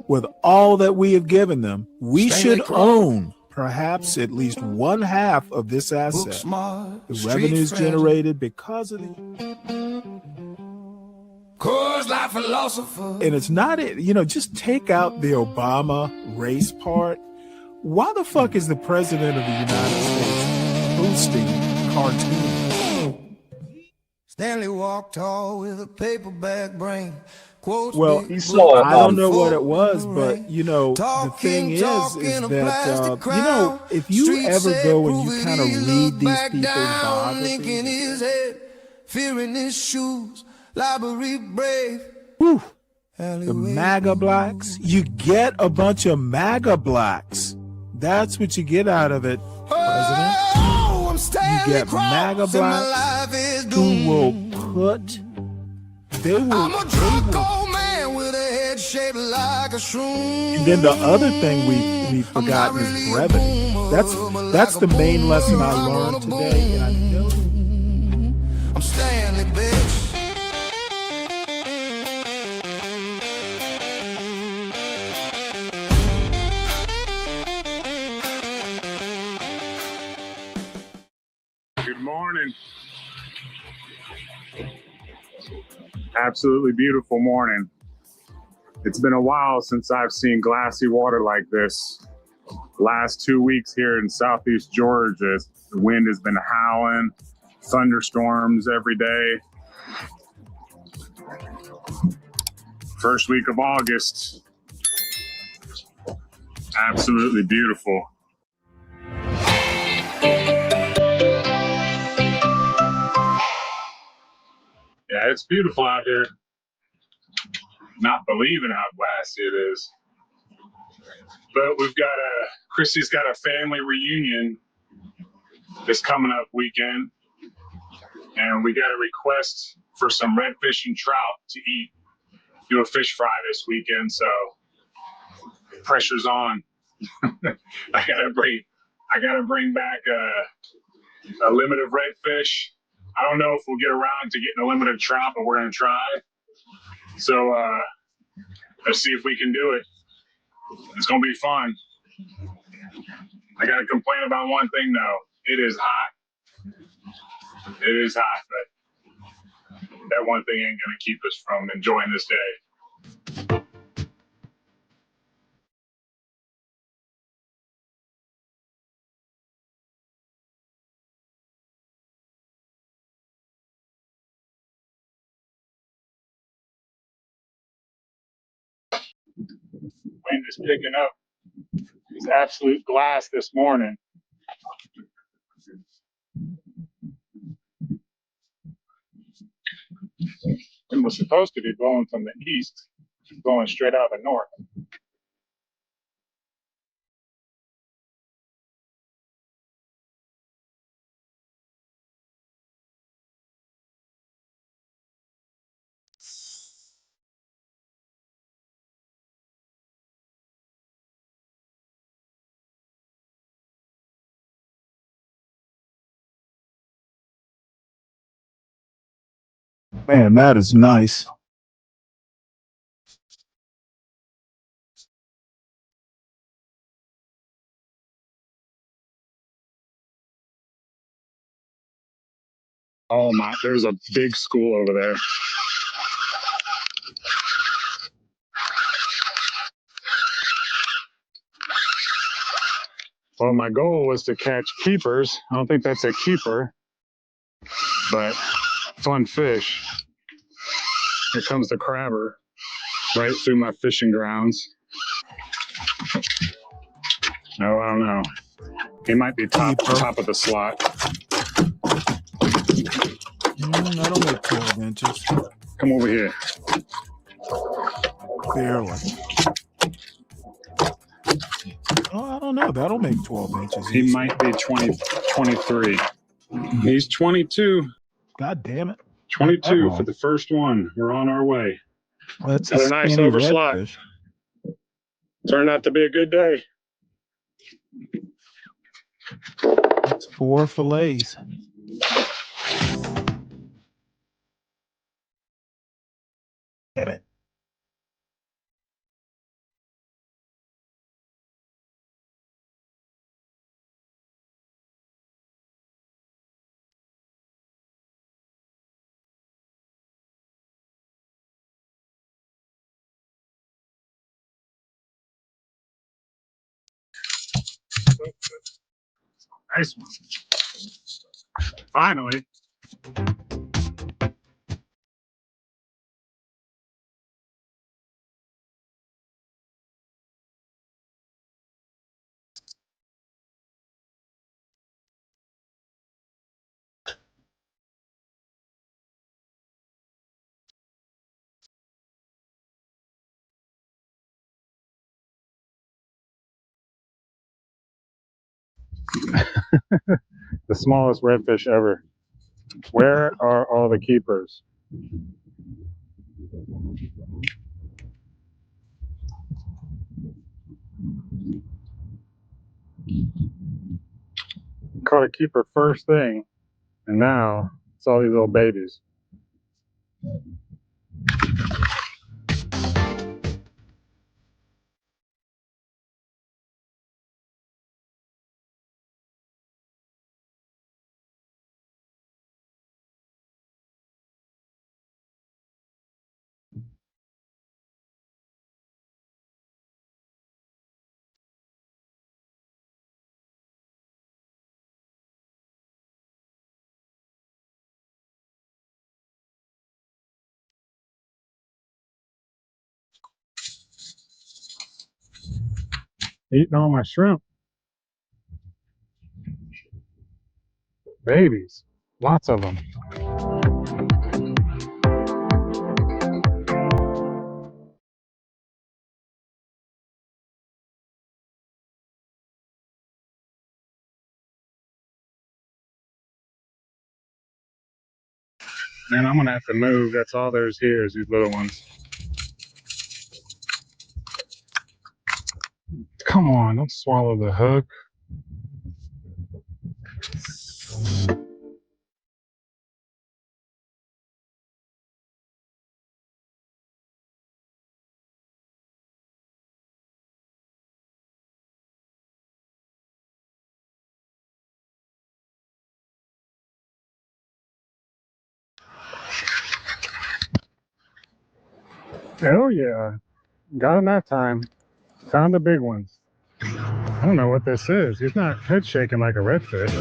With all that we have given them, we should own perhaps at least one half of this asset. The revenues generated because of it. Like philosopher. And it's not it, just take out the Obama race part. Why the fuck is the president of the United States boosting cartoons? Stanley walked tall with a paperback brain. Well, I don't know what it was, but the thing is that if you ever go and you kind of read these people's biographies, fearing his shoes, library brave. Whew, the MAGA blacks, you get a bunch of MAGA blacks. That's what you get out of it, President. You get MAGA blacks who will put. I'm a drunk old man with a head shaped like a shroom. And then the other thing we've forgotten is brevity. That's the main lesson I learned today, and I know I'm Stanley, bitch. Good morning. Absolutely beautiful morning. It's been a while since I've seen glassy water like this. Last 2 weeks here in Southeast Georgia, the wind has been howling, thunderstorms every day. First week of August, absolutely beautiful. Yeah, it's beautiful out here. Not believing how glassy it is. But Chrissy's got a family reunion this coming up weekend. And we got a request for some redfish and trout to eat. Do a fish fry this weekend, so pressure's on. I gotta bring back a limit of redfish. I don't know if we'll get around to getting a limit of trout, but we're gonna try. So let's see if we can do it. It's gonna be fun. I gotta complain about one thing though. It is hot. It is hot, but that one thing ain't gonna keep us from enjoying this day. Wind is picking up. It's absolute glass this morning. Wind was supposed to be blowing from the east, blowing straight out of the north. Man, that is nice. Oh my, there's a big school over there. Well, my goal was to catch keepers. I don't think that's a keeper, but fun fish. Here comes the crabber right through my fishing grounds. No, I don't know. He might be top of the slot. That'll make 12 inches. Come over here. Barely. Oh, I don't know. That'll make 12 inches. He might be 23. He's 22. God damn it. 22 for the first one. We're on our way. Well, that's a nice overslot. Turned out to be a good day. That's 4 fillets. Damn it. Nice one. Finally. The smallest redfish ever. Where are all the keepers? Caught a keeper first thing, and now it's all these little babies. Eating all my shrimp. Babies. Lots of them. Man, I'm gonna have to move. That's all there's here is these little ones. Come on, don't swallow the hook. Oh yeah, got him that time. Found the big ones. I don't know what this is. He's not head shaking like a redfish.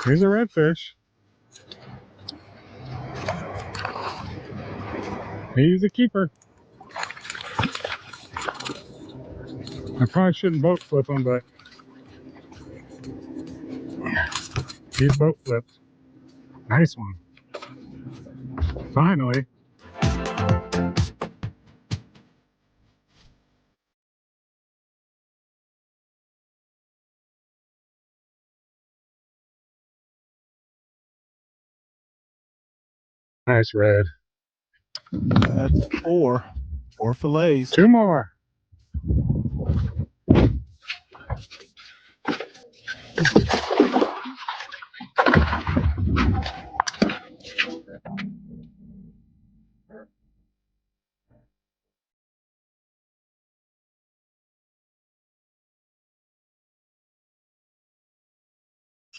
He's a redfish. He's a keeper. I probably shouldn't boat flip him, but he's boat flipped. Nice one. Finally. Nice red. That's four fillets. Two more. I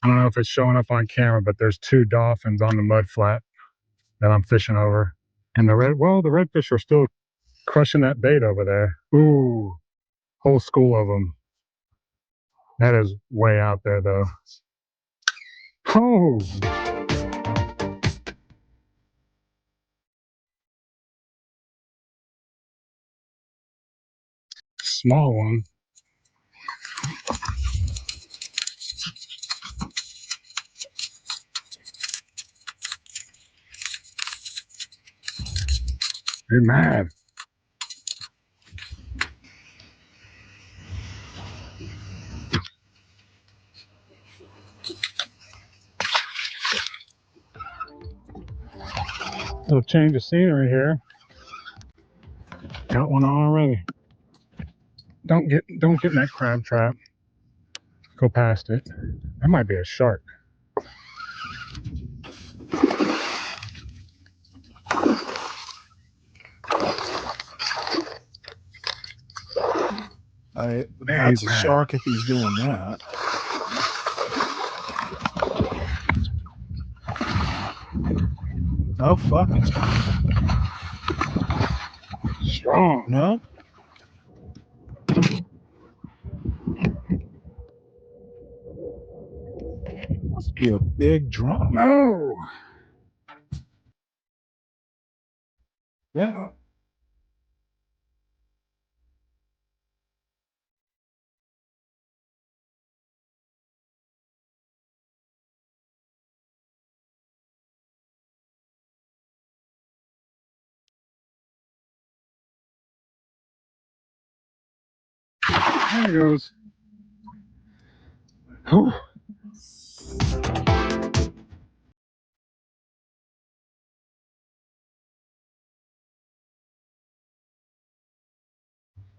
don't know if it's showing up on camera, but there's two dolphins on the mud flat that I'm fishing over. And the redfish are still crushing that bait over there. Ooh, whole school of them. That is way out there though. Oh, small one. You're mad. Little change of scenery here. Got one already. Don't get in that crab trap. Go past it. That might be a shark. That's a shark if he's doing that. Oh fuck! Strong. No. be a big drum. No. Yeah. There it goes. Whew.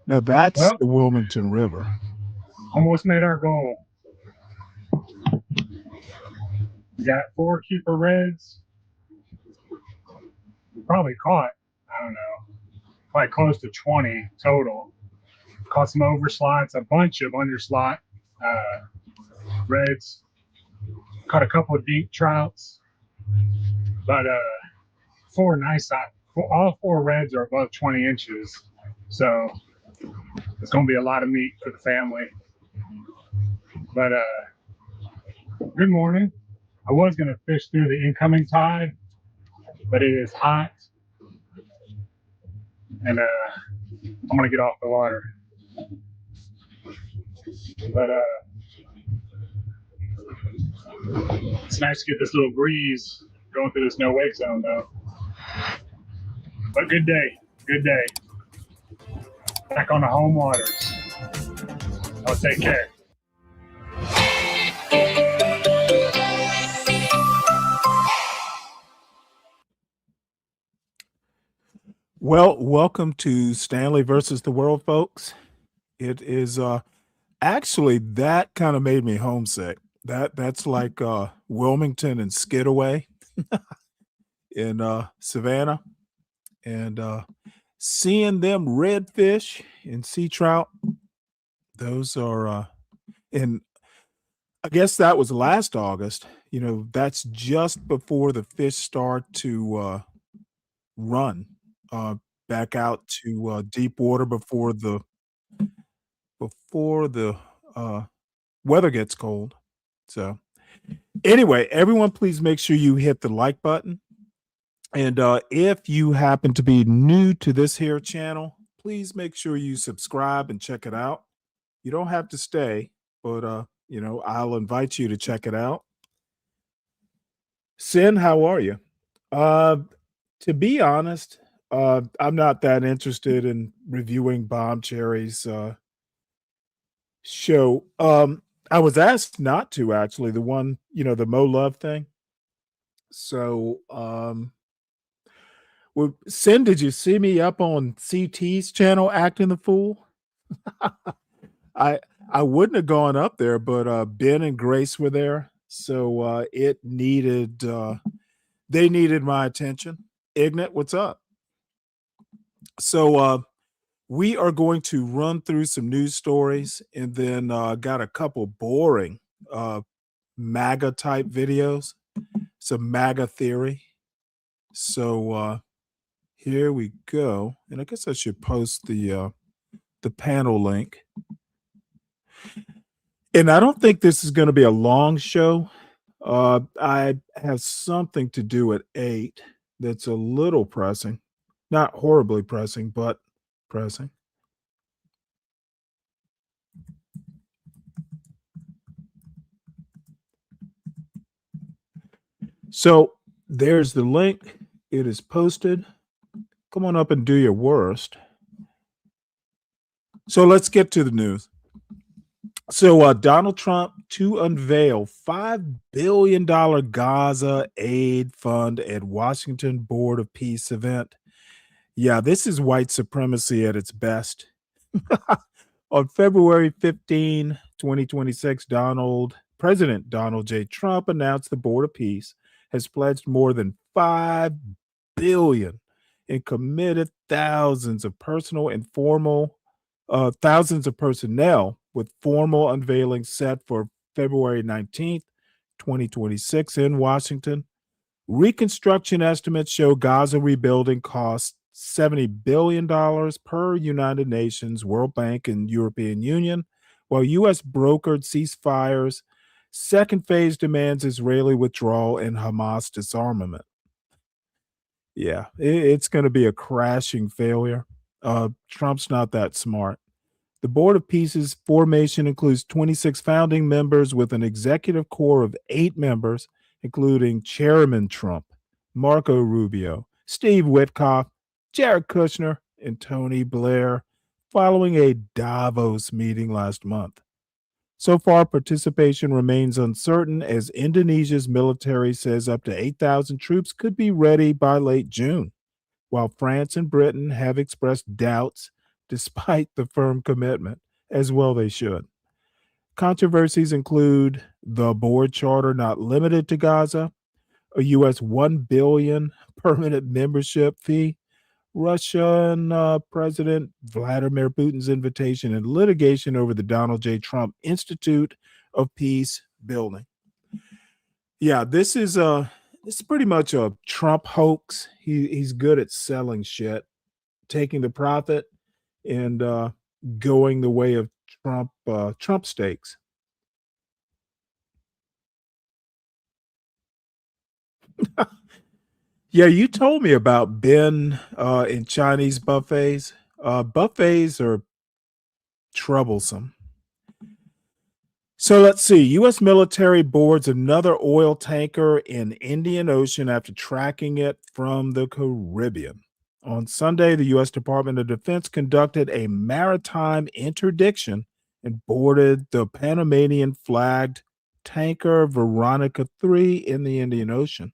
Now that's Well, the Wilmington River. almost made our goal. We got 4 keeper reds. We probably caught, I don't know, probably close to 20 total. Caught some overslots, a bunch of underslot reds. Caught a couple of deep trouts, but 4 nice size. All 4 reds are above 20 inches, so it's going to be a lot of meat for the family. But good morning. I was going to fish through the incoming tide, but it is hot, and I'm going to get off the water. But it's nice to get this little breeze going through this no wake zone, though. But good day. Good day. Back on the home waters. I'll take care. Well, welcome to Stanley versus the World, folks. It is actually that kind of made me homesick. That's like Wilmington and Skidaway in Savannah, and seeing them redfish and sea trout. Those are and I guess that was last August. You know, that's just before the fish start to run uh, back out to deep water before the uh, weather gets cold. So anyway, everyone, please make sure you hit the like button. And if you happen to be new to this here channel, please make sure you subscribe and check it out. You don't have to stay, but you know, I'll invite you to check it out. Sin, how are you? Uh, to be honest, I'm not that interested in reviewing Bomb Cherry's show. I was asked not to actually, the one, you know, the Mo Love thing. So, well, Sin, did you see me up on CT's channel acting the fool? I I wouldn't have gone up there, but Ben and Grace were there, so it needed they needed my attention. Ignat, what's up? So we are going to run through some news stories and then got a couple boring MAGA type videos, some MAGA theory. So here we go. And I guess I should post the panel link. And I don't think this is going to be a long show. I have something to do at 8 that's a little pressing. Not horribly pressing, but pressing. So there's the link. It is posted. Come on up and do your worst. So let's get to the news. So Donald Trump to unveil $5 billion Gaza aid fund at Washington Board of Peace event. Yeah, this is white supremacy at its best. On February 15, 2026, President Donald J. Trump announced the Board of Peace has pledged more than $5 billion and committed thousands of personnel with formal unveiling set for February 19th, 2026 in Washington. Reconstruction estimates show Gaza rebuilding costs $70 billion per United Nations, World Bank, and European Union, while U.S. brokered ceasefires Second phase demands Israeli withdrawal and Hamas disarmament. Yeah, it's going to be a crashing failure. Trump's not that smart. The Board of Peace's formation includes 26 founding members with an executive core of 8 members, including Chairman Trump, Marco Rubio, Steve Witkoff, Jared Kushner, and Tony Blair, following a Davos meeting last month. So far, participation remains uncertain as Indonesia's military says up to 8,000 troops could be ready by late June, while France and Britain have expressed doubts despite the firm commitment, as well they should. Controversies include the board charter not limited to Gaza, a U.S. $1 billion permanent membership fee, Russian President Vladimir Putin's invitation, and litigation over the Donald J. Trump Institute of Peace building. Yeah, this is pretty much a Trump hoax. He's good at selling shit, taking the profit, and going the way of Trump steaks. Yeah, you told me about Ben in Chinese buffets. Buffets are troublesome. So let's see. U.S. military boards another oil tanker in Indian Ocean after tracking it from the Caribbean. On Sunday, the U.S. Department of Defense conducted a maritime interdiction and boarded the Panamanian flagged tanker Veronica 3 in the Indian Ocean.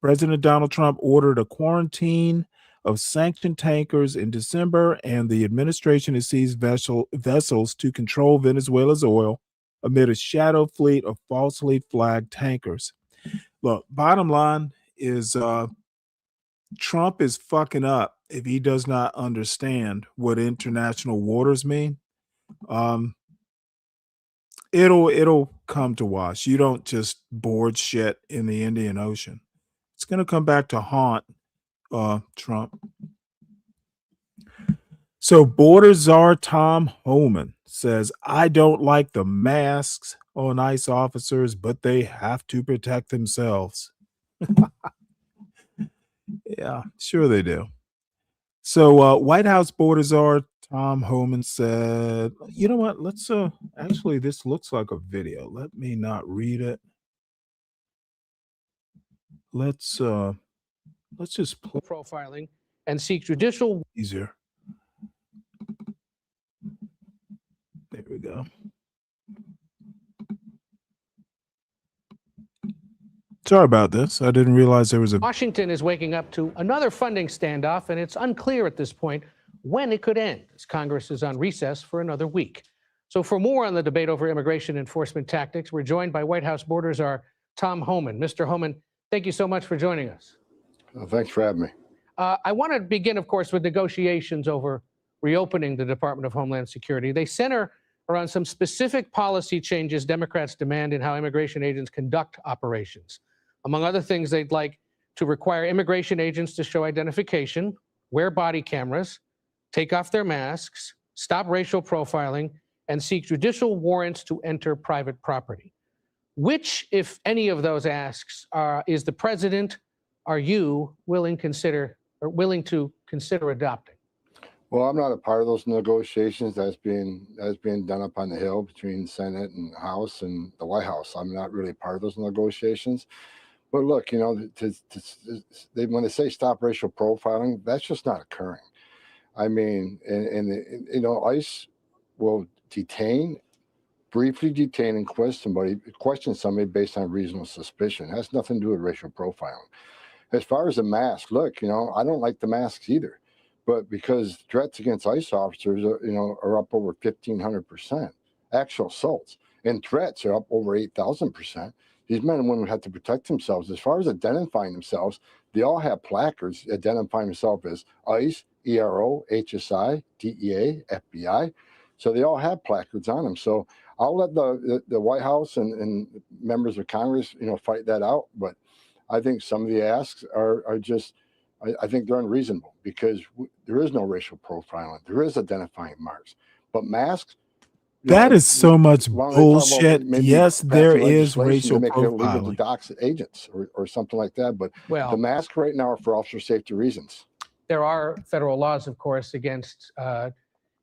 President Donald Trump ordered a quarantine of sanctioned tankers in December, and the administration has seized vessels to control Venezuela's oil amid a shadow fleet of falsely flagged tankers. Look, bottom line is Trump is fucking up if he does not understand what international waters mean. It'll come to wash. You don't just board shit in the Indian Ocean. It's going to come back to haunt Trump. So border czar Tom Homan says, I don't like the masks on ICE officers, but they have to protect themselves. Yeah, sure they do. So White House border czar Tom Homan said, you know what? Let's actually, this looks like a video. Let me not read it. Let's just play profiling and seek judicial easier. There we go. Sorry about this. I didn't realize there was a... Washington is waking up to another funding standoff, and it's unclear at this point when it could end, as Congress is on recess for another week. So for more on the debate over immigration enforcement tactics, we're joined by White House border czar Tom Homan. Mr. Homan, thank you so much for joining us. Thanks for having me. I want to begin, of course, with negotiations over reopening the Department of Homeland Security. They center around some specific policy changes Democrats demand in how immigration agents conduct operations. Among other things, they'd like to require immigration agents to show identification, wear body cameras, take off their masks, stop racial profiling, and seek judicial warrants to enter private property. Which, if any of those asks, is the president, are you willing to consider adopting? Well, I'm not a part of those negotiations that's being done up on the Hill between Senate and House and the White House. I'm not really a part of those negotiations. But look, you know, when they say stop racial profiling, that's just not occurring. I mean, you know, ICE will briefly detain and question somebody based on reasonable suspicion. It has nothing to do with racial profiling. As far as the mask, look, you know, I don't like the masks either, but because threats against ICE officers, are up over 1,500%, actual assaults, and threats are up over 8,000%. These men and women have to protect themselves. As far as identifying themselves, they all have placards identifying themselves as ICE, ERO, HSI, DEA, FBI. So they all have placards on them. So I'll let the White House and members of Congress, fight that out. But I think some of the asks are just, I think they're unreasonable because there is no racial profiling. There is identifying marks. But masks, That is so much why don't they talk about bullshit. maybe Yes, there passing is legislation to racial make it illegal to profiling. dox agents or something like that? But the Well, masks right now are for officer safety reasons. there are federal laws, of course, against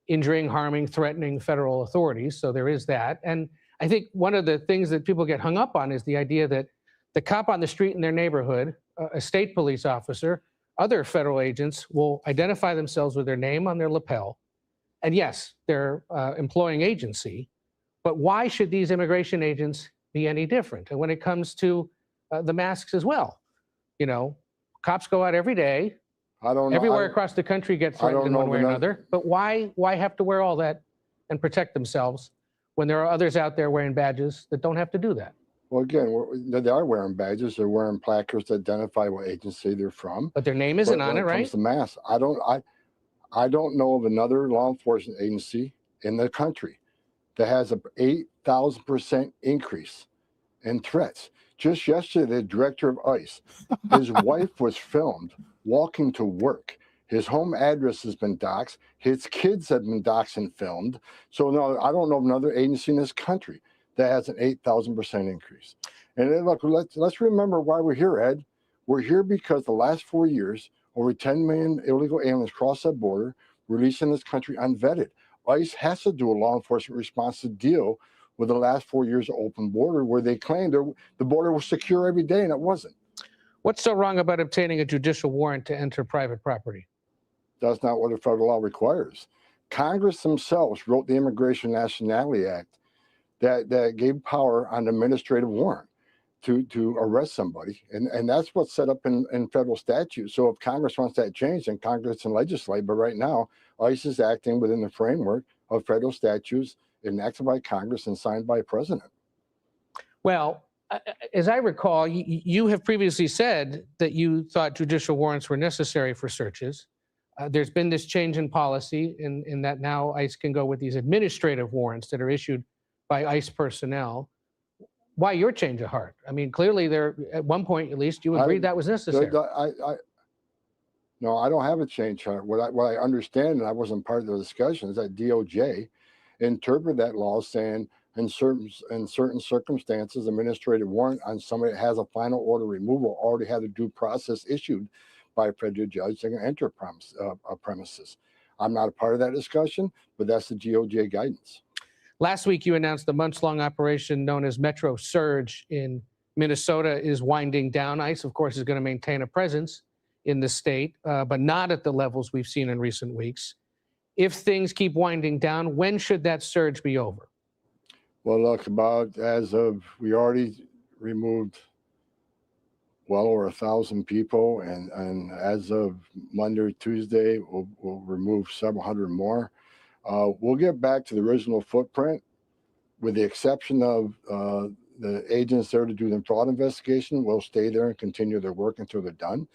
injuring, harming, threatening federal authorities. So there is that. And I think one of the things that people get hung up on is the idea that the cop on the street in their neighborhood, a state police officer, other federal agents will identify themselves with their name on their lapel. And yes, they're employing agency, but why should these immigration agents be any different? And when it comes to the masks as well, cops go out every day. I don't know. Everywhere across the country get threatened in one way or another. But why have to wear all that and protect themselves when there are others out there wearing badges that don't have to do that? Well, again, they are wearing badges. They're wearing placards to identify what agency they're from. But their name isn't on it, right? When it comes to masks, I don't know of another law enforcement agency in the country that has a 8,000% increase in threats. Just yesterday, the director of ICE, his wife was filmed walking to work. His home address has been doxxed. His kids have been doxxed and filmed. So no, I don't know of another agency in this country that has an 8,000% increase. And then look, let's remember why we're here, Ed. We're here because the last 4 years, over 10 million illegal aliens crossed that border, released in this country unvetted. ICE has to do a law enforcement response to deal with the last 4 years of open border, where they claimed the border was secure every day, and it wasn't. What's so wrong about obtaining a judicial warrant to enter private property? That's not what the federal law requires. Congress themselves wrote the Immigration Nationality Act that gave power on administrative warrant to arrest somebody. And that's what's set up in federal statute. So if Congress wants that changed, then Congress can legislate. But right now, ICE is acting within the framework of federal statutes enacted by Congress and signed by a president. Well, as I recall, you have previously said that you thought judicial warrants were necessary for searches. There's been this change in policy in that now ICE can go with these administrative warrants that are issued by ICE personnel. Why your change of heart? I mean, clearly there, at one point at least, you agreed that was necessary. No, I don't have a change heart. What I understand, and I wasn't part of the discussion, is that DOJ interpreted that law saying in certain circumstances, administrative warrant on somebody that has a final order removal already had a due process issued by a federal judge that can enter premises. I'm not a part of that discussion, but that's the DOJ guidance. Last week, you announced the months-long operation known as Metro Surge in Minnesota is winding down. ICE, of course, is going to maintain a presence in the state, but not at the levels we've seen in recent weeks. If things keep winding down, when should that surge be over? Well, look, we already removed well over 1,000 people, and as of Monday or Tuesday, we'll remove several hundred more. We'll get back to the original footprint, with the exception of the agents there to do the fraud investigation. Will stay there and continue their work until they're done.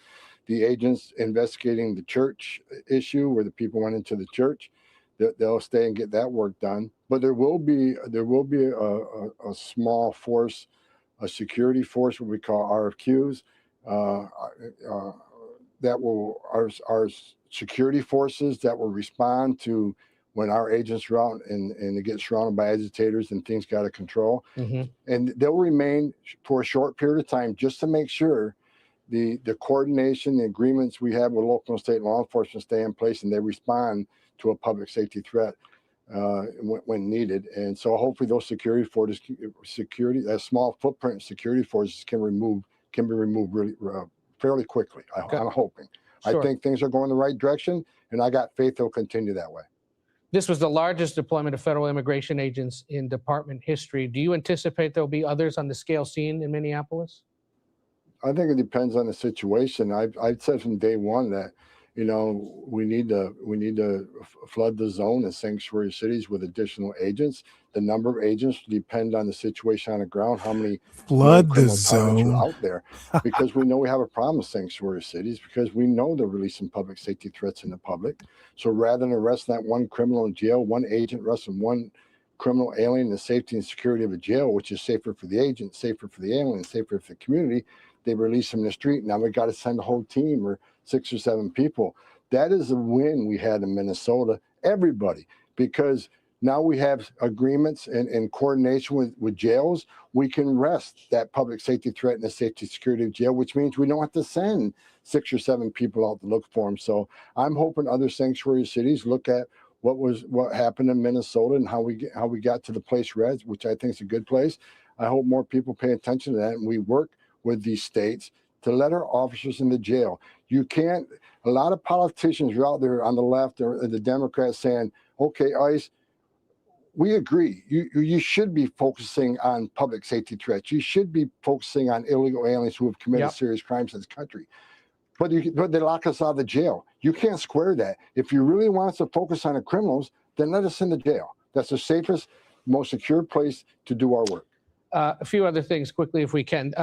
The agents investigating the church issue, where the people went into the church, they'll stay and get that work done. But there will be a small force, a security force, what we call RFQs, that will our security forces that will respond to when our agents are out and they get surrounded by agitators and things got out of control. Mm-hmm. And they'll remain for a short period of time just to make sure the coordination, the agreements we have with local and state law enforcement stay in place and they respond to a public safety threat when needed. And so hopefully those security forces, that small footprint security forces can be removed really fairly quickly. I'm hoping. Sure. I think things are going the right direction, and I got faith they'll continue that way. This was the largest deployment of federal immigration agents in department history. Do you anticipate there'll be others on the scale seen in Minneapolis? I think it depends on the situation. I've said from day one that, we need to flood the zone and sanctuary cities with additional agents. The number of agents depend on the situation on the ground, how many flood the zone are out there, because we know we have a problem with sanctuary cities, because we know they're releasing public safety threats in the public. So rather than arresting that one criminal in jail, one agent arresting one criminal alien, the safety and security of a jail, which is safer for the agent, safer for the alien, safer for the community, they release them in the street. Now we got to send a whole team or 6 or 7 people. That is a win we had in Minnesota, everybody, because Now we have agreements and coordination with jails. We can rest that public safety threat and the safety security of jail, which means we don't have to send 6 or 7 people out to look for them. So I'm hoping other sanctuary cities look at what happened in Minnesota and how we got to the place we're at, which I think is a good place. I hope more people pay attention to that, and we work with these states to let our officers in the jail. You can't. A lot of politicians are out there on the left or the Democrats saying, "Okay, ICE, we agree. You should be focusing on public safety threats. You should be focusing on illegal aliens who have committed serious crimes in this country." But they lock us out of the jail. You can't square that. If you really want us to focus on the criminals, then let us in the jail. That's the safest, most secure place to do our work. A few other things quickly, if we can.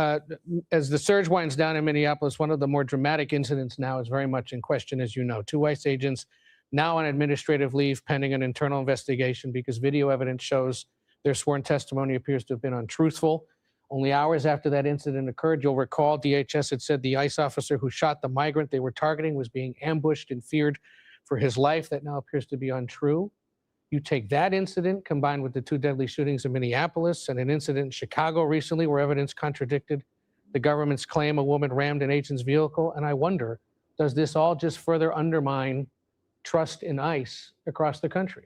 As the surge winds down in Minneapolis, one of the more dramatic incidents now is very much in question, as you know. 2 ICE agents now on administrative leave pending an internal investigation because video evidence shows their sworn testimony appears to have been untruthful. Only hours after that incident occurred, you'll recall DHS had said the ICE officer who shot the migrant they were targeting was being ambushed and feared for his life. That now appears to be untrue. You take that incident combined with the 2 deadly shootings in Minneapolis and an incident in Chicago recently where evidence contradicted the government's claim a woman rammed an agent's vehicle. And I wonder, does this all just further undermine trust in ICE across the country?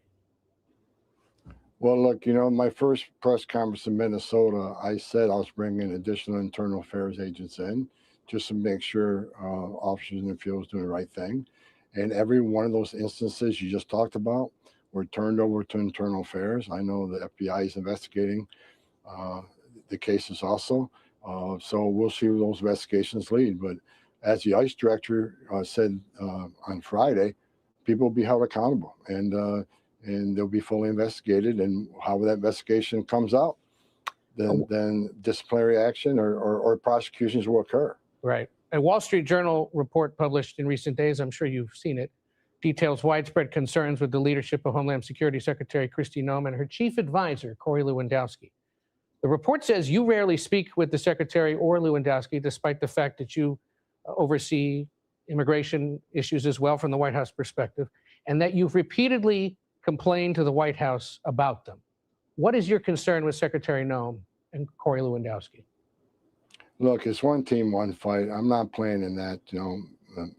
Well, look, my first press conference in Minnesota, I said I was bringing additional internal affairs agents in just to make sure officers in the field was doing the right thing. And every one of those instances you just talked about were turned over to internal affairs. I know the FBI is investigating the cases also. So we'll see where those investigations lead. But as the ICE director said on Friday, people will be held accountable and they'll be fully investigated. And how that investigation comes out, then disciplinary action or prosecutions will occur. Right. A Wall Street Journal report published in recent days, I'm sure you've seen it, details widespread concerns with the leadership of Homeland Security Secretary Kristi Noem and her chief advisor, Corey Lewandowski. The report says you rarely speak with the secretary or Lewandowski, despite the fact that you oversee immigration issues as well from the White House perspective, and that you've repeatedly complained to the White House about them. What is your concern with Secretary Noem and Corey Lewandowski? Look, it's one team, one fight. I'm not playing in that,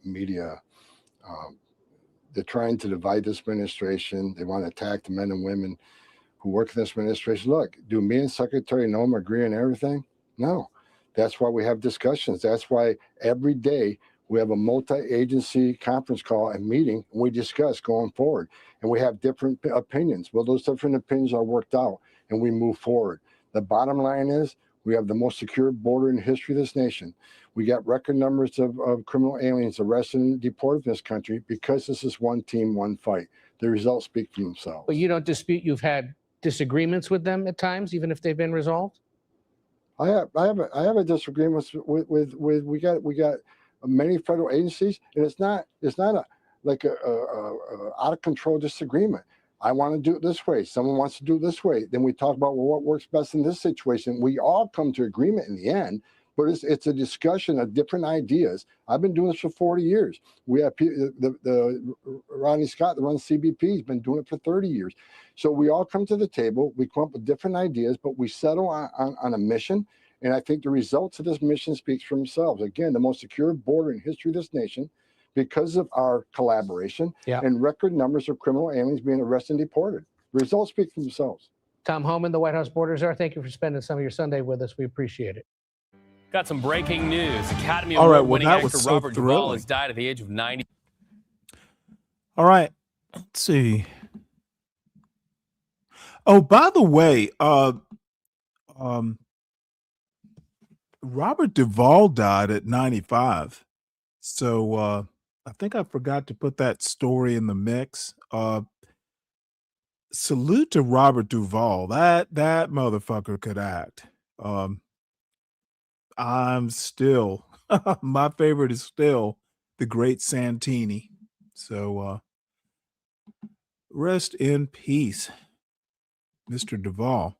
media. They're trying to divide this administration. They want to attack the men and women who work in this administration. Look, do me and Secretary Noem agree on everything? No. That's why we have discussions. That's why every day we have a multi-agency conference call and meeting, and we discuss going forward. And we have different opinions. Well, those different opinions are worked out, and we move forward. The bottom line is we have the most secure border in the history of this nation. We got record numbers of criminal aliens arrested and deported in this country because this is one team, one fight. The results speak for themselves. But you don't dispute you've had disagreements with them at times, even if they've been resolved? I have a disagreement with we got many federal agencies, and it's not a out of control disagreement. I want to do it this way. Someone wants to do it this way. Then we talk about, well, what works best in this situation. We all come to agreement in the end, but it's a discussion of different ideas. I've been doing this for 40 years. We have the Rodney Scott that runs CBP has been doing it for 30 years. So we all come to the table. We come up with different ideas, but we settle on a mission. And I think the results of this mission speaks for themselves. Again, the most secure border in history of this nation, because of our collaboration and record numbers of criminal aliens being arrested and deported. The results speak for themselves. Tom Homan, the White House Border Czar, thank you for spending some of your Sunday with us. We appreciate it. Got some breaking news. Academy Award-winning actor Robert Duvall has died at the age of 90. All right, let's see. Oh, by the way, Robert Duvall died at 95. So I think I forgot to put that story in the mix. Salute to Robert Duvall. That motherfucker could act. I'm still my favorite is still the great Santini. So rest in peace, Mr. Duvall.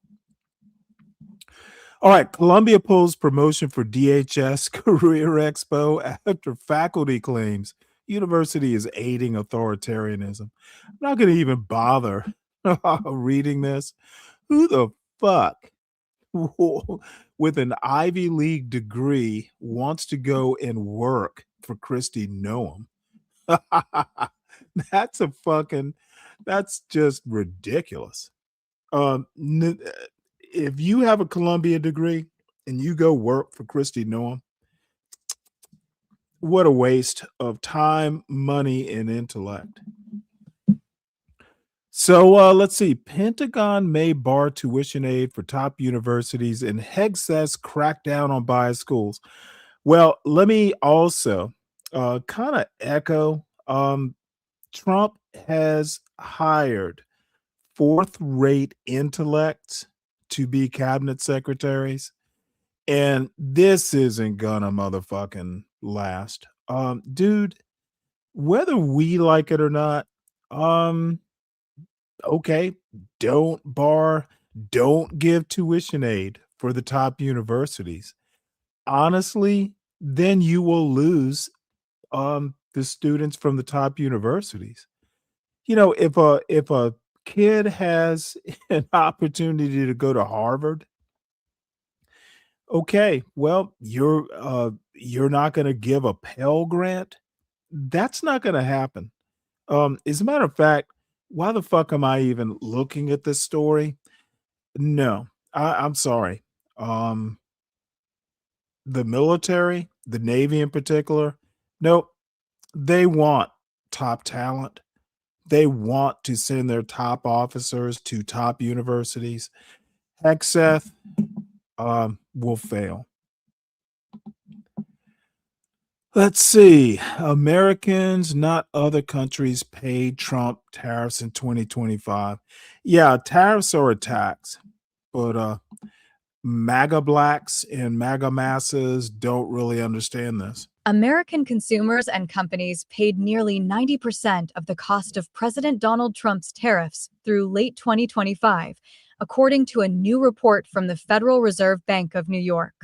All right, Columbia pulls promotion for DHS Career Expo after faculty claims university is aiding authoritarianism. I'm not going to even bother reading this. Who the fuck with an Ivy League degree wants to go and work for Kristi Noem? That's a fucking that's just ridiculous. If you have a Columbia degree and you go work for Kristi Noem, what a waste of time, money, and intellect. So let's see. Pentagon may bar tuition aid for top universities, and Hegseth crack down on bias schools. Well, let me also kind of echo. Trump has hired fourth-rate intellects to be cabinet secretaries, and this isn't gonna motherfucking last. Dude, whether we like it or not, okay, don't give tuition aid for the top universities. Honestly, then you will lose the students from the top universities. You know, if a kid has an opportunity to go to Harvard, okay, well, you're not going to give a Pell Grant. That's not going to happen. As a matter of fact, why the fuck am I even looking at this story? No, I'm sorry. The military, the Navy in particular, nope, they want top talent. They want to send their top officers to top universities. Hegseth will fail. Let's see. Americans, not other countries, paid Trump tariffs in 2025. Yeah, tariffs are a tax, but MAGA blacks and MAGA masses don't really understand this. American consumers and companies paid nearly 90% of the cost of President Donald Trump's tariffs through late 2025, according to a new report from the Federal Reserve Bank of New York.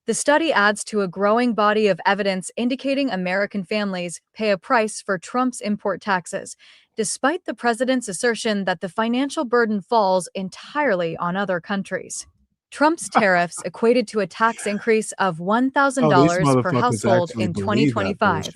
The study adds to a growing body of evidence indicating American families pay a price for Trump's import taxes, despite the president's assertion that the financial burden falls entirely on other countries. Trump's tariffs equated to a tax increase of $1,000 per household in 2025,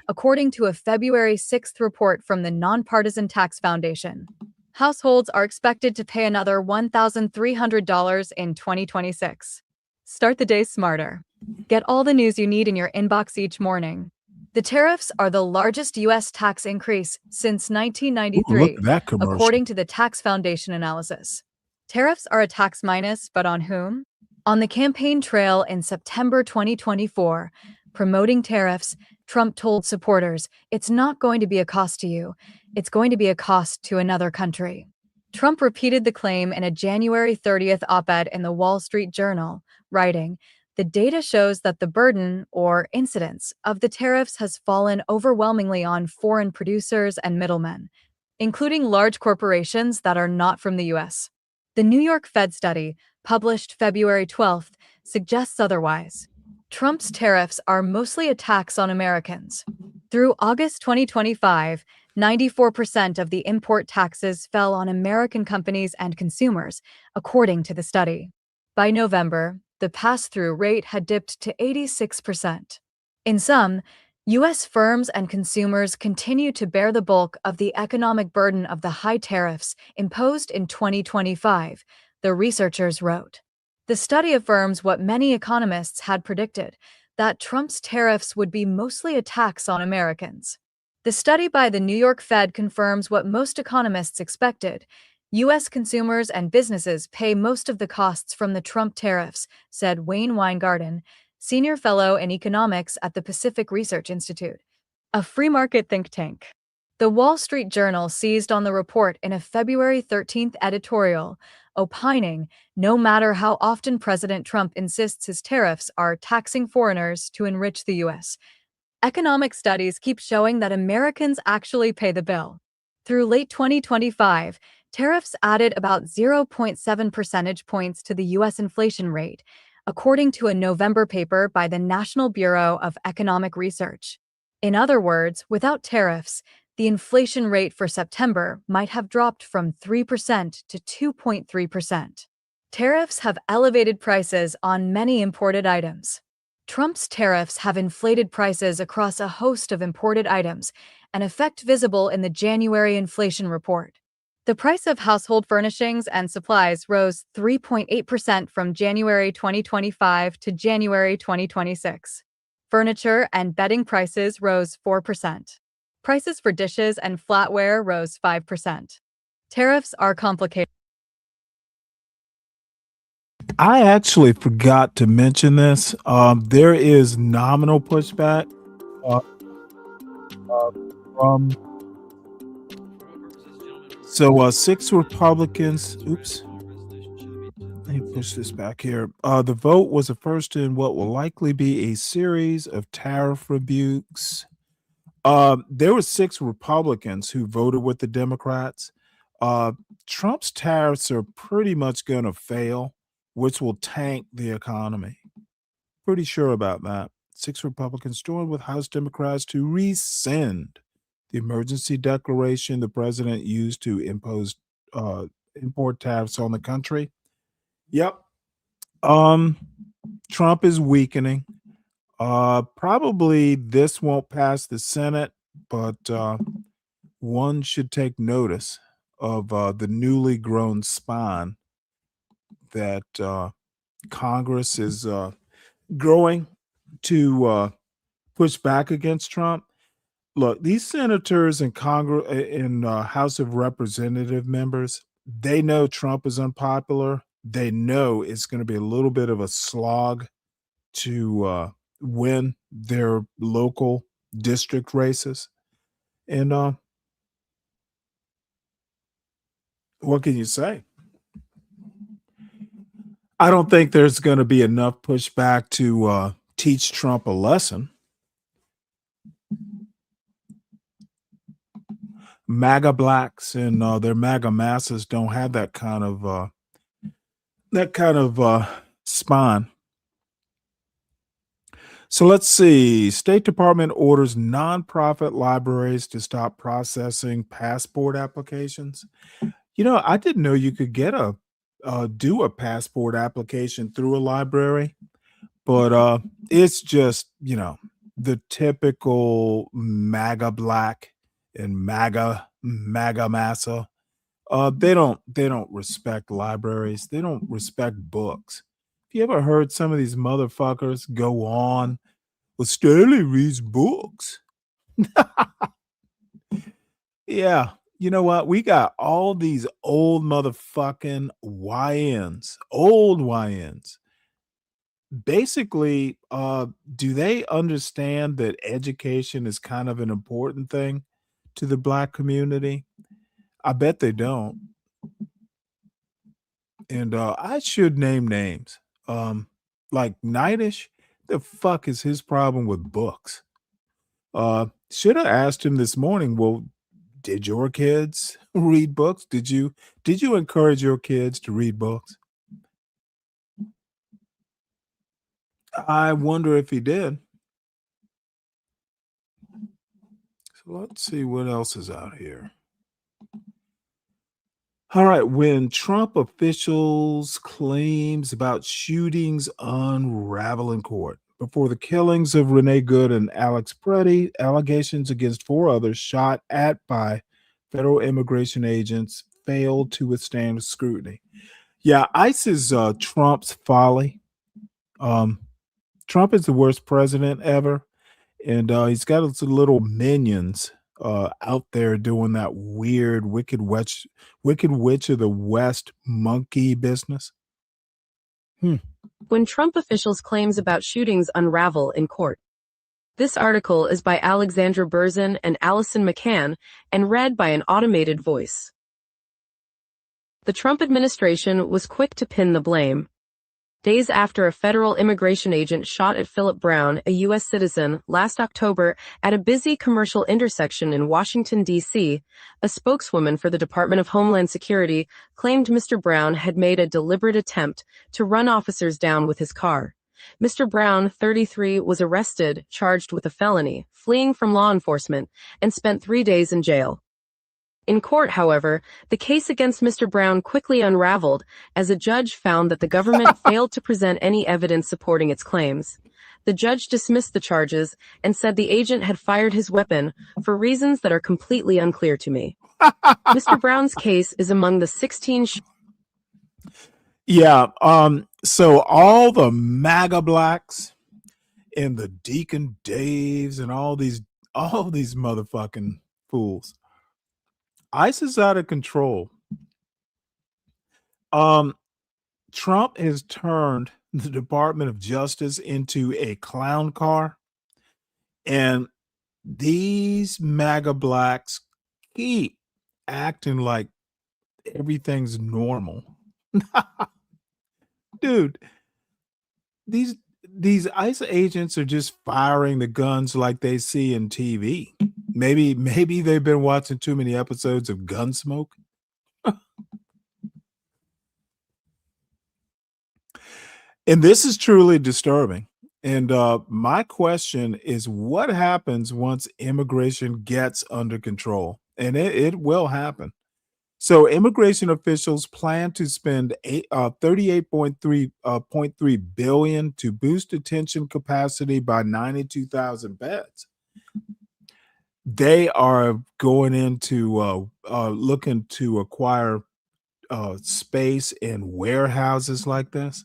according to a February 6th report from the Nonpartisan Tax Foundation. Households are expected to pay another $1,300 in 2026. Start the day smarter. Get all the news you need in your inbox each morning. The tariffs are the largest U.S. tax increase since 1993, according to the Tax Foundation analysis. Tariffs are a tax minus, but on whom? On the campaign trail in September 2024, promoting tariffs, Trump told supporters, "It's not going to be a cost to you. It's going to be a cost to another country." Trump repeated the claim in a January 30th op-ed in the Wall Street Journal, writing, "The data shows that the burden, or incidence, of the tariffs has fallen overwhelmingly on foreign producers and middlemen, including large corporations that are not from the U.S." The New York Fed study, published February 12th, suggests otherwise. Trump's tariffs are mostly a tax on Americans. Through August 2025, 94% of the import taxes fell on American companies and consumers, according to the study. By November, the pass-through rate had dipped to 86%. In sum, U.S. firms and consumers continue to bear the bulk of the economic burden of the high tariffs imposed in 2025, the researchers wrote. The study affirms what many economists had predicted, that Trump's tariffs would be mostly a tax on Americans. The study by the New York Fed confirms what most economists expected. U.S. consumers and businesses pay most of the costs from the Trump tariffs, said Wayne Weingarten, senior fellow in economics at the Pacific Research Institute, a free market think tank. The Wall Street Journal seized on the report in a February 13th editorial, opining, no matter how often President Trump insists his tariffs are taxing foreigners to enrich the U.S., economic studies keep showing that Americans actually pay the bill. Through late 2025, tariffs added about 0.7 percentage points to the U.S. inflation rate, according to a November paper by the National Bureau of Economic Research. In other words, without tariffs, the inflation rate for September might have dropped from 3% to 2.3%. Tariffs have elevated prices on many imported items. Trump's tariffs have inflated prices across a host of imported items, an effect visible in the January inflation report. The price of household furnishings and supplies rose 3.8% from January 2025 to January 2026. Furniture and bedding prices rose 4%. Prices for dishes and flatware rose 5%. Tariffs are complicated. I actually forgot to mention this. There is nominal pushback from. So 6 Republicans. Oops. Let me push this back here. The vote was the first in what will likely be a series of tariff rebukes. There were 6 Republicans who voted with the Democrats. Trump's tariffs are pretty much going to fail, which will tank the economy. Pretty sure about that. 6 Republicans joined with House Democrats to rescind the emergency declaration the president used to impose import tariffs on the country. Yep. Trump is weakening. Probably this won't pass the Senate, but one should take notice of the newly grown spine that Congress is growing to push back against Trump. Look, these senators and Congress and House of Representative members, they know Trump is unpopular. They know it's going to be a little bit of a slog to win their local district races. And what can you say? I don't think there's going to be enough pushback to teach Trump a lesson. MAGA blacks and their MAGA masses don't have that kind of spine. So let's see. State Department orders nonprofit libraries to stop processing passport applications. You know, I didn't know you could get do a passport application through a library, but it's just, you know, the typical MAGA black and MAGA massa. They don't respect libraries. They don't respect books. Have you ever heard some of these motherfuckers go on? Well, Stanley reads books. Yeah. You know what? We got all these old motherfucking YNs, old YNs. Basically, do they understand that education is kind of an important thing to the black community? I bet they don't. And I should name names. Like Nightish, the fuck is his problem with books? Should have asked him this morning, well, did your kids read books? Did you encourage your kids to read books? I wonder if he did. So let's see what else is out here. All right, when Trump officials claims about shootings unravel in court. Before the killings of Renee Good and Alex Preddy, allegations against 4 others shot at by federal immigration agents failed to withstand scrutiny. Yeah, ICE is Trump's folly. Trump is the worst president ever, and he's got his little minions out there doing that weird wicked witch of the West monkey business. When Trump officials' claims about shootings unravel in court. This article is by Alexandra Berzin and Allison McCann and read by an automated voice. The Trump administration was quick to pin the blame. Days after a federal immigration agent shot at Philip Brown, a U.S. citizen, last October at a busy commercial intersection in Washington, D.C., a spokeswoman for the Department of Homeland Security claimed Mr. Brown had made a deliberate attempt to run officers down with his car. Mr. Brown, 33, was arrested, charged with a felony, fleeing from law enforcement, and spent 3 days in jail. In court, however, the case against Mr. Brown quickly unraveled as a judge found that the government failed to present any evidence supporting its claims. The judge dismissed the charges and said the agent had fired his weapon for reasons that are completely unclear to me. Mr. Brown's case is among the 16 Yeah. So all the MAGA blacks and the Deacon Daves and all these motherfucking fools. ICE is out of control. Trump has turned the Department of Justice into a clown car, and these MAGA blacks keep acting like everything's normal. Dude, these ICE agents are just firing the guns like they see in TV. Maybe they've been watching too many episodes of Gunsmoke. And this is truly disturbing. And my question is, what happens once immigration gets under control? And it will happen. So immigration officials plan to spend 38.3 billion to boost detention capacity by 92,000 beds. They are going into looking to acquire space in warehouses like this.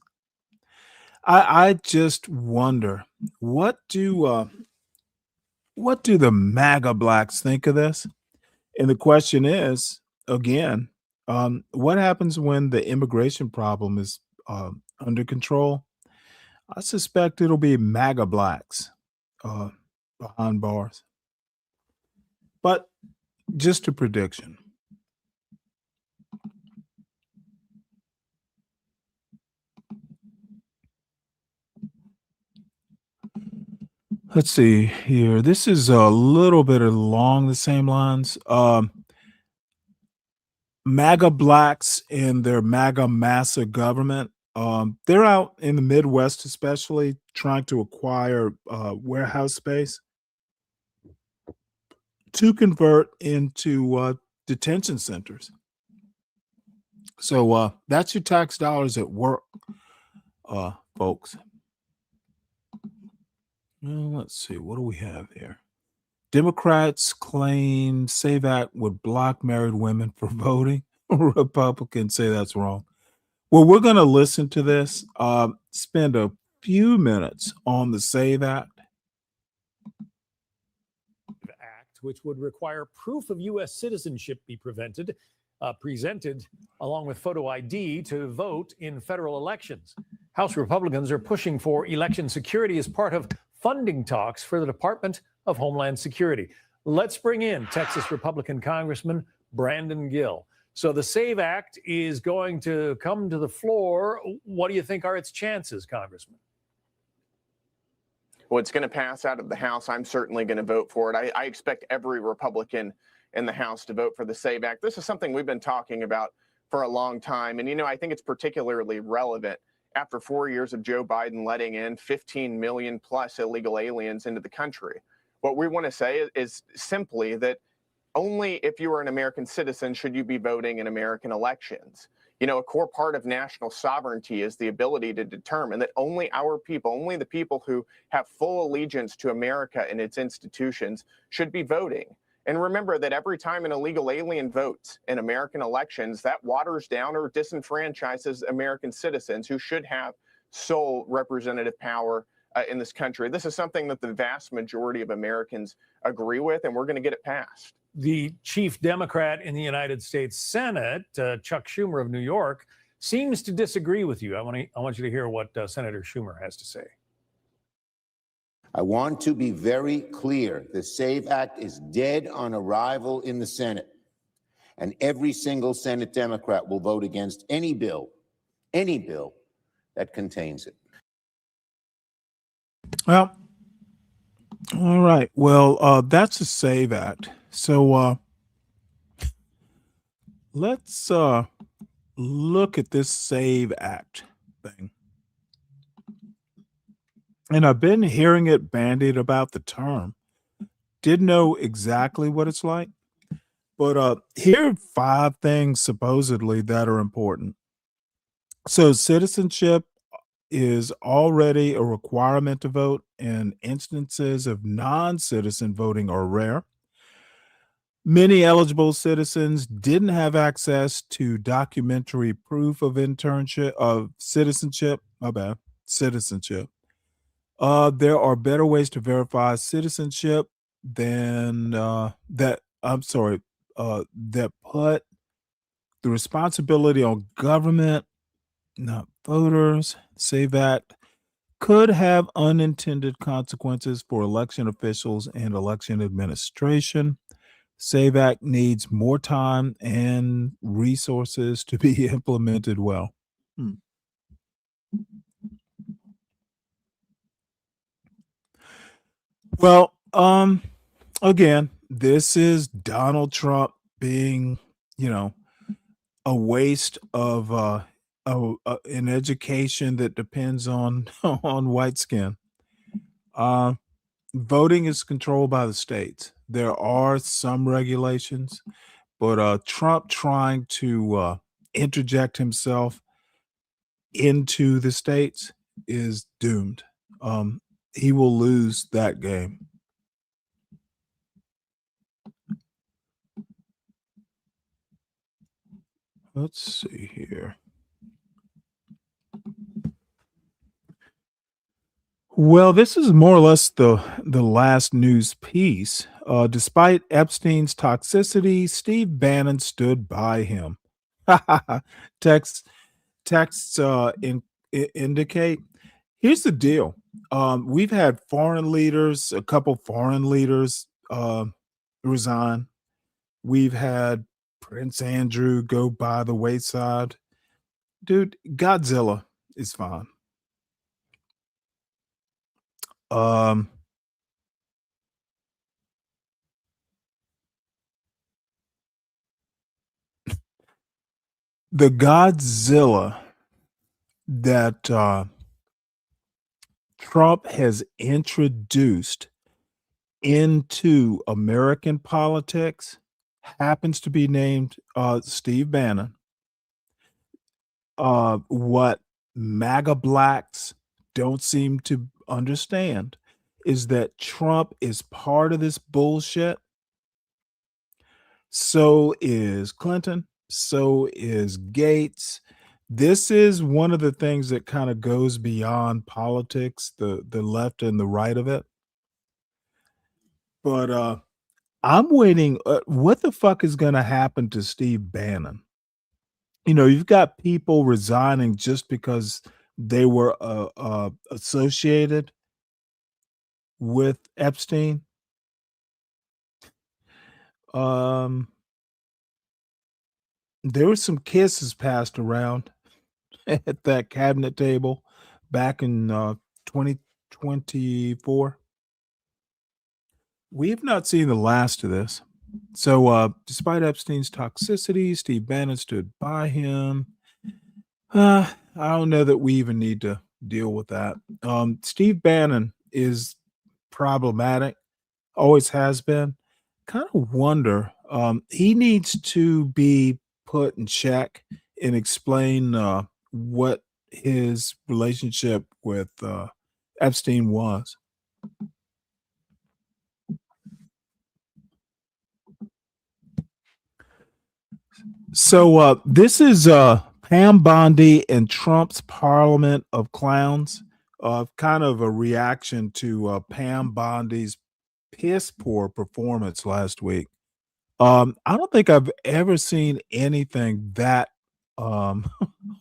I just wonder, what do the MAGA blacks think of this? And the question is, again, what happens when the immigration problem is under control? I suspect it'll be MAGA blacks behind bars. But just a prediction. Let's see here. This is a little bit along the same lines. MAGA blacks and their MAGA massa government, they're out in the Midwest, especially trying to acquire warehouse space to convert into detention centers. So that's your tax dollars at work, folks. Well, let's see. What do we have here? Democrats claim SAVE Act would block married women from voting. Republicans say that's wrong. Well, we're going to listen to this, spend a few minutes on the SAVE Act. Which would require proof of U.S. citizenship be presented along with photo ID to vote in federal elections. House Republicans are pushing for election security as part of funding talks for the Department of Homeland Security. Let's bring in Texas Republican Congressman Brandon Gill. So the SAVE Act is going to come to the floor. What do you think are its chances, Congressman? Well, it's going to pass out of the House. I'm certainly going to vote for it. I expect every Republican in the House to vote for the SAVE Act. This is something we've been talking about for a long time. And, I think it's particularly relevant after 4 years of Joe Biden letting in 15 million plus illegal aliens into the country. What we want to say is simply that only if you are an American citizen should you be voting in American elections. A core part of national sovereignty is the ability to determine that only our people, only the people who have full allegiance to America and its institutions should be voting. And remember that every time an illegal alien votes in American elections, that waters down or disenfranchises American citizens who should have sole representative power in this country. This is something that the vast majority of Americans agree with, and we're going to get it passed. The chief Democrat in the United States Senate, Chuck Schumer of New York, seems to disagree with you. I want you to hear what Senator Schumer has to say. I want to be very clear. The SAVE Act is dead on arrival in the Senate, and every single Senate Democrat will vote against any bill that contains it. Well, all right. Well, that's a SAVE Act. So let's look at this SAVE Act thing. And I've been hearing it bandied about the term. Didn't know exactly what it's like, but here are 5 things supposedly that are important. So citizenship is already a requirement to vote, and instances of non-citizen voting are rare. Many eligible citizens didn't have access to documentary proof of internship of citizenship. My bad, citizenship. There are better ways to verify citizenship than that. I'm sorry, that put the responsibility on government, not voters. Say that could have unintended consequences for election officials and election administration. SAVE Act needs more time and resources to be implemented well. Hmm. Well, again, this is Donald Trump being, you know, a waste of an education that depends on on white skin. Uh, Voting is controlled by the states. There are some regulations, but Trump trying to interject himself into the states is doomed. He will lose that game. Let's see here. Well, this is more or less the last news piece. Despite Epstein's toxicity, Steve Bannon stood by him. Texts texts indicate. Here's the deal. We've had foreign leaders, a couple foreign leaders resign. We've had Prince Andrew go by the wayside. Dude, Godzilla is fine. Um, the Godzilla that Trump has introduced into American politics happens to be named Steve Bannon. What MAGA blacks don't seem to understand is that Trump is part of this bullshit. So is Clinton. So is Gates. This is one of the things that kind of goes beyond politics, the left and the right of it. But I'm waiting. What the fuck is going to happen to Steve Bannon? You know, you've got people resigning just because they were associated with Epstein. Um, there were some kisses passed around at that cabinet table back in 2024. We have not seen the last of this. So, despite Epstein's toxicity, Steve Bannon stood by him. I don't know that we even need to deal with that. Steve Bannon is problematic, always has been. Kind of wonder, he needs to be put in check and explain what his relationship with Epstein was. So this is Pam Bondi and Trump's Parliament of Clowns. Kind of a reaction to Pam Bondi's piss poor performance last week. I don't think I've ever seen anything that um,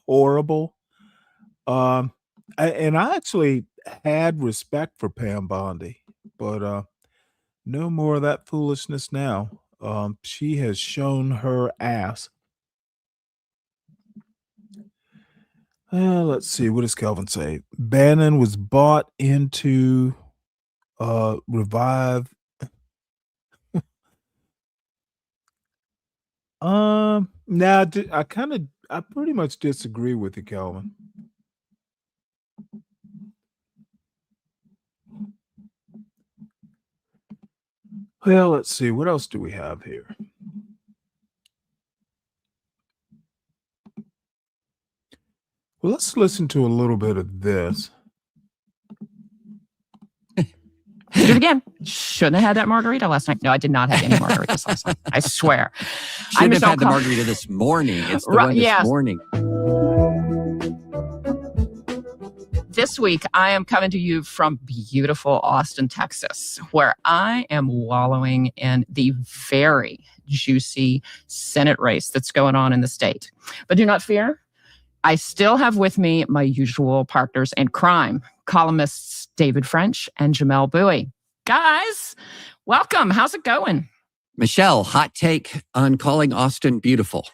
horrible. And I actually had respect for Pam Bondi, but no more of that foolishness now. She has shown her ass. Let's see. What does Kelvin say? Bannon was bought into revive. Now I pretty much disagree with you, Kelvin. Well, let's see. What else do we have here? Well, let's listen to a little bit of this. Do it again. Shouldn't have had that margarita last night. No, I did not have any margaritas last night. I swear. Should have had the margarita this morning. It's the one this morning. This week, I am coming to you from beautiful Austin, Texas, where I am wallowing in the very juicy Senate race that's going on in the state. But do not fear. I still have with me my usual partners in crime, columnists David French and Jamel Bowie. Guys, welcome. How's it going? Michelle, hot take on calling Austin beautiful.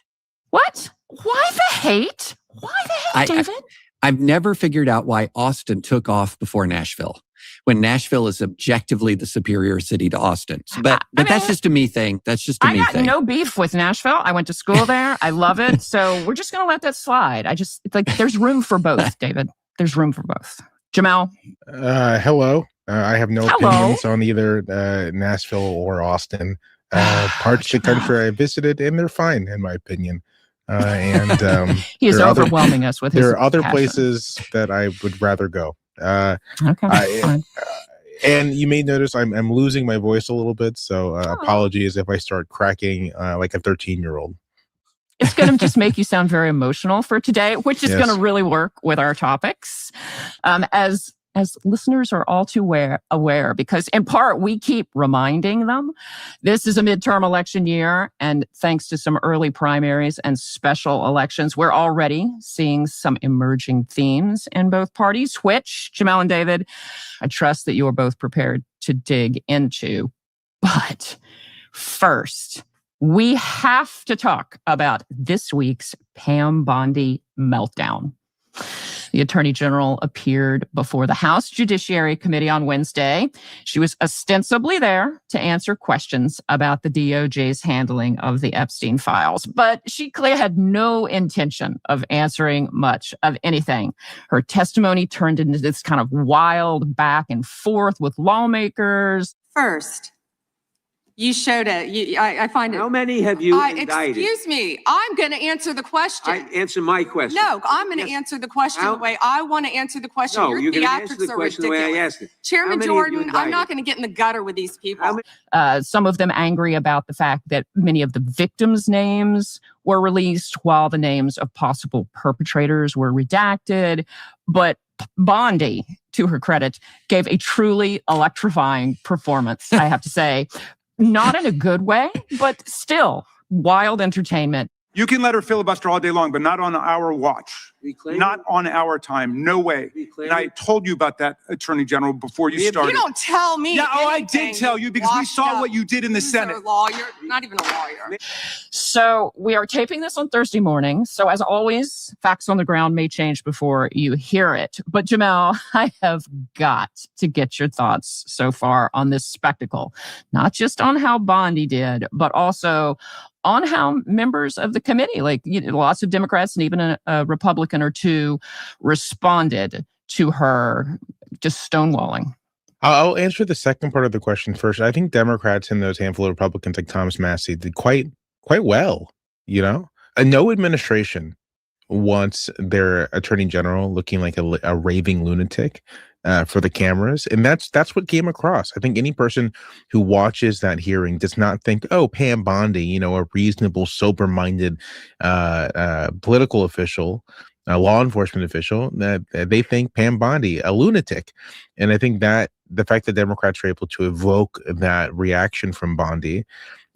What? Why the hate? Why the hate, David? I've never figured out why Austin took off before Nashville, when Nashville is objectively the superior city to Austin. But that's just a me thing. That's just a me thing. I got no beef with Nashville. I went to school there. I love it. So we're just going to let that slide. It's like there's room for both, David. There's room for both. Jamel? Hello. I have no opinions on either Nashville or Austin. Parts of the country I visited, and they're fine, in my opinion. He is overwhelming us with his There are other passion. places that I would rather go. Okay. And you may notice I'm losing my voice a little bit, so apologies if I start cracking like a 13-year-old. It's going to just make you sound very emotional for today, which is going to really work with our topics. As listeners are all too aware, because in part we keep reminding them, this is a midterm election year, and thanks to some early primaries and special elections, we're already seeing some emerging themes in both parties, which, Jamel and David, I trust that you are both prepared to dig into. But first, we have to talk about this week's Pam Bondi meltdown. The Attorney General appeared before the House Judiciary Committee on Wednesday. She was ostensibly there to answer questions about the DOJ's handling of the Epstein files, but she clearly had no intention of answering much of anything. Her testimony turned into this kind of wild back and forth with lawmakers. First, you showed it. I find it. How many have you indicted? Excuse me. I'm going to answer the question. Answer my question. No, I'm going to answer the question the way I want to answer the question. No, Your you're going to answer theatrics the are question ridiculous. the way I asked it. Chairman Jordan, I'm not going to get in the gutter with these people. Some of them angry about the fact that many of the victims' names were released while the names of possible perpetrators were redacted. But Bondi, to her credit, gave a truly electrifying performance, I have to say. Not in a good way, but still wild entertainment. You can let her filibuster all day long, but not on our watch. Not on our time. No way. And I told you about that, Attorney General, before you started. You don't tell me. Yeah, I did tell you because we saw what you did in the Senate. You're a lawyer, not even a lawyer. So we are taping this on Thursday morning. So as always, facts on the ground may change before you hear it. But Jamel, I have got to get your thoughts so far on this spectacle, not just on how Bondi did, but also on how members of the committee, lots of Democrats and even a Republican or two, responded to her just stonewalling. I'll answer the second part of the question first. I think Democrats and those handful of Republicans like Thomas Massie did quite well, you know? No administration wants their attorney general looking like a raving lunatic for the cameras. And that's what came across. I think any person who watches that hearing does not think, oh, Pam Bondi, a reasonable, sober-minded political official, a law enforcement official, that they think Pam Bondi, a lunatic. And I think that the fact that Democrats are able to evoke that reaction from Bondi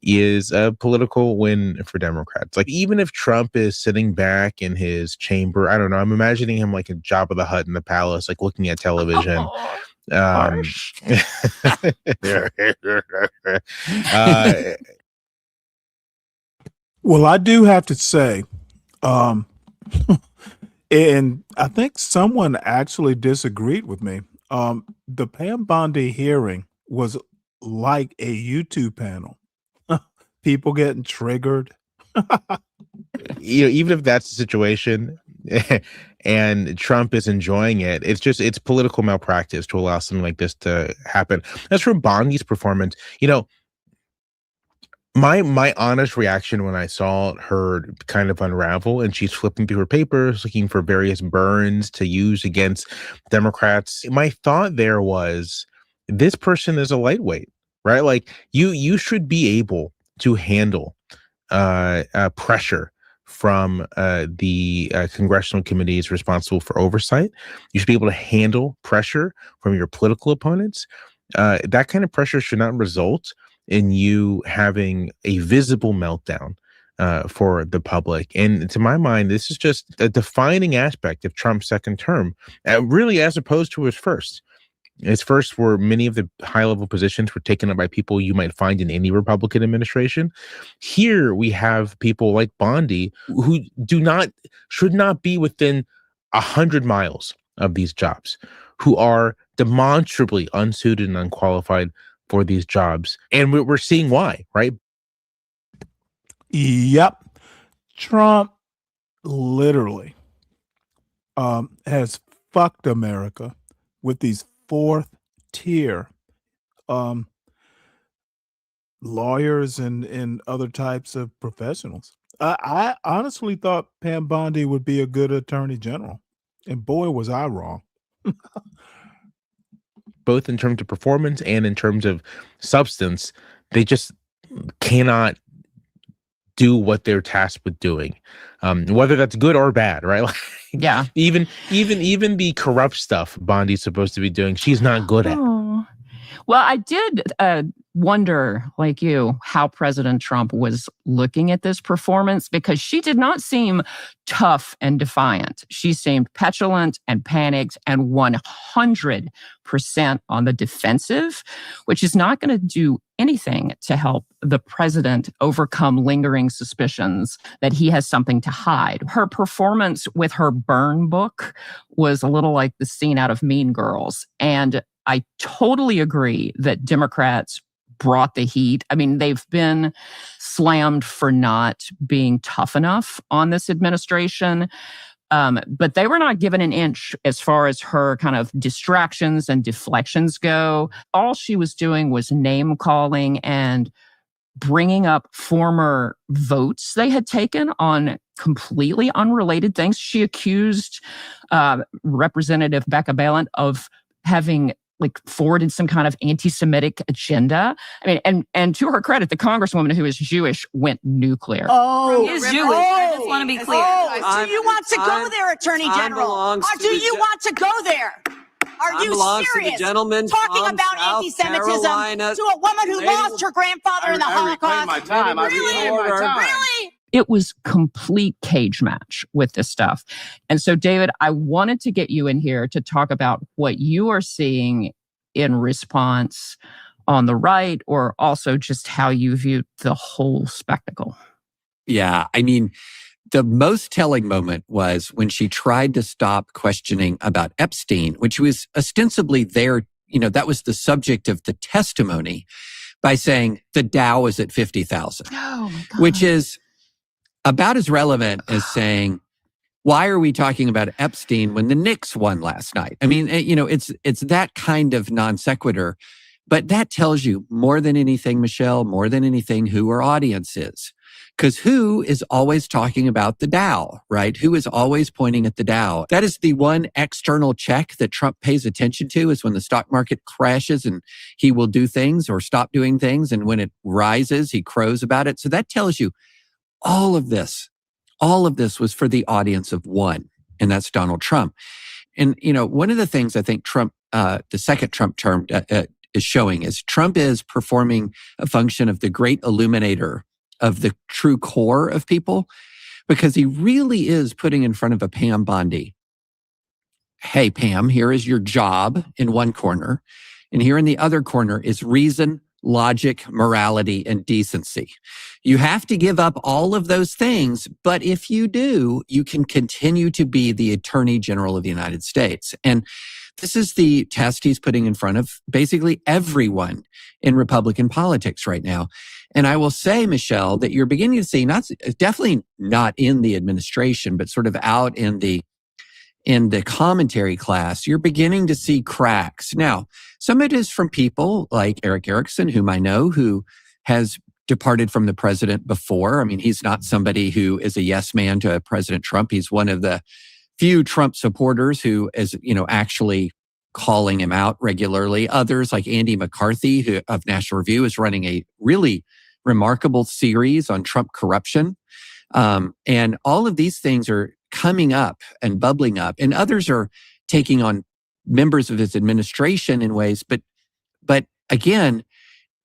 is a political win for Democrats. Like, even if Trump is sitting back in his chamber, I don't know, I'm imagining him like a Jabba the Hutt in the palace, like looking at television. Well, I do have to say, and I think someone actually disagreed with me. The Pam Bondi hearing was like a YouTube panel. People getting triggered. Even if that's the situation and Trump is enjoying it, it's political malpractice to allow something like this to happen. As for Bondi's performance, My honest reaction when I saw her kind of unravel and she's flipping through her papers, looking for various burns to use against Democrats, my thought there was, this person is a lightweight, right? Like you should be able to handle pressure from the congressional committees responsible for oversight. You should be able to handle pressure from your political opponents. That kind of pressure should not result in you having a visible meltdown for the public. And to my mind, this is just a defining aspect of Trump's second term, really as opposed to his first. His first, where many of the high-level positions were taken up by people you might find in any Republican administration. Here we have people like Bondi who should not be within 100 miles of these jobs, who are demonstrably unsuited and unqualified for these jobs. And we're seeing why, right? Yep. Trump literally has fucked America with these fourth tier lawyers and other types of professionals. I honestly thought Pam Bondi would be a good attorney general. And boy, was I wrong. Both in terms of performance and in terms of substance, they just cannot do what they're tasked with doing, whether that's good or bad, right? Like, yeah. Even the corrupt stuff Bondi's supposed to be doing, she's not good at. Oh. Well, I did wonder, like you, how President Trump was looking at this performance, because she did not seem tough and defiant. She seemed petulant and panicked and 100% on the defensive, which is not going to do anything to help the president overcome lingering suspicions that he has something to hide. Her performance with her burn book was a little like the scene out of Mean Girls. And I totally agree that Democrats brought the heat. I mean, they've been slammed for not being tough enough on this administration. But they were not given an inch as far as her kind of distractions and deflections go. All she was doing was name calling and bringing up former votes they had taken on completely unrelated things. She accused Representative Becca Balint of having forwarded some kind of anti-Semitic agenda. I mean, and to her credit, the congresswoman who is Jewish went nuclear. Oh, Is really? Jewish. I just want to be clear. Do you want to go there, Attorney General? Or do you want to go there? Are you serious? Talking about anti-Semitism to a woman who lost her grandfather in the Holocaust? Really? It was complete cage match with this stuff. And so, David, I wanted to get you in here to talk about what you are seeing in response on the right, or also just how you view the whole spectacle. Yeah, I mean, the most telling moment was when she tried to stop questioning about Epstein, which was ostensibly there, that was the subject of the testimony, by saying the Dow is at 50,000, which is about as relevant as saying, why are we talking about Epstein when the Knicks won last night? I mean, it's that kind of non sequitur, but that tells you more than anything, Michelle, more than anything, who our audience is. Because who is always talking about the Dow, right? Who is always pointing at the Dow? That is the one external check that Trump pays attention to, is when the stock market crashes and he will do things or stop doing things. And when it rises, he crows about it. So that tells you all of this was for the audience of one, and that's Donald Trump. And, one of the things I think Trump, the second Trump term is showing is Trump is performing a function of the great illuminator of the true core of people, because he really is putting in front of a Pam Bondi, hey, Pam, here is your job in one corner, and here in the other corner is reason, logic, morality, and decency. You have to give up all of those things, but if you do, you can continue to be the Attorney General of the United States. And this is the test he's putting in front of basically everyone in Republican politics right now. And I will say, Michelle, that you're beginning to see, definitely not in the administration, but sort of out in the commentary class, you're beginning to see cracks. Now, some of it is from people like Eric Erickson, whom I know, who has departed from the president before. I mean, he's not somebody who is a yes man to President Trump. He's one of the few Trump supporters who is, actually calling him out regularly. Others, like Andy McCarthy, who of National Review, is running a really remarkable series on Trump corruption. And all of these things are coming up and bubbling up, and others are taking on members of his administration in ways. But again,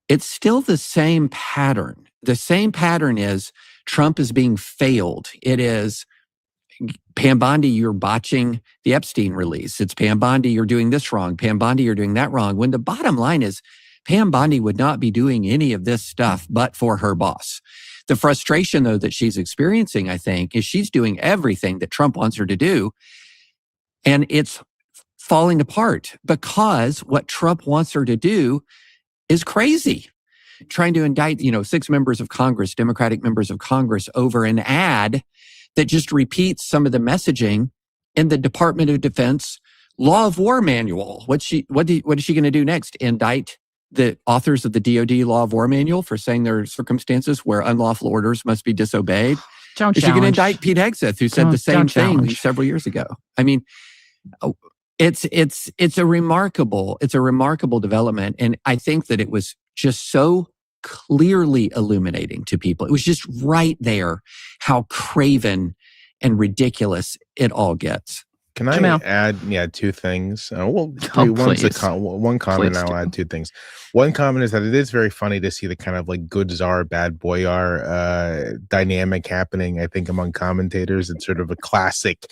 it's still the same pattern. The same pattern is Trump is being failed. It is Pam Bondi, you're botching the Epstein release. It's Pam Bondi, you're doing this wrong. Pam Bondi, you're doing that wrong. When the bottom line is Pam Bondi would not be doing any of this stuff but for her boss. The frustration, though, that she's experiencing, I think, is she's doing everything that Trump wants her to do, and it's falling apart because what Trump wants her to do is crazy. Trying to indict, 6 members of Congress, Democratic members of Congress, over an ad that just repeats some of the messaging in the Department of Defense Law of War manual. What is she going to do next? Indict the authors of the DoD Law of War manual for saying there are circumstances where unlawful orders must be disobeyed? Don't Is she going to indict Pete Hegseth, who said the same thing challenge. several years ago? I mean, it's a remarkable development, and I think that it was just so clearly illuminating to people. It was just right there how craven and ridiculous it all gets. Can I add 2 things? One comment, I'll add 2 things. One comment is that it is very funny to see the kind of like good czar, bad boyar dynamic happening, I think, among commentators. It's sort of a classic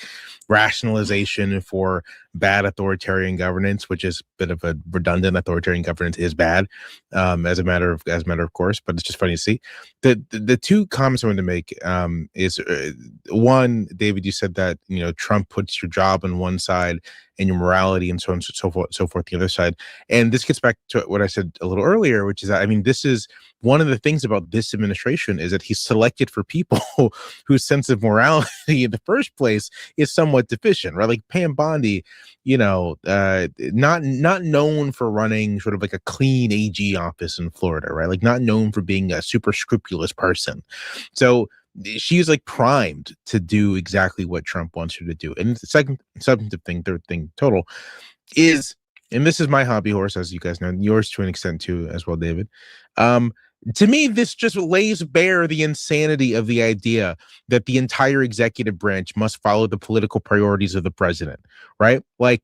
rationalization for bad authoritarian governance, which is a bit of a redundant. Authoritarian governance is bad, as a matter of course, but it's just funny to see. The 2 comments I want to make is one, David, you said that Trump puts your job on one side and your morality and so on and so forth the other side. And this gets back to what I said a little earlier, which is that, I mean, this is one of the things about this administration is that he's selected for people whose sense of morality in the first place is somewhat deficient, right? Like Pam Bondi, not known for running sort of like a clean AG office in Florida, right? Like not known for being a super scrupulous person. So she's like primed to do exactly what Trump wants her to do. And the second substantive thing, third thing total is, and this is my hobby horse, as you guys know, and yours to an extent too as well, David. To me, this just lays bare the insanity of the idea that the entire executive branch must follow the political priorities of the president, right? Like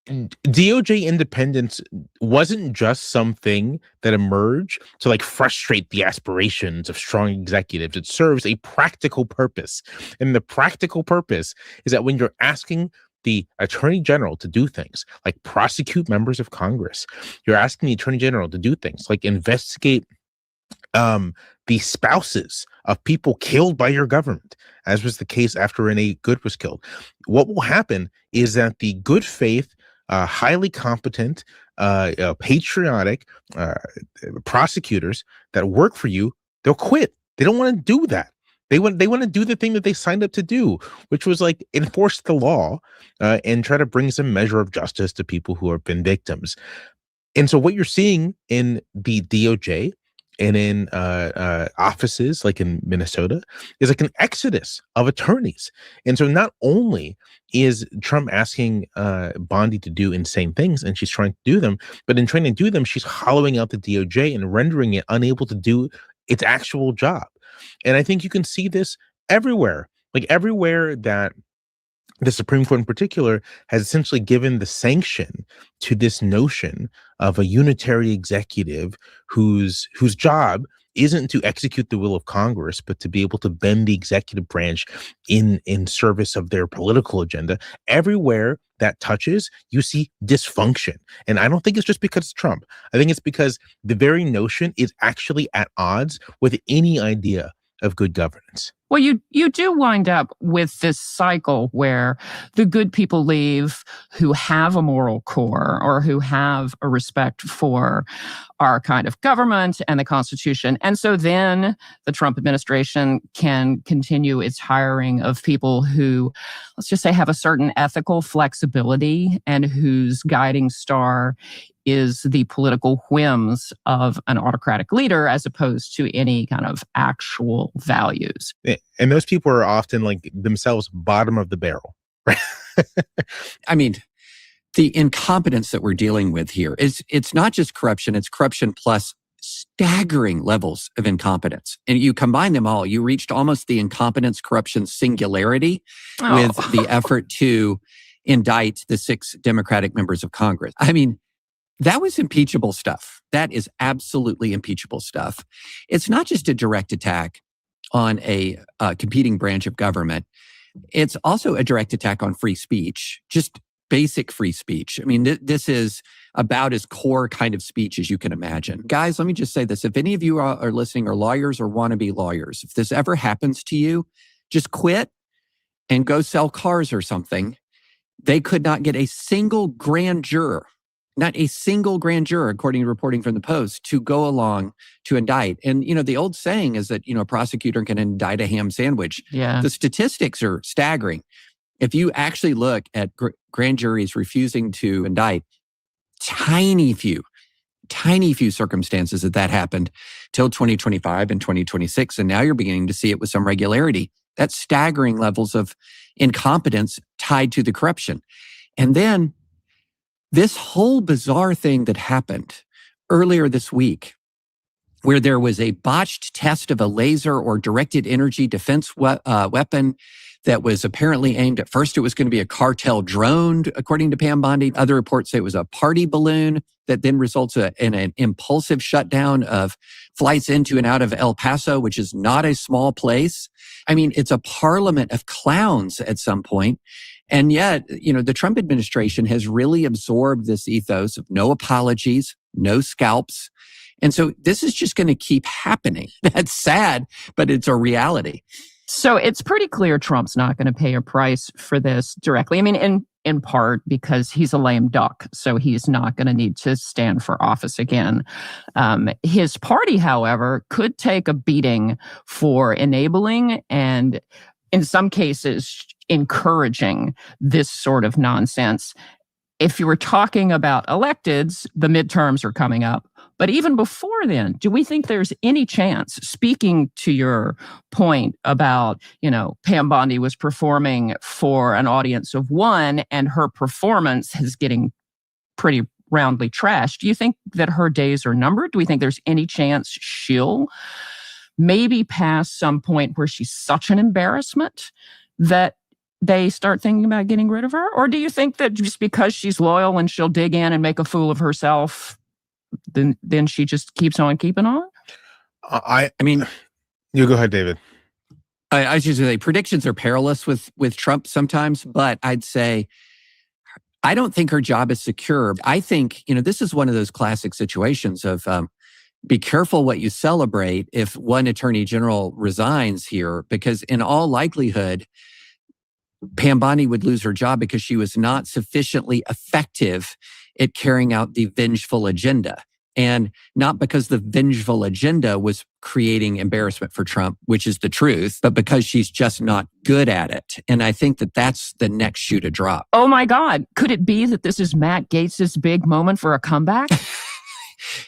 DOJ independence wasn't just something that emerged to like frustrate the aspirations of strong executives. It serves a practical purpose. And the practical purpose is that when you're asking the attorney general to do things like prosecute members of Congress, you're asking the attorney general to do things like investigate the spouses of people killed by your government, as was the case after Renee Good was killed. What will happen is that the good faith, highly competent, patriotic prosecutors that work for you, they'll quit. They don't want to do that. They want to do the thing that they signed up to do, which was like enforce the law and try to bring some measure of justice to people who have been victims. And so what you're seeing in the DOJ and in offices like in Minnesota is like an exodus of attorneys. And so not only is Trump asking Bondi to do insane things, and she's trying to do them, but in trying to do them, she's hollowing out the DOJ and rendering it unable to do its actual job. And I think you can see this everywhere, like everywhere that the Supreme Court in particular has essentially given the sanction to this notion of a unitary executive whose job isn't to execute the will of Congress, but to be able to bend the executive branch in service of their political agenda. Everywhere that touches, you see dysfunction. And I don't think it's just because it's Trump. I think it's because the very notion is actually at odds with any idea of good governance. Well, you do wind up with this cycle where the good people leave who have a moral core or who have a respect for our kind of government and the Constitution. And so then the Trump administration can continue its hiring of people who, let's just say, have a certain ethical flexibility and whose guiding star is the political whims of an autocratic leader as opposed to any kind of actual values. And those people are often like themselves bottom of the barrel. Right? I mean, the incompetence that we're dealing with here is it's not just corruption, it's corruption plus staggering levels of incompetence. And you combine them all, you reached almost the incompetence corruption singularity with the effort to indict the 6 Democratic members of Congress. I mean, that was impeachable stuff. That is absolutely impeachable stuff. It's not just a direct attack on a competing branch of government. It's also a direct attack on free speech, just basic free speech. I mean, this is about as core kind of speech as you can imagine. Guys, let me just say this. If any of you are listening are lawyers or want to be lawyers, if this ever happens to you, just quit and go sell cars or something. They could not get a single grand juror, not a single grand juror, according to reporting from the Post, to go along to indict. And, the old saying is that, a prosecutor can indict a ham sandwich. Yeah. The statistics are staggering. If you actually look at grand juries refusing to indict, tiny few circumstances that happened till 2025 and 2026. And now you're beginning to see it with some regularity. That's staggering levels of incompetence tied to the corruption. And then this whole bizarre thing that happened earlier this week, where there was a botched test of a laser or directed energy defense weapon that was apparently aimed at first, it was going to be a cartel drone, according to Pam Bondi. Other reports say it was a party balloon that then results in an impulsive shutdown of flights into and out of El Paso, which is not a small place. I mean, it's a parliament of clowns at some point. And yet, the Trump administration has really absorbed this ethos of no apologies, no scalps. And so this is just going to keep happening. That's sad, but it's a reality. So it's pretty clear Trump's not going to pay a price for this directly. I mean, in part because he's a lame duck, so he's not going to need to stand for office again. His party, however, could take a beating for enabling and, in some cases, encouraging this sort of nonsense. If you were talking about electeds, the midterms are coming up. But even before then, do we think there's any chance, speaking to your point about, Pam Bondi was performing for an audience of 1 and her performance is getting pretty roundly trashed. Do you think that her days are numbered? Do we think there's any chance she'll maybe pass some point where she's such an embarrassment that they start thinking about getting rid of her? Or do you think that just because she's loyal and she'll dig in and make a fool of herself, then she just keeps on keeping on? I mean, you go ahead, David. I should say predictions are perilous with Trump sometimes, but I'd say I don't think her job is secure. I think, this is one of those classic situations of be careful what you celebrate if one attorney general resigns here, because in all likelihood, Pam Bondi would lose her job because she was not sufficiently effective at carrying out the vengeful agenda. And not because the vengeful agenda was creating embarrassment for Trump, which is the truth, but because she's just not good at it. And I think that that's the next shoe to drop. Oh my God. Could it be that this is Matt Gaetz' big moment for a comeback?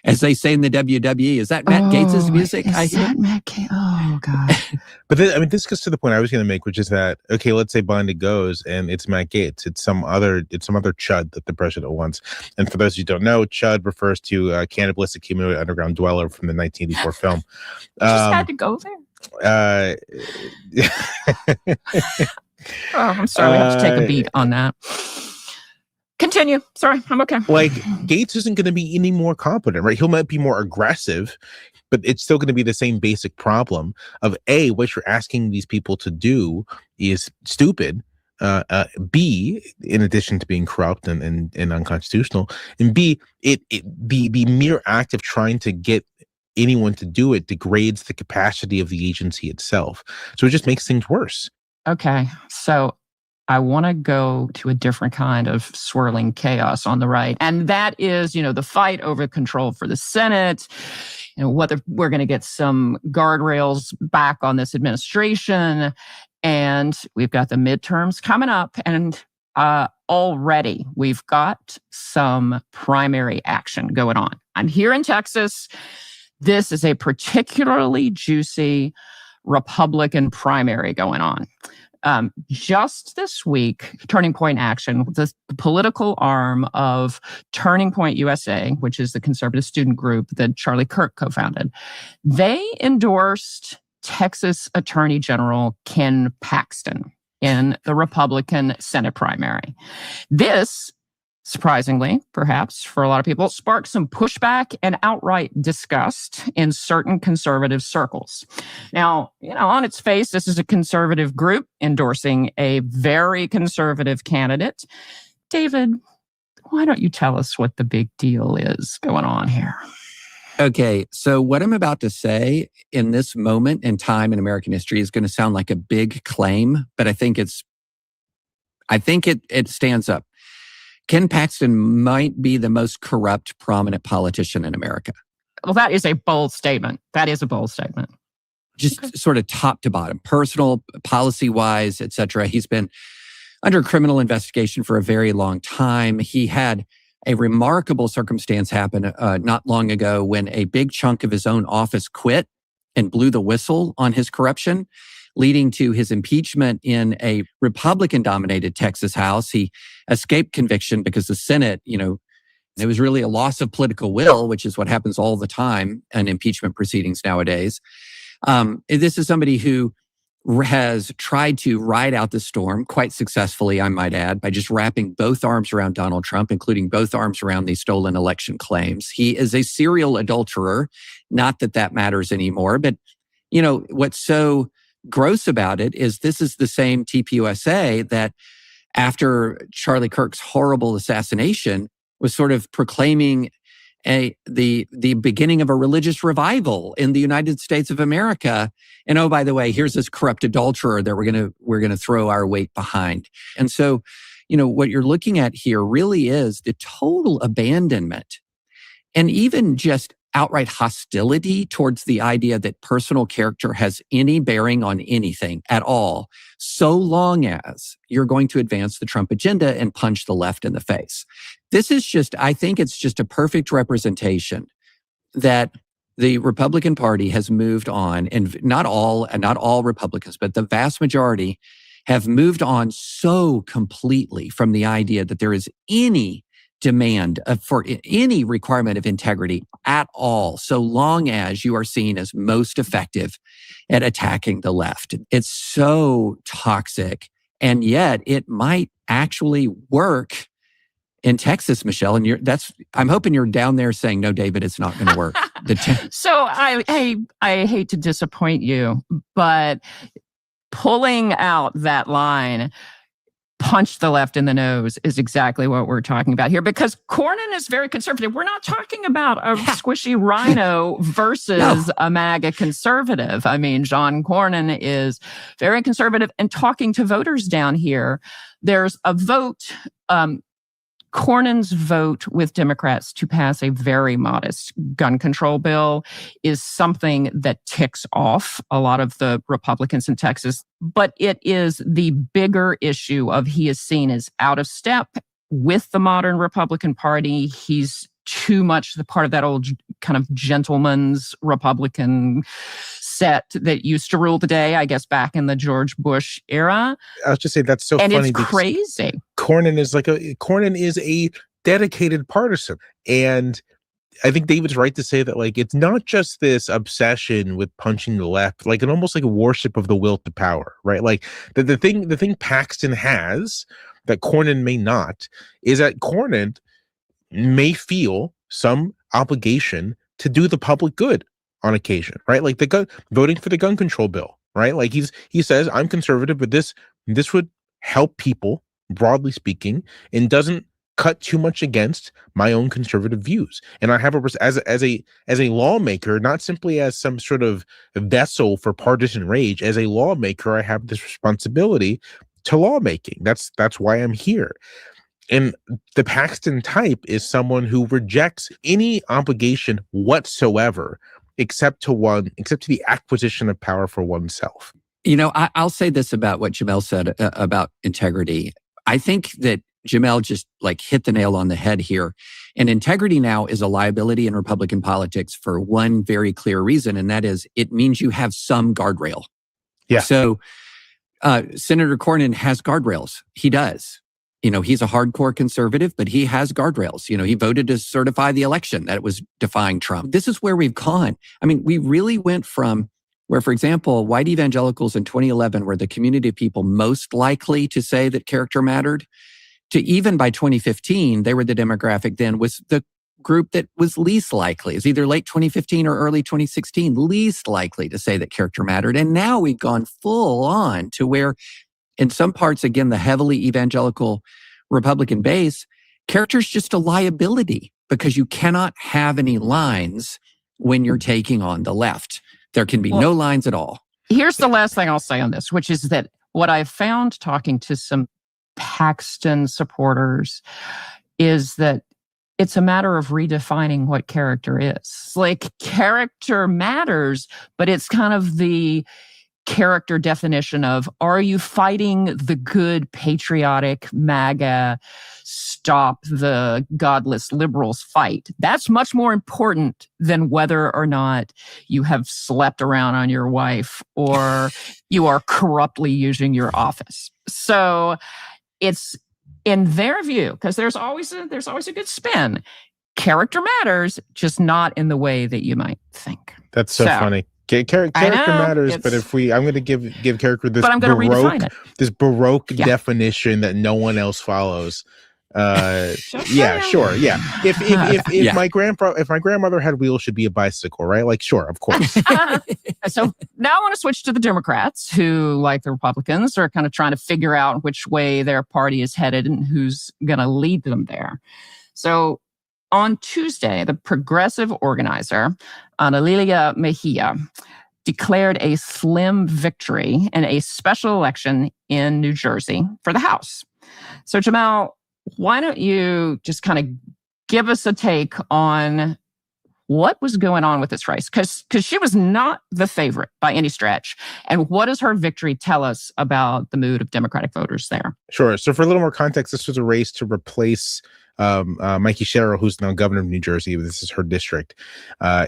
As they say in the WWE, is that Matt Gaetz' music? Is that Matt Gaetz? Oh God. But this gets to the point I was going to make, which is that, okay, let's say Bondi goes and it's Matt Gaetz. It's some other chud that the president wants. And for those who don't know, chud refers to cannibalistic humanoid underground dweller from the 1984 film. Just had to go there. I'm sorry. We have to take a beat on that. Continue. Sorry, I'm okay. Like, Gaetz isn't going to be any more competent, right? He might be more aggressive, but it's still going to be the same basic problem of A, what you're asking these people to do is stupid. B, in addition to being corrupt and unconstitutional, and B, the mere act of trying to get anyone to do it degrades the capacity of the agency itself. So it just makes things worse. Okay, so I want to go to a different kind of swirling chaos on the right. And that is, the fight over control for the Senate, whether we're going to get some guardrails back on this administration. And we've got the midterms coming up. And already we've got some primary action going on. I'm here in Texas. This is a particularly juicy Republican primary going on. Just this week, Turning Point Action, the political arm of Turning Point USA, which is the conservative student group that Charlie Kirk co-founded, they endorsed Texas Attorney General Ken Paxton in the Republican Senate primary. This, surprisingly, perhaps for a lot of people, sparked some pushback and outright disgust in certain conservative circles. Now, on its face, this is a conservative group endorsing a very conservative candidate. David, why don't you tell us what the big deal is going on here? Okay, so what I'm about to say in this moment in time in American history is going to sound like a big claim, but I think it stands up. Ken Paxton might be the most corrupt, prominent politician in America. Well, that is a bold statement. Just sort of top to bottom, personal, policy-wise, et cetera. He's been under criminal investigation for a very long time. He had a remarkable circumstance happen not long ago when a big chunk of his own office quit and blew the whistle on his corruption, leading to his impeachment in a Republican-dominated Texas House. He escaped conviction because the Senate, it was really a loss of political will, which is what happens all the time in impeachment proceedings nowadays. This is somebody who has tried to ride out the storm quite successfully, I might add, by just wrapping both arms around Donald Trump, including both arms around these stolen election claims. He is a serial adulterer. Not that matters anymore, but what's so gross about it is this is the same TPUSA that after Charlie Kirk's horrible assassination was sort of proclaiming the beginning of a religious revival in the United States of America. And oh, by the way, here's this corrupt adulterer that we're gonna throw our weight behind. And so, what you're looking at here really is the total abandonment and even just outright hostility towards the idea that personal character has any bearing on anything at all, so long as you're going to advance the Trump agenda and punch the left in the face. This is I think it's just a perfect representation that the Republican Party has moved on, and not all Republicans, but the vast majority have moved on so completely from the idea that there is any demand for any requirement of integrity at all, so long as you are seen as most effective at attacking the left. It's so toxic, and yet it might actually work in Texas, Michelle. And I'm hoping you're down there saying, no, David, it's not going to work. So I hate to disappoint you, but pulling out that line, punch the left in the nose, is exactly what we're talking about here, because Cornyn is very conservative. We're not talking about a squishy rhino versus a MAGA conservative. I mean, John Cornyn is very conservative and talking to voters down here. There's a vote, Cornyn's vote with Democrats to pass a very modest gun control bill is something that ticks off a lot of the Republicans in Texas, but it is the bigger issue of he is seen as out of step with the modern Republican Party. He's too much the part of that old kind of gentleman's Republican set that used to rule the day, I guess, back in the George Bush era. I was just saying that's so and funny. And it's crazy. Cornyn is a dedicated partisan. And I think David's right to say that, it's not just this obsession with punching the left, an almost like a worship of the will to power, right? The thing Paxton has that Cornyn may not is that Cornyn may feel some obligation to do the public good on occasion, right? Voting for the gun control bill, right? He says, I'm conservative, but this would help people, broadly speaking, and doesn't cut too much against my own conservative views. And I have as a lawmaker, not simply as some sort of vessel for partisan rage. As a lawmaker, I have this responsibility to lawmaking. That's why I'm here. And the Paxton type is someone who rejects any obligation whatsoever, except to the acquisition of power for oneself. You know, I'll say this about what Jamel said about integrity. I think that Jamel just like hit the nail on the head here. And integrity now is a liability in Republican politics for one very clear reason, and that is it means you have some guardrail. Yeah. So Senator Cornyn has guardrails. He does. You know, he's a hardcore conservative, but he has guardrails. You know, he voted to certify the election that it was defying Trump. This is where we've gone. I mean, we really went from where, for example, white evangelicals in 2011 were the community of people most likely to say that character mattered, to even by 2015, they were the demographic then was the group that was least likely. It's either late 2015 or early 2016, least likely to say that character mattered. And now we've gone full on to where in some parts, again, the heavily evangelical Republican base, character's just a liability because you cannot have any lines when you're taking on the left. There can be no lines at all. Here's the last thing I'll say on this, which is that what I've found talking to some Paxton supporters is that it's a matter of redefining what character is. Like, character matters, but it's kind of the character definition of, are you fighting the good, patriotic, MAGA, stop the godless liberals fight? That's much more important than whether or not you have slept around on your wife or you are corruptly using your office. So it's, in their view, because there's always a good spin. Character matters, just not in the way that you might think. That's so funny. Character matters, but I'm going to give character this baroque definition that no one else follows. Sure. If my grandmother had wheels, should be a bicycle, right? Like, sure, of course. So now I want to switch to the Democrats, who, like the Republicans, are kind of trying to figure out which way their party is headed and who's going to lead them there. So on Tuesday, the progressive organizer, Ana Lilia Mejia, declared a slim victory in a special election in New Jersey for the House. So Jamel, why don't you just kind of give us a take on what was going on with this race? Because she was not the favorite by any stretch. And what does her victory tell us about the mood of Democratic voters there? Sure. So for a little more context, this was a race to replace Mikey Sherrill, who's now governor of New Jersey. This is her district.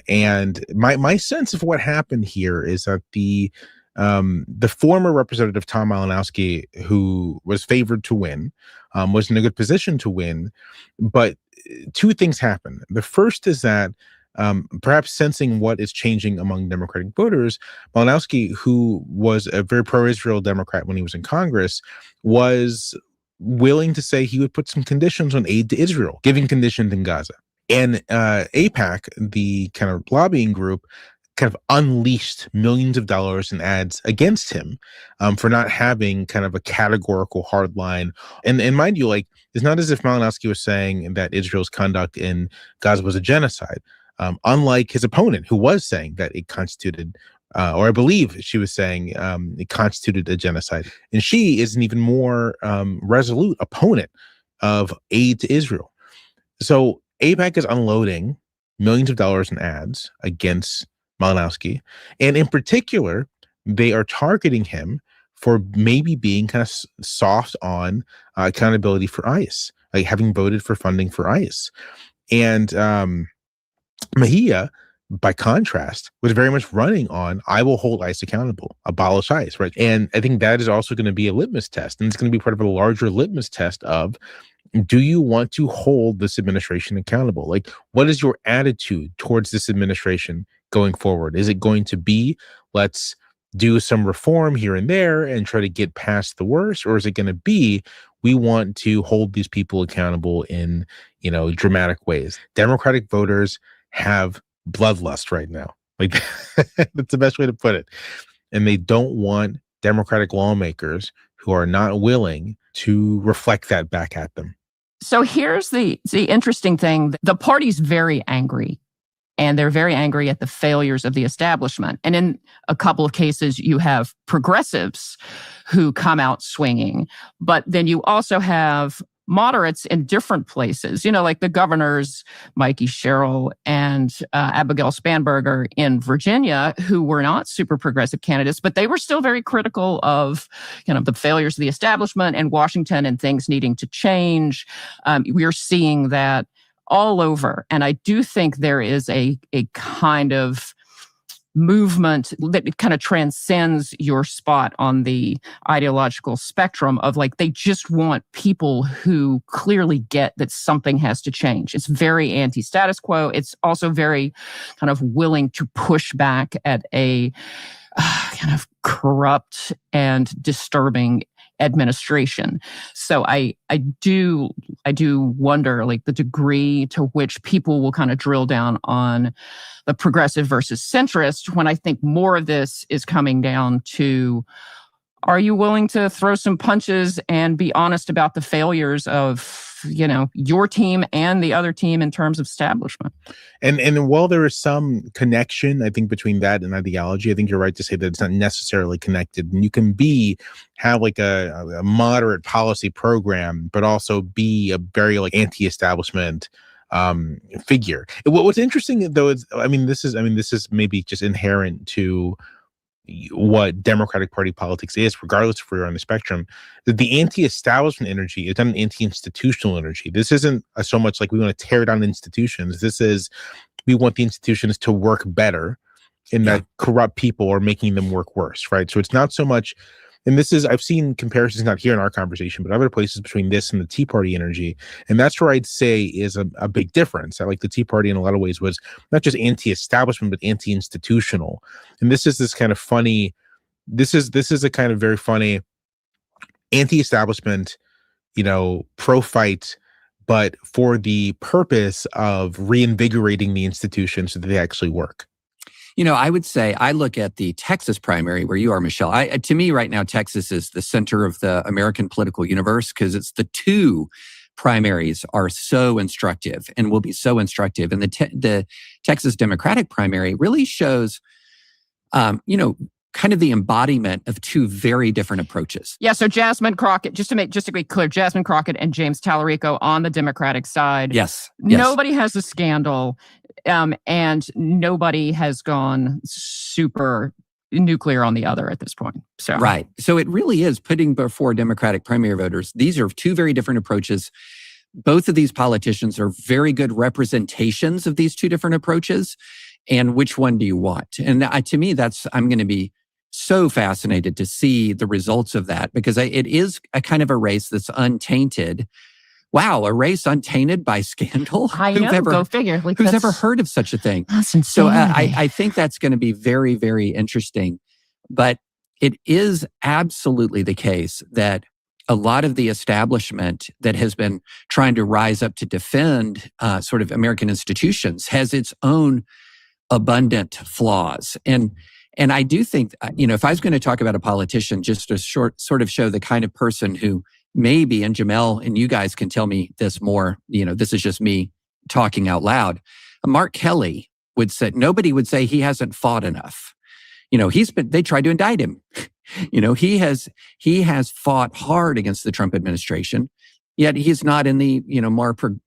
And my sense of what happened here is that the former representative, Tom Malinowski, who was favored to win, was in a good position to win. But two things happened. The first is that perhaps sensing what is changing among Democratic voters, Malinowski, who was a very pro-Israel Democrat when he was in Congress, was willing to say he would put some conditions on aid to Israel, giving conditions in Gaza. And AIPAC, the kind of lobbying group, kind of unleashed millions of dollars in ads against him for not having kind of a categorical hard line. And mind you, like, it's not as if Malinowski was saying that Israel's conduct in Gaza was a genocide. Unlike his opponent, who was saying that it constituted, or I believe she was saying it constituted a genocide. And she is an even more resolute opponent of aid to Israel. So AIPAC is unloading millions of dollars in ads against Malinowski. And in particular, they are targeting him for maybe being kind of soft on accountability for ICE, like having voted for funding for ICE. And Mejia, by contrast, was very much running on, I will hold ICE accountable, abolish ICE, right? And I think that is also going to be a litmus test. And it's going to be part of a larger litmus test of, do you want to hold this administration accountable? Like, what is your attitude towards this administration going forward? Is it going to be, let's do some reform here and there and try to get past the worst? Or is it going to be, we want to hold these people accountable in, dramatic ways? Democratic voters have bloodlust right now. Like, that's the best way to put it. And they don't want Democratic lawmakers who are not willing to reflect that back at them. So here's the interesting thing. The party's very angry, and they're very angry at the failures of the establishment. And in a couple of cases, you have progressives who come out swinging, but then you also have moderates in different places, like the governors, Mikey Sherrill and Abigail Spanberger in Virginia, who were not super progressive candidates, but they were still very critical of, the failures of the establishment and Washington and things needing to change. We're seeing that all over. And I do think there is a kind of movement that kind of transcends your spot on the ideological spectrum of they just want people who clearly get that something has to change. It's very anti-status quo. It's also very kind of willing to push back at a kind of corrupt and disturbing administration. So I do wonder the degree to which people will kind of drill down on the progressive versus centrist, when I think more of this is coming down to, are you willing to throw some punches and be honest about the failures of your team and the other team in terms of establishment? And while there is some connection, I think, between that and ideology, I think you're right to say that it's not necessarily connected. And you can have a moderate policy program, but also be a very anti-establishment figure. What's interesting though is, this is maybe just inherent to what Democratic Party politics is, regardless of where you're on the spectrum, that the anti-establishment energy is not an anti-institutional energy. This isn't so much we want to tear down institutions. This is, we want the institutions to work better, and that corrupt people are making them work worse, right? So it's not so much, and this is, I've seen comparisons, not here in our conversation, but other places, between this and the Tea Party energy. And that's where I'd say is a big difference. The Tea Party in a lot of ways was not just anti-establishment, but anti-institutional. And this is this kind of funny, this is a kind of very funny anti-establishment, pro-fight, but for the purpose of reinvigorating the institutions so that they actually work. I would say I look at the Texas primary where you are, Michelle. To me right now, Texas is the center of the American political universe, because it's the two primaries are so instructive and will be so instructive. And the Texas Democratic primary really shows, kind of the embodiment of two very different approaches. Yeah, so Jasmine Crockett, just to be clear, Jasmine Crockett and James Tallarico on the Democratic side. Yes. Nobody has a scandal, and nobody has gone super nuclear on the other at this point. So right. So it really is putting before Democratic primary voters. These are two very different approaches. Both of these politicians are very good representations of these two different approaches. And which one do you want? And to me, I'm going to be so fascinated to see the results of that, because it is a kind of a race that's untainted. Wow, a race untainted by scandal? I know, go figure. Who's ever heard of such a thing? That's insane. So I think that's going to be very, very interesting. But it is absolutely the case that a lot of the establishment that has been trying to rise up to defend sort of American institutions has its own abundant flaws. And I do think, if I was going to talk about a politician, just to sort of show the kind of person who maybe, and Jamel and you guys can tell me this more, this is just me talking out loud. Mark Kelly nobody would say he hasn't fought enough. They tried to indict him. He has fought hard against the Trump administration, yet he's not in the,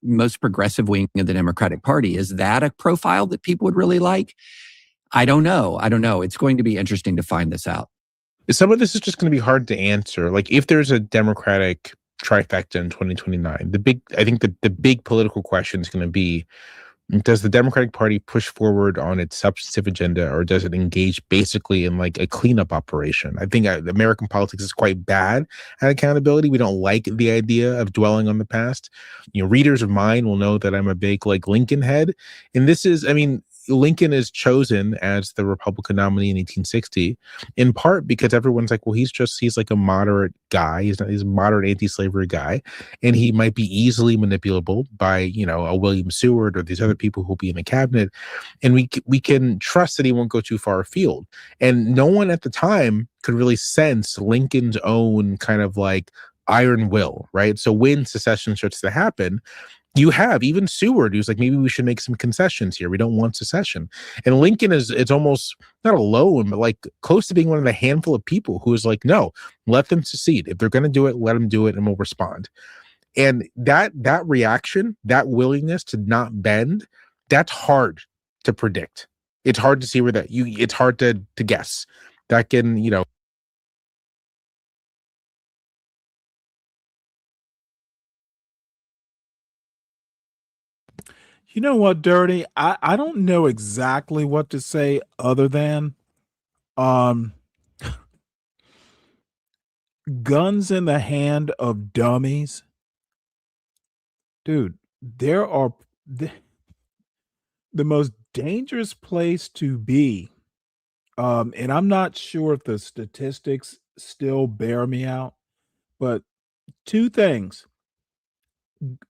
most progressive wing of the Democratic Party. Is that a profile that people would really like? I don't know. It's going to be interesting to find this out. Some of this is just going to be hard to answer. If there's a Democratic trifecta in 2029, I think the big political question is going to be, does the Democratic Party push forward on its substantive agenda, or does it engage basically in a cleanup operation? I think American politics is quite bad at accountability. We don't like the idea of dwelling on the past. Readers of mine will know that I'm a big Lincoln head. And this is, Lincoln is chosen as the Republican nominee in 1860, in part because everyone's well, he's a moderate guy. He's a moderate anti-slavery guy, and he might be easily manipulable by, a William Seward or these other people who'll be in the cabinet. And we can trust that he won't go too far afield. And no one at the time could really sense Lincoln's own kind of iron will, right? So when secession starts to happen, you have even Seward, who's like, maybe we should make some concessions here. We don't want secession. And Lincoln it's almost not alone, but like close to being one of the handful of people who is like, no, let them secede. If they're going to do it, let them do it, and we'll respond. And that reaction, that willingness to not bend, that's hard to predict. It's hard to see where it's hard to guess. That can, You know what, Dirty? I don't know exactly what to say other than guns in the hand of dummies. Dude, there are the most dangerous place to be. And I'm not sure if the statistics still bear me out, but two things.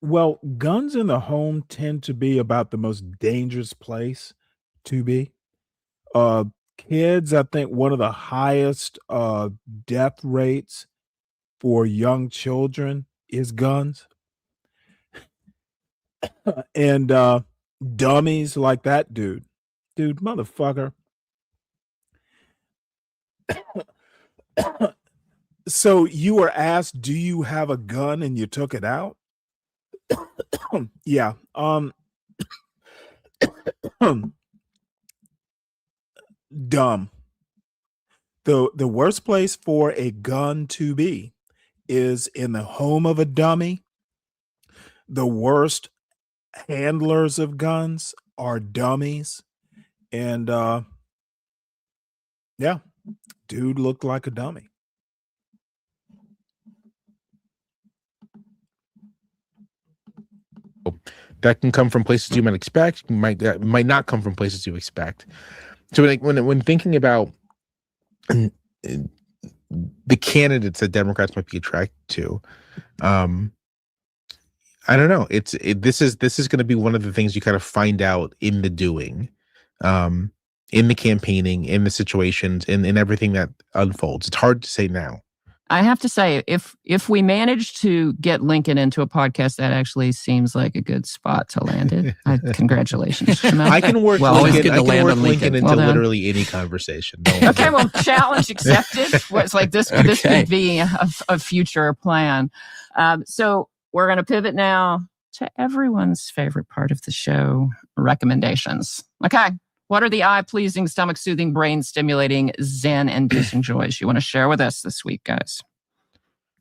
Well, guns in the home tend to be about the most dangerous place to be. Uh, Kids, I think one of the highest death rates for young children is guns. And dummies like that dude. Dude, motherfucker. So you were asked, do you have a gun, and you took it out? Yeah. Dumb. The worst place for a gun to be is in the home of a dummy. The worst handlers of guns are dummies. And yeah, dude looked like a dummy. that can come from places you might expect, might not come from places you expect. So when thinking about the candidates that Democrats might be attracted to, I don't know. This is going to be one of the things you kind of find out in the doing, in the campaigning, in the situations, in everything that unfolds. It's hard to say now. I have to say, if we manage to get Lincoln into a podcast, that actually seems like a good spot to land it. Congratulations, Jamel. I can work Lincoln into literally any conversation. Okay, well, challenge accepted. It's like this could be a future plan. So we're going to pivot now to everyone's favorite part of the show, recommendations. Okay. What are the eye-pleasing, stomach-soothing, brain-stimulating, zen-inducing joys you want to share with us this week, guys?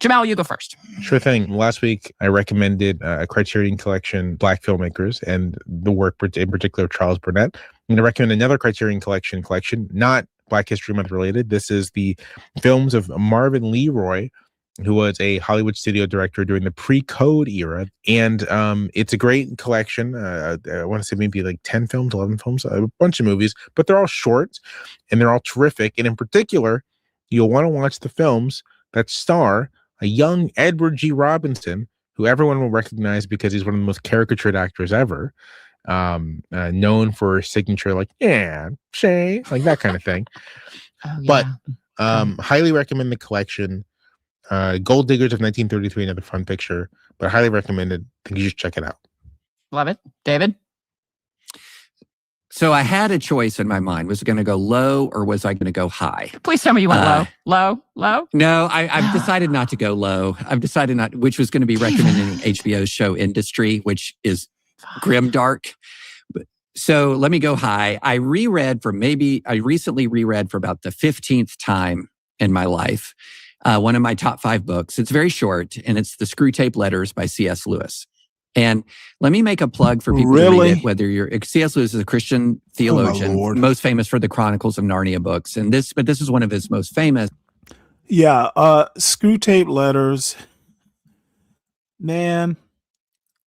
Jamel, you go first. Sure thing. Last week, I recommended a Criterion Collection, Black filmmakers, and the work in particular of Charles Burnett. I'm going to recommend another Criterion Collection, not Black History Month related. This is the films of Marvin Leroy, who was a Hollywood studio director during the pre-Code era. And it's a great collection. I want to say maybe like 10 films, 11 films, a bunch of movies, but they're all short and they're all terrific. And in particular, you'll want to watch the films that star a young Edward G. Robinson, who everyone will recognize because he's one of the most caricatured actors ever, known for his signature, like, yeah, Shay, like that kind of thing. Oh, yeah. But highly recommend the collection. Gold Diggers of 1933, another fun picture, but highly recommended. I think you should check it out. Love it. David? So I had a choice in my mind. Was it going to go low or was I going to go high? Please tell me you went low. No, I've decided not to go low. I've decided not, which was going to be recommending HBO's show Industry, which is grimdark. So let me go high. I recently reread for about the 15th time in my life one of my top 5 books. It's very short, and it's The Screwtape Letters by C.S. Lewis. And let me make a plug for people to read it, whether C.S. Lewis is a Christian theologian, most famous for the Chronicles of Narnia books. But this is one of his most famous. Yeah, Screwtape Letters. Man,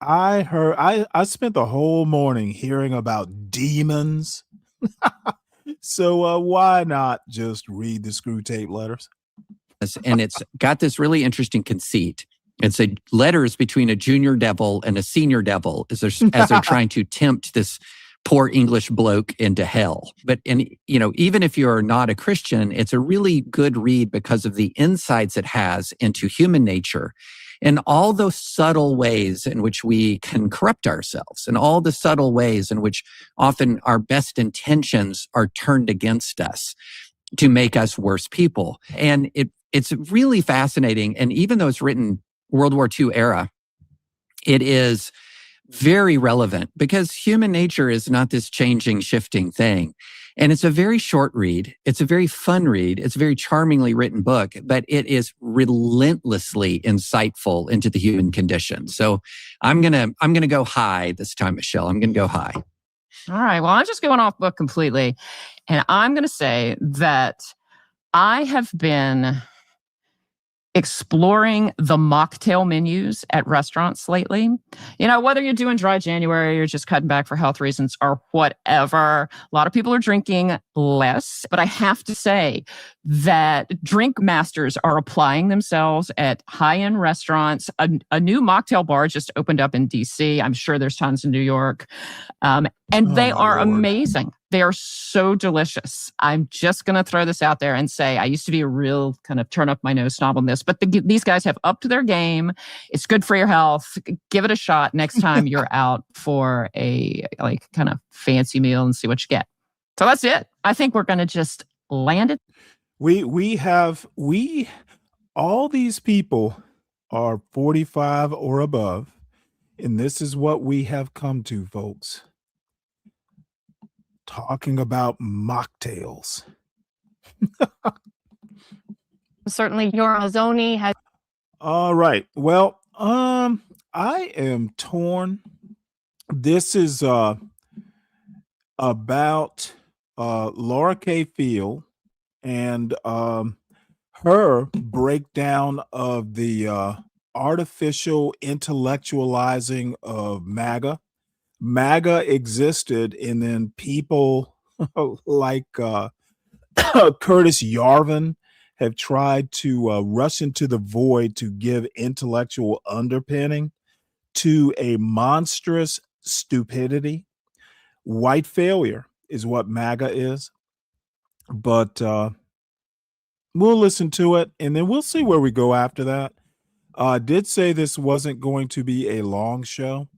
I spent the whole morning hearing about demons. So why not just read the Screwtape Letters? And it's got this really interesting conceit. It's letters between a junior devil and a senior devil as they're trying to tempt this poor English bloke into hell. But, even if you're not a Christian, it's a really good read because of the insights it has into human nature and all those subtle ways in which we can corrupt ourselves and all the subtle ways in which often our best intentions are turned against us to make us worse people. And it's really fascinating. And even though it's written World War II era, it is very relevant because human nature is not this changing, shifting thing. And it's a very short read. It's a very fun read. It's a very charmingly written book, but it is relentlessly insightful into the human condition. So I'm gonna go high this time, Michelle. I'm gonna go high. All right. Well, I'm just going off book completely. And I'm going to say that I have been exploring the mocktail menus at restaurants lately. Whether you're doing dry January or just cutting back for health reasons or whatever, a lot of people are drinking less. But I have to say that drink masters are applying themselves at high-end restaurants. A new mocktail bar just opened up in DC. I'm sure there's tons in New York. And they are amazing. They are so delicious. I'm just going to throw this out there and say, I used to be a real kind of turn up my nose snob on this, but these guys have upped their game. It's good for your health. Give it a shot next time you're out for a kind of fancy meal and see what you get. So that's it. I think we're going to just land it. All these people are 45 or above, and this is what we have come to, folks. Talking about mocktails. Certainly your Mazzoni has. All right. Well, I am torn. This is about Laura K. Field and her breakdown of the artificial intellectualizing of MAGA. MAGA existed, and then people like Curtis Yarvin have tried to rush into the void to give intellectual underpinning to a monstrous stupidity. White failure is what MAGA is. But we'll listen to it, and then we'll see where we go after that. I did say this wasn't going to be a long show.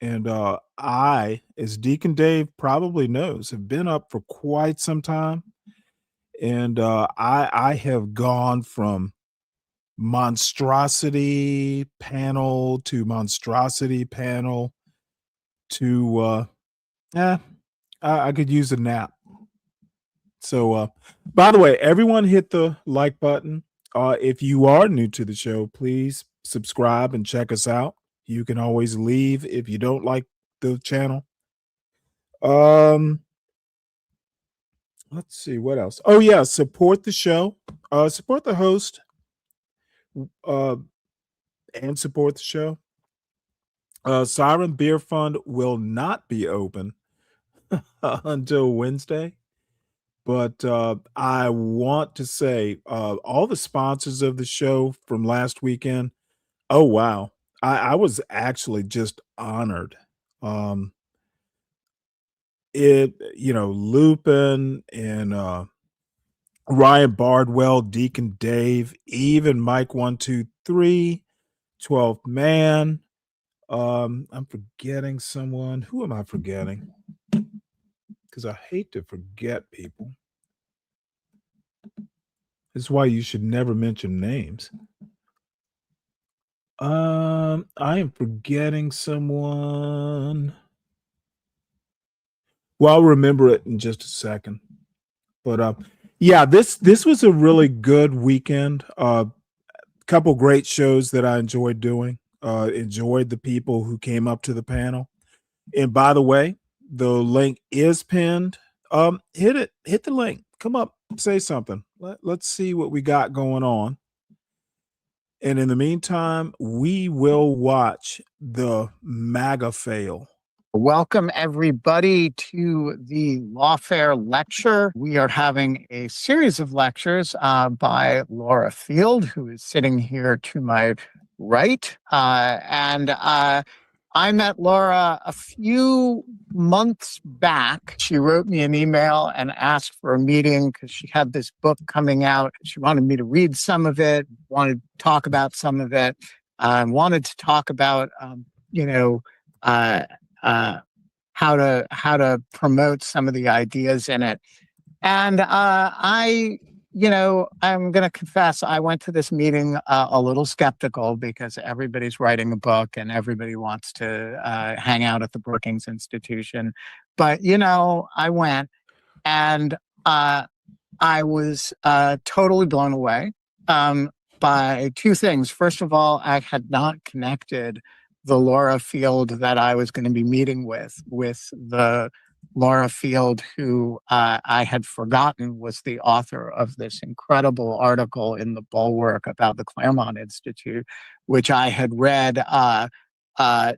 And I, as Deacon Dave probably knows, have been up for quite some time. And I have gone from monstrosity panel to monstrosity panel to, I could use a nap. So, by the way, everyone hit the like button. If you are new to the show, please subscribe and check us out. You can always leave if you don't like the channel. Let's see what else. Oh yeah, support the show. Support the host. And support the show. Siren Beer Fund will not be open until Wednesday. But I want to say all the sponsors of the show from last weekend. Oh wow. I was actually just honored. Lupin and Ryan Bardwell, Deacon Dave, even Mike 123, 12th Man. I'm forgetting someone. Who am I forgetting? Because I hate to forget people. This is why you should never mention names. I am forgetting someone. Well, I'll remember it in just a second. But yeah, this was a really good weekend. Couple great shows that I enjoyed doing. Enjoyed the people who came up to the panel. And by the way, the link is pinned. Hit it. Hit the link. Come up. Say something. Let's see what we got going on. And in the meantime, we will watch the MAGA fail. Welcome, everybody, to the Lawfare Lecture. We are having a series of lectures by Laura Field, who is sitting here to my right. And I met Laura a few months back. She wrote me an email and asked for a meeting because she had this book coming out. She wanted me to read some of it, wanted to talk about some of it, wanted to talk about, how to promote some of the ideas in it. And I'm going to confess, I went to this meeting a little skeptical because everybody's writing a book and everybody wants to hang out at the Brookings Institution. But, I went and I was totally blown away by two things. First of all, I had not connected the Laura Field that I was going to be meeting with the Laura Field, who I had forgotten was the author of this incredible article in the Bulwark about the Claremont Institute, which I had read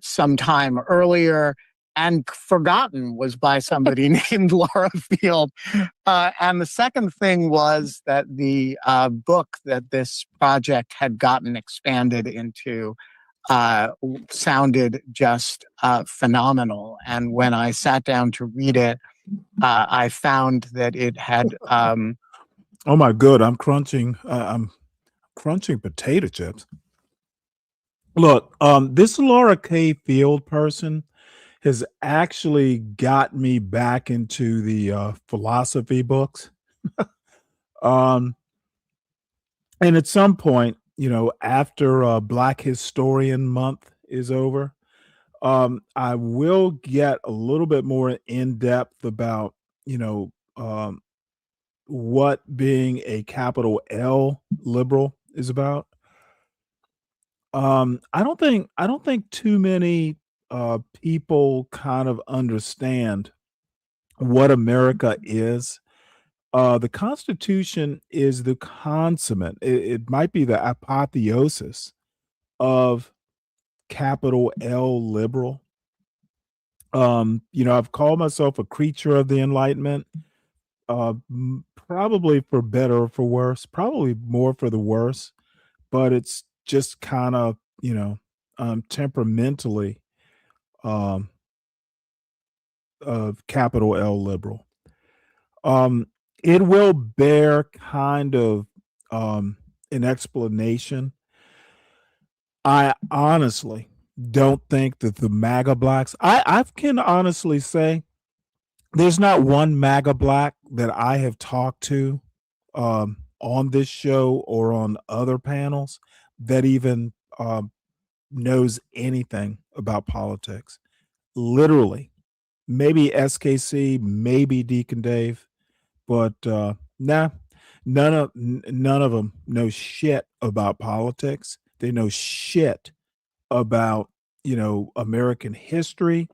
some time earlier and forgotten was by somebody named Laura Field. And the second thing was that the book that this project had gotten expanded into sounded just phenomenal. And when I sat down to read it, I found that it had. Oh my God! I'm crunching potato chips. Look, this Laura K. Field person has actually got me back into the philosophy books. And at some point, after Black Historian Month is over, I will get a little bit more in depth about, what being a capital L liberal is about. I don't think too many people kind of understand what America is. The Constitution is the consummate. It might be the apotheosis of capital L liberal. I've called myself a creature of the Enlightenment, probably for better or for worse, probably more for the worse, but it's just kind of, temperamentally of capital L liberal. It will bear kind of an explanation. I honestly don't think that the MAGA blacks, I can honestly say there's not one MAGA black that I have talked to on this show or on other panels that even knows anything about politics. Literally, maybe SKC, maybe Deacon Dave, but nah, none of them know shit about politics. They know shit about American history.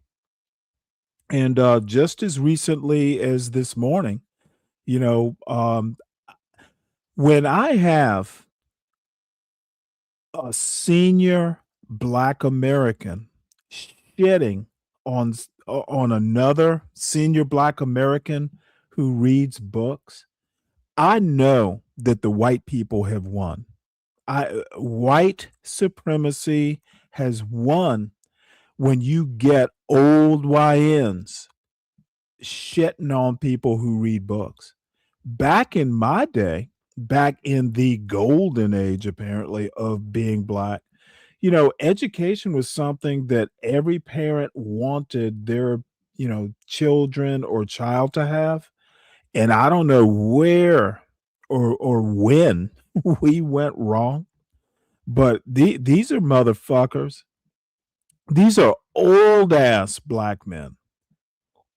And just as recently as this morning, when I have a senior Black American shitting on another senior Black American who reads books, I know that the white people have won. White supremacy has won when you get old YNs shitting on people who read books. Back in my day, back in the golden age, apparently, of being Black, education was something that every parent wanted their, children or child to have. And I don't know where or when we went wrong, but these are motherfuckers. These are old ass Black men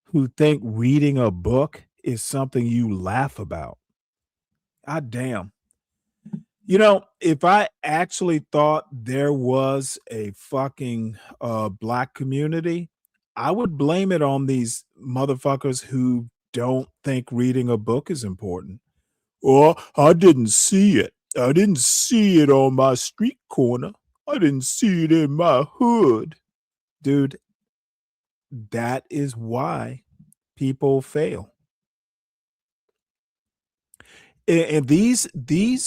who think reading a book is something you laugh about. God damn. If I actually thought there was a fucking Black community, I would blame it on these motherfuckers who don't think reading a book is important. Or I didn't see it. I didn't see it on my street corner. I didn't see it in my hood. Dude, that is why people fail. And these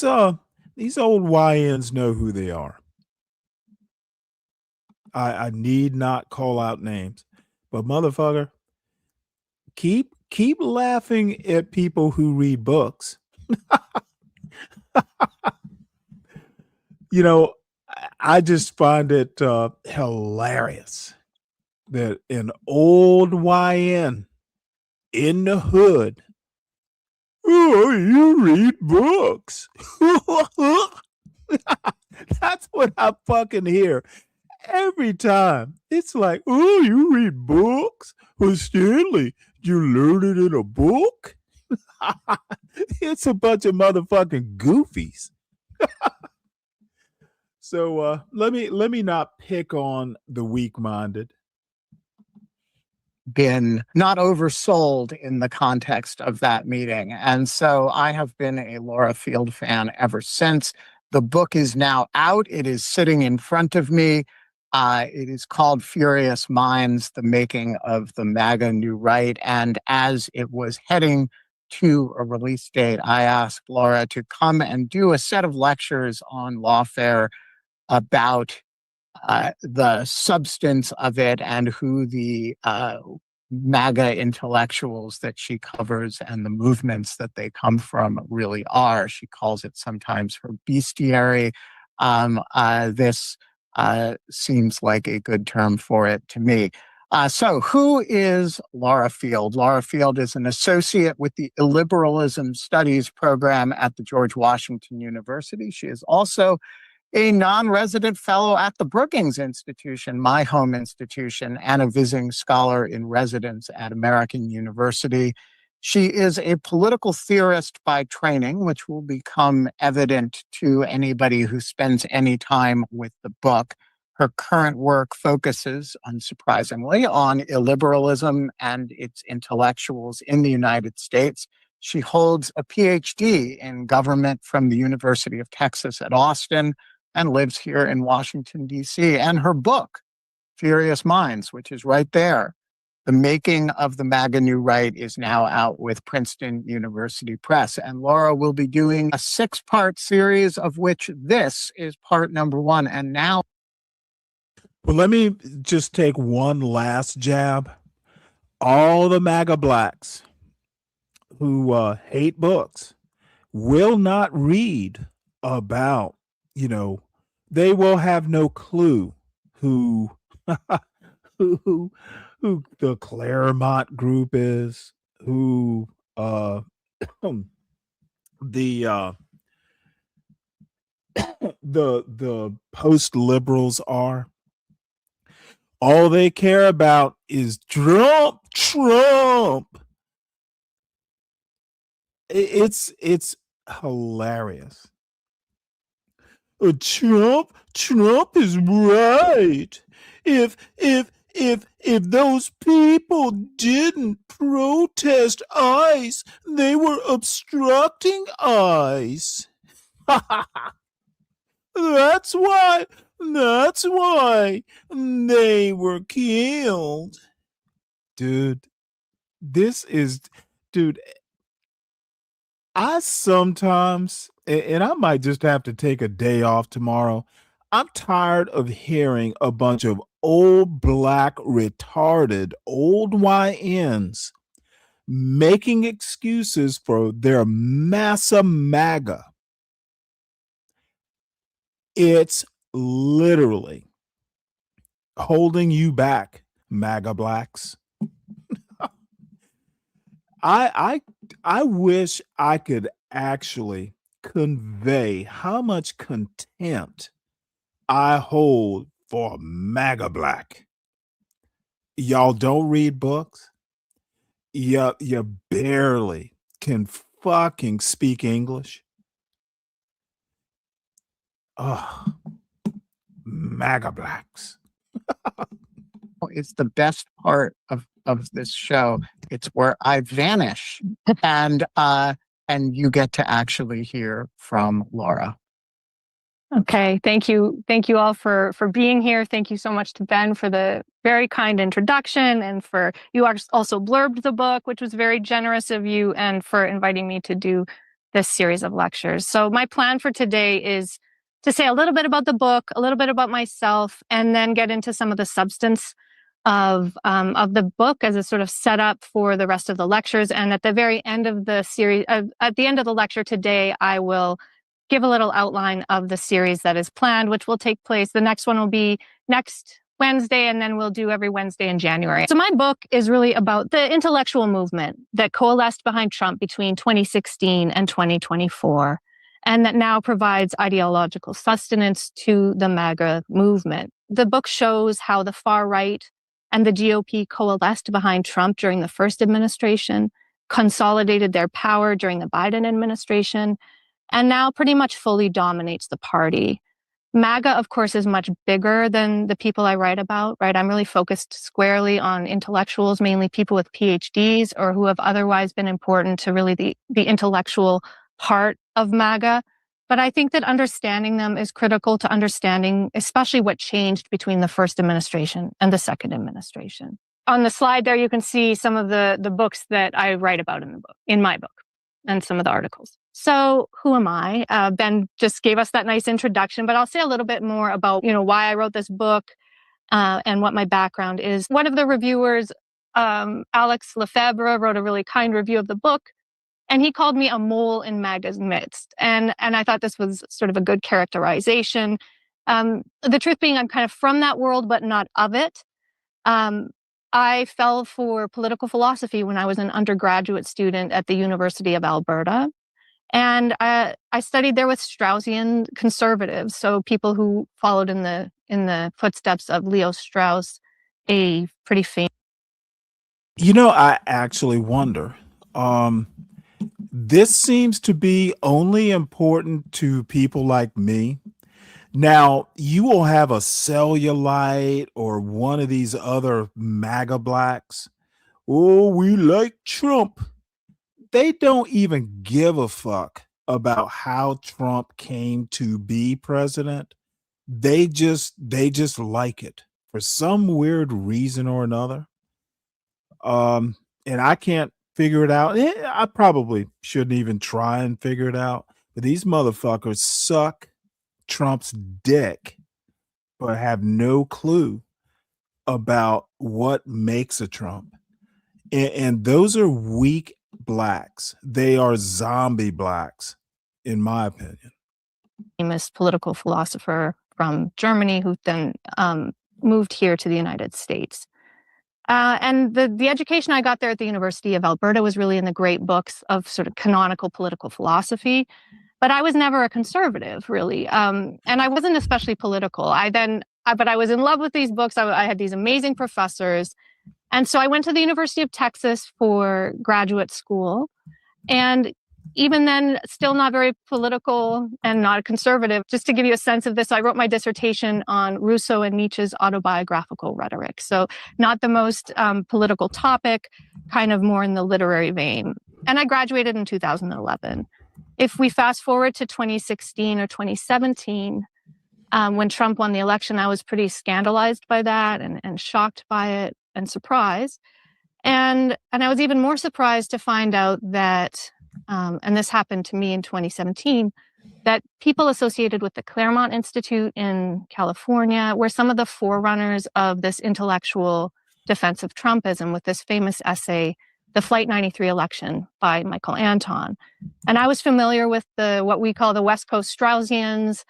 old YNs know who they are. I need not call out names, but motherfucker, keep laughing at people who read books. You know, I just find it hilarious that an old YN in the hood, oh, you read books. That's what I fucking hear every time. It's like, oh, you read books? Well, Stanley, you learn it in a book? It's a bunch of motherfucking goofies. So let me not pick on the weak-minded. Been not oversold in the context of that meeting. And so I have been a Laura Field fan ever since. The book is now out. It is sitting in front of me. It is called Furious Minds, The Making of the MAGA New Right. And as it was heading to a release date, I asked Laura to come and do a set of lectures on lawfare about the substance of it and who the MAGA intellectuals that she covers and the movements that they come from really are. She calls it sometimes her bestiary. This seems like a good term for it to me. So who is Laura Field? Laura Field is an associate with the Illiberalism Studies program at the George Washington University. She is also a non-resident fellow at the Brookings Institution, my home institution, and a visiting scholar in residence at American University. She is a political theorist by training, which will become evident to anybody who spends any time with the book. Her current work focuses, unsurprisingly, on illiberalism and its intellectuals in the United States. She holds a PhD in government from the University of Texas at Austin and lives here in Washington, D.C. And her book, Furious Minds, which is right there, The Making of the MAGA New Right, is now out with Princeton University Press. And Laura will be doing a 6-part series, of which this is part number 1. And now, well, let me just take one last jab. All the MAGA blacks who hate books will not read about, they will have no clue who who the Claremont group is, who the post liberals are. All they care about is Trump. It's hilarious. Trump is right. If those people didn't protest ICE, they were obstructing ICE. That's why they were killed. Dude, I sometimes, and I might just have to take a day off tomorrow, I'm tired of hearing a bunch of old black retarded old YNs making excuses for their massa MAGA. It's literally holding you back, MAGA blacks. I wish I could actually convey how much contempt I hold for MAGA black. Y'all don't read books. You barely can fucking speak English. Oh, MAGA blacks. It's the best part of this show. It's where I vanish and you get to actually hear from Laura. Okay, thank you all for being here. Thank you so much to Ben for the very kind introduction, and for you also blurbed the book, which was very generous of you, and for inviting me to do this series of lectures. So my plan for today is to say a little bit about the book, a little bit about myself, and then get into some of the substance of the book as a sort of setup for the rest of the lectures. And at the very end of the series, at the end of the lecture today, I will give a little outline of the series that is planned, which will take place. The next one will be next Wednesday, and then we'll do every Wednesday in January. So my book is really about the intellectual movement that coalesced behind Trump between 2016 and 2024, and that now provides ideological sustenance to the MAGA movement. The book shows how the far right and the GOP coalesced behind Trump during the first administration, consolidated their power during the Biden administration, and now pretty much fully dominates the party. MAGA, of course, is much bigger than the people I write about, right? I'm really focused squarely on intellectuals, mainly people with PhDs or who have otherwise been important to really the intellectual part of MAGA. But I think that understanding them is critical to understanding, especially what changed between the first administration and the second administration. On the slide there, you can see some of the books that I write about in my book, and some of the articles. So who am I? Ben just gave us that nice introduction, but I'll say a little bit more about, why I wrote this book and what my background is. One of the reviewers, Alex Lefebvre, wrote a really kind review of the book, and he called me a mole in MAGA's midst. And I thought this was sort of a good characterization. The truth being, I'm kind of from that world, but not of it. I fell for political philosophy when I was an undergraduate student at the University of Alberta. And I studied there with Straussian conservatives, so people who followed in the footsteps of Leo Strauss, a pretty famous. I actually wonder. This seems to be only important to people like me. Now, you will have a cellulite or one of these other MAGA blacks. Oh, we like Trump. They don't even give a fuck about how Trump came to be president. They just like it for some weird reason or another. And I can't figure it out. I probably shouldn't even try and figure it out. But these motherfuckers suck Trump's dick, but have no clue about what makes a Trump. And those are weak blacks. They are zombie blacks, in my opinion. Famous political philosopher from Germany who then moved here to the United States. And the education I got there at the University of Alberta was really in the great books of sort of canonical political philosophy. But I was never a conservative, really. And I wasn't especially political. But I was in love with these books. I had these amazing professors. And so I went to the University of Texas for graduate school. And even then, still not very political and not conservative. Just to give you a sense of this, I wrote my dissertation on Rousseau and Nietzsche's autobiographical rhetoric. So not the most political topic, kind of more in the literary vein. And I graduated in 2011. If we fast forward to 2016 or 2017, when Trump won the election, I was pretty scandalized by that and shocked by it and surprised. And I was even more surprised to find out that, and this happened to me in 2017, that people associated with the Claremont Institute in California were some of the forerunners of this intellectual defense of Trumpism with this famous essay, The Flight 93 Election by Michael Anton. And I was familiar with what we call the West Coast Straussians.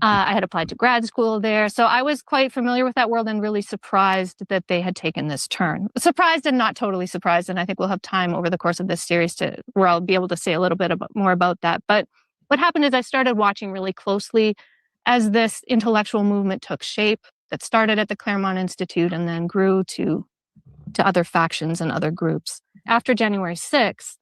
I had applied to grad school there. So I was quite familiar with that world and really surprised that they had taken this turn. Surprised and not totally surprised. And I think we'll have time over the course of this series where I'll be able to say a little bit more about that. But what happened is I started watching really closely as this intellectual movement took shape that started at the Claremont Institute and then grew to other factions and other groups. After January 6th,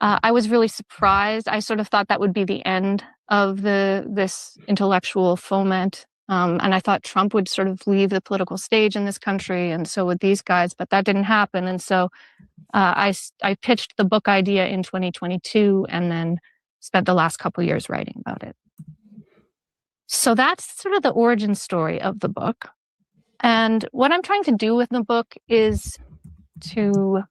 I was really surprised. I sort of thought that would be the end of this intellectual foment. And I thought Trump would sort of leave the political stage in this country, and so would these guys, but that didn't happen. And so I pitched the book idea in 2022 and then spent the last couple years writing about it. So that's sort of the origin story of the book. And what I'm trying to do with the book is to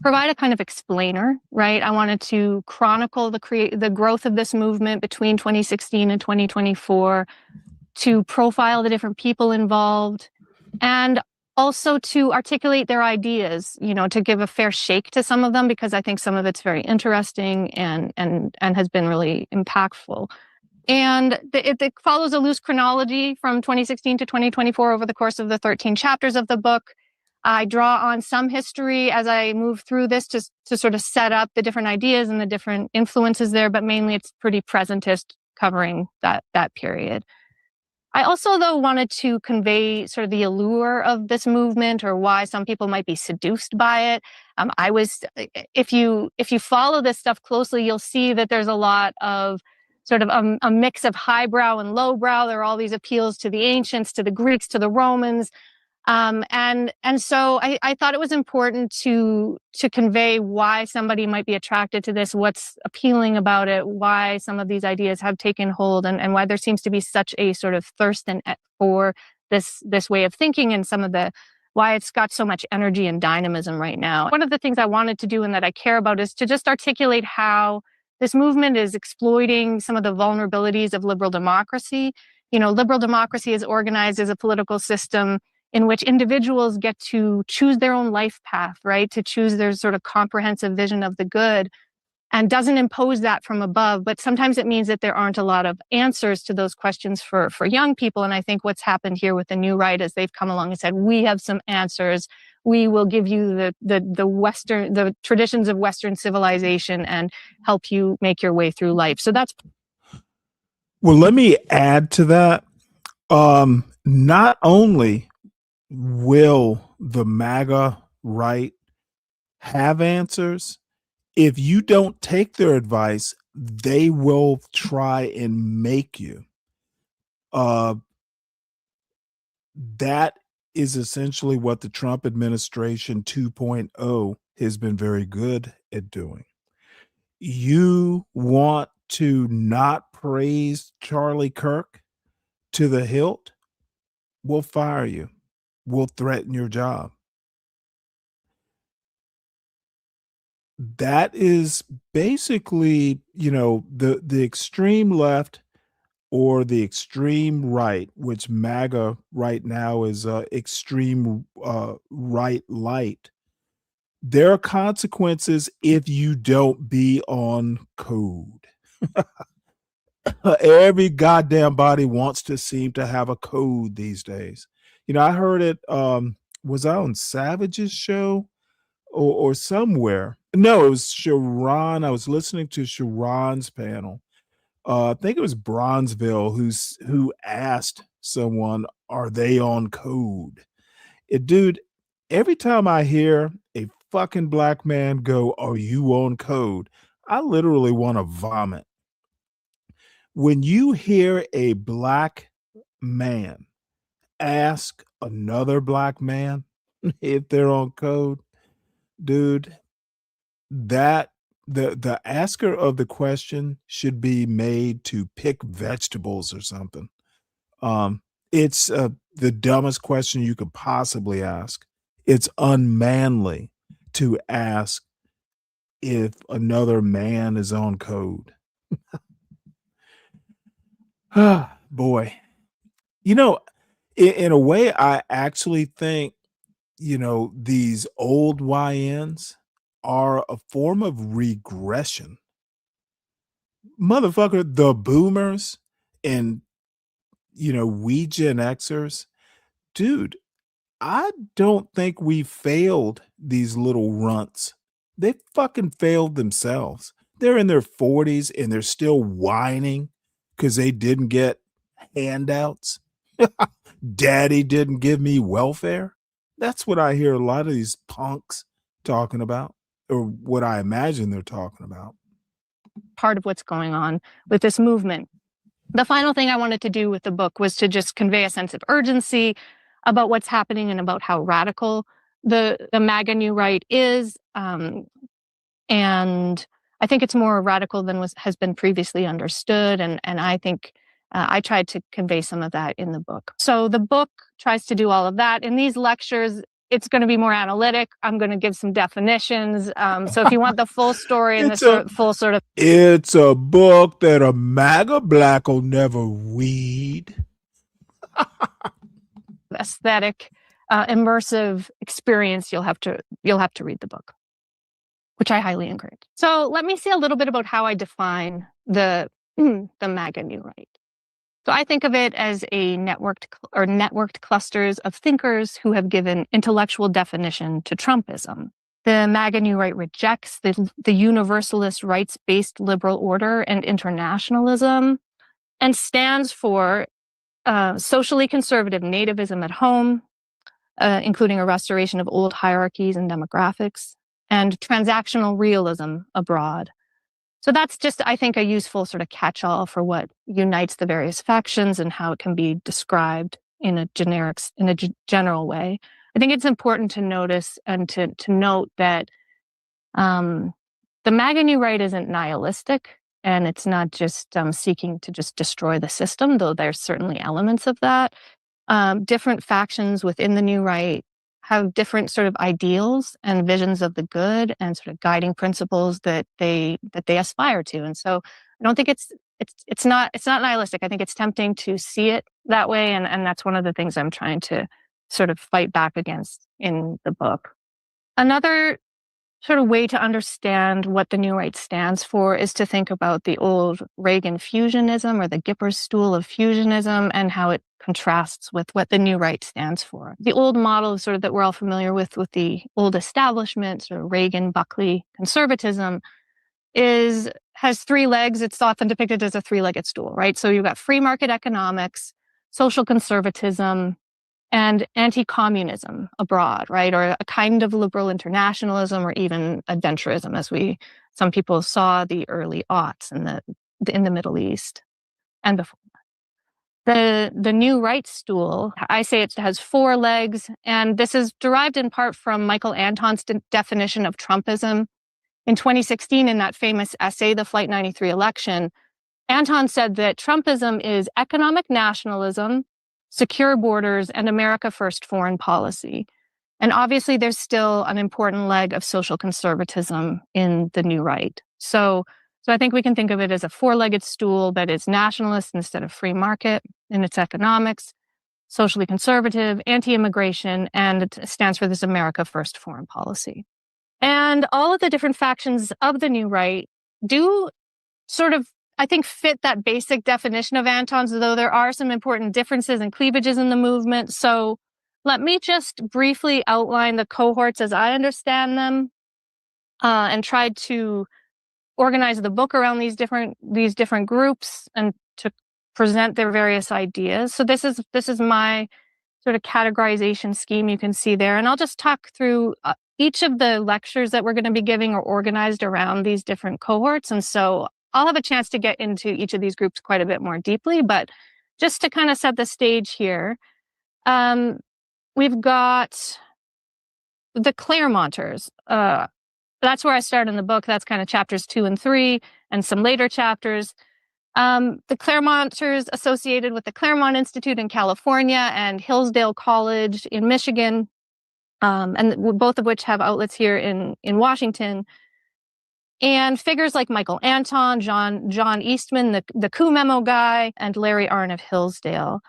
provide a kind of explainer, right? I wanted to chronicle the growth of this movement between 2016 and 2024, to profile the different people involved, and also to articulate their ideas, to give a fair shake to some of them, because I think some of it's very interesting and has been really impactful. And it follows a loose chronology from 2016 to 2024 over the course of the 13 chapters of the book. I draw on some history as I move through this to sort of set up the different ideas and the different influences there, but mainly it's pretty presentist, covering that period. I also, though, wanted to convey sort of the allure of this movement, or why some people might be seduced by it. If you follow this stuff closely, you'll see that there's a lot of sort of a mix of highbrow and lowbrow. There are all these appeals to the ancients, to the Greeks, to the Romans. And so I thought it was important to convey why somebody might be attracted to this, what's appealing about it, why some of these ideas have taken hold, and why there seems to be such a sort of thirst for this way of thinking, and why it's got so much energy and dynamism right now. One of the things I wanted to do and that I care about is to just articulate how this movement is exploiting some of the vulnerabilities of liberal democracy. Liberal democracy is organized as a political system in which individuals get to choose their own life path, right? To choose their sort of comprehensive vision of the good, and doesn't impose that from above. But sometimes it means that there aren't a lot of answers to those questions for young people. And I think what's happened here with the new right is they've come along and said, we have some answers. We will give you the traditions of Western civilization and help you make your way through life. So that's. Well, let me add to that. Not only will the MAGA right have answers, if you don't take their advice, they will try and make you. That is essentially what the Trump administration 2.0 has been very good at doing. You want to not praise Charlie Kirk to the hilt? We'll fire you. We'll threaten your job. That is basically, the extreme left or the extreme right, which MAGA right now is extreme right light. There are consequences if you don't be on code. Every goddamn body wants to seem to have a code these days. I heard it, was I on Savage's show or somewhere? No, it was Sharon. I was listening to Sharon's panel. I think it was Bronzeville who asked someone, are they on code? Dude, every time I hear a fucking black man go, are you on code? I literally want to vomit. When you hear a black man ask another black man if they're on code, dude, that the asker of the question should be made to pick vegetables or something. It's the dumbest question you could possibly ask. It's unmanly to ask if another man is on code. Boy, in a way, I actually think, these old YNs are a form of regression. Motherfucker, the boomers and, we Gen Xers, dude, I don't think we failed these little runts. They fucking failed themselves. They're in their 40s and they're still whining because they didn't get handouts. Daddy didn't give me welfare. That's what I hear a lot of these punks talking about, or what I imagine they're talking about. Part of what's going on with this movement. The final thing I wanted to do with the book was to just convey a sense of urgency about what's happening and about how radical the MAGA new right is. And I think it's more radical than has been previously understood. And I think I tried to convey some of that in the book. So the book tries to do all of that. In these lectures, it's going to be more analytic. I'm going to give some definitions. So if you want the full story and full sort of... It's a book that a MAGA black will never read. Aesthetic, immersive experience, you'll have to read the book, which I highly encourage. So let me say a little bit about how I define the MAGA New Right. So I think of it as a networked clusters of thinkers who have given intellectual definition to Trumpism. The MAGA New Right rejects the universalist rights-based liberal order and internationalism and stands for socially conservative nativism at home, including a restoration of old hierarchies and demographics, and transactional realism abroad. So that's just, I think, a useful sort of catch-all for what unites the various factions and how it can be described in a general way. I think it's important to notice and to note that the MAGA New Right isn't nihilistic, and it's not just seeking to just destroy the system, though there's certainly elements of that. Different factions within the New Right have different sort of ideals and visions of the good and sort of guiding principles that they aspire to. And so I don't think it's not nihilistic. I think it's tempting to see it that way, and that's one of the things I'm trying to sort of fight back against in the book. Another sort of way to understand what the New Right stands for is to think about the old Reagan fusionism or the Gipper stool of fusionism and how it contrasts with what the New Right stands for. The old model sort of that we're all familiar with the old establishment, sort of Reagan, Buckley conservatism, has three legs. It's often depicted as a three-legged stool, right? So you've got free market economics, social conservatism, and anti-communism abroad, right? Or a kind of liberal internationalism or even adventurism, as some people saw the early aughts in the Middle East and before. The New Right stool, I say it has four legs, and this is derived in part from Michael Anton's definition of Trumpism. In 2016, in that famous essay, The Flight 93 Election, Anton said that Trumpism is economic nationalism, secure borders, and America First foreign policy. And obviously, there's still an important leg of social conservatism in the New Right. So I think we can think of it as a four-legged stool that is nationalist instead of free market in its economics, socially conservative, anti-immigration, and it stands for this America First foreign policy. And all of the different factions of the New Right do sort of, I think, fit that basic definition of Anton's, though there are some important differences and cleavages in the movement. So let me just briefly outline the cohorts as I understand them and try to organize the book around these different groups and to present their various ideas. So this is my sort of categorization scheme you can see there. And I'll just talk through each of the lectures that we're going to be giving are organized around these different cohorts. And so I'll have a chance to get into each of these groups quite a bit more deeply, but just to kind of set the stage here, we've got the Claremonters. That's where I start in the book. That's kind of chapters 2 and 3 and some later chapters. The Claremonters associated with the Claremont Institute in California and Hillsdale College in Michigan, and both of which have outlets here in Washington. And figures like Michael Anton, John Eastman, the Coup Memo guy, and Larry Arnn of Hillsdale.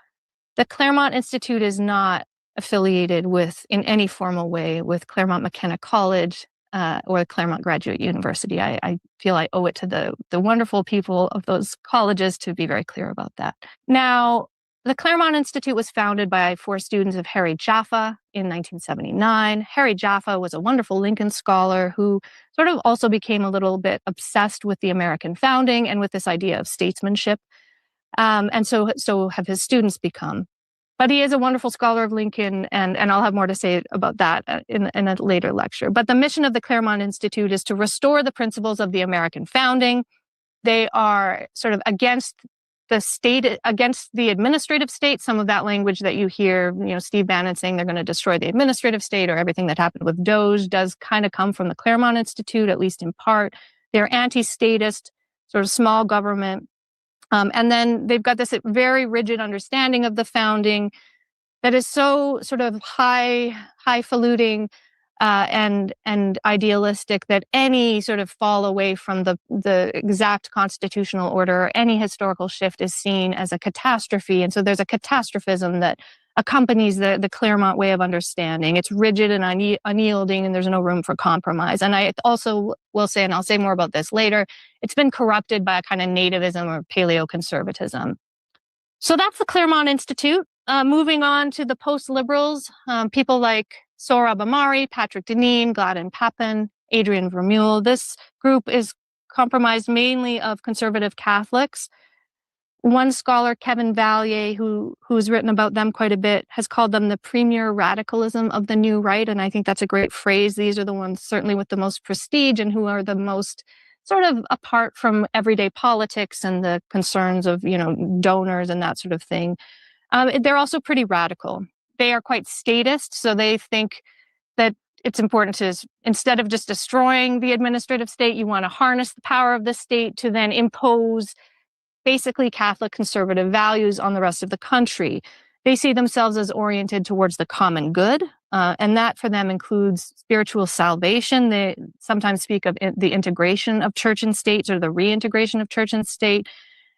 The Claremont Institute is not affiliated in any formal way with Claremont McKenna College or the Claremont Graduate University. I feel I owe it to the wonderful people of those colleges to be very clear about that. Now, the Claremont Institute was founded by 4 students of Harry Jaffa in 1979. Harry Jaffa was a wonderful Lincoln scholar who sort of also became a little bit obsessed with the American founding and with this idea of statesmanship. And so have his students become. But he is a wonderful scholar of Lincoln, and I'll have more to say about that in a later lecture. But the mission of the Claremont Institute is to restore the principles of the American founding. They are sort of against the state, against the administrative state. Some of that language that you hear, Steve Bannon saying they're going to destroy the administrative state, or everything that happened with Doge does kind of come from the Claremont Institute, at least in part. They're anti-statist, sort of small government. And then they've got this very rigid understanding of the founding. that is so sort of highfalutin and idealistic that any sort of fall away from the exact constitutional order or any historical shift is seen as a catastrophe. And so there's a catastrophism that accompanies the Claremont way of understanding. It's rigid and unyielding, and there's no room for compromise. And I also will say, and I'll say more about this later, it's been corrupted by a kind of nativism or paleoconservatism. So that's the Claremont Institute. Moving on to the post-liberals, people like Sohrab Ahmari, Patrick Deneen, Gladden Papin, Adrian Vermeule. This group is comprised mainly of conservative Catholics. One scholar, Kevin Vallier, who's written about them quite a bit, has called them the premier radicalism of the new right. And I think that's a great phrase. These are the ones certainly with the most prestige and who are the most sort of apart from everyday politics and the concerns of, donors and that sort of thing. They're also pretty radical. They are quite statist, so they think that it's important to, instead of just destroying the administrative state, you want to harness the power of the state to then impose basically Catholic conservative values on the rest of the country. They see themselves as oriented towards the common good, and that for them includes spiritual salvation. They sometimes speak of the integration of church and state or the reintegration of church and state.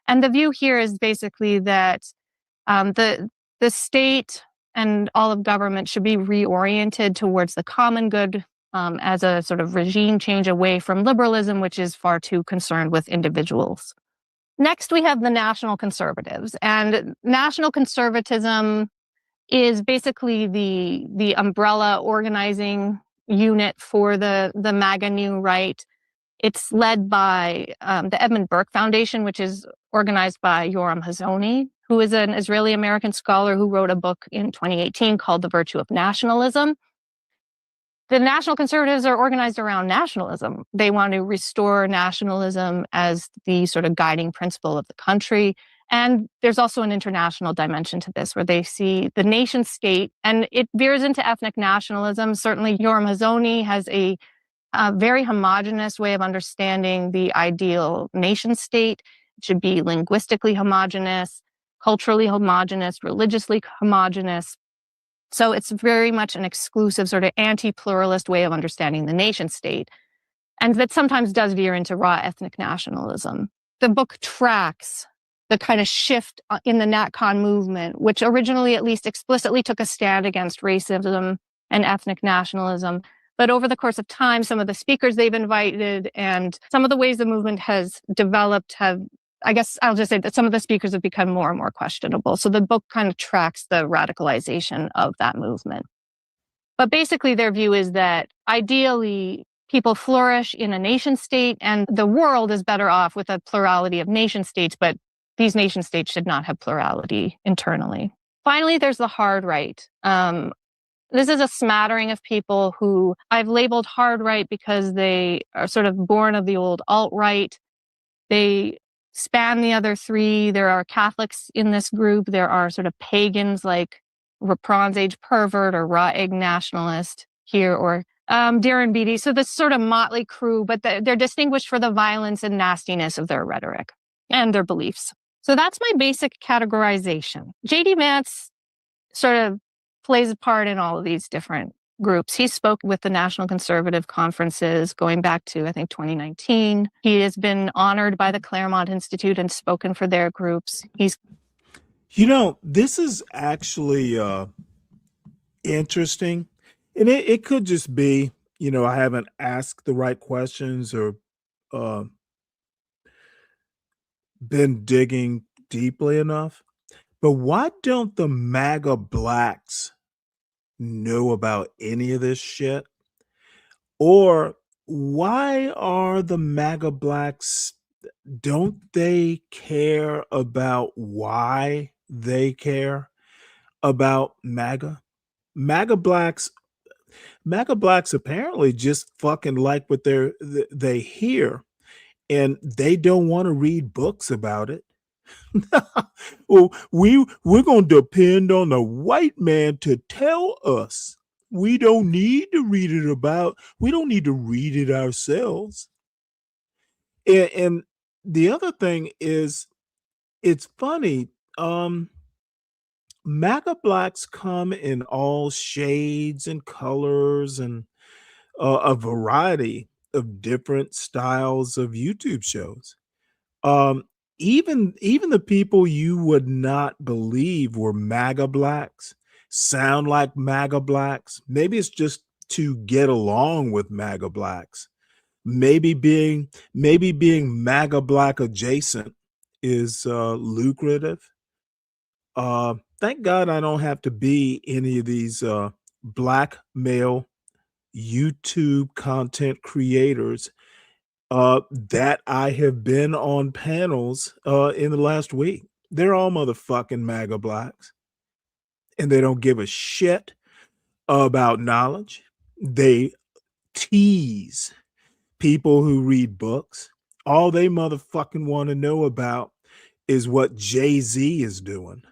And the view here is basically that the state and all of government should be reoriented towards the common good as a sort of regime change away from liberalism, which is far too concerned with individuals. Next, we have the National Conservatives. And National Conservatism is basically the umbrella organizing unit for the MAGA New Right. It's led by the Edmund Burke Foundation, which is organized by Yoram Hazony, who is an Israeli-American scholar who wrote a book in 2018 called The Virtue of Nationalism. The National Conservatives are organized around nationalism. They want to restore nationalism as the sort of guiding principle of the country. And there's also an international dimension to this, where they see the nation state, and it veers into ethnic nationalism. Certainly, Yoram Hazony has a very homogenous way of understanding the ideal nation state. It should be linguistically homogenous, culturally homogenous, religiously homogenous. So it's very much an exclusive sort of anti-pluralist way of understanding the nation state. And that sometimes does veer into raw ethnic nationalism. The book tracks the kind of shift in the NatCon movement, which originally at least explicitly took a stand against racism and ethnic nationalism. But over the course of time, some of the speakers they've invited and some of the ways the movement has developed I guess I'll just say that some of the speakers have become more and more questionable. So the book kind of tracks the radicalization of that movement. But basically their view is that ideally people flourish in a nation state and the world is better off with a plurality of nation states, but these nation states should not have plurality internally. Finally, there's the hard right. This is a smattering of people who I've labeled hard right because they are sort of born of the old alt-right. They span the other three. There are Catholics in this group. There are sort of pagans like Bronze Age pervert or raw egg nationalist here, or Darren Beattie. So this sort of motley crew, but they're distinguished for the violence and nastiness of their rhetoric and their beliefs. So that's my basic categorization. J.D. Vance sort of plays a part in all of these different groups. He spoke with the National Conservative conferences going back to, I think, 2019. He has been honored by the Claremont Institute and spoken for their groups. This is actually interesting. And it could just be, I haven't asked the right questions or been digging deeply enough. But why don't the MAGA blacks know about any of this shit? Or why are the MAGA blacks, don't they care about why they care about MAGA? MAGA blacks apparently just fucking like what they hear, and they don't want to read books about it. Well, we're going to depend on the white man to tell us. We don't need to read it ourselves. And the other thing is, it's funny. MAGA blacks come in all shades and colors and a variety of different styles of YouTube shows. Um, even the people you would not believe were MAGA blacks sound like MAGA blacks. Maybe it's just to get along with MAGA blacks. Maybe being MAGA black adjacent is lucrative. Thank God I don't have to be any of these black male YouTube content creators that I have been on panels in the last week. They're all motherfucking MAGA blacks, and they don't give a shit about knowledge. They tease people who read books. All they motherfucking want to know about is what Jay-Z is doing.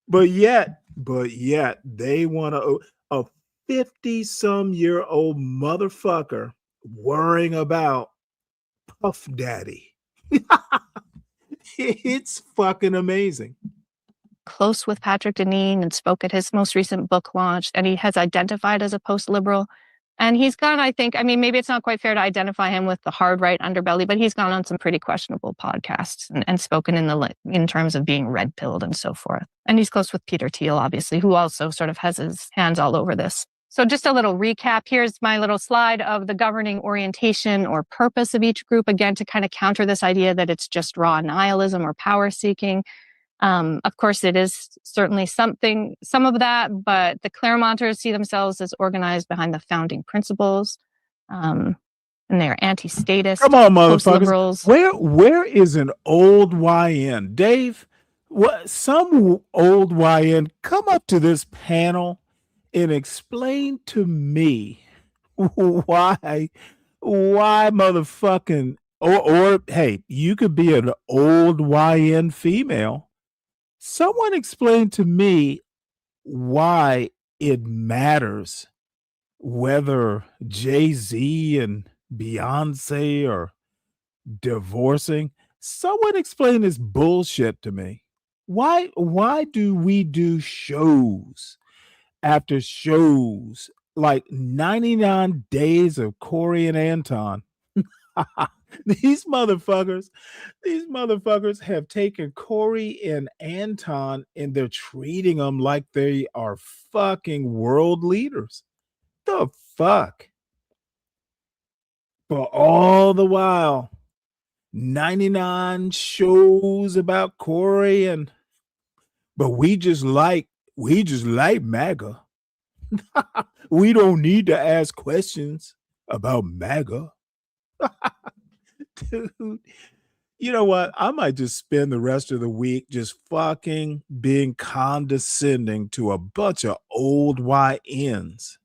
But yet, they want a 50-some-year-old motherfucker worrying about Puff Daddy. It's fucking amazing. Close with Patrick Deneen and spoke at his most recent book launch, and he has identified as a post-liberal. And he's gone, I think, I mean, maybe it's not quite fair to identify him with the hard right underbelly, but he's gone on some pretty questionable podcasts and spoken in terms of being red-pilled and so forth. And he's close with Peter Thiel, obviously, who also sort of has his hands all over this. So just a little recap. Here's my little slide of the governing orientation or purpose of each group, again, to kind of counter this idea that it's just raw nihilism or power seeking. Of course, it is certainly some of that, but the Claremonters see themselves as organized behind the founding principles, and they're anti-statist. Come on, motherfuckers. Post-liberals. Where is an old YN? Dave, some old YN come up to this panel and explain to me why motherfucking or hey, you could be an old YN female. Someone explain to me why it matters whether Jay-Z and Beyonce are divorcing. Someone explain this bullshit to me. Why do we do shows after shows like 99 Days of Corey and Anton? These motherfuckers have taken Corey and Anton and they're treating them like they are fucking world leaders. The fuck? But all the while, 99 shows about Corey but we just like MAGA. We don't need to ask questions about MAGA. Dude, you know what? I might just spend the rest of the week just fucking being condescending to a bunch of old YNs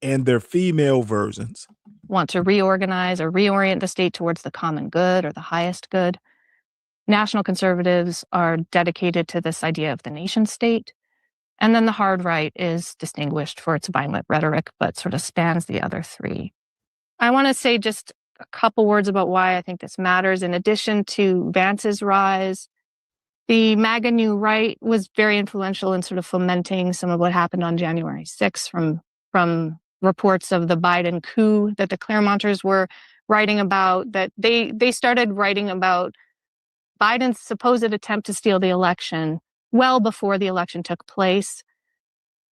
and their female versions. Want to reorganize or reorient the state towards the common good or the highest good. National conservatives are dedicated to this idea of the nation state. And then the hard right is distinguished for its violent rhetoric, but sort of spans the other three. I want to say just a couple words about why I think this matters. In addition to Vance's rise, the MAGA New Right was very influential in sort of fomenting some of what happened on January 6th from reports of the Biden coup that the Claremonters were writing about, that they started writing about Biden's supposed attempt to steal the election well before the election took place.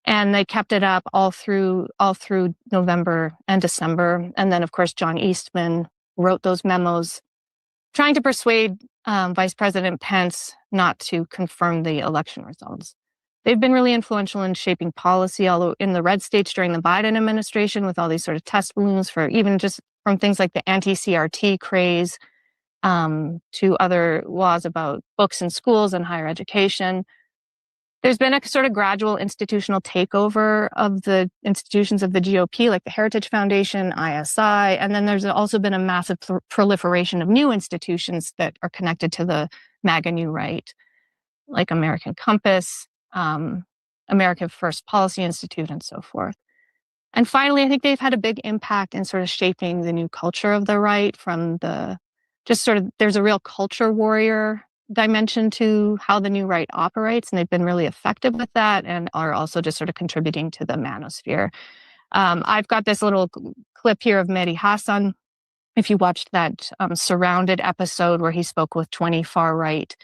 And they kept it up all through November and December. And then, of course, John Eastman wrote those memos trying to persuade Vice President Pence not to confirm the election results. They've been really influential in shaping policy, although in the red states during the Biden administration with all these sort of test balloons for even just from things like the anti-CRT craze to other laws about books in schools and higher education. There's been a sort of gradual institutional takeover of the institutions of the GOP, like the Heritage Foundation, ISI, and then there's also been a massive proliferation of new institutions that are connected to the MAGA New Right, like American Compass, American First Policy Institute, and so forth. And finally, I think they've had a big impact in sort of shaping the new culture of the right from the just sort of, there's a real culture warrior dimension to how the new right operates, and they've been really effective with that and are also just sort of contributing to the manosphere. I've got this little clip here of Mehdi Hassan. If you watched that Surrounded episode where he spoke with 20 far-right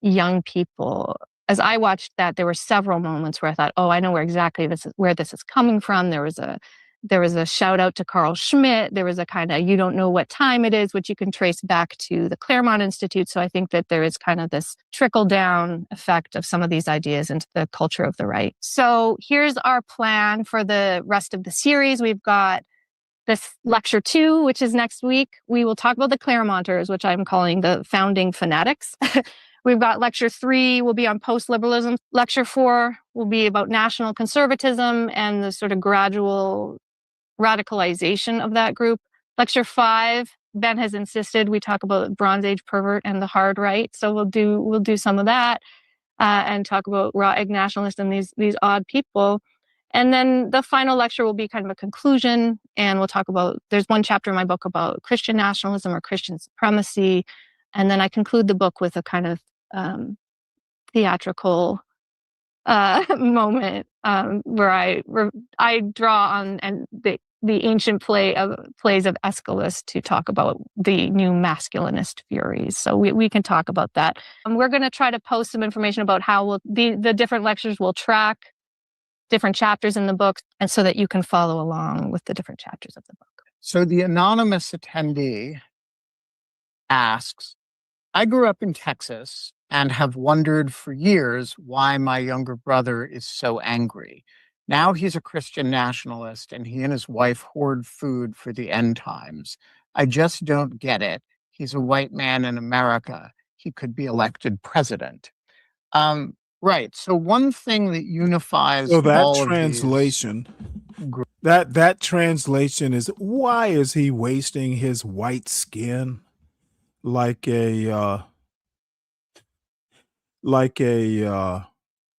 young people, as I watched that, there were several moments where I thought, oh, I know where this is coming from. There was a shout out to Carl Schmitt. There was a kind of, you don't know what time it is, which you can trace back to the Claremont Institute. So I think that there is kind of this trickle down effect of some of these ideas into the culture of the right. So here's our plan for the rest of the series. We've got this lecture 2, which is next week. We will talk about the Claremonters, which I'm calling the founding fanatics. We've got lecture 3 will be on post-liberalism. Lecture 4 will be about national conservatism and the sort of gradual radicalization of that group. Lecture 5, Ben has insisted we talk about Bronze Age pervert and the hard right. So we'll do some of that and talk about raw egg nationalists and these odd people. And then the final lecture will be kind of a conclusion, and we'll talk about, there's one chapter in my book about Christian nationalism or Christian supremacy. And then I conclude the book with a kind of theatrical moment where I draw on the ancient plays of Aeschylus to talk about the new masculinist furies. So we can talk about that. We're going to try to post some information about how the different lectures will track different chapters in the book, and so that you can follow along with the different chapters of the book. So the anonymous attendee asks, I grew up in Texas and have wondered for years why my younger brother is so angry. Now he's a Christian nationalist and he and his wife hoard food for the end times. I just don't get it. He's a white man in America. He could be elected president. Right. So one thing that unifies so that all translation, that translation is, why is he wasting his white skin like a I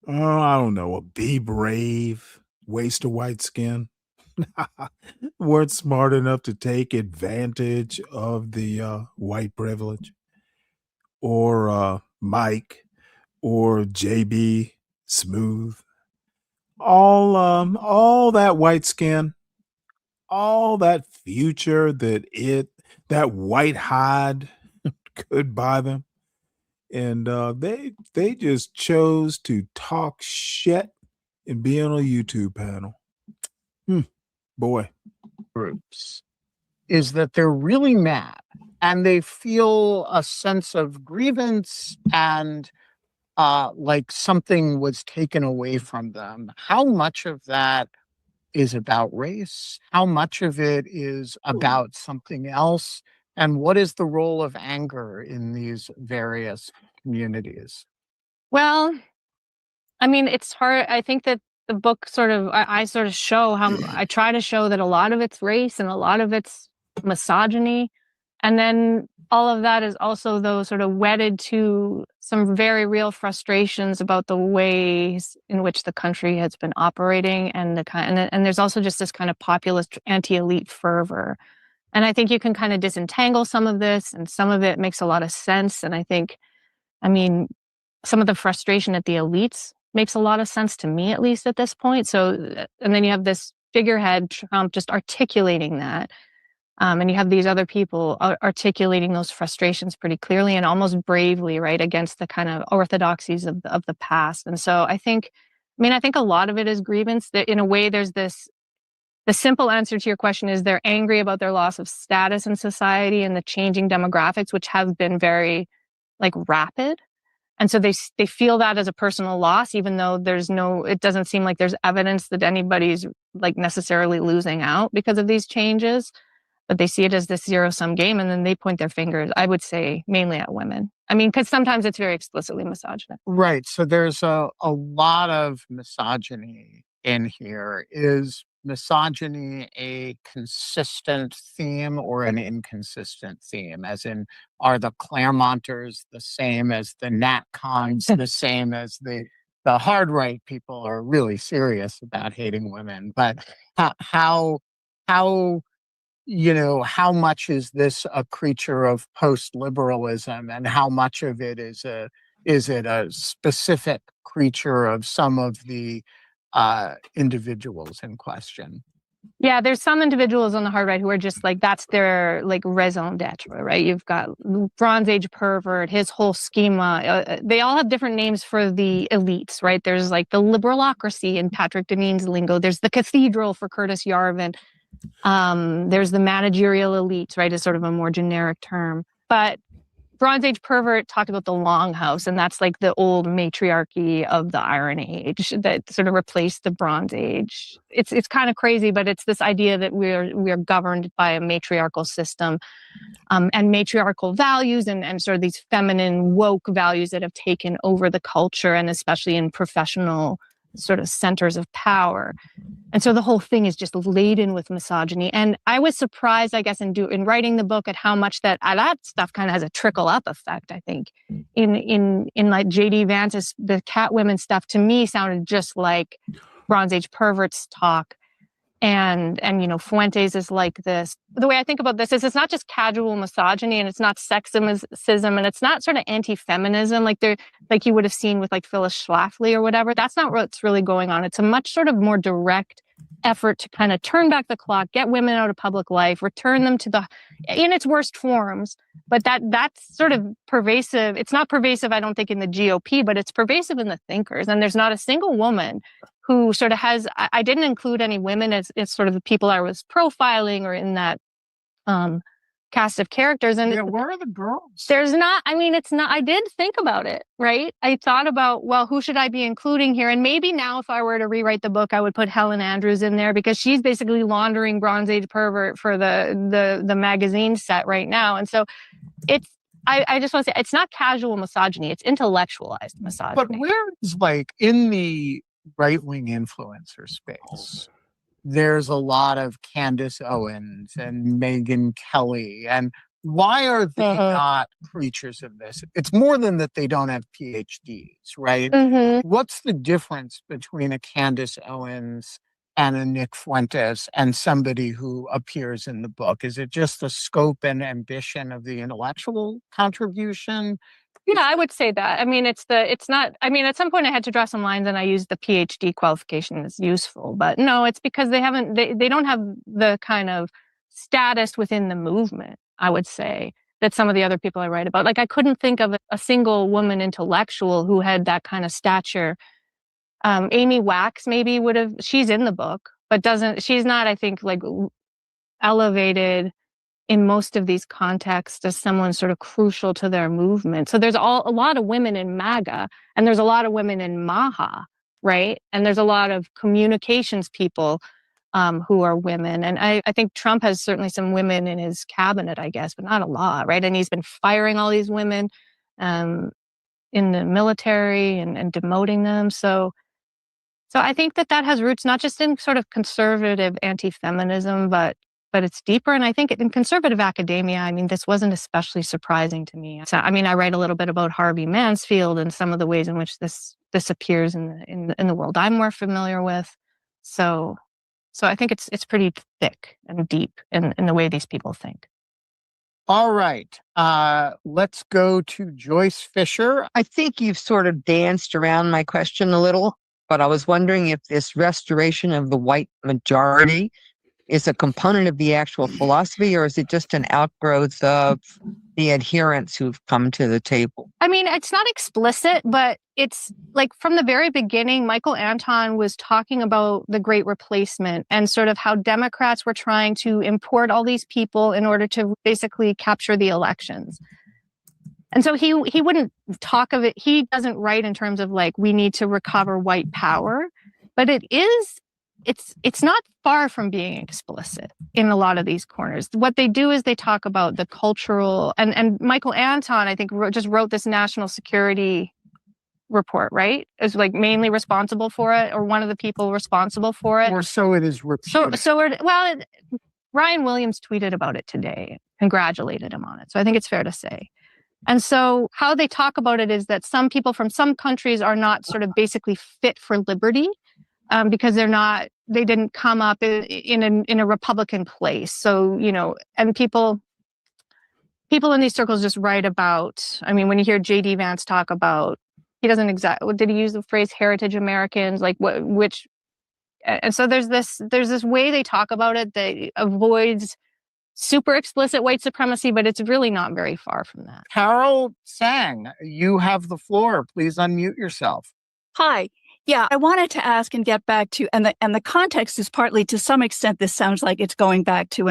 don't know, a Be Brave, waste of white skin? Weren't smart enough to take advantage of the white privilege, or Mike, or JB Smooth, all that white skin, all that future that white hide could buy them, and they just chose to talk shit and be on a YouTube panel. Boy, groups is that they're really mad and they feel a sense of grievance and like something was taken away from them. How much of that is about race? How much of it is about something else? And what is the role of anger in these various communities? Well, I mean, it's hard. I think that the book I sort of show how I try to show that a lot of it's race and a lot of it's misogyny. And then all of that is also, though, sort of wedded to some very real frustrations about the ways in which the country has been operating, and there's also just this kind of populist anti-elite fervor. And I think you can kind of disentangle some of this, and some of it makes a lot of sense. And I mean, some of the frustration at the elites makes a lot of sense to me, at least at this point. So, and then you have this figurehead, Trump, just articulating that. And you have these other people articulating those frustrations pretty clearly and almost bravely, right, against the kind of orthodoxies of the past. And so I think a lot of it is grievance. That in a way, there's this. The simple answer to your question is they're angry about their loss of status in society and the changing demographics, which have been very, rapid. And so they feel that as a personal loss, even though it doesn't seem like there's evidence that anybody's necessarily losing out because of these changes. But they see it as this zero-sum game, and then they point their fingers, I would say, mainly at women. I mean, because sometimes it's very explicitly misogynist. Right. So there's a lot of misogyny in here. Is misogyny a consistent theme or an inconsistent theme? As in, are the Claremonters the same as the Nat Cons, the same as the hard right people are really serious about hating women? But how how much is this a creature of post-liberalism, and how much of it is it a specific creature of some of the individuals in question? Yeah, there's some individuals on the hard right who are just like, that's their like raison d'etre, right? You've got Bronze Age pervert, his whole schema. They all have different names for the elites, right? There's like the liberalocracy in Patrick Deneen's lingo. There's the cathedral for Curtis Yarvin. There's the managerial elites, right? Is sort of a more generic term. But Bronze Age pervert talked about the Longhouse, and that's like the old matriarchy of the Iron Age that sort of replaced the Bronze Age. It's kind of crazy, but it's this idea that we are governed by a matriarchal system, and matriarchal values and sort of these feminine woke values that have taken over the culture, and especially in professional sort of centers of power. And so the whole thing is just laden with misogyny. And I was surprised, I guess, in writing the book at how much that stuff kind of has a trickle up effect, I think. In like J.D. Vance's, the Catwomen stuff to me sounded just like Bronze Age perverts talk. And Fuentes is like this. The way I think about this is it's not just casual misogyny, and it's not sexism, and it's not sort of anti-feminism like you would have seen with like Phyllis Schlafly or whatever. That's not what's really going on. It's a much sort of more direct effort to kind of turn back the clock, get women out of public life, return them to in its worst forms. But that's sort of pervasive. It's not pervasive, I don't think, in the GOP, but it's pervasive in the thinkers. And there's not a single woman who sort of has, I didn't include any women as sort of the people I was profiling or in that cast of characters. And where are the girls? There's not, it's not, I did think about it, right? I thought about, well, who should I be including here? And maybe now if I were to rewrite the book, I would put Helen Andrews in there because she's basically laundering Bronze Age pervert for the magazine set right now. And so I just want to say, it's not casual misogyny, it's intellectualized misogyny. But where's like in the right-wing influencer space, there's a lot of Candace Owens and Megyn Kelly. And why are they not creatures of this? It's more than that they don't have PhDs, right? Mm-hmm. What's the difference between a Candace Owens and a Nick Fuentes and somebody who appears in the book? Is it just the scope and ambition of the intellectual contribution? Yeah, I would say that. At some point I had to draw some lines and I used the PhD qualification as useful, but no, it's because they don't have the kind of status within the movement, I would say, that some of the other people I write about. Like I couldn't think of a single woman intellectual who had that kind of stature. Amy Wax maybe she's in the book, but she's not, I think, like elevated in most of these contexts as someone sort of crucial to their movement. So there's a lot of women in MAGA, and there's a lot of women in MAHA, right? And there's a lot of communications people who are women. And I think Trump has certainly some women in his cabinet, I guess, but not a lot, right? And he's been firing all these women in the military and demoting them. So I think that has roots not just in sort of conservative anti-feminism, but it's deeper. And I think in conservative academia, this wasn't especially surprising to me. So, I write a little bit about Harvey Mansfield and some of the ways in which this appears in the world I'm more familiar with. So I think it's pretty thick and deep in the way these people think. All right. Let's go to Joyce Fisher. I think you've sort of danced around my question a little, but I was wondering if this restoration of the white majority is a component of the actual philosophy, or is it just an outgrowth of the adherents who've come to the table? It's not explicit, but it's like from the very beginning, Michael Anton was talking about the Great Replacement and sort of how Democrats were trying to import all these people in order to basically capture the elections. And so he wouldn't talk of it. He doesn't write in terms of like, we need to recover white power, but it's not far from being explicit in a lot of these corners. What they do is they talk about the cultural, and Michael Anton, I think, just wrote this national security report, right? Is like mainly responsible for it, or one of the people responsible for it. Or so it is reputed. Ryan Williams tweeted about it today, congratulated him on it. So I think it's fair to say. And so how they talk about it is that some people from some countries are not sort of basically fit for liberty, because they're not didn't come up in a Republican place. So, and people in these circles just write about, I mean, when you hear J.D. Vance talk about, he doesn't exactly, did he use the phrase heritage Americans? Like and so there's this way they talk about it that avoids super explicit white supremacy, but it's really not very far from that. Carol Sang, you have the floor. Please unmute yourself. Hi. Yeah, I wanted to ask and get back to, and the context is partly, to some extent, this sounds like it's going back to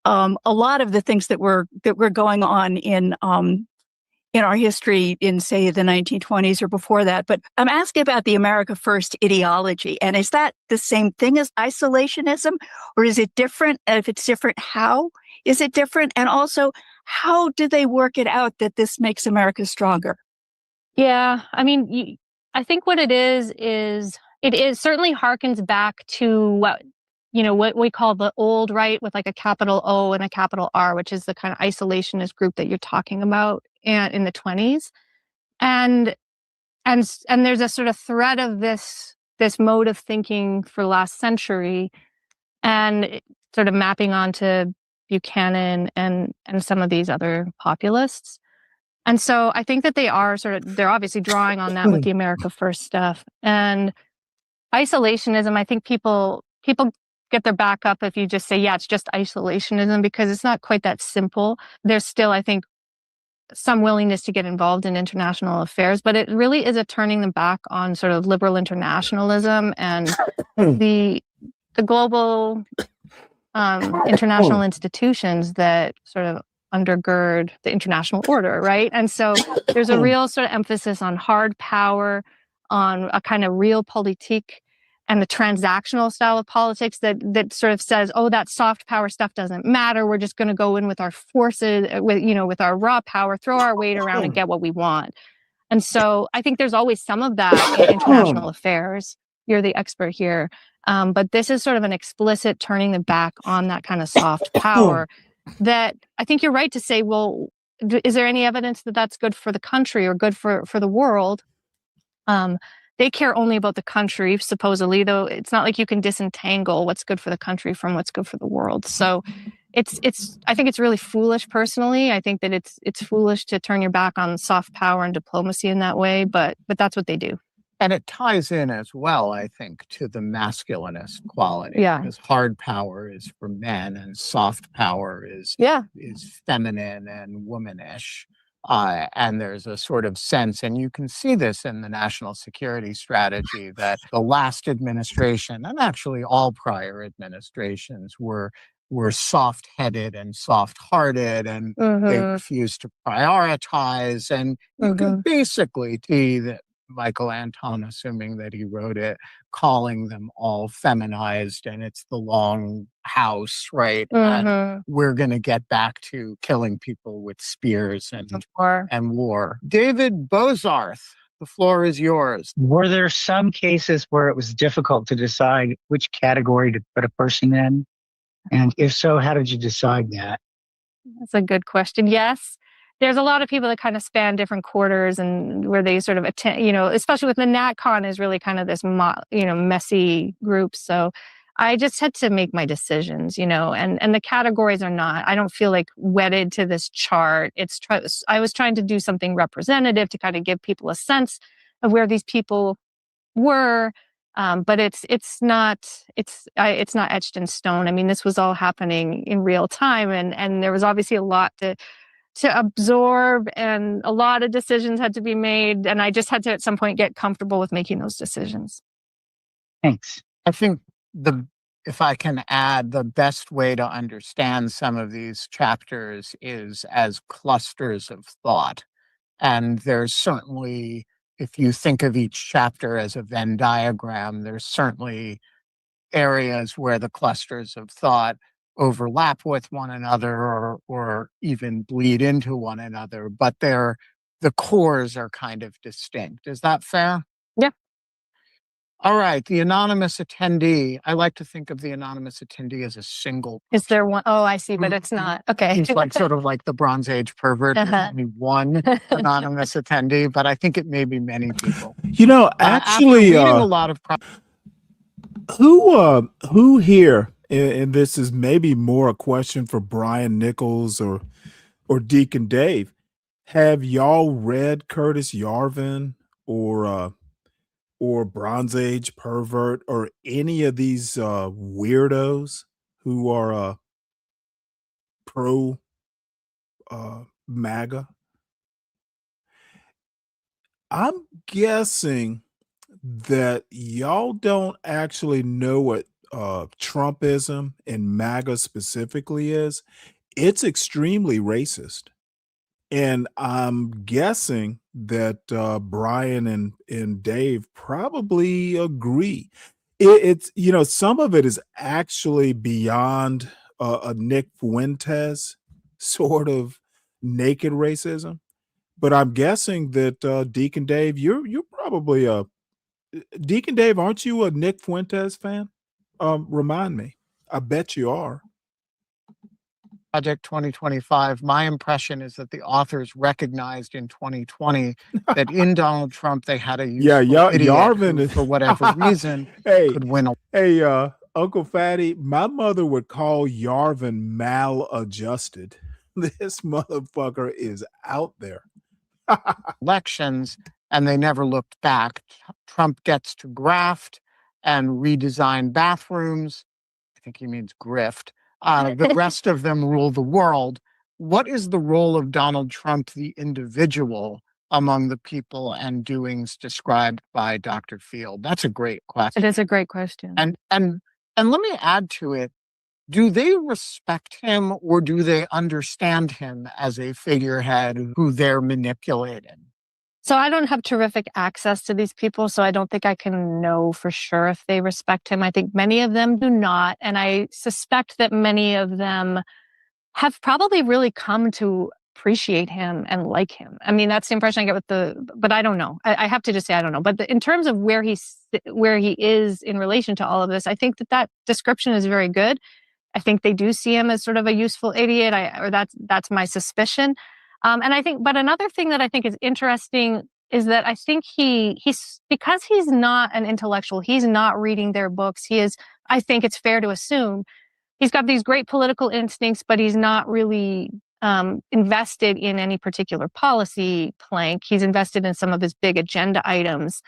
a lot of the things that were going on in our history in, say, the 1920s or before that. But I'm asking about the America First ideology. And is that the same thing as isolationism, or is it different? And if it's different, how is it different? And also, how do they work it out that this makes America stronger? Yeah, I mean, I think what it is it certainly harkens back to what we call the old right, with like a capital O and a capital R, which is the kind of isolationist group that you're talking about in the 20s. And there's a sort of thread of this mode of thinking for the last century, and sort of mapping onto Buchanan and some of these other populists. And so I think that they're obviously drawing on that with the America First stuff. And isolationism, I think people get their back up if you just say, yeah, it's just isolationism, because it's not quite that simple. There's still, I think, some willingness to get involved in international affairs, but it really is a turning them back on sort of liberal internationalism and the global international institutions that sort of undergird the international order, right? And so there's a real sort of emphasis on hard power, on a kind of realpolitik, and the transactional style of politics that sort of says, oh, that soft power stuff doesn't matter. We're just going to go in with our forces, with our raw power, throw our weight around and get what we want. And so I think there's always some of that in international affairs. You're the expert here. But this is sort of an explicit turning the back on that kind of soft power that I think you're right to say, well, is there any evidence that that's good for the country or good for the world? They care only about the country, supposedly, though it's not like you can disentangle what's good for the country from what's good for the world. So I think it's really foolish personally. I think that it's foolish to turn your back on soft power and diplomacy in that way, but that's what they do. And it ties in as well, I think, to the masculinist quality. Yeah. Because hard power is for men and soft power is feminine and womanish. And there's a sort of sense, and you can see this in the national security strategy, that the last administration, and actually all prior administrations, were soft-headed and soft-hearted, and they refused to prioritize. And you can basically see that Michael Anton, assuming that he wrote it, calling them all feminized, and it's the long house, right? And we're going to get back to killing people with spears and war. David Bozarth, the floor is yours. Were there some cases where it was difficult to decide which category to put a person in? And if so, how did you decide that? That's a good question. Yes. There's a lot of people that kind of span different quarters, and where they sort of attend, especially with the NatCon is really kind of this, messy group. So I just had to make my decisions, and the categories are not, I don't feel like wedded to this chart. I was trying to do something representative to kind of give people a sense of where these people were. But it's not etched in stone. I mean, this was all happening in real time, and there was obviously a lot to absorb, and a lot of decisions had to be made, and I just had to at some point get comfortable with making those decisions. Thanks. I think if I can add, the best way to understand some of these chapters is as clusters of thought. And there's certainly, if you think of each chapter as a Venn diagram, there's certainly areas where the clusters of thought overlap with one another or even bleed into one another, but the cores are kind of distinct. Is that fair? Yeah. All right. The anonymous attendee. I like to think of the anonymous attendee as a single. Is there one? Oh, I see, but it's not. Okay. It's like sort of like the Bronze Age pervert. There's only one anonymous attendee, but I think it may be many people. Actually, after reading a lot of Who here, and this is maybe more a question for Brian Nichols or Deacon Dave. Have y'all read Curtis Yarvin or Bronze Age Pervert or any of these weirdos who are pro MAGA? I'm guessing that y'all don't actually know what Trumpism and MAGA specifically is. It's extremely racist. And I'm guessing that Brian and Dave probably agree. It's, some of it is actually beyond a Nick Fuentes sort of naked racism. But I'm guessing that Deacon Dave, you're probably Deacon Dave, aren't you a Nick Fuentes fan? Remind me. I bet you are. Project 2025, my impression is that the authors recognized in 2020 that in Donald Trump they had a useful idiot Yarvin who, for whatever reason, could win a. Hey, Uncle Fatty, my mother would call Yarvin maladjusted. This motherfucker is out there. Elections, and they never looked back. Trump gets to graft and redesign bathrooms. I think he means grift. The rest of them rule the world. What is the role of Donald Trump, the individual, among the people and doings described by Dr. Field? That's a great question. It is a great question. And let me add to it. Do they respect him or do they understand him as a figurehead who they're manipulating? So I don't have terrific access to these people, so I don't think I can know for sure if they respect him. I think many of them do not, and I suspect that many of them have probably really come to appreciate him and like him. I mean, that's the impression I get but I don't know. I have to just say I don't know. But in terms of where he is in relation to all of this, I think that description is very good. I think they do see him as sort of a useful idiot, or that's my suspicion. And I think, but another thing that I think is interesting is that I think he's because he's not an intellectual, he's not reading their books. He is, I think it's fair to assume, he's got these great political instincts, but he's not really invested in any particular policy plank. He's invested in some of his big agenda items.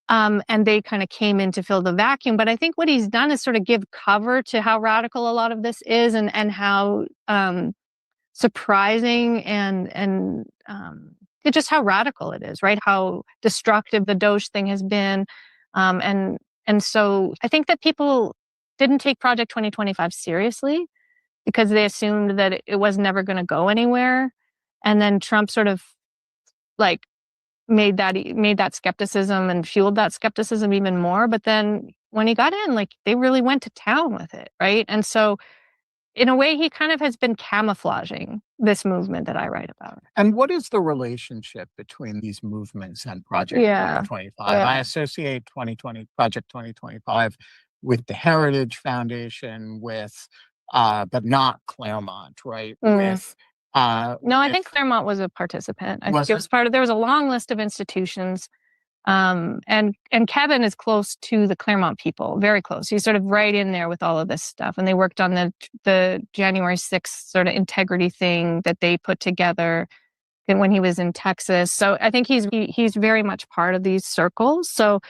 And they kind of came in to fill the vacuum. But I think what he's done is sort of give cover to how radical a lot of this is and how surprising and just how radical it is, right? How destructive the Doge thing has been. And so I think that people didn't take Project 2025 seriously because they assumed that it was never going to go anywhere. And then Trump sort of like made that skepticism and fueled that skepticism even more. But then when he got in, like they really went to town with it, right? And so in a way, he kind of has been camouflaging this movement that I write about. And what is the relationship between these movements and Project 2025? Yeah. I associate Project 2025 with the Heritage Foundation, with but not Claremont, right? With no, I think Claremont was a participant. I think it was part of. There was a long list of institutions, and Kevin is close to the Claremont people, very close. He's sort of right in there with all of this stuff, and they worked on the January 6th sort of integrity thing that they put together when he was in Texas. So I think he's very much part of these circles. So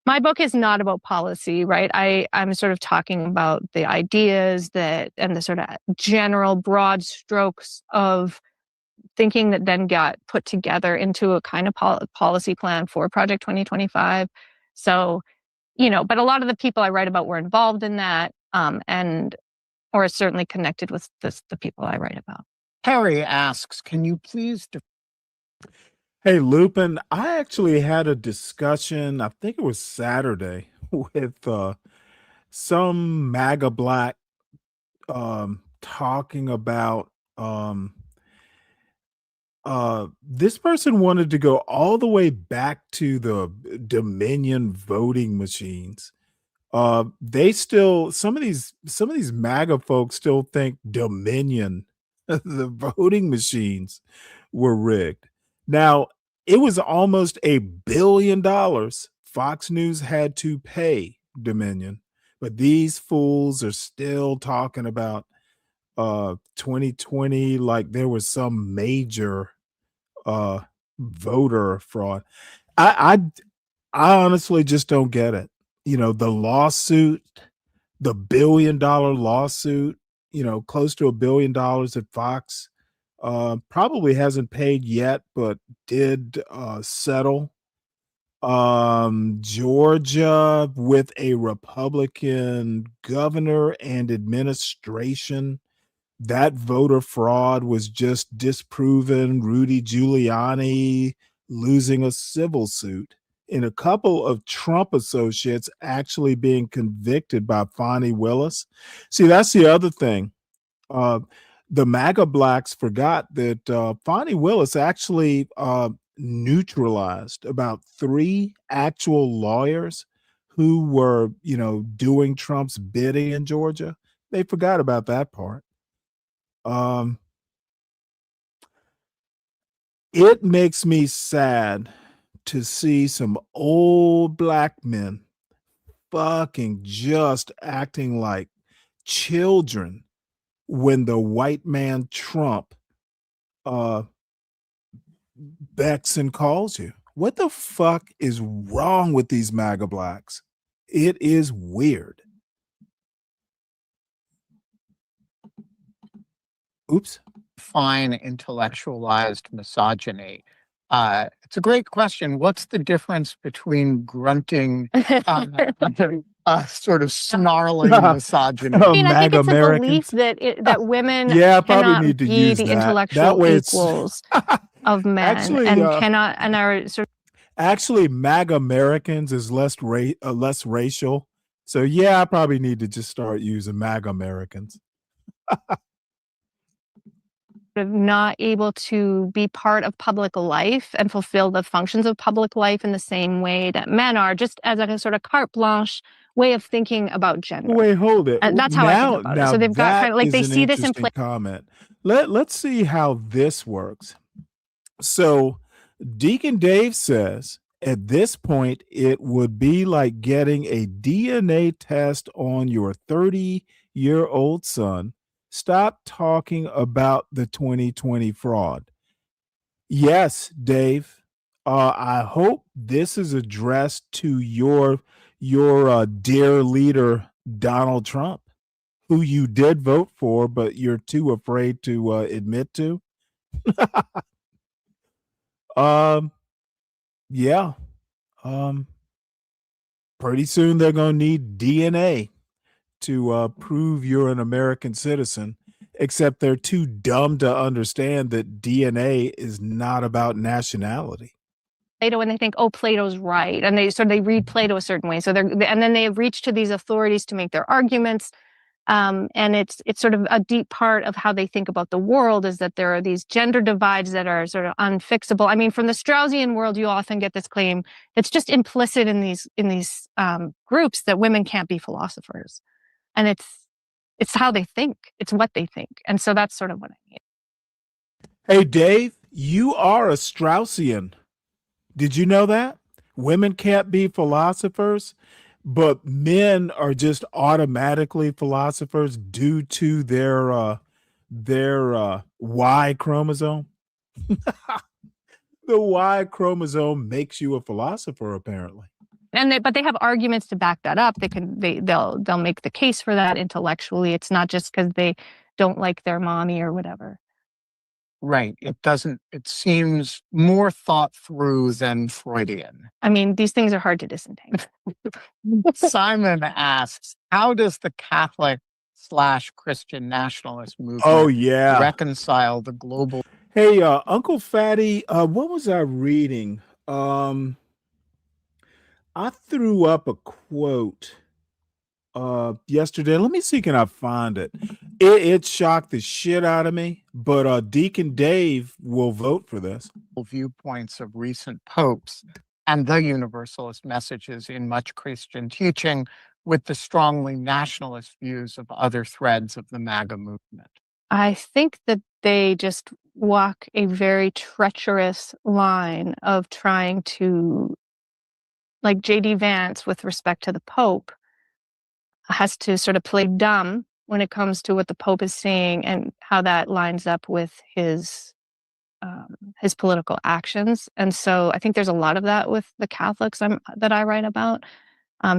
my book is not about policy, right? I'm sort of talking about the ideas and the sort of general broad strokes of thinking that then got put together into a kind of policy plan for Project 2025. So, but a lot of the people I write about were involved in that, or certainly connected with the people I write about. Harry asks, can you please... Hey, Lupin, I actually had a discussion, I think it was Saturday, with some MAGA Black talking about this person wanted to go all the way back to the Dominion voting machines. They still, some of these MAGA folks still think Dominion, the voting machines, were rigged. Now, it was almost $1 billion Fox News had to pay Dominion But these fools are still talking about 2020 like there was some major voter fraud. I honestly just don't get it. The lawsuit, the $1 billion lawsuit, close to $1 billion at Fox, probably hasn't paid yet, but did settle. Georgia with a Republican governor and administration, that voter fraud was just disproven. Rudy Giuliani losing a civil suit, and a couple of Trump associates actually being convicted by Fani Willis. See, that's the other thing. The MAGA blacks forgot that Fani Willis actually neutralized about 3 actual lawyers who were, doing Trump's bidding in Georgia. They forgot about that part. It makes me sad to see some old black men fucking just acting like children when the white man Trump becks and calls you. What the fuck is wrong with these MAGA blacks? It is weird. Oops. Fine intellectualized misogyny. It's a great question. What's the difference between grunting sort of snarling misogyny? I mean, I think it's a belief that women probably need to be use the that. intellectual That way equals of men Actually, and cannot and are sort actually MAGA Americans is less racial. So yeah, I probably need to just start using MAGA Americans. of not able to be part of public life and fulfill the functions of public life in the same way that men are, just as a sort of carte blanche way of thinking about gender. Wait, hold it. And that's how I think about it. So they've got kind of like they see this in place. Comment. Let's see how this works. So Deacon Dave says at this point it would be like getting a DNA test on your 30-year-old son. Stop talking about the 2020 fraud. Yes, Dave. I hope this is addressed to your dear leader, Donald Trump, who you did vote for, but you're too afraid to admit to. Yeah. Pretty soon they're going to need DNA to prove you're an American citizen, except they're too dumb to understand that DNA is not about nationality. Plato and they think, oh, Plato's right. And they read Plato a certain way. So and then they have reached to these authorities to make their arguments. And it's sort of a deep part of how they think about the world is that there are these gender divides that are sort of unfixable. I mean, from the Straussian world, you often get this claim that's just implicit in these groups that women can't be philosophers. And it's how they think. It's what they think. And so that's sort of what I mean. Hey, Dave, you are a Straussian. Did you know that? Women can't be philosophers, but men are just automatically philosophers due to their Y chromosome. The Y chromosome makes you a philosopher, apparently. But they have arguments to back that up. They'll make the case for that intellectually. It's not just because they don't like their mommy or whatever. Right. It seems more thought through than Freudian. I mean, these things are hard to disentangle. Simon asks, how does the Catholic/Christian nationalist movement reconcile the global? Hey, Uncle Fatty, what was I reading? I threw up a quote yesterday. Let me see, can I find it? It shocked the shit out of me, but Deacon Dave will vote for this. Viewpoints of recent popes and the universalist messages in much Christian teaching with the strongly nationalist views of other threads of the MAGA movement. I think that they just walk a very treacherous line of trying to, like J.D. Vance with respect to the Pope, has to sort of play dumb when it comes to what the Pope is saying and how that lines up with his political actions. And so I think there's a lot of that with the Catholics that I write about.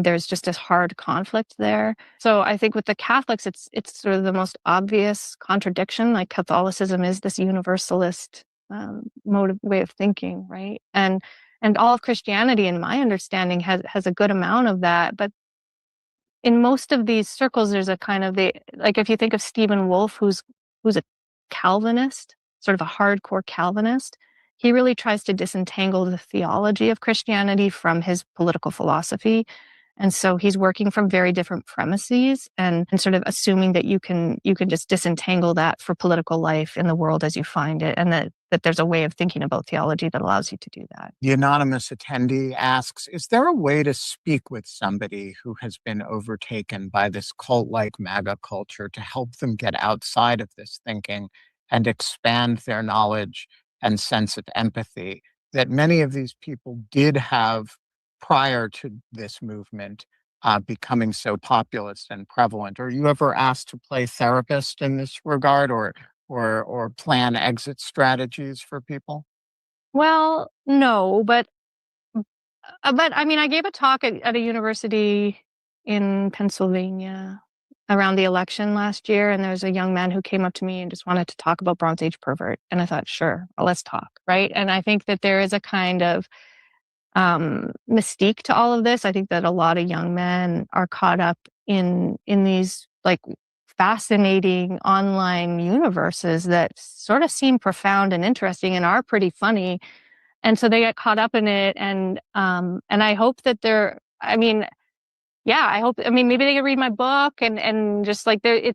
There's just this hard conflict there. So I think with the Catholics, it's sort of the most obvious contradiction. Like Catholicism is this universalist way of thinking, right? And all of Christianity, in my understanding, has a good amount of that. But in most of these circles, there's a kind of like if you think of Stephen Wolfe, who's a Calvinist, sort of a hardcore Calvinist, he really tries to disentangle the theology of Christianity from his political philosophy. And so he's working from very different premises and sort of assuming that you can just disentangle that for political life in the world as you find it, and that there's a way of thinking about theology that allows you to do that. The anonymous attendee asks, is there a way to speak with somebody who has been overtaken by this cult-like MAGA culture to help them get outside of this thinking and expand their knowledge and sense of empathy that many of these people did have prior to this movement becoming so populist and prevalent? Are you ever asked to play therapist in this regard, or plan exit strategies for people? Well, no, but I mean, I gave a talk at a university in Pennsylvania around the election last year, and there was a young man who came up to me and just wanted to talk about Bronze Age pervert, and I thought, sure, well, let's talk, right? And I think that there is a kind of mystique to all of this. I think that a lot of young men are caught up in these like fascinating online universes that sort of seem profound and interesting and are pretty funny. And so they get caught up in it. And I hope that I mean, maybe they could read my book and just like they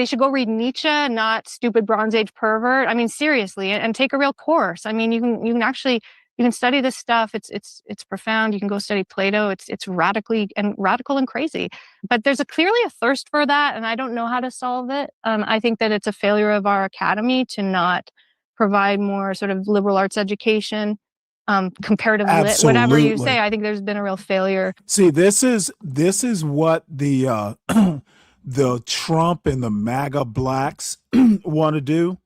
should go read Nietzsche, not stupid Bronze Age pervert. I mean, seriously, and take a real course. I mean, you can study this stuff. It's profound. You can go study Plato. It's radical and crazy. But there's clearly a thirst for that, and I don't know how to solve it. I think that it's a failure of our academy to not provide more sort of liberal arts education, comparative lit, whatever you say. I think there's been a real failure. See, this is what the the Trump and the MAGA blacks want to do.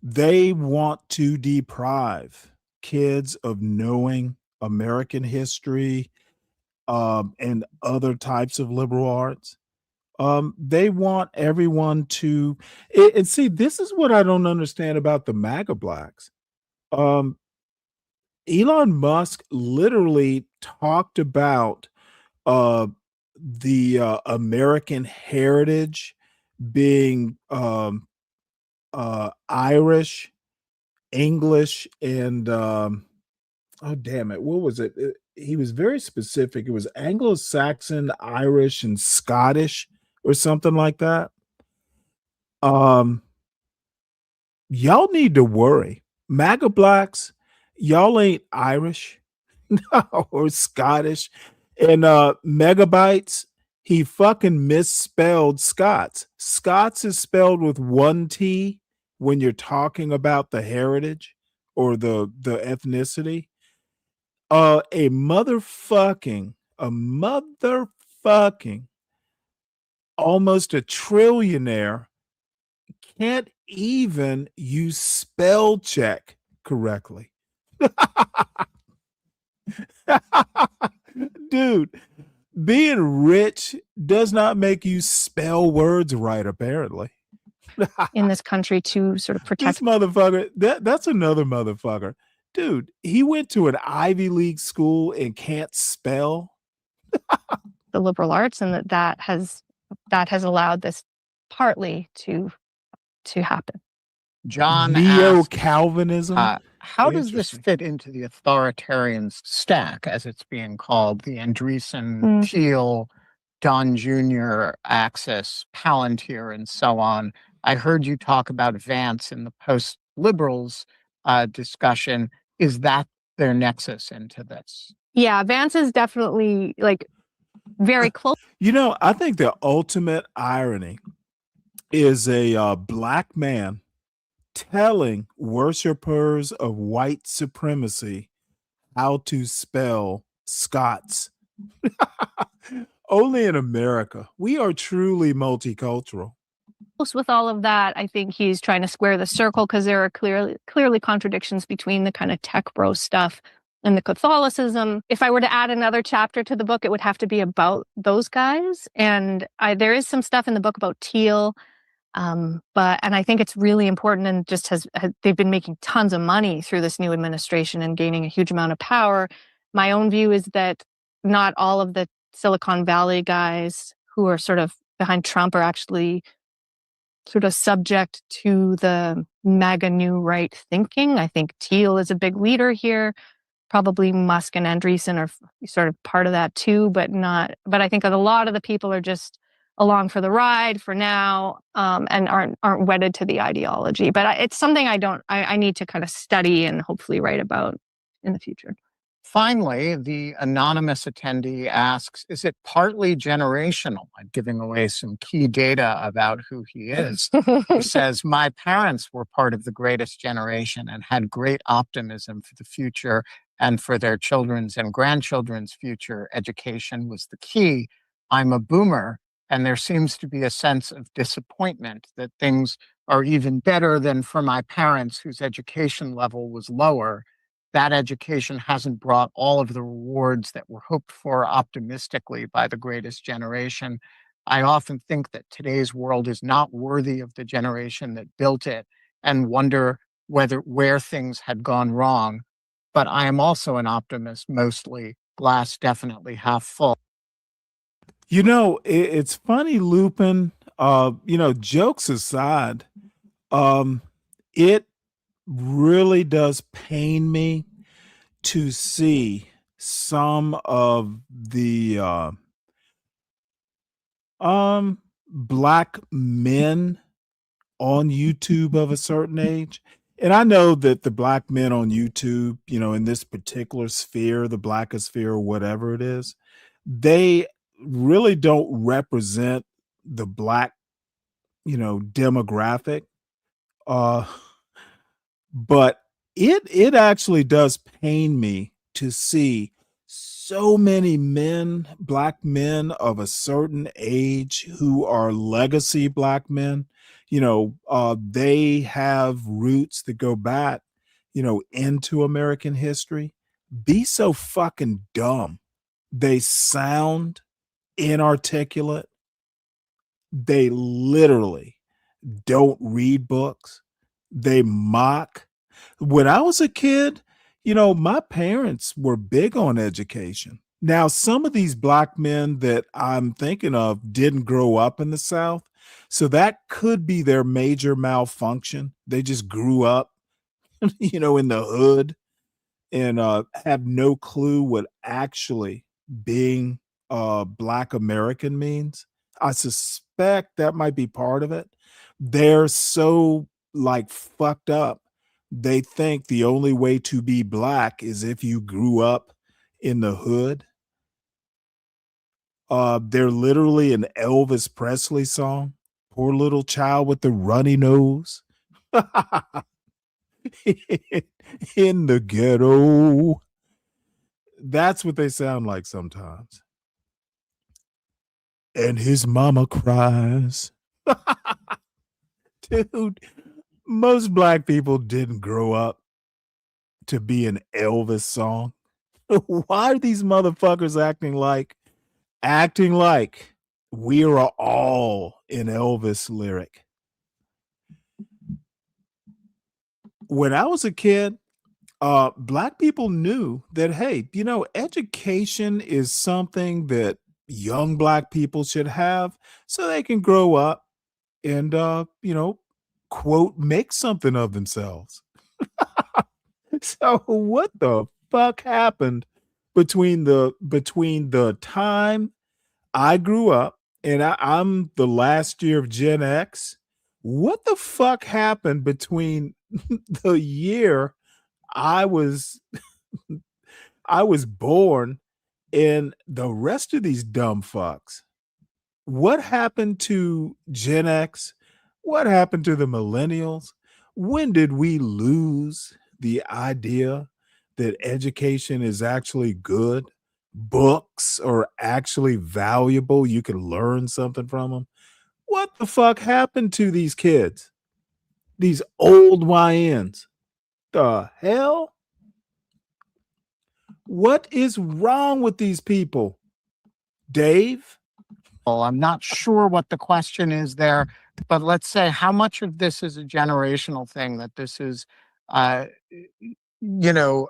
They want to deprive kids of knowing American history and other types of liberal arts. They want everyone to and see, this is what I don't understand about the MAGA blacks. Elon Musk literally talked about the American heritage being Irish, English, and oh damn it, what was it? He was very specific. It was Anglo-Saxon, Irish, and Scottish, or something like that. Y'all need to worry. MAGA blacks, y'all ain't Irish or Scottish. And megabytes, he fucking misspelled Scots. Scots is spelled with one T when you're talking about the heritage or the ethnicity. A motherfucking almost a trillionaire can't even use spell check correctly. Dude, being rich does not make you spell words right, apparently. In this country to sort of protect this motherfucker. That's another motherfucker. Dude, he went to an Ivy League school and can't spell. The liberal arts, and that has allowed this partly to happen. John Neo-Calvinism. How does this fit into the authoritarian stack, as it's being called, the Andreessen, Thiel, Don Jr. axis, Palantir, and so on? I heard you talk about Vance in the post-liberals discussion. Is that their nexus into this? Yeah, Vance is definitely like very close. You know, I think the ultimate irony is a black man telling worshipers of white supremacy how to spell Scots. Only in America. We are truly multicultural. With all of that, I think he's trying to square the circle because there are clearly contradictions between the kind of tech bro stuff and the Catholicism. If I were to add another chapter to the book, it would have to be about those guys. And there is some stuff in the book about Teal. And I think it's really important, and just they've been making tons of money through this new administration and gaining a huge amount of power. My own view is that not all of the Silicon Valley guys who are sort of behind Trump are actually sort of subject to the MAGA new right thinking. I think Teal is a big leader here. Probably Musk and Andreessen are sort of part of that too, but I think a lot of the people are just along for the ride for now, and aren't wedded to the ideology. But it's something I need to kind of study and hopefully write about in the future. Finally, the anonymous attendee asks, is it partly generational? I'm giving away some key data about who he is. He says, my parents were part of the greatest generation and had great optimism for the future and for their children's and grandchildren's future. Education was the key. I'm a boomer, and there seems to be a sense of disappointment that things are even better than for my parents, whose education level was lower. That education hasn't brought all of the rewards that were hoped for optimistically by the greatest generation. I often think that today's world is not worthy of the generation that built it, and wonder where things had gone wrong. But I am also an optimist, mostly glass definitely half full. You know, it's funny, Lupin. Jokes aside, it really does pain me to see some of the black men on YouTube of a certain age. And I know that the black men on YouTube, in this particular sphere, the blackosphere or whatever it is, they really don't represent the black, demographic. But it actually does pain me to see so many men, black men of a certain age who are legacy black men. They have roots that go back, into American history. Be so fucking dumb. They sound inarticulate. They literally don't read books. They mock. When I was a kid, my parents were big on education. Now, some of these black men that I'm thinking of didn't grow up in the South. So that could be their major malfunction. They just grew up, in the hood and have no clue what actually being Black American means. I suspect that might be part of it. They're so fucked up. They think the only way to be black is if you grew up in the hood. They're literally an Elvis Presley song. Poor little child with the runny nose. In the ghetto. That's what they sound like sometimes. And his mama cries. Dude, most black people didn't grow up to be an Elvis song. Why are these motherfuckers acting like we are all an Elvis lyric? When I was a kid, black people knew that, hey, education is something that young black people should have so they can grow up and, quote, make something of themselves. So what the fuck happened between the time I grew up and I'm the last year of Gen X? What the fuck happened between the year I was born and the rest of these dumb fucks? What happened to Gen X? What happened to the millennials? When did we lose the idea that education is actually good? books are actually valuable, you can learn something from them. What the fuck happened to these kids? These old YNs? The hell? What is wrong with these people? Dave? Well, I'm not sure what the question is there, but let's say how much of this is a generational thing, that this is, you know,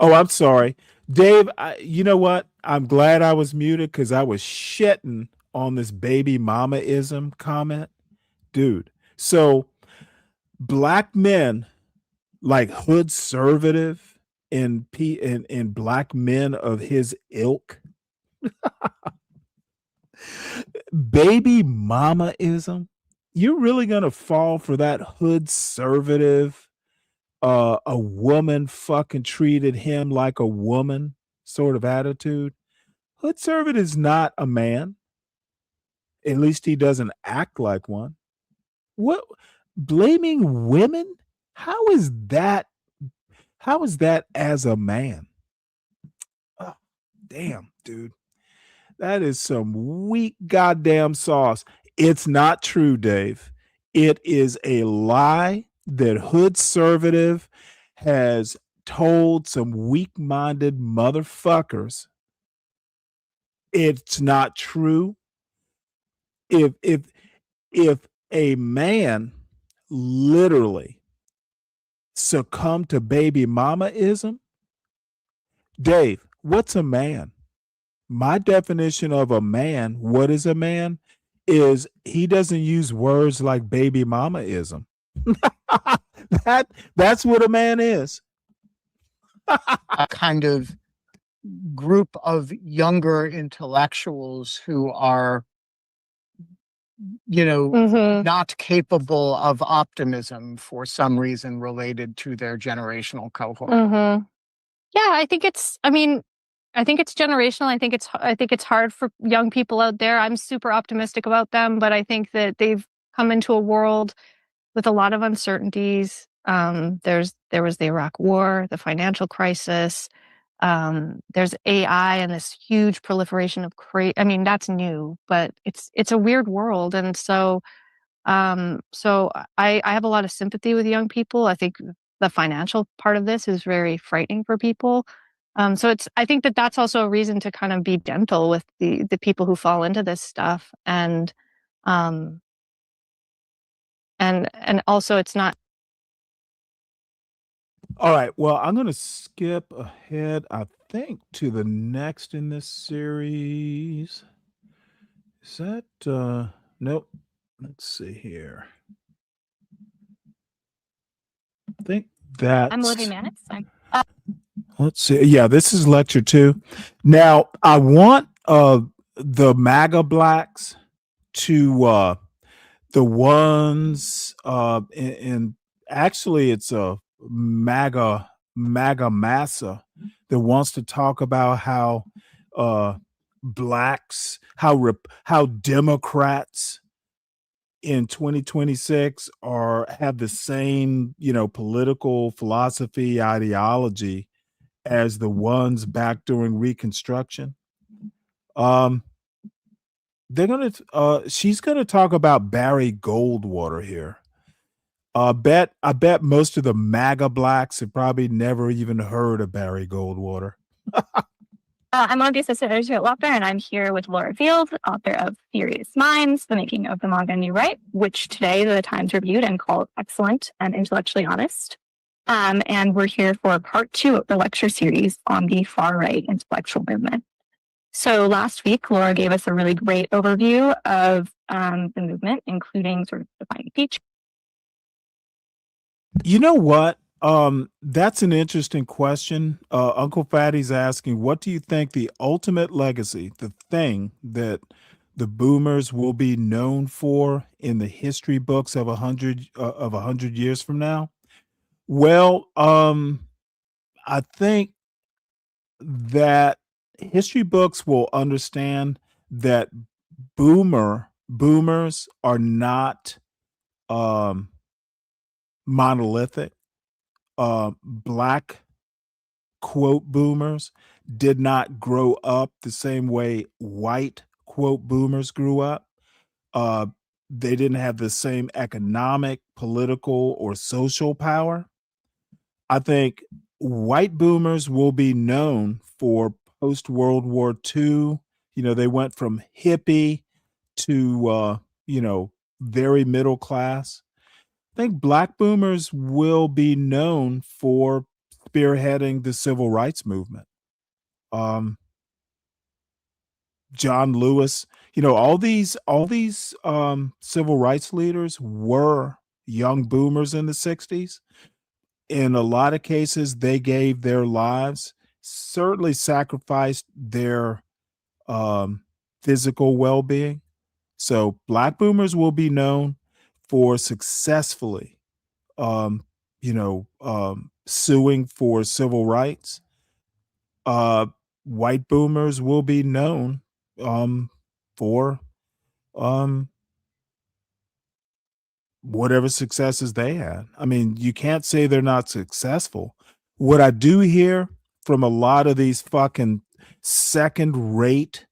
Oh, I'm sorry. Dave, you know what? I'm glad I was muted because I was shitting on this baby mama-ism comment. Dude, so black men, like hood conservative and black men of his ilk, baby mama-ism, you're really gonna fall for that hood conservative, a woman fucking treated him like a woman sort of attitude? Hood conservative is not a man. At least he doesn't act like one. What, blaming women? How is that? How is that as a man? Oh, damn, dude. That is some weak goddamn sauce. It's not true, Dave. It is a lie that hood conservative has told some weak-minded motherfuckers. It's not true. If a man literally succumbed to baby mama-ism, Dave, what's a man? My definition of a man, what is a man, is he doesn't use words like baby mama-ism. That's what a man is. a kind of group of younger intellectuals who are, not capable of optimism for some reason related to their generational cohort. Yeah, I think it's generational. I think it's hard for young people out there. I'm super optimistic about them, but I think that they've come into a world with a lot of uncertainties. There was the Iraq War, the financial crisis. There's AI and this huge proliferation of that's new, but it's a weird world. And so I have a lot of sympathy with young people. I think the financial part of this is very frightening for people. I think that that's also a reason to kind of be gentle with the people who fall into this stuff. And also it's not. All right. Well, I'm going to skip ahead, I think, to the next in this series. Is that, nope. Let's see here. I think that's. I'm Olivia Mannix. Let's see. Yeah, this is lecture 2. Now, I want the MAGA blacks to the ones and actually it's a MAGA massa that wants to talk about how blacks, how Democrats in 2026 have the same, political philosophy, ideology as the ones back during Reconstruction. She's gonna talk about Barry Goldwater here. I bet most of the MAGA blacks have probably never even heard of Barry Goldwater. I'm one of the assistant editors here at Lofter, and I'm here with Laura Field, author of Furious Minds, The Making of the MAGA New Right, which today the Times reviewed and called excellent and intellectually honest. And we're here for part 2 of the lecture series on the far-right intellectual movement. So last week, Laura gave us a really great overview of the movement, including sort of defining features. You know what? That's an interesting question. Uncle Fatty's asking, what do you think the ultimate legacy, the thing that the boomers will be known for in the history books of 100 years from now? Well, I think that history books will understand that boomers are not um monolithic. Black quote boomers did not grow up the same way white quote boomers grew up. Uh, they didn't have the same economic, political, or social power. I think white boomers will be known for post World War II. You know, they went from hippie to, very middle class. I think black boomers will be known for spearheading the civil rights movement. Um, John Lewis, all these civil rights leaders were young boomers in the 60s. In a lot of cases, they gave their lives, certainly sacrificed their physical well-being. So black boomers will be known for successfully suing for civil rights. White boomers will be known for whatever successes they had. I mean, you can't say they're not successful. What I do hear from a lot of these fucking second rate,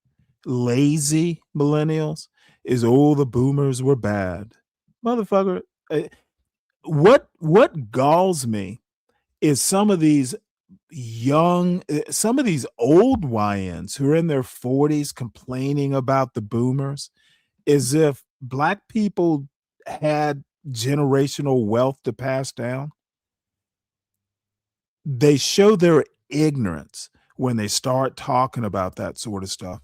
lazy millennials is, oh, the boomers were bad. Motherfucker, what galls me is some of these old YNs who are in their 40s complaining about the boomers as if black people had generational wealth to pass down. They show their ignorance when they start talking about that sort of stuff.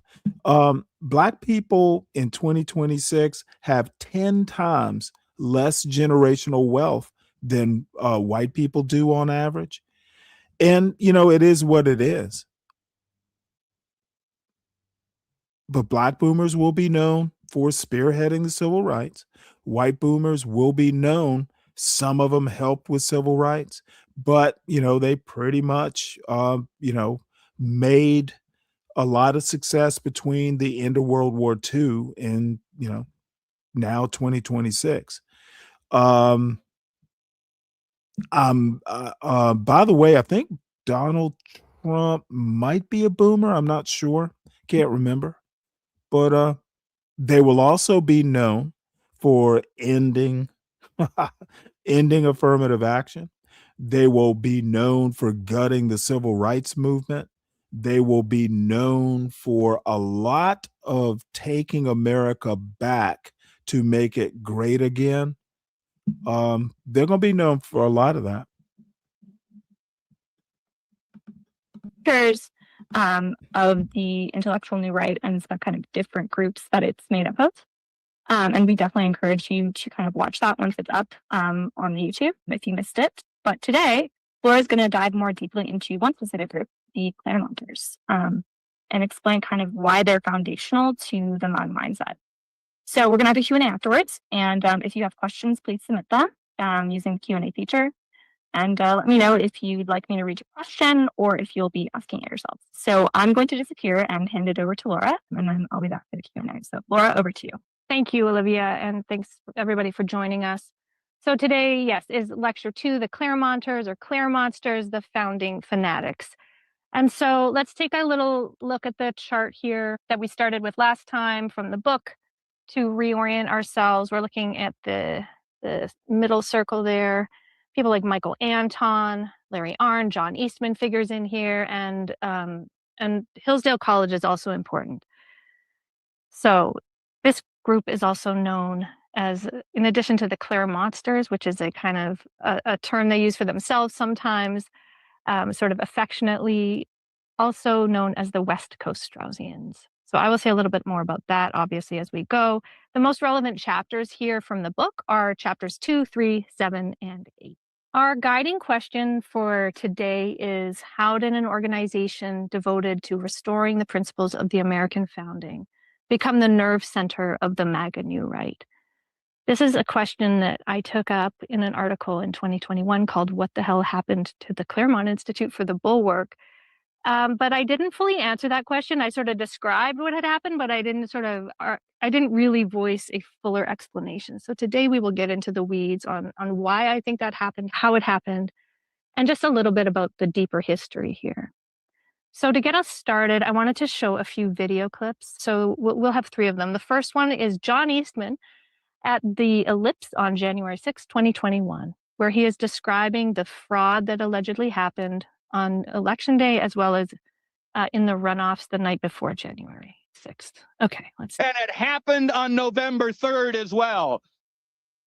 Black people in 2026 have 10 times less generational wealth than white people do on average. And, it is what it is. But black boomers will be known for spearheading the civil rights. White boomers will be known, some of them helped with civil rights, but, they pretty much, made a lot of success between the end of World War II and, now 2026. By the way, I think Donald Trump might be a boomer. I'm not sure. Can't remember. But they will also be known for ending affirmative action. They will be known for gutting the civil rights movement. They will be known for a lot of taking America back to make it great again. They're going to be known for a lot of that. Of the intellectual new right and the kind of different groups that it's made up of. And we definitely encourage you to kind of watch that once it's up on the YouTube if you missed it. But today, Laura's going to dive more deeply into one specific group, the Claremonters, and explain kind of why they're foundational to the Mon mindset. So we're going to have a Q&A afterwards. And if you have questions, please submit them using the Q&A feature. And let me know if you'd like me to read your question or if you'll be asking it yourself. So I'm going to disappear and hand it over to Laura, and then I'll be back for the Q&A. So Laura, over to you. Thank you, Olivia, and thanks everybody for joining us. So today, yes, is lecture 2, the Claremonters or Claremonsters, the founding fanatics. And so let's take a little look at the chart here that we started with last time from the book to reorient ourselves. We're looking at the middle circle there. People like Michael Anton, Larry Arnn, John Eastman figures in here, and Hillsdale College is also important. So this group is also known as, in addition to the Claremonsters, which is a kind of a term they use for themselves sometimes, sort of affectionately, also known as the West Coast Straussians. So I will say a little bit more about that, obviously, as we go. The most relevant chapters here from the book are chapters 2, 3, 7, and 8. Our guiding question for today is, how did an organization devoted to restoring the principles of the American founding become the nerve center of the MAGA new right? This is a question that I took up in an article in 2021 called "What the Hell Happened to the Claremont Institute for the Bulwark?" But I didn't fully answer that question. I sort of described what had happened, but I didn't really voice a fuller explanation. So today we will get into the weeds on why I think that happened, how it happened, and just a little bit about the deeper history here. So to get us started, I wanted to show a few video clips. So we'll have 3 of them. The first one is John Eastman at the Ellipse on January 6, 2021, where he is describing the fraud that allegedly happened on Election Day, as well as in the runoffs the night before January 6th. Okay, let's see. And it happened on November 3rd as well.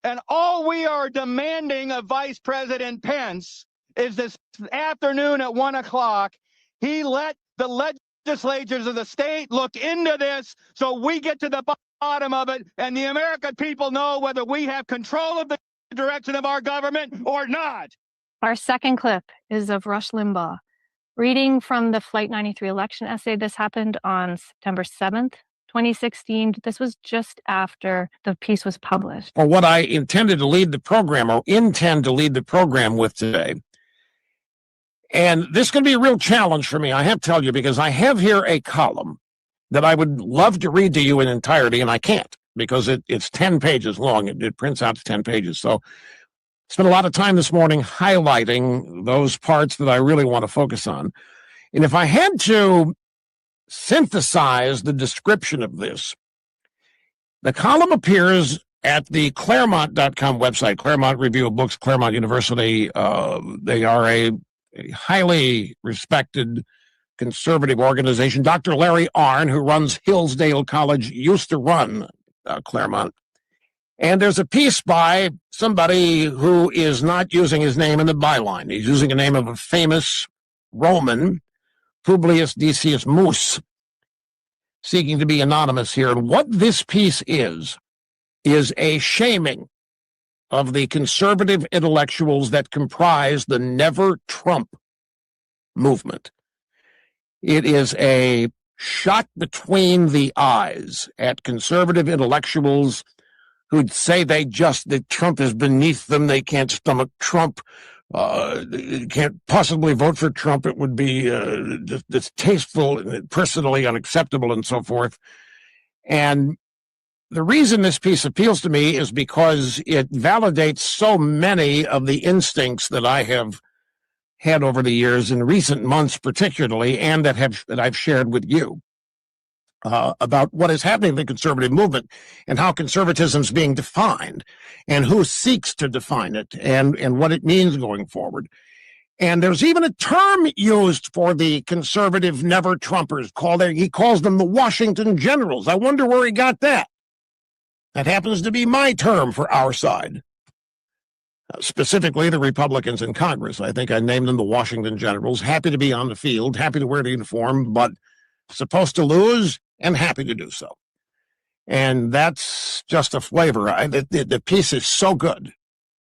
And all we are demanding of Vice President Pence is this afternoon at 1 o'clock, he let the legislatures of the state look into this so we get to the bottom of it and the American people know whether we have control of the direction of our government or not. Our second clip is of Rush Limbaugh reading from the Flight 93 election essay. This happened on September 7th, 2016. This was just after the piece was published. Or what I intended to lead the program, or intend to lead the program with today. And this is going to be a real challenge for me, I have to tell you, because I have here a column that I would love to read to you in entirety, and I can't because it's 10 pages long. It prints out to 10 pages. So spent a lot of time this morning highlighting those parts that I really want to focus on. And if I had to synthesize the description of this, the column appears at the Claremont.com website, Claremont Review of Books, Claremont University. They are a highly respected conservative organization. Dr. Larry Arnn, who runs Hillsdale College, used to run Claremont. And there's a piece by somebody who is not using his name in the byline. He's using the name of a famous Roman, Publius Decius Mus, seeking to be anonymous here. And what this piece is a shaming of the conservative intellectuals that comprise the Never Trump movement. It is a shot between the eyes at conservative intellectuals who'd say that Trump is beneath them. They can't stomach Trump. Can't possibly vote for Trump. It would be distasteful, personally unacceptable, and so forth. And the reason this piece appeals to me is because it validates so many of the instincts that I have had over the years, in recent months particularly, and that I've shared with you about what is happening in the conservative movement and how conservatism is being defined and who seeks to define it and what it means going forward. And there's even a term used for the conservative Never Trumpers. He calls them the Washington Generals. I wonder where he got that. That happens to be my term for our side. Specifically, the Republicans in Congress. I think I named them the Washington Generals. Happy to be on the field, happy to wear the uniform, but supposed to lose and happy to do so. And that's just a flavor. The piece is so good.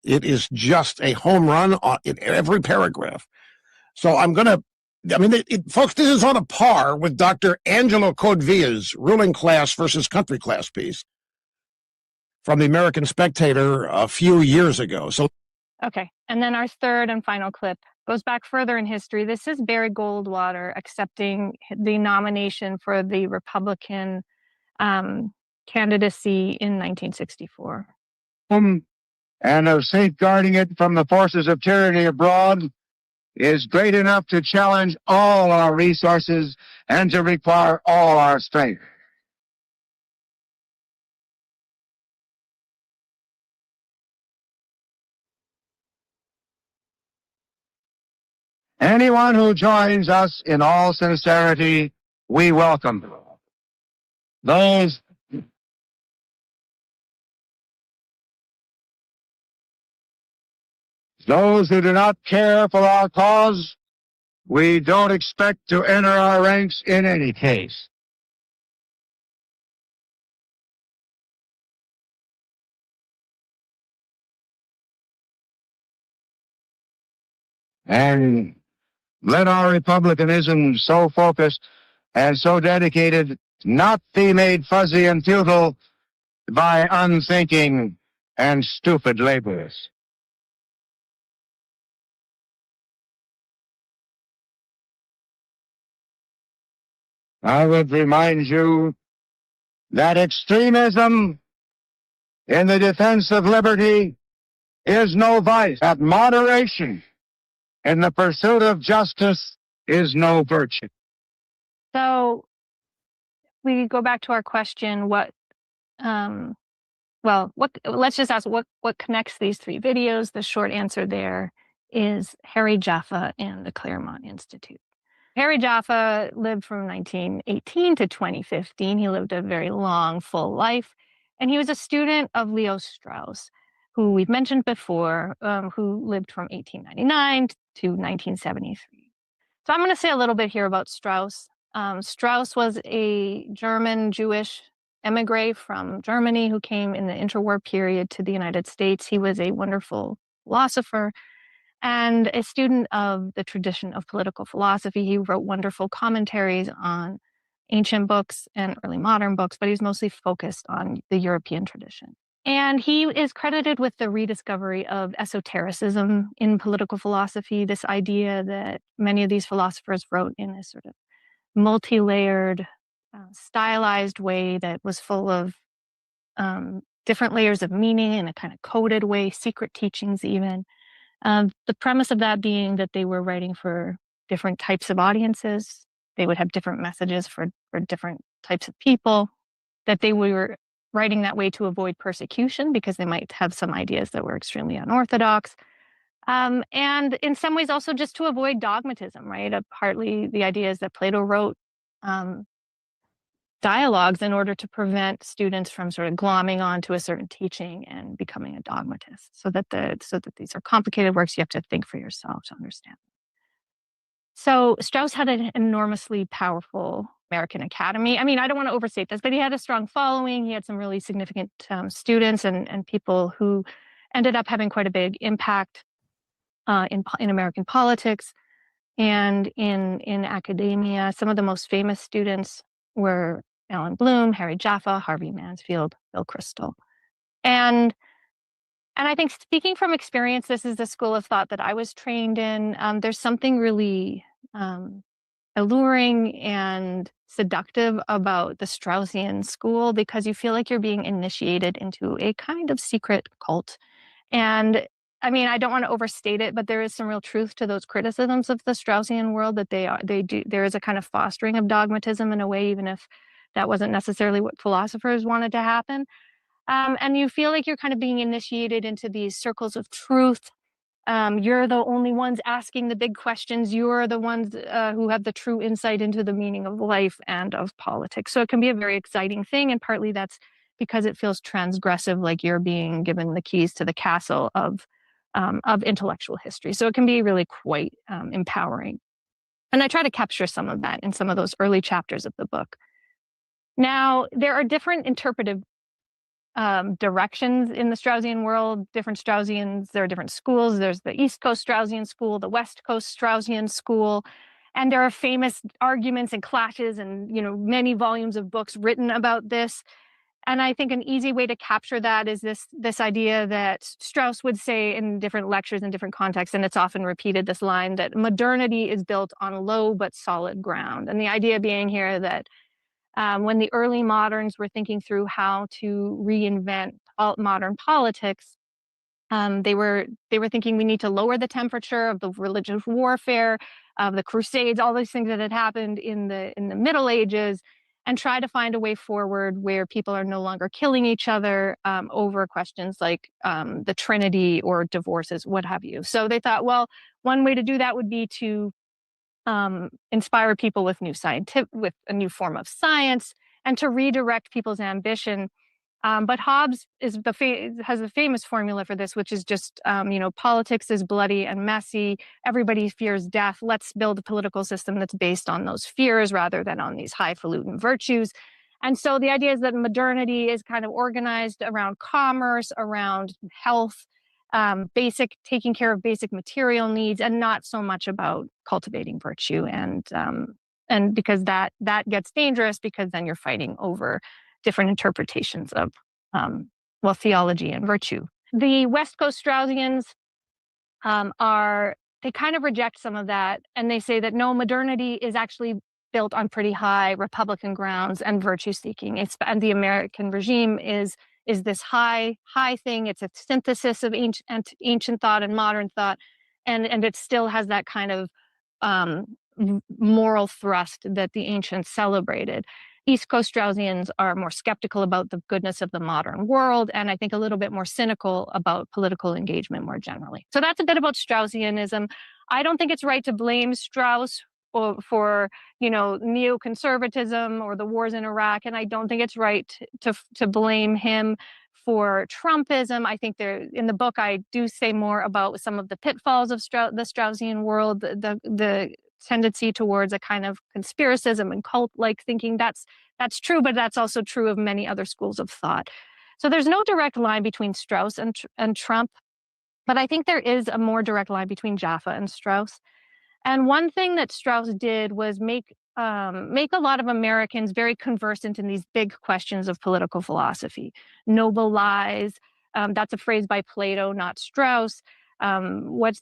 It is just a home run in every paragraph. So folks, this is on a par with Dr. Angelo Codvia's Ruling Class versus Country Class piece from the American Spectator a few years ago. Okay, and then our third and final clip goes back further in history. This is Barry Goldwater accepting the nomination for the Republican candidacy in 1964. And of safeguarding it from the forces of tyranny abroad is great enough to challenge all our resources and to require all our strength. Anyone who joins us in all sincerity, we welcome. Those who do not care for our cause We don't expect to enter our ranks in any case. And let our republicanism so focused and so dedicated not be made fuzzy and futile by unthinking and stupid laborers. I would remind you that extremism in the defense of liberty is no vice, that moderation in the pursuit of justice is no virtue. So we go back to our question, let's just ask what connects these three videos. The short answer there is Harry Jaffa and the Claremont Institute. Harry Jaffa lived from 1918 to 2015. He lived a very long, full life. And he was a student of Leo Strauss, who we've mentioned before, who lived from 1899 to 1973. So I'm going to say a little bit here about Strauss. Strauss was a German Jewish emigre from Germany who came in the interwar period to the United States. He was a wonderful philosopher and a student of the tradition of political philosophy. He wrote wonderful commentaries on ancient books and early modern books, but he's mostly focused on the European tradition. And he is credited with the rediscovery of esotericism in political philosophy, this idea that many of these philosophers wrote in a sort of multi-layered, stylized way that was full of different layers of meaning in a kind of coded way, secret teachings even. The premise of that being that they were writing for different types of audiences. They would have different messages for different types of people, that they were writing that way to avoid persecution because they might have some ideas that were extremely unorthodox. And in some ways also just to avoid dogmatism, right? Partly the idea is that Plato wrote dialogues in order to prevent students from sort of glomming onto a certain teaching and becoming a dogmatist. So that these are complicated works, you have to think for yourself to understand. So Strauss had an enormously powerful American Academy. I mean, I don't want to overstate this, but he had a strong following. He had some really significant students and people who ended up having quite a big impact in American politics and in academia. Some of the most famous students were Alan Bloom, Harry Jaffa, Harvey Mansfield, Bill Kristol. And I think, speaking from experience, this is the school of thought that I was trained in. There's something really alluring and seductive about the Straussian school because you feel like you're being initiated into a kind of secret cult. And I mean, I don't want to overstate it, but there is some real truth to those criticisms of the Straussian world, that there is a kind of fostering of dogmatism in a way, even if that wasn't necessarily what philosophers wanted to happen. And you feel like you're kind of being initiated into these circles of truth. You're the only ones asking the big questions. You're the ones who have the true insight into the meaning of life and of politics. So it can be a very exciting thing. And partly that's because it feels transgressive, like you're being given the keys to the castle of intellectual history. So it can be really quite empowering. And I try to capture some of that in some of those early chapters of the book. Now, there are different interpretive directions in the Straussian world, different Straussians. There are different schools. There's the East Coast Straussian school, the West Coast Straussian school, and there are famous arguments and clashes and, many volumes of books written about this. And I think an easy way to capture that is this idea that Strauss would say in different lectures in different contexts, and it's often repeated, this line that modernity is built on low but solid ground. And the idea being here that when the early moderns were thinking through how to reinvent modern politics, they were thinking we need to lower the temperature of the religious warfare, of the Crusades, all these things that had happened in the Middle Ages, and try to find a way forward where people are no longer killing each other over questions like the Trinity or divorces, what have you. So they thought, well, one way to do that would be to inspire people with with a new form of science, and to redirect people's ambition But Hobbes is has a famous formula for this, which is just, politics is bloody and messy. Everybody fears death. Let's build a political system that's based on those fears rather than on these highfalutin virtues. And so the idea is that modernity is kind of organized around commerce, around health, taking care of basic material needs, and not so much about cultivating virtue. And because that gets dangerous, because then you're fighting over different interpretations of, theology and virtue. The West Coast Straussians they kind of reject some of that, and they say that no, modernity is actually built on pretty high Republican grounds and virtue seeking. And the American regime is this high thing. It's a synthesis of ancient thought and modern thought, and it still has that kind of moral thrust that the ancients celebrated. East Coast Straussians are more skeptical about the goodness of the modern world, and I think a little bit more cynical about political engagement more generally. So that's a bit about Straussianism. I don't think it's right to blame Strauss for neoconservatism or the wars in Iraq, and I don't think it's right to blame him for Trumpism. I think in the book I do say more about some of the pitfalls of the Straussian world, the tendency towards a kind of conspiracism and cult-like thinking. That's true, but that's also true of many other schools of thought. So there's no direct line between Strauss and Trump, but I think there is a more direct line between Jaffa and Strauss. And one thing that Strauss did was make a lot of Americans very conversant in these big questions of political philosophy. Noble lies, that's a phrase by Plato, not Strauss. What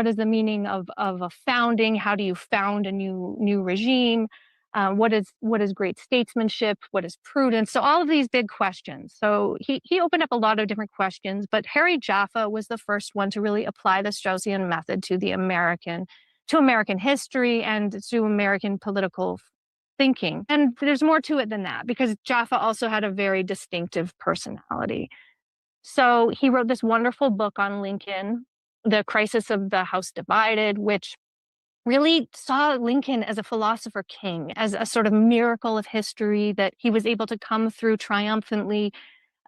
is the meaning of a founding? How do you found a new regime? What is great statesmanship? What is prudence? So all of these big questions. So he opened up a lot of different questions, but Harry Jaffa was the first one to really apply the Straussian method to American history and to American political thinking. And there's more to it than that, because Jaffa also had a very distinctive personality. So he wrote this wonderful book on Lincoln, The Crisis of the House Divided, which really saw Lincoln as a philosopher king, as a sort of miracle of history, that he was able to come through triumphantly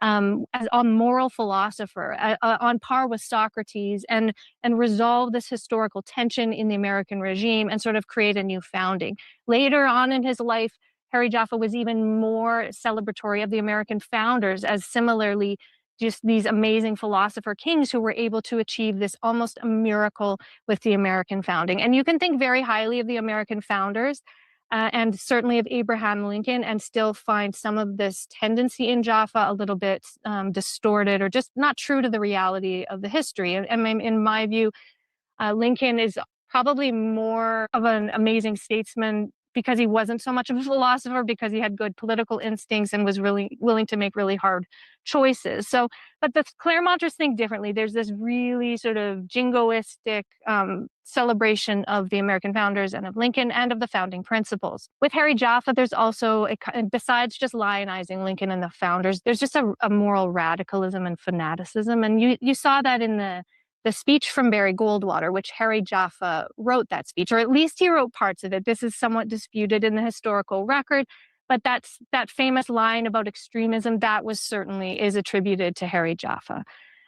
as a moral philosopher, on par with Socrates, and resolve this historical tension in the American regime and sort of create a new founding. Later on in his life, Harry Jaffa was even more celebratory of the American founders as similarly just these amazing philosopher kings who were able to achieve this almost a miracle with the American founding. And you can think very highly of the American founders, and certainly of Abraham Lincoln, and still find some of this tendency in Jaffa a little bit distorted or just not true to the reality of the history. And in my view, Lincoln is probably more of an amazing statesman because he wasn't so much of a philosopher, because he had good political instincts and was really willing to make really hard choices. So, but the Claremonters think differently. There's this really sort of jingoistic celebration of the American founders and of Lincoln and of the founding principles. With Harry Jaffa, there's also, besides just lionizing Lincoln and the founders, there's just a moral radicalism and fanaticism. And you saw that in the speech from Barry Goldwater, which Harry Jaffa wrote that speech, or at least he wrote parts of it. This is somewhat disputed in the historical record, but that famous line about extremism, that is attributed to Harry Jaffa.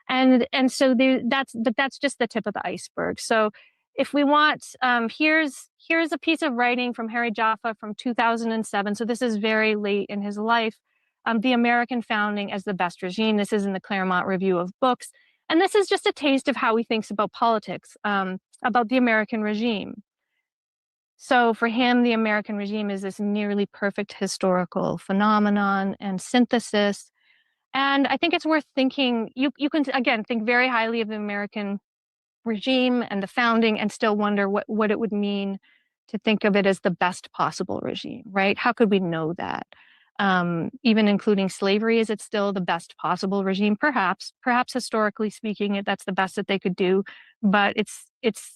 And so that's just the tip of the iceberg. So if we want, here's a piece of writing from Harry Jaffa from 2007. So this is very late in his life. The American Founding as the Best Regime. This is in the Claremont Review of Books. And this is just a taste of how he thinks about politics, about the American regime. So for him, the American regime is this nearly perfect historical phenomenon and synthesis. And I think it's worth thinking, you can, again, think very highly of the American regime and the founding and still wonder what it would mean to think of it as the best possible regime, right? How could we know that? Even including slavery, is it still the best possible regime? Perhaps historically speaking, that's the best that they could do. But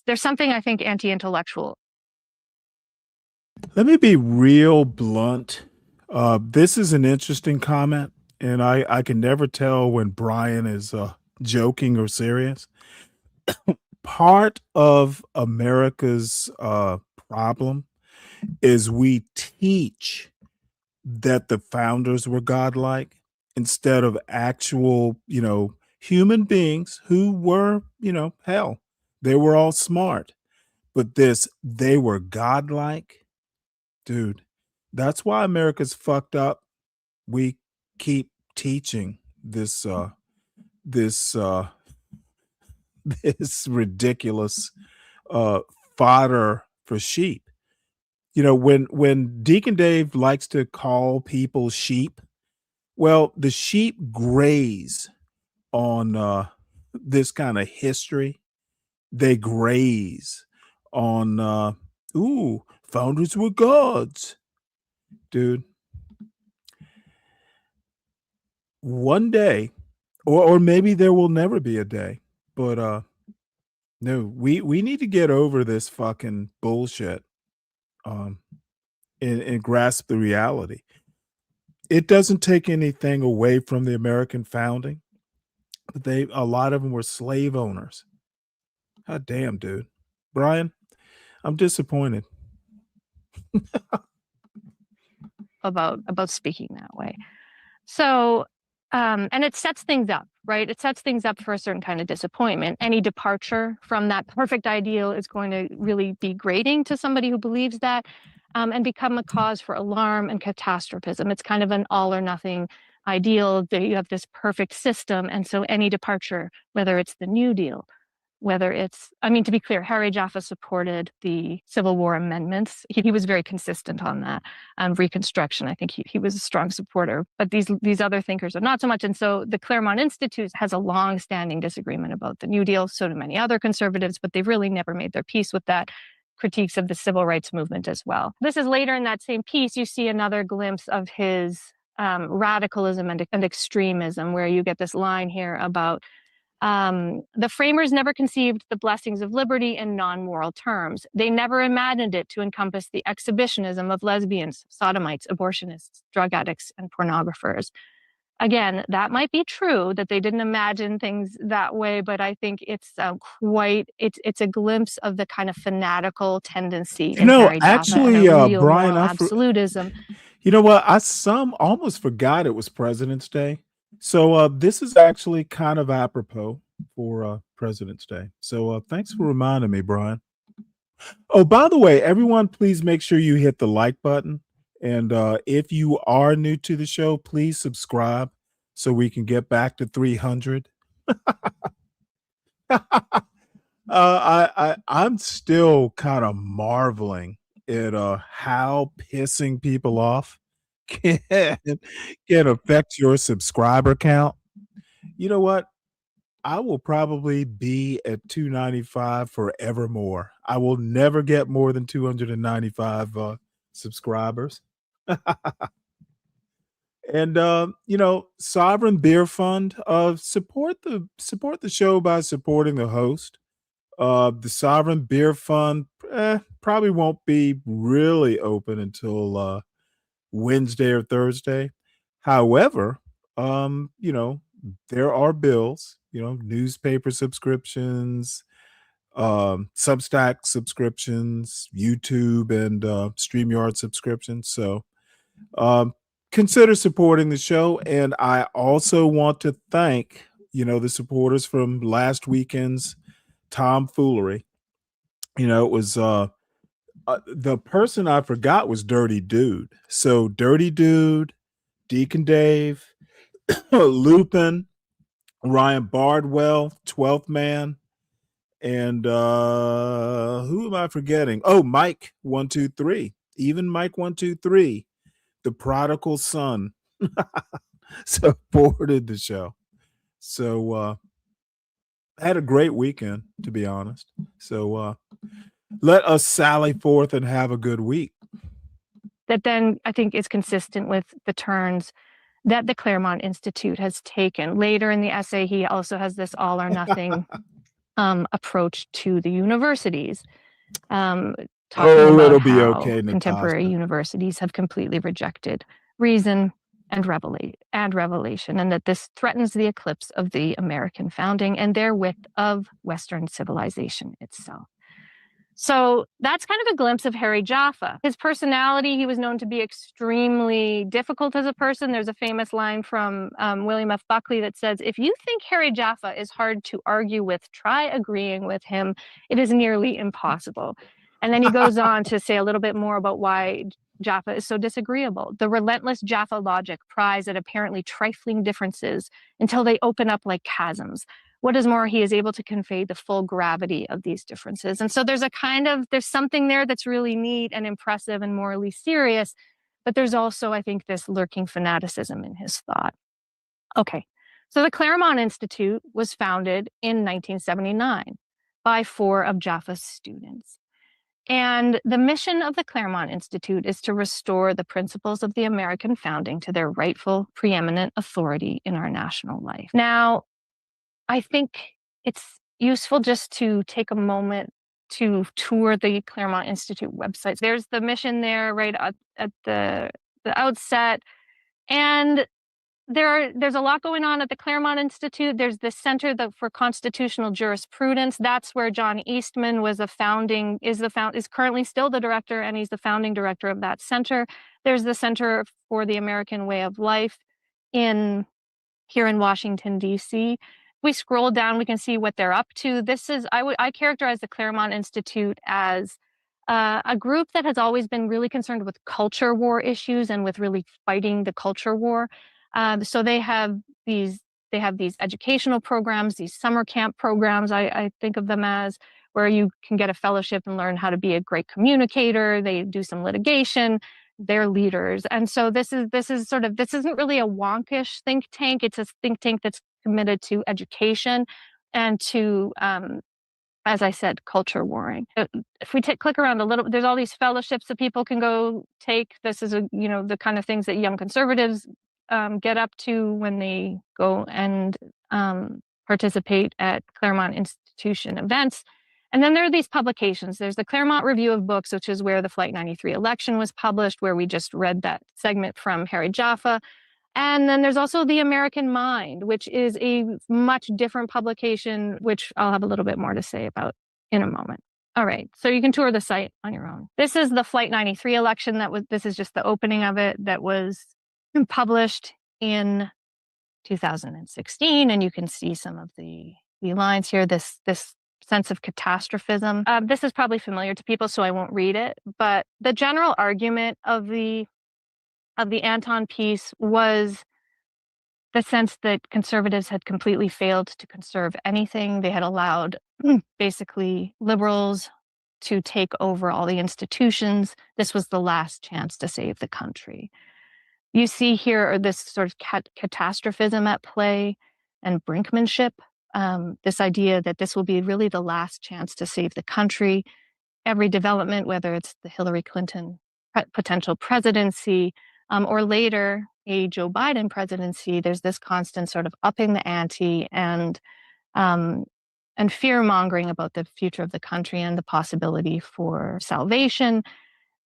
there's something, I think, anti-intellectual. Let me be real blunt. This is an interesting comment, and I can never tell when Brian is joking or serious. Part of America's problem is we teach that the founders were godlike, instead of actual, human beings who were, hell, they were all smart. But they were godlike. Dude, that's why America's fucked up. We keep teaching this this ridiculous fodder for sheep. When Deacon Dave likes to call people sheep, well, the sheep graze on this kind of history. They graze on founders were gods. Dude, one day, or maybe there will never be a day, but no, we need to get over this fucking bullshit, um and grasp the reality. It doesn't take anything away from the American founding, but a lot of them were slave owners. God damn, dude. Brian, I'm disappointed. about speaking that way. So, and it sets things up, right? It sets things up for a certain kind of disappointment. Any departure from that perfect ideal is going to really be grating to somebody who believes that, and become a cause for alarm and catastrophism. It's kind of an all or nothing ideal that you have this perfect system. And so any departure, whether it's the New Deal, whether it's, to be clear, Harry Jaffa supported the Civil War amendments. He was very consistent on that. Reconstruction, I think he was a strong supporter, but these other thinkers are not so much. And so the Claremont Institute has a long-standing disagreement about the New Deal, so do many other conservatives, but they've really never made their peace with that. Critiques of the civil rights movement as well. This is later in that same piece, you see another glimpse of his radicalism and extremism, where you get this line here about the framers never conceived the blessings of liberty in non-moral terms. They never imagined it to encompass the exhibitionism of lesbians, sodomites, abortionists, drug addicts, and pornographers. Again, that might be true that they didn't imagine things that way, but I think it's it's a glimpse of the kind of fanatical tendency in Harry Jaffa Actually, and a real Brian, moral absolutism. You know what? I almost forgot it was President's Day. So this is actually kind of apropos for President's Day. So thanks for reminding me, Brian. Oh, by the way, everyone, please make sure you hit the like button. And if you are new to the show, please subscribe so we can get back to 300. I'm still kind of marveling at how pissing people off can affect your subscriber count. You know what? I will probably be at 295 forevermore. I will never get more than 295 subscribers. And Sovereign Beer Fund, support the show by supporting the host. The Sovereign Beer Fund probably won't be really open until Wednesday or Thursday. However, there are bills, newspaper subscriptions, Substack subscriptions, YouTube and StreamYard subscriptions. So consider supporting the show. And I also want to thank, the supporters from last weekend's tomfoolery. It was the person I forgot was Dirty Dude. So Dirty Dude, Deacon Dave, Lupin, Ryan Bardwell, 12th Man, and who am I forgetting? Oh, Mike 123. Even Mike 123, the prodigal son, supported the show. So I had a great weekend, to be honest. So let us sally forth and have a good week. That then I think is consistent with the turns that the Claremont Institute has taken. Later in the essay, he also has this all or nothing approach to the universities, talking about it'll be how okay, contemporary universities have completely rejected reason and revelation, and that this threatens the eclipse of the American founding and therewith of Western civilization itself. So that's kind of a glimpse of Harry Jaffa. His personality, he was known to be extremely difficult as a person. There's a famous line from William F. Buckley that says, if you think Harry Jaffa is hard to argue with, try agreeing with him. It is nearly impossible. And then he goes on to say a little bit more about why Jaffa is so disagreeable. The relentless Jaffa logic pries at apparently trifling differences until they open up like chasms. What is more, he is able to convey the full gravity of these differences. And so there's something there that's really neat and impressive and morally serious, but there's also, I think, this lurking fanaticism in his thought. Okay, so the Claremont Institute was founded in 1979 by 4 of Jaffa's students. And the mission of the Claremont Institute is to restore the principles of the American founding to their rightful preeminent authority in our national life. Now, I think it's useful just to take a moment to tour the Claremont Institute website. There's the mission there right at the outset. And there's a lot going on at the Claremont Institute. There's the Center for Constitutional Jurisprudence. That's where John Eastman is currently still the director, and he's the founding director of that center. There's the Center for the American Way of Life here in Washington, D.C. We scroll down, we can see what they're up to. I characterize the Claremont Institute as a group that has always been really concerned with culture war issues and with really fighting the culture war. So they have these educational programs, these summer camp programs, I think of them as, where you can get a fellowship and learn how to be a great communicator. They do some litigation. They're leaders. And so this isn't really a wonkish think tank. It's a think tank that's committed to education and to, as I said, culture warring. If we click around a little, there's all these fellowships that people can go take. This is the kind of things that young conservatives get up to when they go and participate at Claremont Institution events. And then there are these publications. There's the Claremont Review of Books, which is where the Flight 93 election was published, where we just read that segment from Harry Jaffa. And then there's also The American Mind, which is a much different publication, which I'll have a little bit more to say about in a moment. All right, so you can tour the site on your own. This is the Flight 93 election. This is just the opening of it that was published in 2016. And you can see some of the lines here, this sense of catastrophism. This is probably familiar to people, so I won't read it. But the general argument of the Anton piece was the sense that conservatives had completely failed to conserve anything. They had allowed basically liberals to take over all the institutions. This was the last chance to save the country. You see here this sort of catastrophism at play and brinkmanship. This idea that this will be really the last chance to save the country. Every development, whether it's the Hillary Clinton potential presidency or later a Joe Biden presidency, there's this constant sort of upping the ante and fear mongering about the future of the country and the possibility for salvation.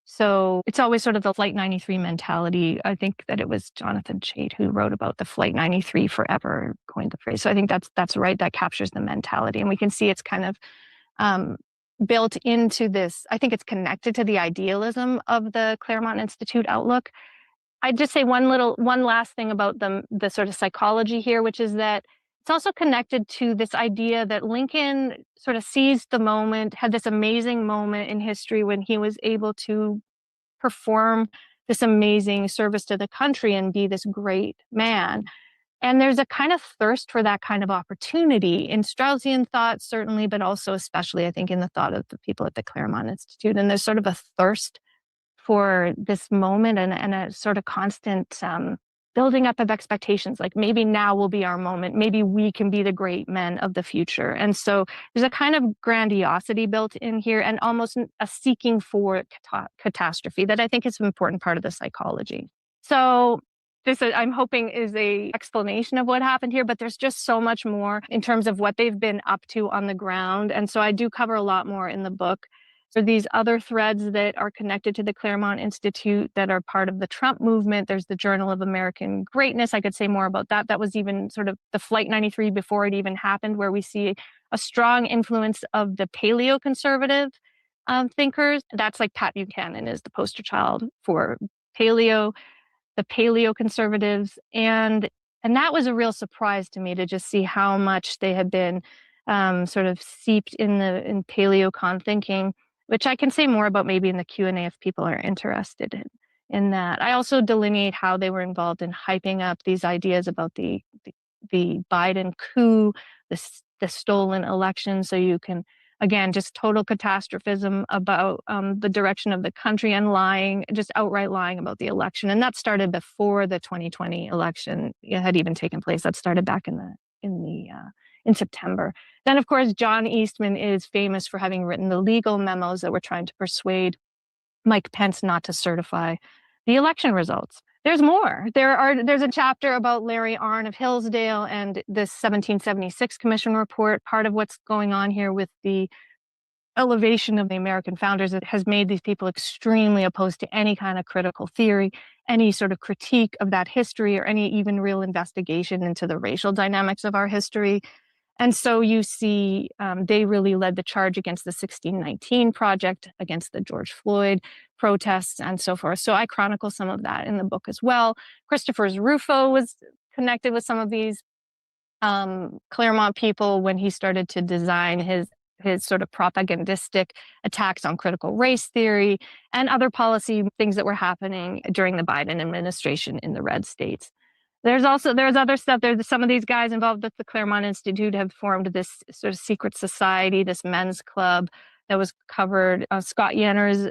So it's always sort of the Flight 93 mentality. I think that it was Jonathan Chait who wrote about the Flight 93 forever, coined the phrase. So I think that's right. That captures the mentality. And we can see it's kind of built into this. I think it's connected to the idealism of the Claremont Institute outlook. I'd just say one last thing about the sort of psychology here, which is that it's also connected to this idea that Lincoln sort of seized the moment, had this amazing moment in history when he was able to perform this amazing service to the country and be this great man. And there's a kind of thirst for that kind of opportunity in Straussian thought, certainly, but also especially, I think, in the thought of the people at the Claremont Institute. And there's sort of a thirst for this moment and a sort of constant building up of expectations, like maybe now will be our moment. Maybe we can be the great men of the future. And so there's a kind of grandiosity built in here and almost a seeking for catastrophe that I think is an important part of the psychology. So this, I'm hoping, is a explanation of what happened here, but there's just so much more in terms of what they've been up to on the ground. And so I do cover a lot more in the book. So these other threads that are connected to the Claremont Institute that are part of the Trump movement. There's the Journal of American Greatness. I could say more about that. That was even sort of the Flight 93 before it even happened, where we see a strong influence of the paleoconservative thinkers. That's like Pat Buchanan is the poster child for paleo, the paleoconservatives, and that was a real surprise to me to just see how much they had been sort of seeped in paleocon thinking, which I can say more about maybe in the Q&A if people are interested in that. I also delineate how they were involved in hyping up these ideas about the Biden coup, the stolen election, so you can, again, just total catastrophism about the direction of the country and lying, just outright lying about the election. And that started before the 2020 election had even taken place. That started back in September. Then, of course, John Eastman is famous for having written the legal memos that were trying to persuade Mike Pence not to certify the election results. There's more. There's a chapter about Larry Arnn of Hillsdale and this 1776 Commission report. Part of what's going on here with the elevation of the American founders, it has made these people extremely opposed to any kind of critical theory, any sort of critique of that history, or any even real investigation into the racial dynamics of our history. And so you see, they really led the charge against the 1619 Project, against the George Floyd protests, and so forth. So I chronicle some of that in the book as well. Christopher Rufo was connected with some of these Claremont people when he started to design his sort of propagandistic attacks on critical race theory and other policy things that were happening during the Biden administration in the red states. There's other stuff. There's some of these guys involved with the Claremont Institute have formed this sort of secret society, this men's club that was covered. Scott Yanner is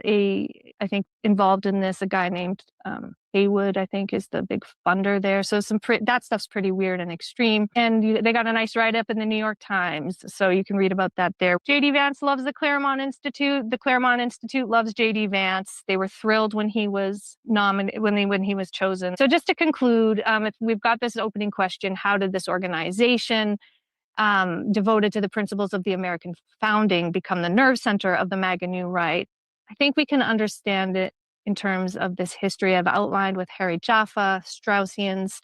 I think involved in this. A guy named Haywood, I think, is the big funder there. So that stuff's pretty weird and extreme. And they got a nice write-up in the New York Times, so you can read about that there. J.D. Vance loves the Claremont Institute. The Claremont Institute loves J.D. Vance. They were thrilled when he was nominated, when he was chosen. So just to conclude, if we've got this opening question, how did this organization devoted to the principles of the American founding become the nerve center of the MAGA New Right? I think we can understand it in terms of this history I've outlined with Harry Jaffa, Straussians,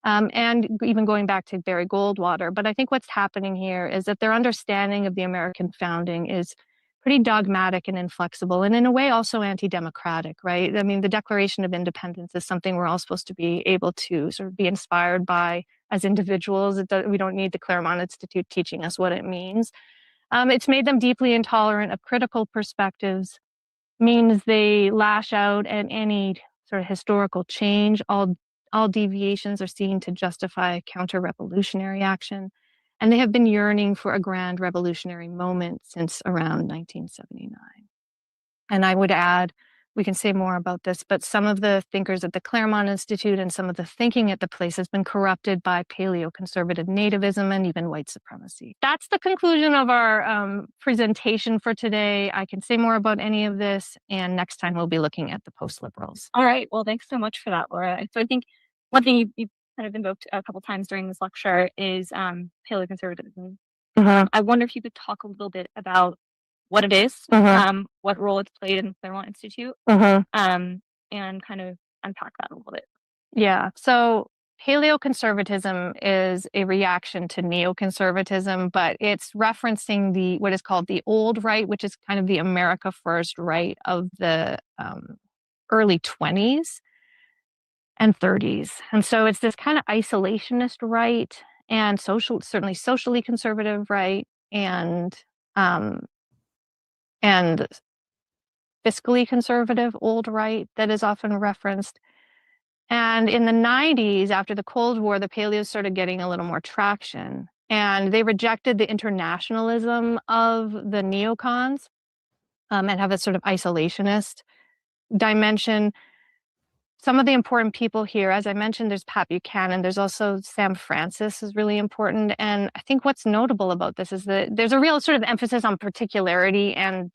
and even going back to Barry Goldwater. But I think what's happening here is that their understanding of the American founding is pretty dogmatic and inflexible, and in a way also anti-democratic, right? I mean, the Declaration of Independence is something we're all supposed to be able to sort of be inspired by as individuals. We don't need the Claremont Institute teaching us what it means. It's made them deeply intolerant of critical perspectives, means they lash out at any sort of historical change. All deviations are seen to justify counter-revolutionary action, and they have been yearning for a grand revolutionary moment since around 1979. And I would add, we can say more about this, but some of the thinkers at the Claremont Institute and some of the thinking at the place has been corrupted by paleoconservative nativism and even white supremacy. That's the conclusion of our presentation for today. I can say more about any of this, and next time we'll be looking at the post-liberals. All right. Well, thanks so much for that, Laura. So I think one thing you've kind of invoked a couple times during this lecture is paleoconservatism. I wonder if you could talk a little bit about what it is, what role it's played in the Claremont Institute, and kind of unpack that a little bit. Yeah. So paleoconservatism is a reaction to neoconservatism, but it's referencing what is called the old right, which is kind of the America First right of the early 20s and 30s. And so it's this kind of isolationist right and certainly socially conservative right and fiscally conservative old right that is often referenced. And in the 90s, after the Cold War, the paleos started getting a little more traction, and they rejected the internationalism of the neocons and have a sort of isolationist dimension. Some of the important people here, as I mentioned, there's Pat Buchanan. There's also Sam Francis is really important. And I think what's notable about this is that there's a real sort of emphasis on particularity and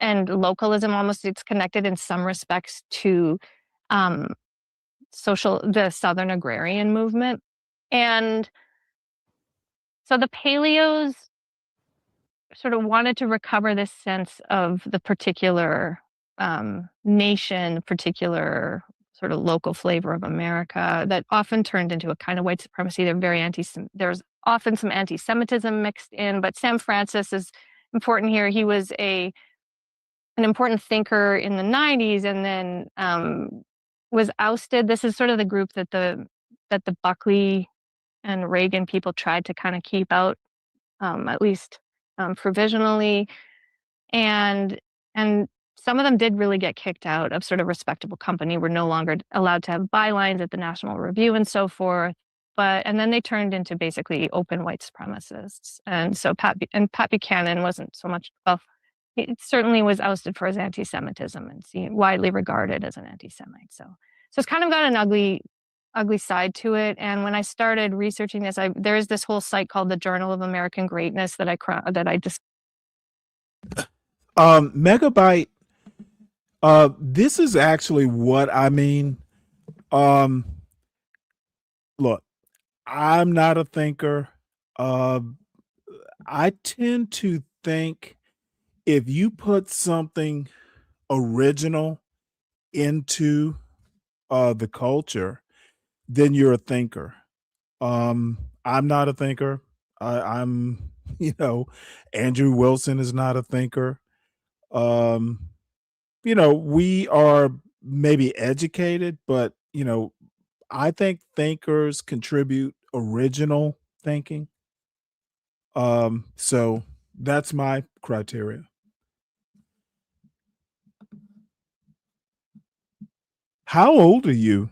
localism. Almost, it's connected in some respects to the Southern agrarian movement. And so the paleos sort of wanted to recover this sense of the particular nation, particular sort of local flavor of America that often turned into a kind of white supremacy. There's often some anti-Semitism mixed in, but Sam Francis is important here. He was a an important thinker in the 90s and then was ousted. This is sort of the group that the Buckley and Reagan people tried to kind of keep out, at least provisionally. And some of them did really get kicked out of sort of respectable company. We're no longer allowed to have bylines at the National Review and so forth. And then they turned into basically open white supremacists. And so Pat Buchanan wasn't so much, well, it certainly was ousted for his anti-Semitism and widely regarded as an anti-Semite. So it's kind of got an ugly side to it. And when I started researching this, there is this whole site called the Journal of American Greatness that I just Megabyte. This is actually what I mean. Look, I'm not a thinker. I tend to think if you put something original into the culture, then you're a thinker. I'm not a thinker. I'm, Andrew Wilson is not a thinker. We are maybe educated, but, I think thinkers contribute original thinking. So that's my criteria. How old are you?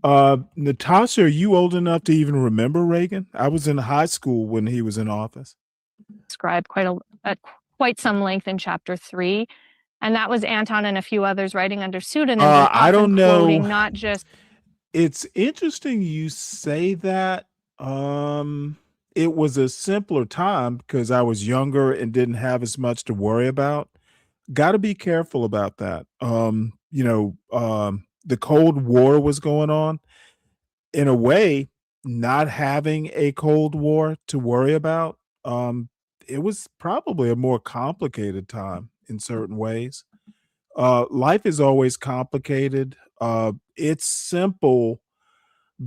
Natasha, are you old enough to even remember Reagan? I was in high school when he was in office. Described at quite some length in chapter 3. And that was Anton and a few others writing under pseudonyms. I don't know. Quoting, not just. It's interesting you say that. It was a simpler time because I was younger and didn't have as much to worry about. Got to be careful about that. The Cold War was going on. In a way, not having a Cold War to worry about, it was probably a more complicated time in certain ways. Life is always complicated. It's simple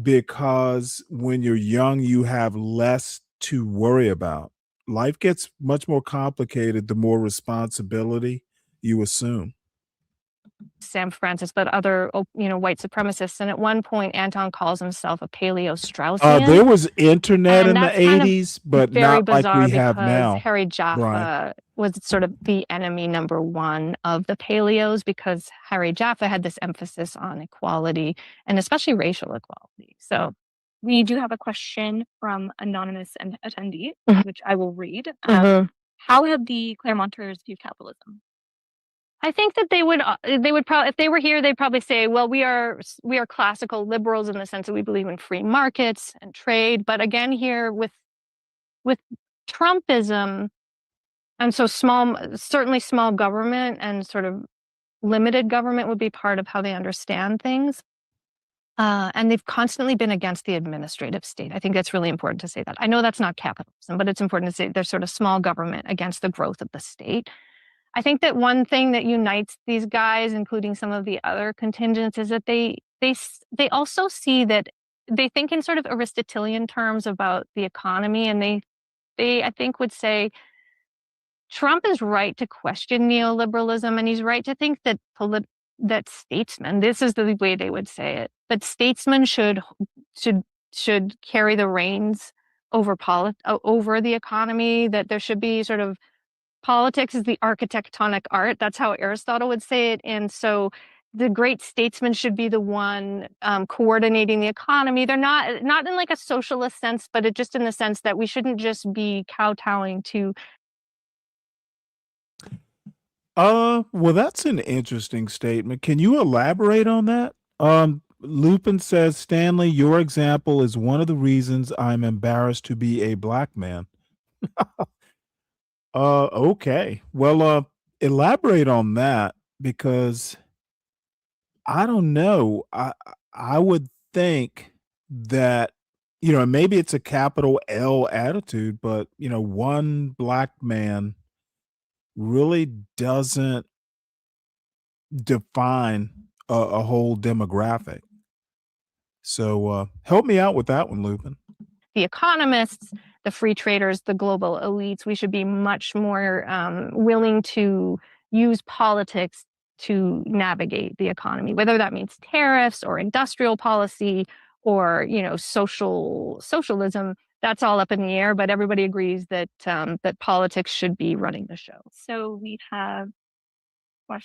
because when you're young, you have less to worry about. Life gets much more complicated the more responsibility you assume. Sam Francis, but other, white supremacists. And at one point, Anton calls himself a Paleo-Straussian. There was internet in the 80s, but not like we have now. Harry Jaffa was sort of the enemy number one of the Paleos because Harry Jaffa had this emphasis on equality and especially racial equality. So we do have a question from anonymous attendee, which I will read. How have the Claremonters viewed capitalism? I think that they would probably, if they were here, they'd probably say, well, we are classical liberals in the sense that we believe in free markets and trade. But again, here with Trumpism, and so certainly small government and sort of limited government would be part of how they understand things. And they've constantly been against the administrative state. I think that's really important to say that. I know that's not capitalism, but it's important to say there's sort of small government against the growth of the state. I think that one thing that unites these guys, including some of the other contingents, is that they also see that they think in sort of Aristotelian terms about the economy, and they I think would say Trump is right to question neoliberalism, and he's right to think that that statesmen, this is the way they would say it, but statesmen should carry the reins over the economy, that there should be sort of politics is the architectonic art. That's how Aristotle would say it. And so the great statesman should be the one coordinating the economy. They're not in like a socialist sense, but just in the sense that we shouldn't just be kowtowing to. Well, that's an interesting statement. Can you elaborate on that? Lupin says, Stanley, your example is one of the reasons I'm embarrassed to be a black man. Okay. Well, elaborate on that because I don't know. I would think that, maybe it's a capital L attitude, but, one black man really doesn't define a whole demographic. So help me out with that one, Lupin. The economists, the free traders, the global elites, we should be much more willing to use politics to navigate the economy, whether that means tariffs or industrial policy or, socialism. That's all up in the air, but everybody agrees that that politics should be running the show. So we have a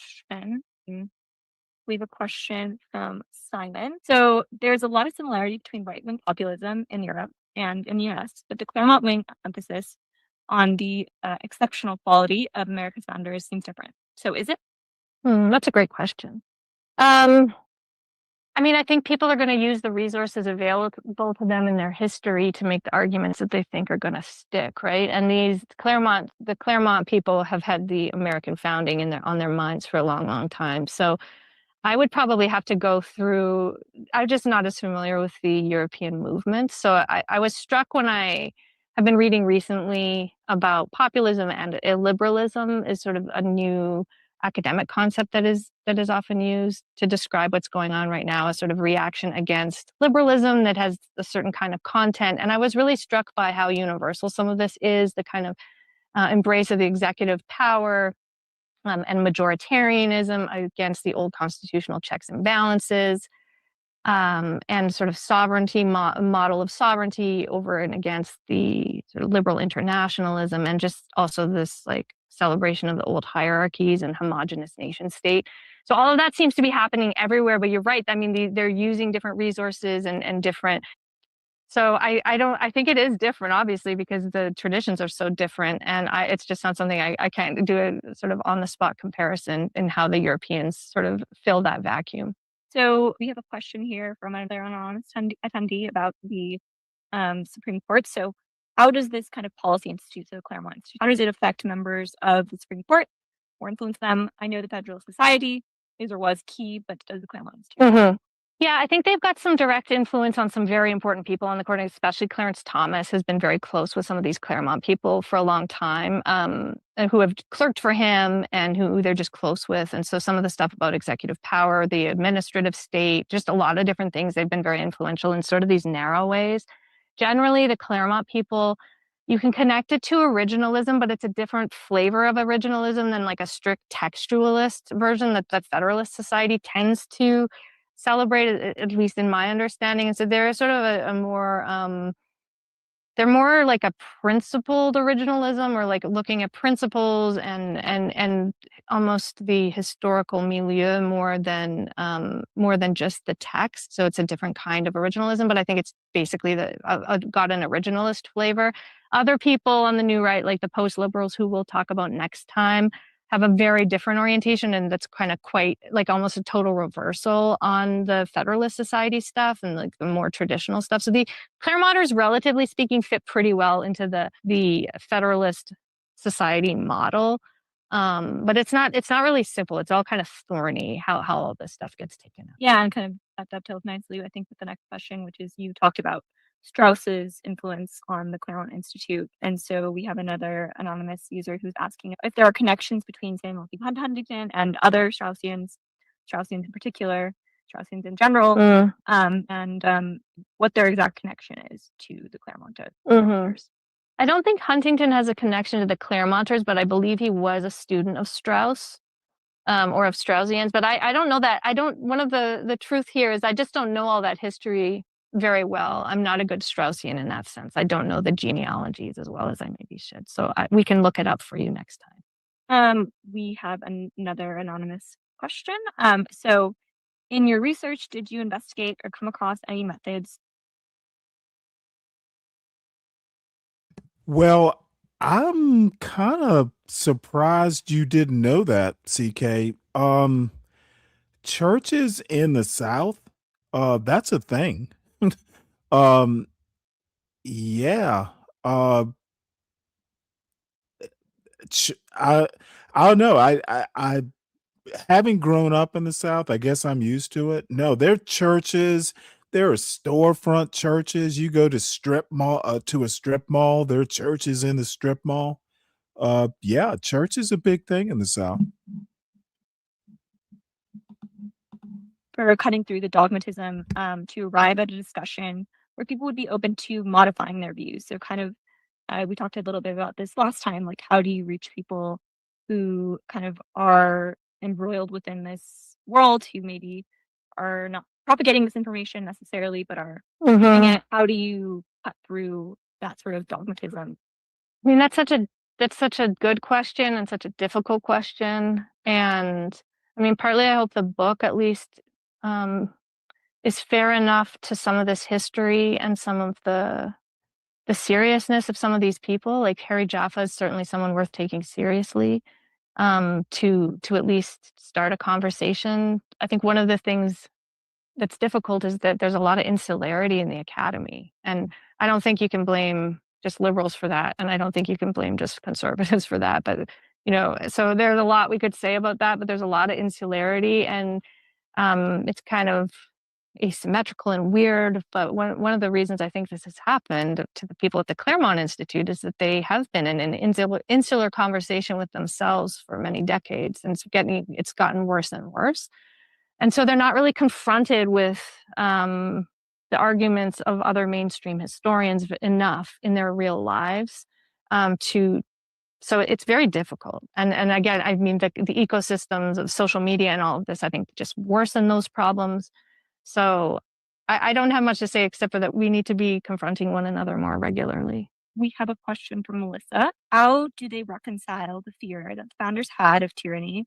question from Simon. So there's a lot of similarity between right-wing populism in Europe and in the US, but the Claremont wing emphasis on the exceptional quality of America's founders seems different. So is it? That's a great question. I think people are going to use the resources available to them in their history to make the arguments that they think are going to stick, right? And the Claremont people have had the American founding on their minds for a long, long time. So I would probably have to go through. I'm just not as familiar with the European movement. So I was struck when I have been reading recently about populism and illiberalism is sort of a new academic concept that is often used to describe what's going on right now, a sort of reaction against liberalism that has a certain kind of content. And I was really struck by how universal some of this is, the kind of embrace of the executive power and majoritarianism against the old constitutional checks and balances, and sort of sovereignty, model of sovereignty over and against the sort of liberal internationalism, and just also this like celebration of the old hierarchies and homogenous nation state. So all of that seems to be happening everywhere, but you're right. I mean, they're using different resources and different. So I think it is different, obviously, because the traditions are so different. And it's just not something I can't do a sort of on the spot comparison in how the Europeans sort of fill that vacuum. So we have a question here from another anonymous attendee about the Supreme Court. So how does this kind of policy institute, so the Claremont Institute, how does it affect members of the Supreme Court or influence them? I know the Federalist Society is or was key, but does the Claremont Institute? Yeah, I think they've got some direct influence on some very important people on the court, especially Clarence Thomas has been very close with some of these Claremont people for a long time, and who have clerked for him and who they're just close with. And so some of the stuff about executive power, the administrative state, just a lot of different things, they've been very influential in sort of these narrow ways. Generally, the Claremont people, you can connect it to originalism, but it's a different flavor of originalism than like a strict textualist version that the Federalist Society tends to celebrate, at least in my understanding. And so they're sort of a more, they're more like a principled originalism, or like looking at principles and almost the historical milieu more than just the text. So it's a different kind of originalism, but I think it's basically got an originalist flavor. Other people on the new right, like the post-liberals, who we'll talk about next time, have a very different orientation, and that's kind of quite like almost a total reversal on the Federalist Society stuff and like the more traditional stuff. So the Claremonters, relatively speaking, fit pretty well into the Federalist Society model. But it's not really simple. It's all kind of thorny how all this stuff gets taken out. Yeah, and kind of that dovetails nicely, I think, with the next question, which is you talked about Strauss's influence on the Claremont Institute. And so we have another anonymous user who's asking if there are connections between Samuel P. Huntington and other Straussians in particular, Straussians in general, and what their exact connection is to the Claremonters. I don't think Huntington has a connection to the Claremonters, but I believe he was a student of Strauss, or of Straussians. But I don't know that. One of the truth here is I just don't know all that history very well. I'm not a good Straussian in that sense. I don't know the genealogies as well as I maybe should. So we can look it up for you next time. We have another anonymous question. So in your research, did you investigate or come across any methods? Well, I'm kind of surprised you didn't know that, CK. Churches in the South, that's a thing. Yeah. I don't know. I having grown up in the South, I guess I'm used to it. No, there are churches. There are storefront churches. You go to to a strip mall. There are churches in the strip mall. Yeah, church is a big thing in the South. For cutting through the dogmatism, to arrive at a discussion where people would be open to modifying their views. So kind of, we talked a little bit about this last time, like how do you reach people who kind of are embroiled within this world, who maybe are not propagating this information necessarily, but are doing it. How do you cut through that sort of dogmatism? I mean, that's such a good question and such a difficult question. And I mean, partly I hope the book at least is fair enough to some of this history and some of the seriousness of some of these people. Like Harry Jaffa is certainly someone worth taking seriously, to at least start a conversation. I think one of the things that's difficult is that there's a lot of insularity in the academy, and I don't think you can blame just liberals for that, and I don't think you can blame just conservatives for that. But so there's a lot we could say about that, but there's a lot of insularity, and it's kind of asymmetrical and weird. But one of the reasons I think this has happened to the people at the Claremont Institute is that they have been in an insular conversation with themselves for many decades, and it's gotten worse and worse. And so they're not really confronted with the arguments of other mainstream historians enough in their real lives so it's very difficult. And again, I mean, the ecosystems of social media and all of this, I think, just worsen those problems. So I don't have much to say except for that we need to be confronting one another more regularly. We have a question from Melissa. How do they reconcile the fear that the founders had of tyranny?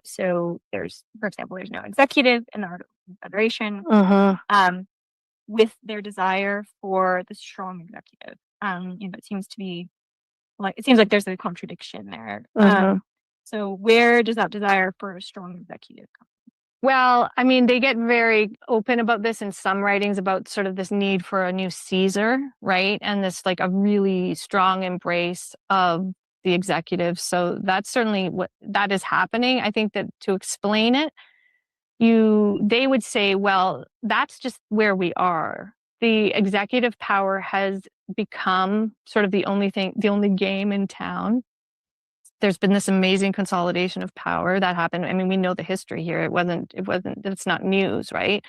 So there's, for example, there's no executive in the Articles of Confederation, with their desire for the strong executive. It seems like there's a contradiction there. So where does that desire for a strong executive come from? Well, I mean, they get very open about this in some writings about sort of this need for a new Caesar, right? And this like a really strong embrace of the executive. So that's certainly what that is happening. I think that to explain it, they would say, well, that's just where we are. The executive power has become sort of the only game in town. There's been this amazing consolidation of power that happened. I mean, we know the history here. It's not news, right?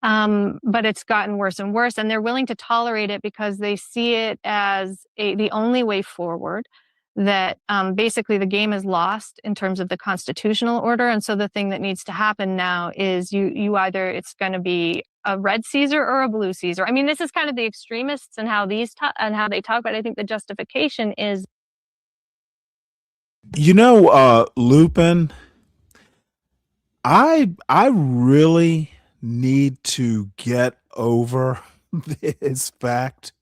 But it's gotten worse and worse, and they're willing to tolerate it because they see it as the only way forward, that basically the game is lost in terms of the constitutional order. And so the thing that needs to happen now is you either, it's going to be a red Caesar or a blue Caesar. I mean, this is kind of the extremists and how they talk, but I think the justification is, Lupin, I really need to get over this fact.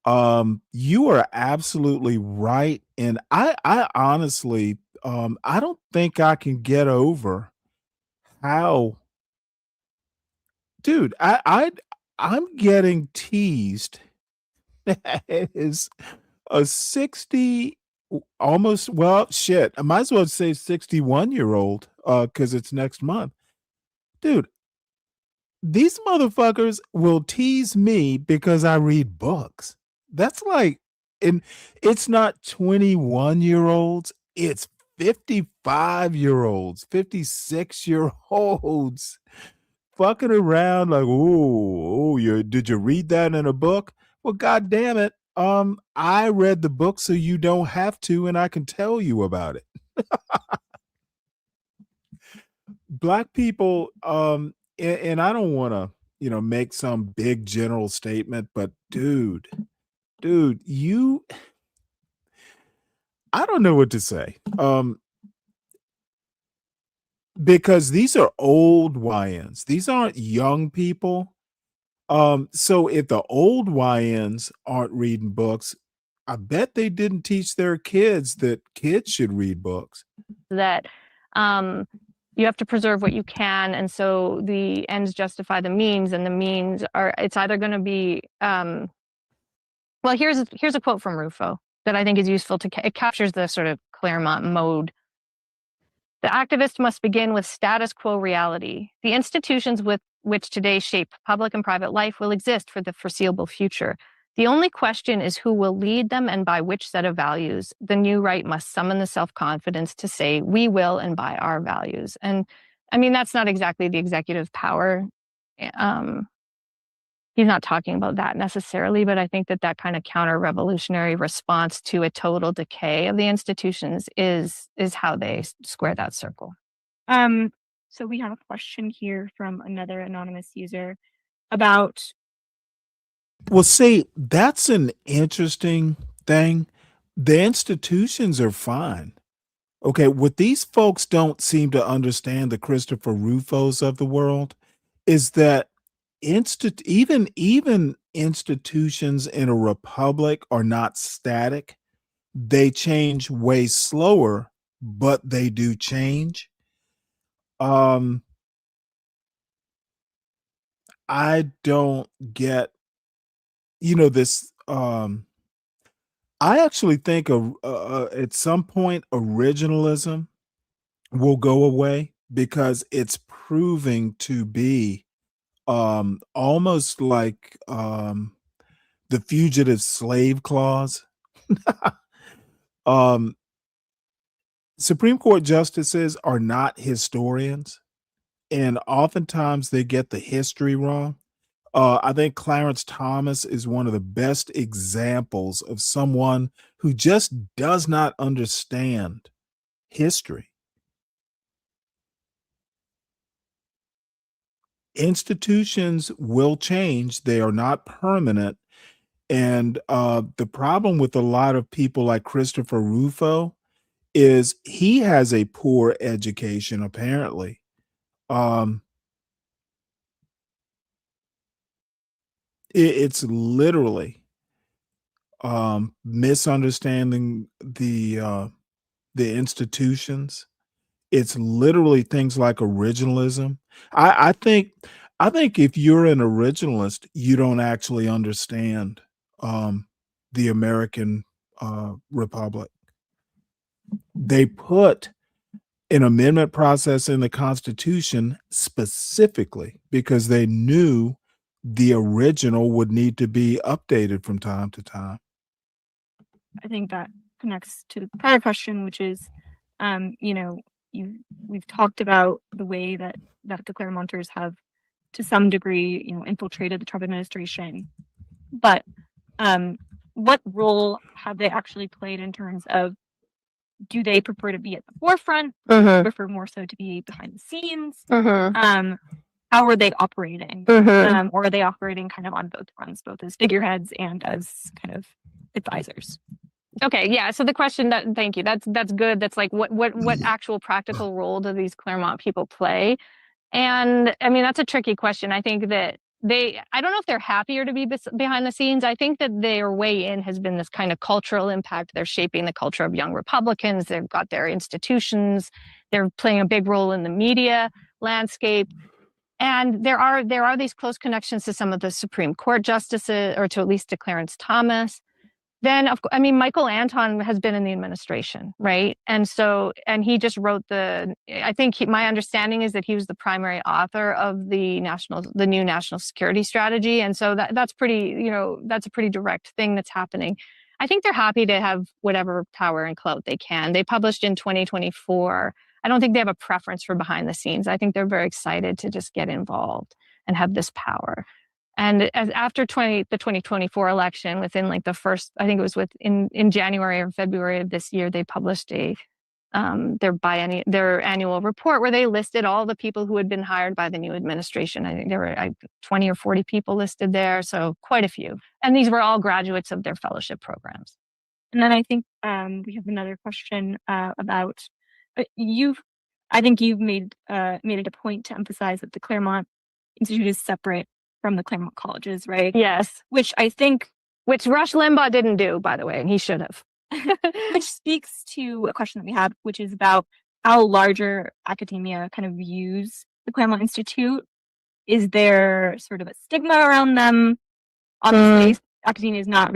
You are absolutely right, and I honestly, I don't think I can get over how, dude, I'm getting teased as a 60, almost, well, shit, I might as well say 61-year-old, because it's next month. Dude, these motherfuckers will tease me because I read books. That's like, and it's not 21-year-olds, it's 55-year-olds, 56-year-olds fucking around like, did you read that in a book? Well, God damn it. I read the book so you don't have to, and I can tell you about it. Black people, and I don't want to, make some big general statement, but dude, I don't know what to say. Because these are old YNs. These aren't young people. So if the old YNs aren't reading books, I bet they didn't teach their kids that kids should read books. that you have to preserve what you can, and so the ends justify the means, and the means are, it's either going to be well, here's a quote from Rufo that I think is useful it captures the sort of Claremont mode. The activist must begin with status quo reality. The institutions with which today shape public and private life will exist for the foreseeable future. The only question is who will lead them and by which set of values. The new right must summon the self-confidence to say, we will and by our values. And I mean, that's not exactly the executive power he's not talking about that necessarily, but I think that kind of counter-revolutionary response to a total decay of the institutions is how they square that circle. So we have a question here from another anonymous user about. Well, see, that's an interesting thing. The institutions are fine. Okay, what these folks don't seem to understand, the Christopher Rufos of the world, is that even institutions in a republic are not static. They change way slower, but they do change. I don't get, this. I actually think at some point originalism will go away because it's proving to be almost like the fugitive slave clause. um, Supreme Court justices are not historians, and oftentimes they get the history wrong. I think Clarence Thomas is one of the best examples of someone who just does not understand history. Institutions will change, they are not permanent. And the problem with a lot of people like Christopher Rufo is he has a poor education, apparently. It's literally misunderstanding the institutions. It's literally things like originalism. I think if you're an originalist, you don't actually understand the American republic. They put an amendment process in the Constitution specifically because they knew the original would need to be updated from time to time. I think that connects to the prior question, which is, we've talked about the way that the Claremonters have, to some degree, infiltrated the Trump administration. But what role have they actually played in terms of, do they prefer to be at the forefront? Prefer more so to be behind the scenes? How are they operating? Or are they operating kind of on both fronts, both as figureheads and as kind of advisors? Okay, yeah. So the question thank you. That's good. That's like what actual practical role do these Claremont people play? And I mean, that's a tricky question. I think that I don't know if they're happier to be behind the scenes. I think that their way in has been this kind of cultural impact. They're shaping the culture of young Republicans. They've got their institutions. They're playing a big role in the media landscape. And there are these close connections to some of the Supreme Court justices, or to at least to Clarence Thomas. Then, Michael Anton has been in the administration, right? And he just wrote my understanding is that he was the primary author of the new national security strategy. And so that's pretty, that's a pretty direct thing that's happening. I think they're happy to have whatever power and clout they can. They published in 2024. I don't think they have a preference for behind the scenes. I think they're very excited to just get involved and have this power. And after the 2024 election, within like the first, I think it was in January or February of this year, they published their annual report where they listed all the people who had been hired by the new administration. I think there were 20 or 40 people listed there, so quite a few. And these were all graduates of their fellowship programs. And then I think we have another question about I think you've made it a point to emphasize that the Claremont Institute is separate from the Claremont colleges, right? Yes. Which Rush Limbaugh didn't do, by the way, and he should have. Which speaks to a question that we have, which is about how larger academia kind of views the Claremont Institute. Is there sort of a stigma around them? Obviously, academia is not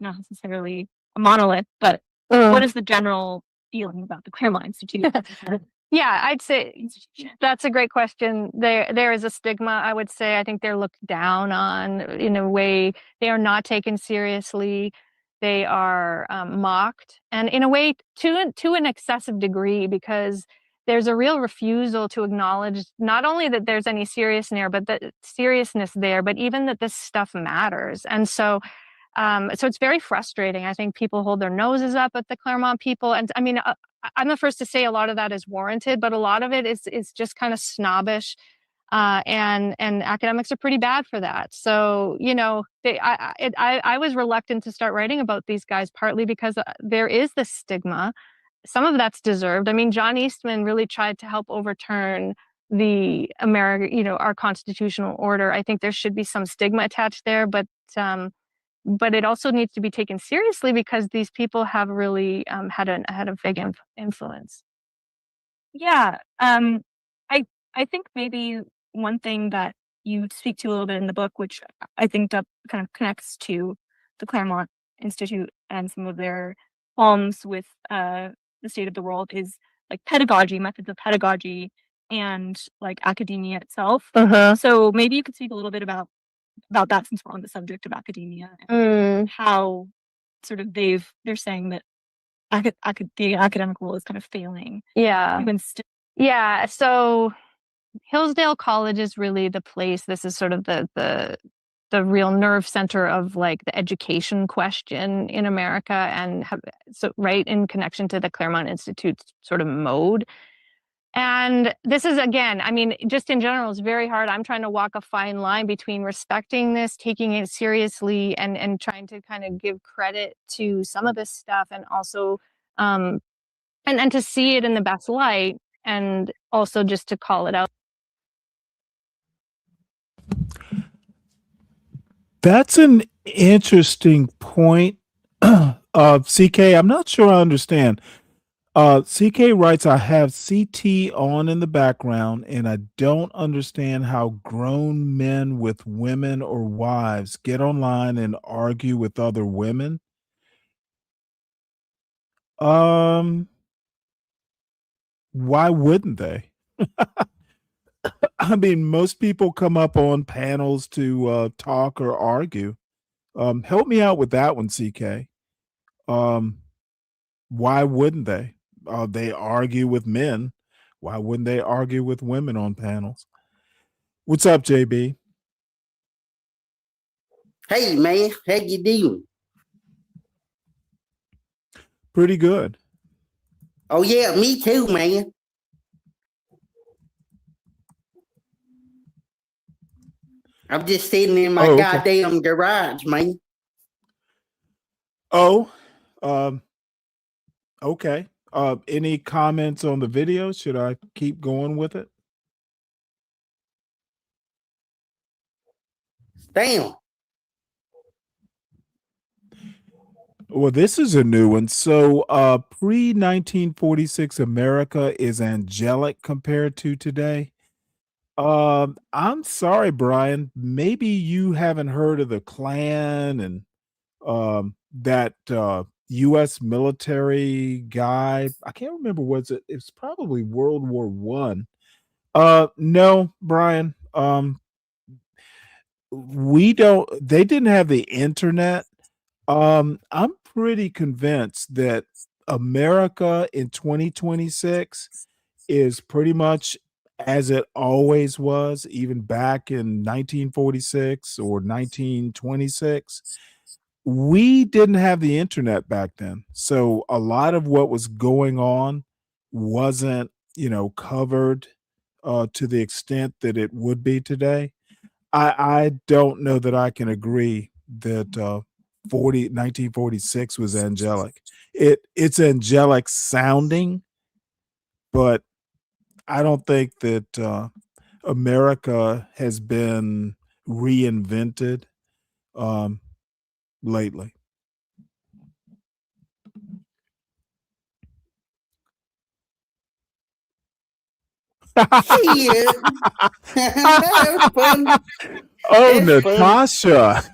necessarily a monolith, but what is the general feeling about the Claremont Institute? Yeah, I'd say that's a great question. There is a stigma, I would say. I think they're looked down on in a way. They are not taken seriously. They are mocked, and in a way to an excessive degree, because there's a real refusal to acknowledge not only that there's any seriousness there, but even that this stuff matters. And so it's very frustrating. I think people hold their noses up at the Claremont people. And I mean, I'm the first to say a lot of that is warranted, but a lot of it is just kind of snobbish. And academics are pretty bad for that. So, you know, I was reluctant to start writing about these guys, partly because there is this stigma. Some of that's deserved. I mean, John Eastman really tried to help overturn our constitutional order. I think there should be some stigma attached there, but it also needs to be taken seriously because these people have really had a big influence. Yeah, I think maybe one thing that you speak to a little bit in the book, which I think that kind of connects to the Claremont Institute and some of their poems with the state of the world, is like pedagogy, methods of pedagogy, and like academia itself. So maybe you could speak a little bit about that, since we're on the subject of academia, and how sort of they're saying that the academic world is kind of failing. Yeah. Yeah. So Hillsdale College is really the place. This is sort of the real nerve center of like the education question in America, and so right in connection to the Claremont Institute's sort of mode. And this is, again, I mean, just in general, it's very hard. I'm trying to walk a fine line between respecting this, taking it seriously, and trying to kind of give credit to some of this stuff, and also and to see it in the best light, and also just to call it out. That's an interesting point. CK, I'm not sure I understand. CK writes, I have CT on in the background, and I don't understand how grown men with women or wives get online and argue with other women. Why wouldn't they? I mean, most people come up on panels to talk or argue. Help me out with that one, CK. Why wouldn't they? They argue with men. Why wouldn't they argue with women on panels? What's up, JB? Hey, man. How you doing? Pretty good. Oh, yeah, me too, man. I'm just sitting in my goddamn garage, man. Okay. Any comments on the video? Should I keep going with it? Damn. Well, this is a new one. So, pre-1946 America is angelic compared to today. I'm sorry, Brian. Maybe you haven't heard of the Klan and that U.S. military guy. I can't remember. Was it? It's probably World War One. No, Brian. They didn't have the internet. I'm pretty convinced that America in 2026 is pretty much as it always was, even back in 1946 or 1926. We didn't have the internet back then. So a lot of what was going on wasn't, covered to the extent that it would be today. I don't know that I can agree that 1946 was angelic. It's angelic sounding, but I don't think that America has been reinvented lately. Oh, Natasha.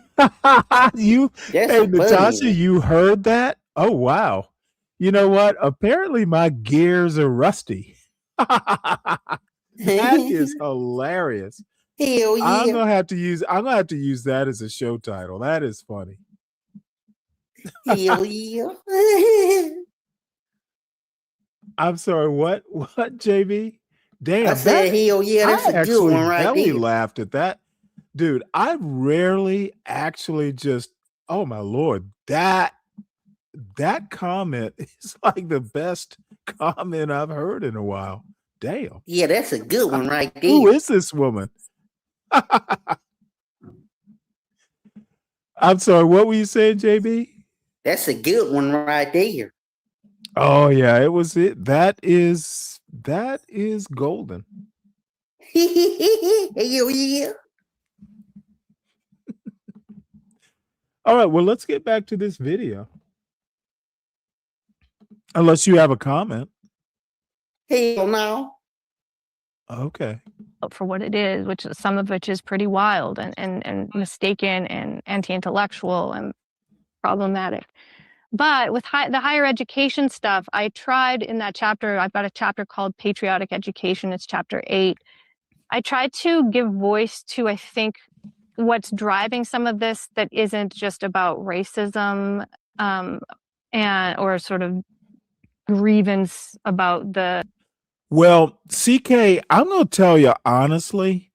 Natasha, you heard that? Oh, wow. You know what? Apparently my gears are rusty. That is hilarious. Hell yeah. I'm gonna have to use that as a show title. That is funny. Hell yeah. I'm sorry, what, JB? Damn, I said, hell yeah, that's I a good actually one right belly there. laughed at that. Dude, I rarely actually just, oh my Lord, that comment is like the best comment I've heard in a while. Damn. Yeah, that's a good one right there. Who is this woman? I'm sorry, what were you saying, JB? That's a good one right there. Oh yeah, it was it. That is golden. Hell yeah. All right, well, let's get back to this video. Unless you have a comment. Hell no. Okay. For what it is, which some of which is pretty wild and mistaken and anti-intellectual and problematic. But with the higher education stuff, I tried in that chapter, I've got a chapter called Patriotic Education, it's chapter 8. I tried to give voice to, I think, what's driving some of this that isn't just about racism or sort of grievance about the. Well, CK, I'm going to tell you honestly,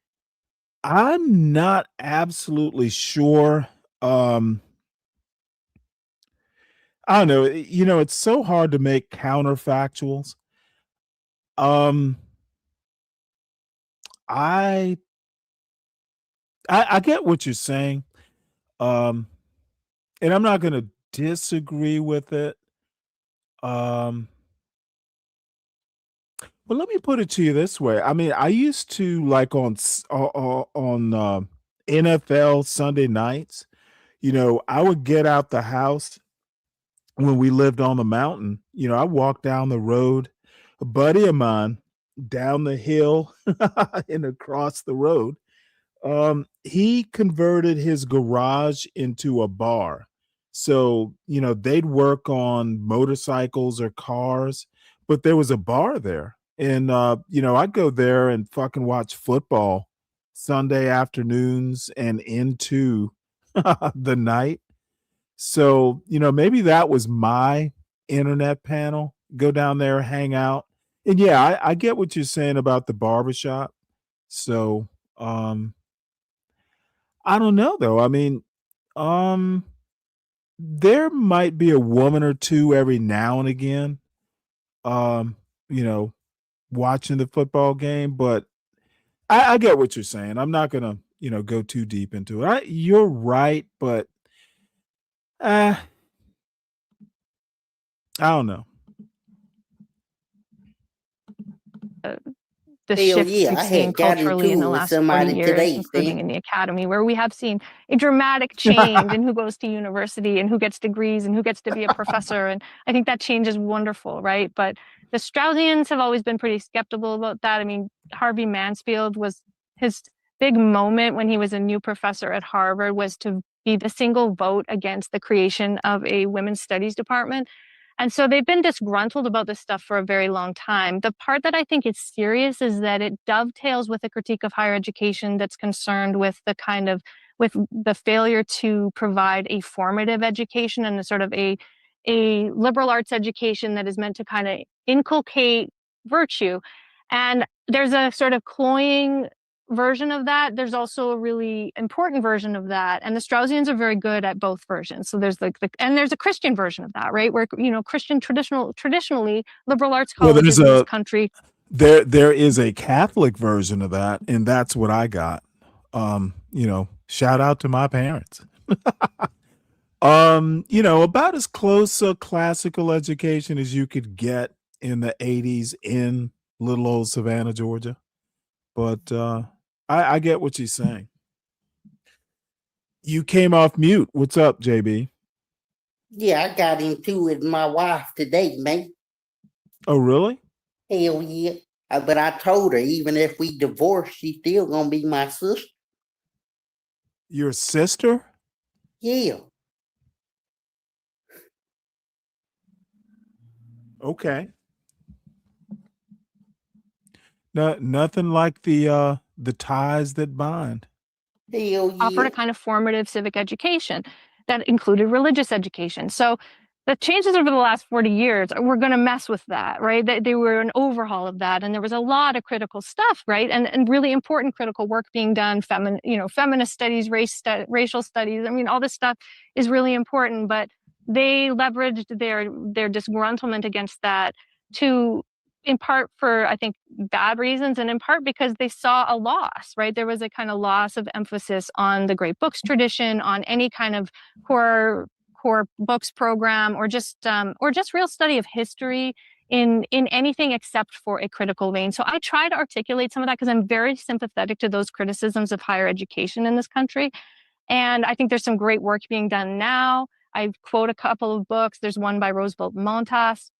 I'm not absolutely sure. I don't know. It's so hard to make counterfactuals. I get what you're saying. And I'm not going to disagree with it. Well, let me put it to you this way. I mean, I used to like on NFL Sunday nights, I would get out the house when we lived on the mountain. I walked down the road, a buddy of mine down the hill and across the road. He converted his garage into a bar. So, they'd work on motorcycles or cars, but there was a bar there. And, I'd go there and fucking watch football Sunday afternoons and into the night. So, maybe that was my internet panel. Go down there, hang out. And yeah, I get what you're saying about the barbershop. So, I don't know though. I mean, there might be a woman or two every now and again, um, you know, watching the football game, but I get what you're saying. I'm not gonna, go too deep into it. You're right, but I don't know. The Hell shifts yeah, we've I seen had got culturally in into the it with last 40 somebody years, today, including Stan. in the academy, where we have seen a dramatic change in who goes to university and who gets degrees and who gets to be a professor. And I think that change is wonderful, right? But the Straussians have always been pretty skeptical about that. I mean, Harvey Mansfield was his big moment when he was a new professor at Harvard was to be the single vote against the creation of a women's studies department. And so they've been disgruntled about this stuff for a very long time. The part that I think is serious is that it dovetails with a critique of higher education that's concerned with with the failure to provide a formative education and a sort of a liberal arts education that is meant to kind of inculcate virtue. And there's a sort of cloying version of that. There's also a really important version of that. And the Straussians are very good at both versions. So there's and there's a Christian version of that, right? Where, Christian traditionally liberal arts colleges in this country. There is a Catholic version of that, and that's what I got. Shout out to my parents. About as close a classical education as you could get in the 80s in little old Savannah, Georgia. But I get what she's saying. You came off mute. What's up, JB? Yeah, I got into it with my wife today, man. Oh, really? Hell yeah. But I told her, even if we divorce, she's still gonna be my sister. Your sister? Yeah. Okay. Nothing like the ties that bind. Hell yeah. Offered a kind of formative civic education that included religious education. So the changes over the last 40 years were going to mess with that, right? They were an overhaul of that. And there was a lot of critical stuff, right? And really important critical work being done, feminist studies, racial studies. I mean, all this stuff is really important, but they leveraged their disgruntlement against that in part for, I think, bad reasons, and in part because they saw a loss, right? There was a kind of loss of emphasis on the great books tradition, on any kind of core books program, or just real study of history in anything except for a critical vein. So I try to articulate some of that because I'm very sympathetic to those criticisms of higher education in this country. And I think there's some great work being done now. I quote a couple of books. There's one by Roosevelt Montas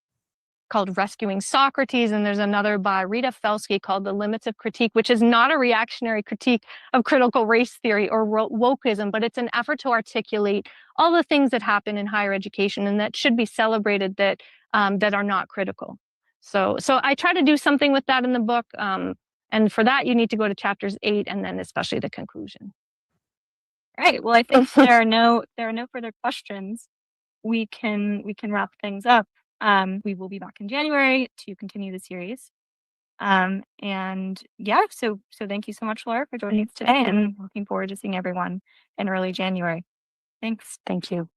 called Rescuing Socrates, and there's another by Rita Felsky called The Limits of Critique, which is not a reactionary critique of critical race theory or wokeism, but it's an effort to articulate all the things that happen in higher education and that should be celebrated that are not critical. So I try to do something with that in the book, and for that you need to go to chapters 8 and then especially the conclusion. All right. Well, I think there are no further questions. We can wrap things up. We will be back in January to continue the series. And yeah, so thank you so much, Laura, for joining us today, and looking forward to seeing everyone in early January. Thanks. Thank you.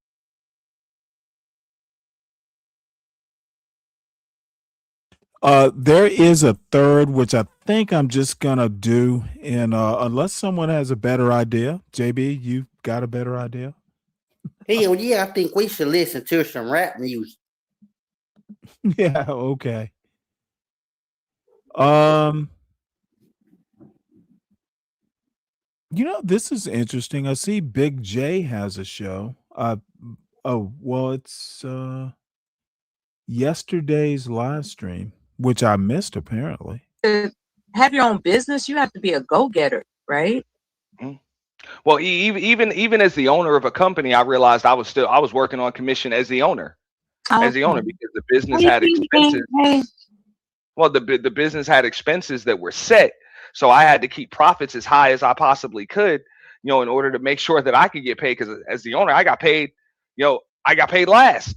There is a third, which I think I'm just gonna do, and unless someone has a better idea, JB, you got a better idea? Hell yeah, I think we should listen to some rap music. Yeah, okay. This is interesting. I see Big J has a show. It's yesterday's live stream, which I missed apparently. To have your own business, you have to be a go-getter, right? Well, even as the owner of a company, I realized I was working on commission as the owner. As the owner, because the business had expenses. Well, the business had expenses that were set, so I had to keep profits as high as I possibly could, in order to make sure that I could get paid. Because as the owner, I got paid. I got paid last.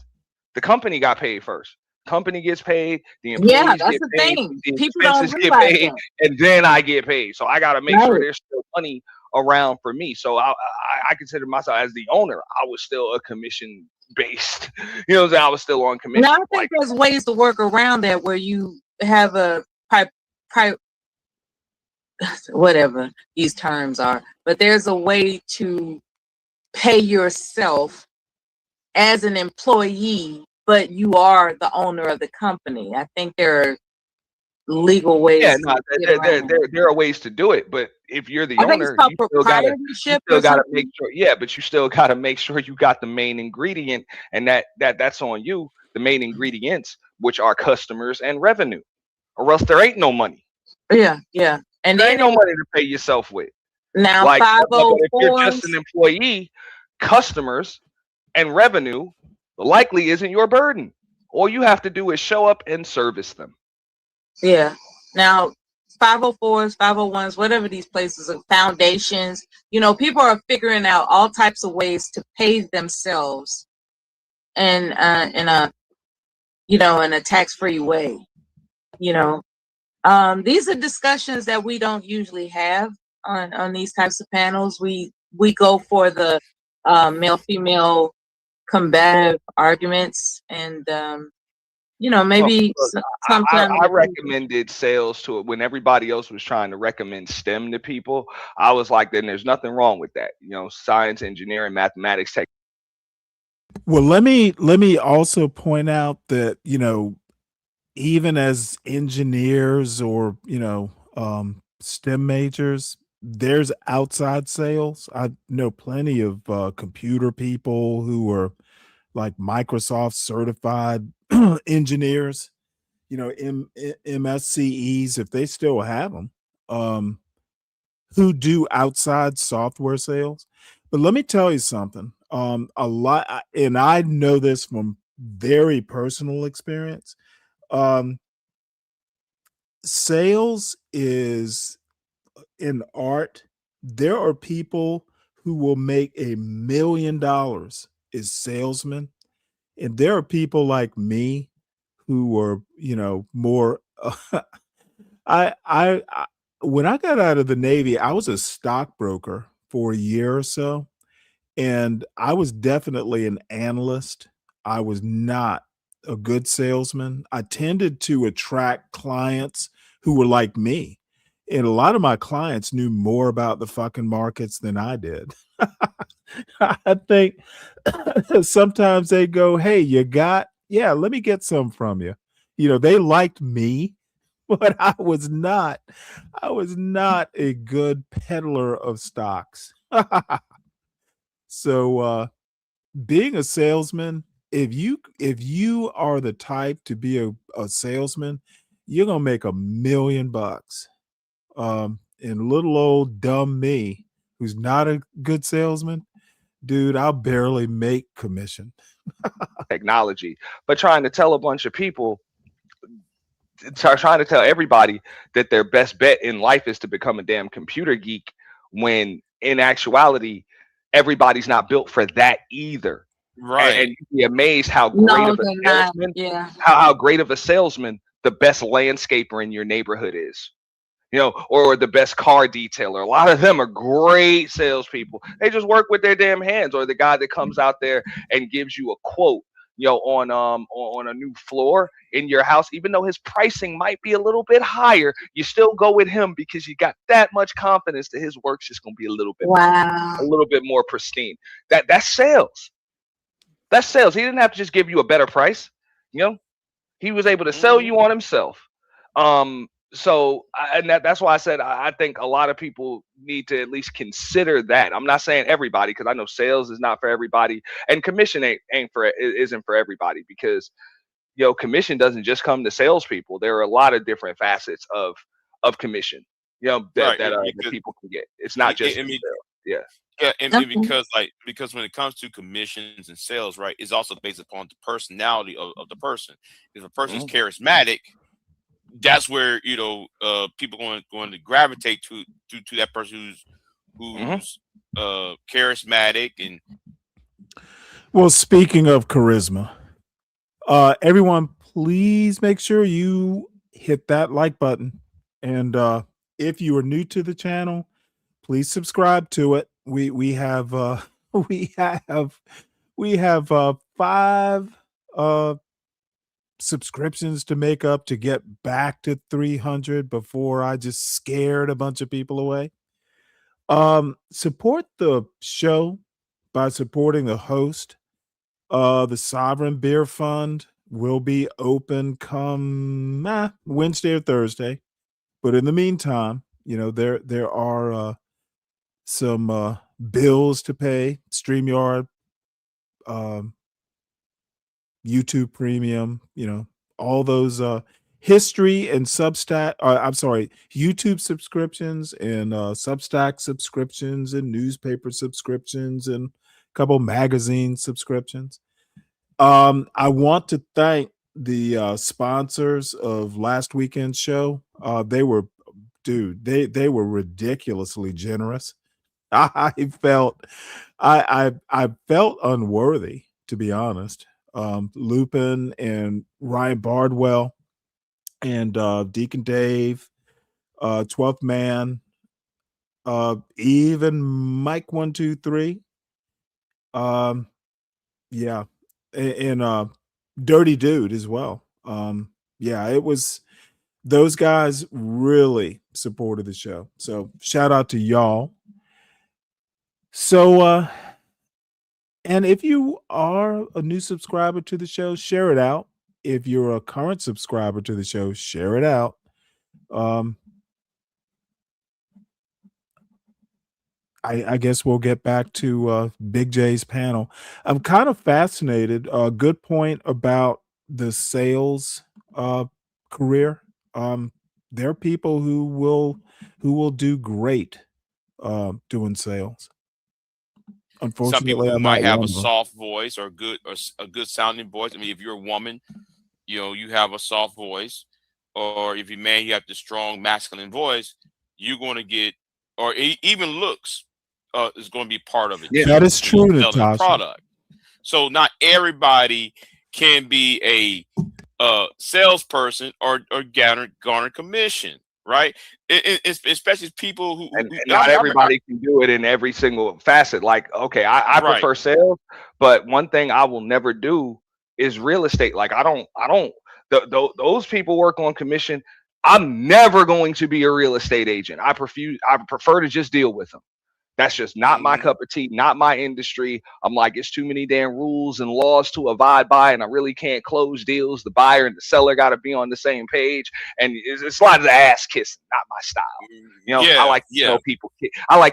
The company got paid first. Company gets paid. The employees get paid. The expenses get paid, and then I get paid. So I got to make sure there's still money around for me. So I consider myself as the owner. I was still a commission based. I was still on commission. Now I think there's ways to work around that where you have a whatever these terms are, but there's a way to pay yourself as an employee, but you are the owner of the company. I think there are legal ways. Yeah, no, there are ways to do it, but if you're the owner, you still gotta make sure. Yeah, but you still gotta make sure you got the main ingredient, and that's on you. The main ingredients, which are customers and revenue, or else there ain't no money. Yeah, and there ain't no money to pay yourself with. Now, like if you're just an employee, customers and revenue likely isn't your burden. All you have to do is show up and service them. Yeah. Now, 504s, 501s, whatever these places are, foundations, people are figuring out all types of ways to pay themselves in a tax-free way. These are discussions that we don't usually have on these types of panels. We go for the male-female combative arguments, and maybe sometimes I recommended sales to it when everybody else was trying to recommend STEM to people. I was like, then there's nothing wrong with that. Science, engineering, mathematics, tech. Well, let me also point out that, even as engineers or, STEM majors, there's outside sales. I know plenty of computer people who are like Microsoft certified engineers, MSCEs, if they still have them, who do outside software sales. But let me tell you something. A lot, and I know this from very personal experience. Sales is an art. There are people who will make $1 million as salesmen, And there are people like me who are, more. I when I got out of the Navy, I was a stockbroker for a year or so, and I was definitely an analyst. I was not a good salesman. I tended to attract clients who were like me. And a lot of my clients knew more about the fucking markets than I did. I think sometimes they go, "Hey, yeah, let me get some from you." They liked me, but I was not a good peddler of stocks. So being a salesman, if you are the type to be a salesman, you're gonna make $1,000,000. And little old dumb me, who's not a good salesman, dude, I'll barely make commission. Technology, but trying to tell a bunch of people, trying to tell everybody that their best bet in life is to become a damn computer geek, when in actuality, everybody's not built for that either. And you'd be amazed how great No, of a they're not. salesman, Yeah. how great of a salesman the best landscaper in your neighborhood is. Or the best car detailer. A lot of them are great salespeople. They just work with their damn hands. Or the guy that comes out there and gives you a quote, on a new floor in your house, even though his pricing might be a little bit higher, you still go with him because you got that much confidence that his work's just gonna be a little bit more pristine. That's sales. That's sales. He didn't have to just give you a better price. He was able to sell you on himself. That's why I said I think a lot of people need to at least consider that. I'm not saying everybody, because I know sales is not for everybody, and commission isn't for everybody, because commission doesn't just come to salespeople. There are a lot of different facets of commission that people can get. It's not just sales. Yeah. Yeah, and because when it comes to commissions and sales, right, it's also based upon the personality of the person. If a person is charismatic, that's where people going to gravitate to that person who's charismatic. And Well, speaking of charisma, everyone, please make sure you hit that like button, and if you are new to the channel, please subscribe to it. We have we have 5 subscriptions to make up to get back to 300 before I just scared a bunch of people away. Support the show by supporting the host. The Sovereign Beer Fund will be open come Wednesday or Thursday, but in the meantime, there are some bills to pay. StreamYard, YouTube Premium, all those history and Substack. I'm sorry, YouTube subscriptions and Substack subscriptions and newspaper subscriptions and a couple magazine subscriptions. I want to thank the sponsors of last weekend's show. They were ridiculously generous. I felt unworthy, to be honest. Lupin and Ryan Bardwell and Deacon Dave, 12th Man, even Mike 123. Yeah, and Dirty Dude as well. It was, those guys really supported the show. So shout out to y'all. So and if you are a new subscriber to the show, share it out. If you're a current subscriber to the show, share it out. I guess we'll get back to Big J's panel. I'm kind of fascinated. Good point about the sales career. There are people who will do great doing sales. some Unfortunately, people who I'm might not have one a of them. soft voice or a good sounding voice. I mean, if you're a woman, you have a soft voice, or if you're a man, you have the strong masculine voice. You're going to get, even looks is going to be part of it. Yeah, too, that is true, selling the Natasha. product. So not everybody can be a salesperson or garner commission, right? Especially people who not everybody can do it in every single facet. Like, okay, I prefer sales, but one thing I will never do is real estate. Like, those people work on commission. I'm never going to be a real estate agent. I prefer to just deal with them. That's just not my cup of tea, not my industry. I'm like, it's too many damn rules and laws to abide by, and I really can't close deals. The buyer and the seller got to be on the same page, and it's a lot of ass kissing, not my style. You know, I like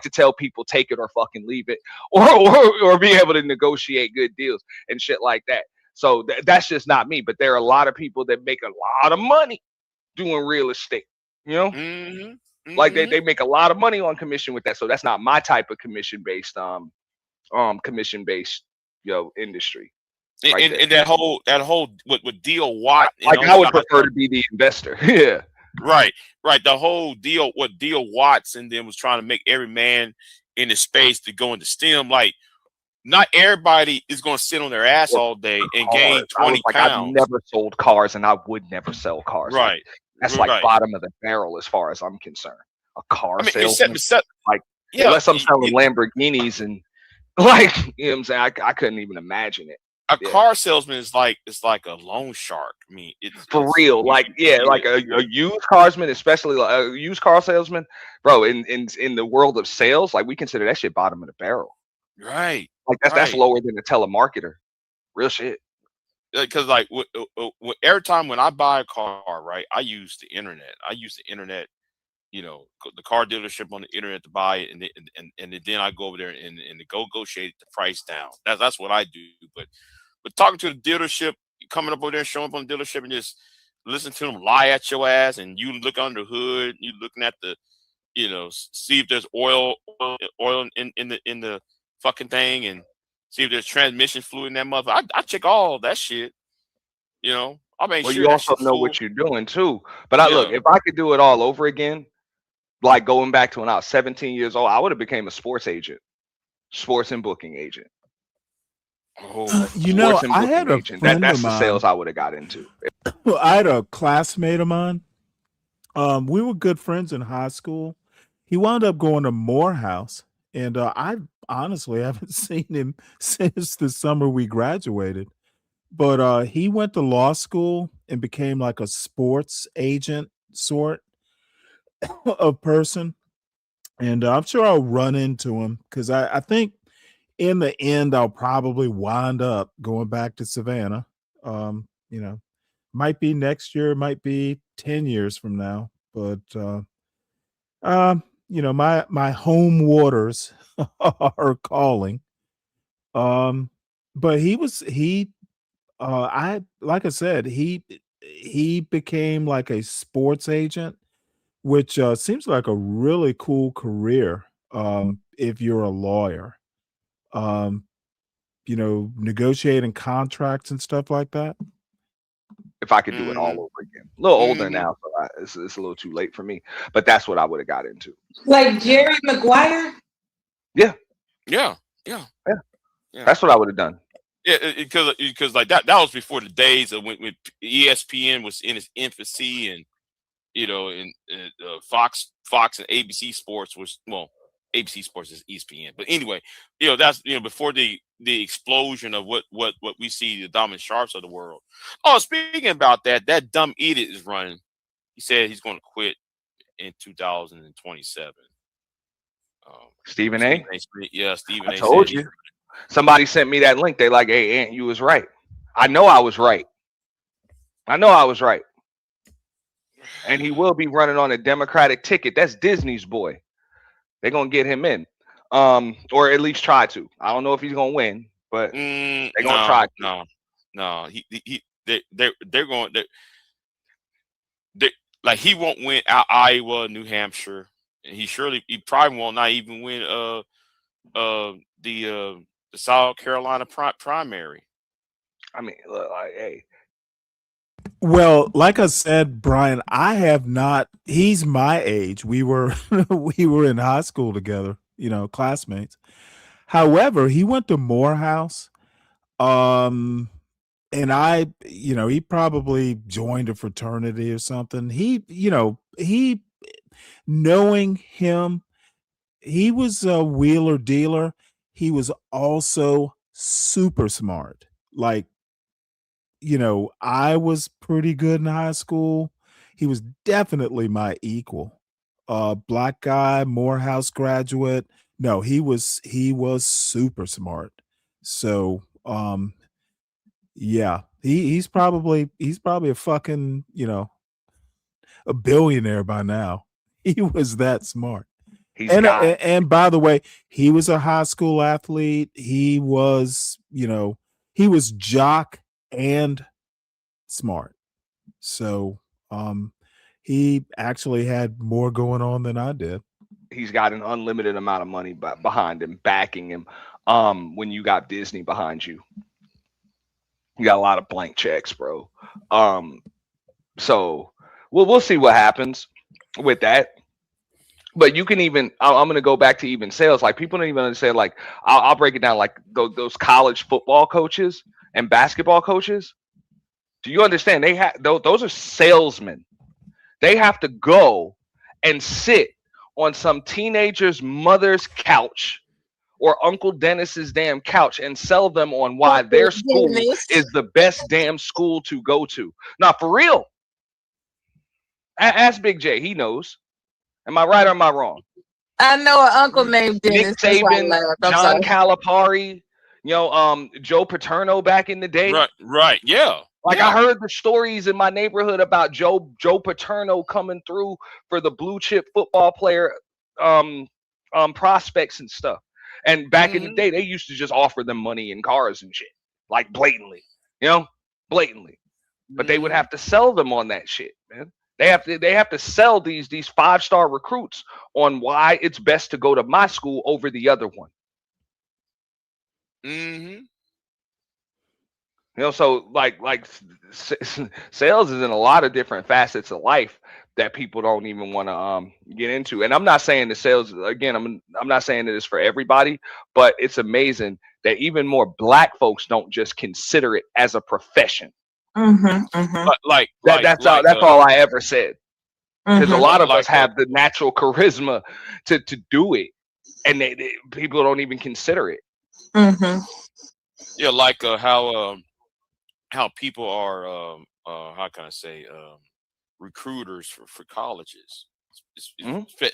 to tell people, take it or fucking leave it, or be able to negotiate good deals and shit like that. So that's just not me. But there are a lot of people that make a lot of money doing real estate. You know. Like they make a lot of money on commission with that. So that's not my type of commission based industry. And that whole what deal Watt, like I would prefer to be the investor. Yeah. Right. The whole deal, what deal Watts and then was trying to make every man in the space to go into STEM. Like, not everybody is going to sit on their ass all day and gain 20 pounds. I've never sold cars and I would never sell cars. Right. That's like bottom of the barrel as far as I'm concerned. A car salesman, unless I'm selling Lamborghinis and like, you know what I'm saying, I couldn't even imagine it. A car salesman is like a loan shark. I mean, it's for real. Like a used carsman, especially a used car salesman, bro. In the world of sales, like we consider that shit bottom of the barrel. Right. Like that's lower than a telemarketer. Real shit. Because like every time when I buy a car, right, I use the internet. You know, the car dealership on the internet to buy it, and then I go over there and negotiate the price down. That's what I do. But talking to the dealership, coming up over there, showing up on the dealership, and just listen to them lie at your ass, and you look under the hood, you looking at the, you know, see if there's oil in the fucking thing, and see if there's transmission fluid in that mother. I check all that shit. You know, I make sure. You also know what you're doing too. But look, if I could do it all over again, like going back to when I was 17 years old, I would have became a sports agent, sports and booking agent. You know, I had a friend of mine. That's the sales I would have got into. I had a classmate of mine. We were good friends in high school. He wound up going to Morehouse, and I honestly haven't seen him since the summer we graduated. But he went to law school and became like a sports agent sort of person. And I'm sure I'll run into him because I think in the end, I'll probably wind up going back to Savannah. You know, might be next year, might be 10 years from now. But, you know, my home waters are calling. But like I said, he became like a sports agent, which seems like a really cool career if you're a lawyer. You know, negotiating contracts and stuff like that. If I could do it all over again, a little older now, so it's a little too late for me. But that's what I would have got into. Like Jerry Maguire. Yeah. That's what I would have done. Yeah, because like that was before the days of when ESPN was in its infancy, and you know, and Fox and ABC Sports was, well, ABC Sports is ESPN, but anyway, you know, that's, you know, before the explosion of what we see, the Diamond Sharps of the world. Oh, speaking about that dumb idiot is running. He said he's going to quit in 2027. Stephen A. Yeah, Stephen A. I told you. Somebody sent me that link. They like, hey, Ant, you was right. I know I was right. And he will be running on a Democratic ticket. That's Disney's boy. They're gonna get him in, or at least try to. I don't know if he's gonna win, but they're gonna try to. No. They're going. Like, he won't win Iowa, New Hampshire, and he probably will not even win the South Carolina primary. I mean, look, like, hey. Well, like I said, Brian, I have not. He's my age. We were in high school together, you know, classmates. However, he went to Morehouse. And I, he probably joined a fraternity or something. He knowing him, he was a wheeler dealer. He was also super smart. Like, I was pretty good in high school. He was definitely my equal. Black guy, Morehouse graduate. No, he was super smart. So, yeah, he's probably a fucking, a billionaire by now. He was that smart. He's got And by the way, he was a high school athlete. He was, he was jock and smart. So, he actually had more going on than I did. He's got an unlimited amount of money behind him, backing him. When you got Disney behind you, you got a lot of blank checks, bro. So we'll see what happens with that. But you can even, I'm going to go back to even sales. Like, people don't even understand, like, I'll break it down, like those college football coaches and basketball coaches. Do you understand? Those are salesmen. They have to go and sit on some teenager's mother's couch or Uncle Dennis's damn couch and sell them on why their school is the best damn school to go to. Now, for real. Ask Big J. He knows. Am I right or am I wrong? I know an uncle named Dennis. Nick Saban, John Calipari, Joe Paterno back in the day. Right, yeah. Like, I heard the stories in my neighborhood about Joe Paterno coming through for the blue chip football player prospects and stuff. And back in the day, they used to just offer them money and cars and shit, like blatantly, blatantly. But they would have to sell them on that shit, man. They have to sell these 5-star recruits on why it's best to go to my school over the other one. So like sales is in a lot of different facets of life that people don't even want to get into. And I'm not saying the sales, again, I'm not saying that it's for everybody, but it's amazing that even more Black folks don't just consider it as a profession. That's all I ever said. Because a lot of us have the natural charisma to do it, and people don't even consider it. Yeah, like how people are how can I say recruiters for colleges,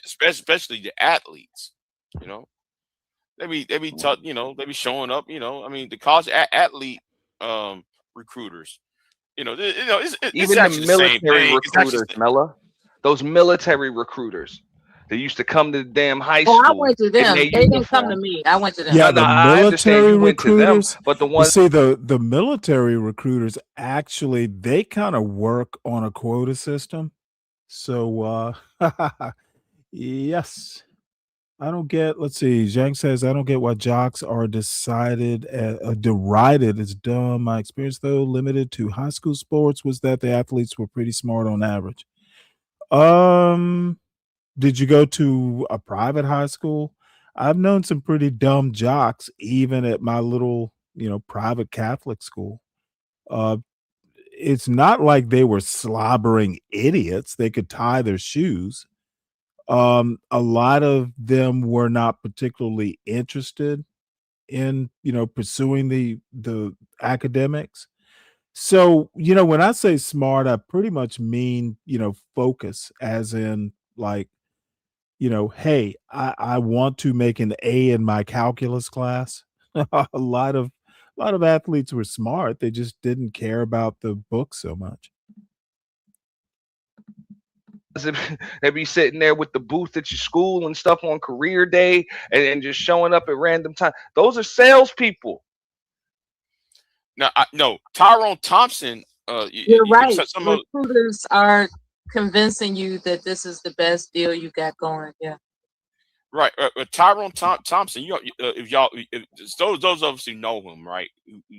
especially the athletes. They be taught, they be showing up. I mean, the college athlete recruiters. Even the military recruiters, Mella. Those military recruiters. They used to come to the damn high school. I went to them. They didn't come to me. I went to them. Yeah, the military recruiters. But the ones, see, the military recruiters actually, they kind of work on a quota system. So, yes. I don't get, let's see, Zhang says, I don't get why jocks are derided as dumb. My experience, though, limited to high school sports, was that the athletes were pretty smart on average. Did you go to a private high school? I've known some pretty dumb jocks, even at my little, private Catholic school. It's not like they were slobbering idiots. They could tie their shoes. A lot of them were not particularly interested in, pursuing the academics. So, when I say smart, I pretty much mean, focus, as in, like, hey, I want to make an A in my calculus class. A lot of athletes were smart. They just didn't care about the book so much. They be sitting there with the booth at your school and stuff on career day and just showing up at random time. Those are salespeople. No, Tyrone Thompson. You're right. Recruiters are convincing you that this is the best deal you got going. Yeah. Right. Tyrone Thompson. Those of us who know him, right?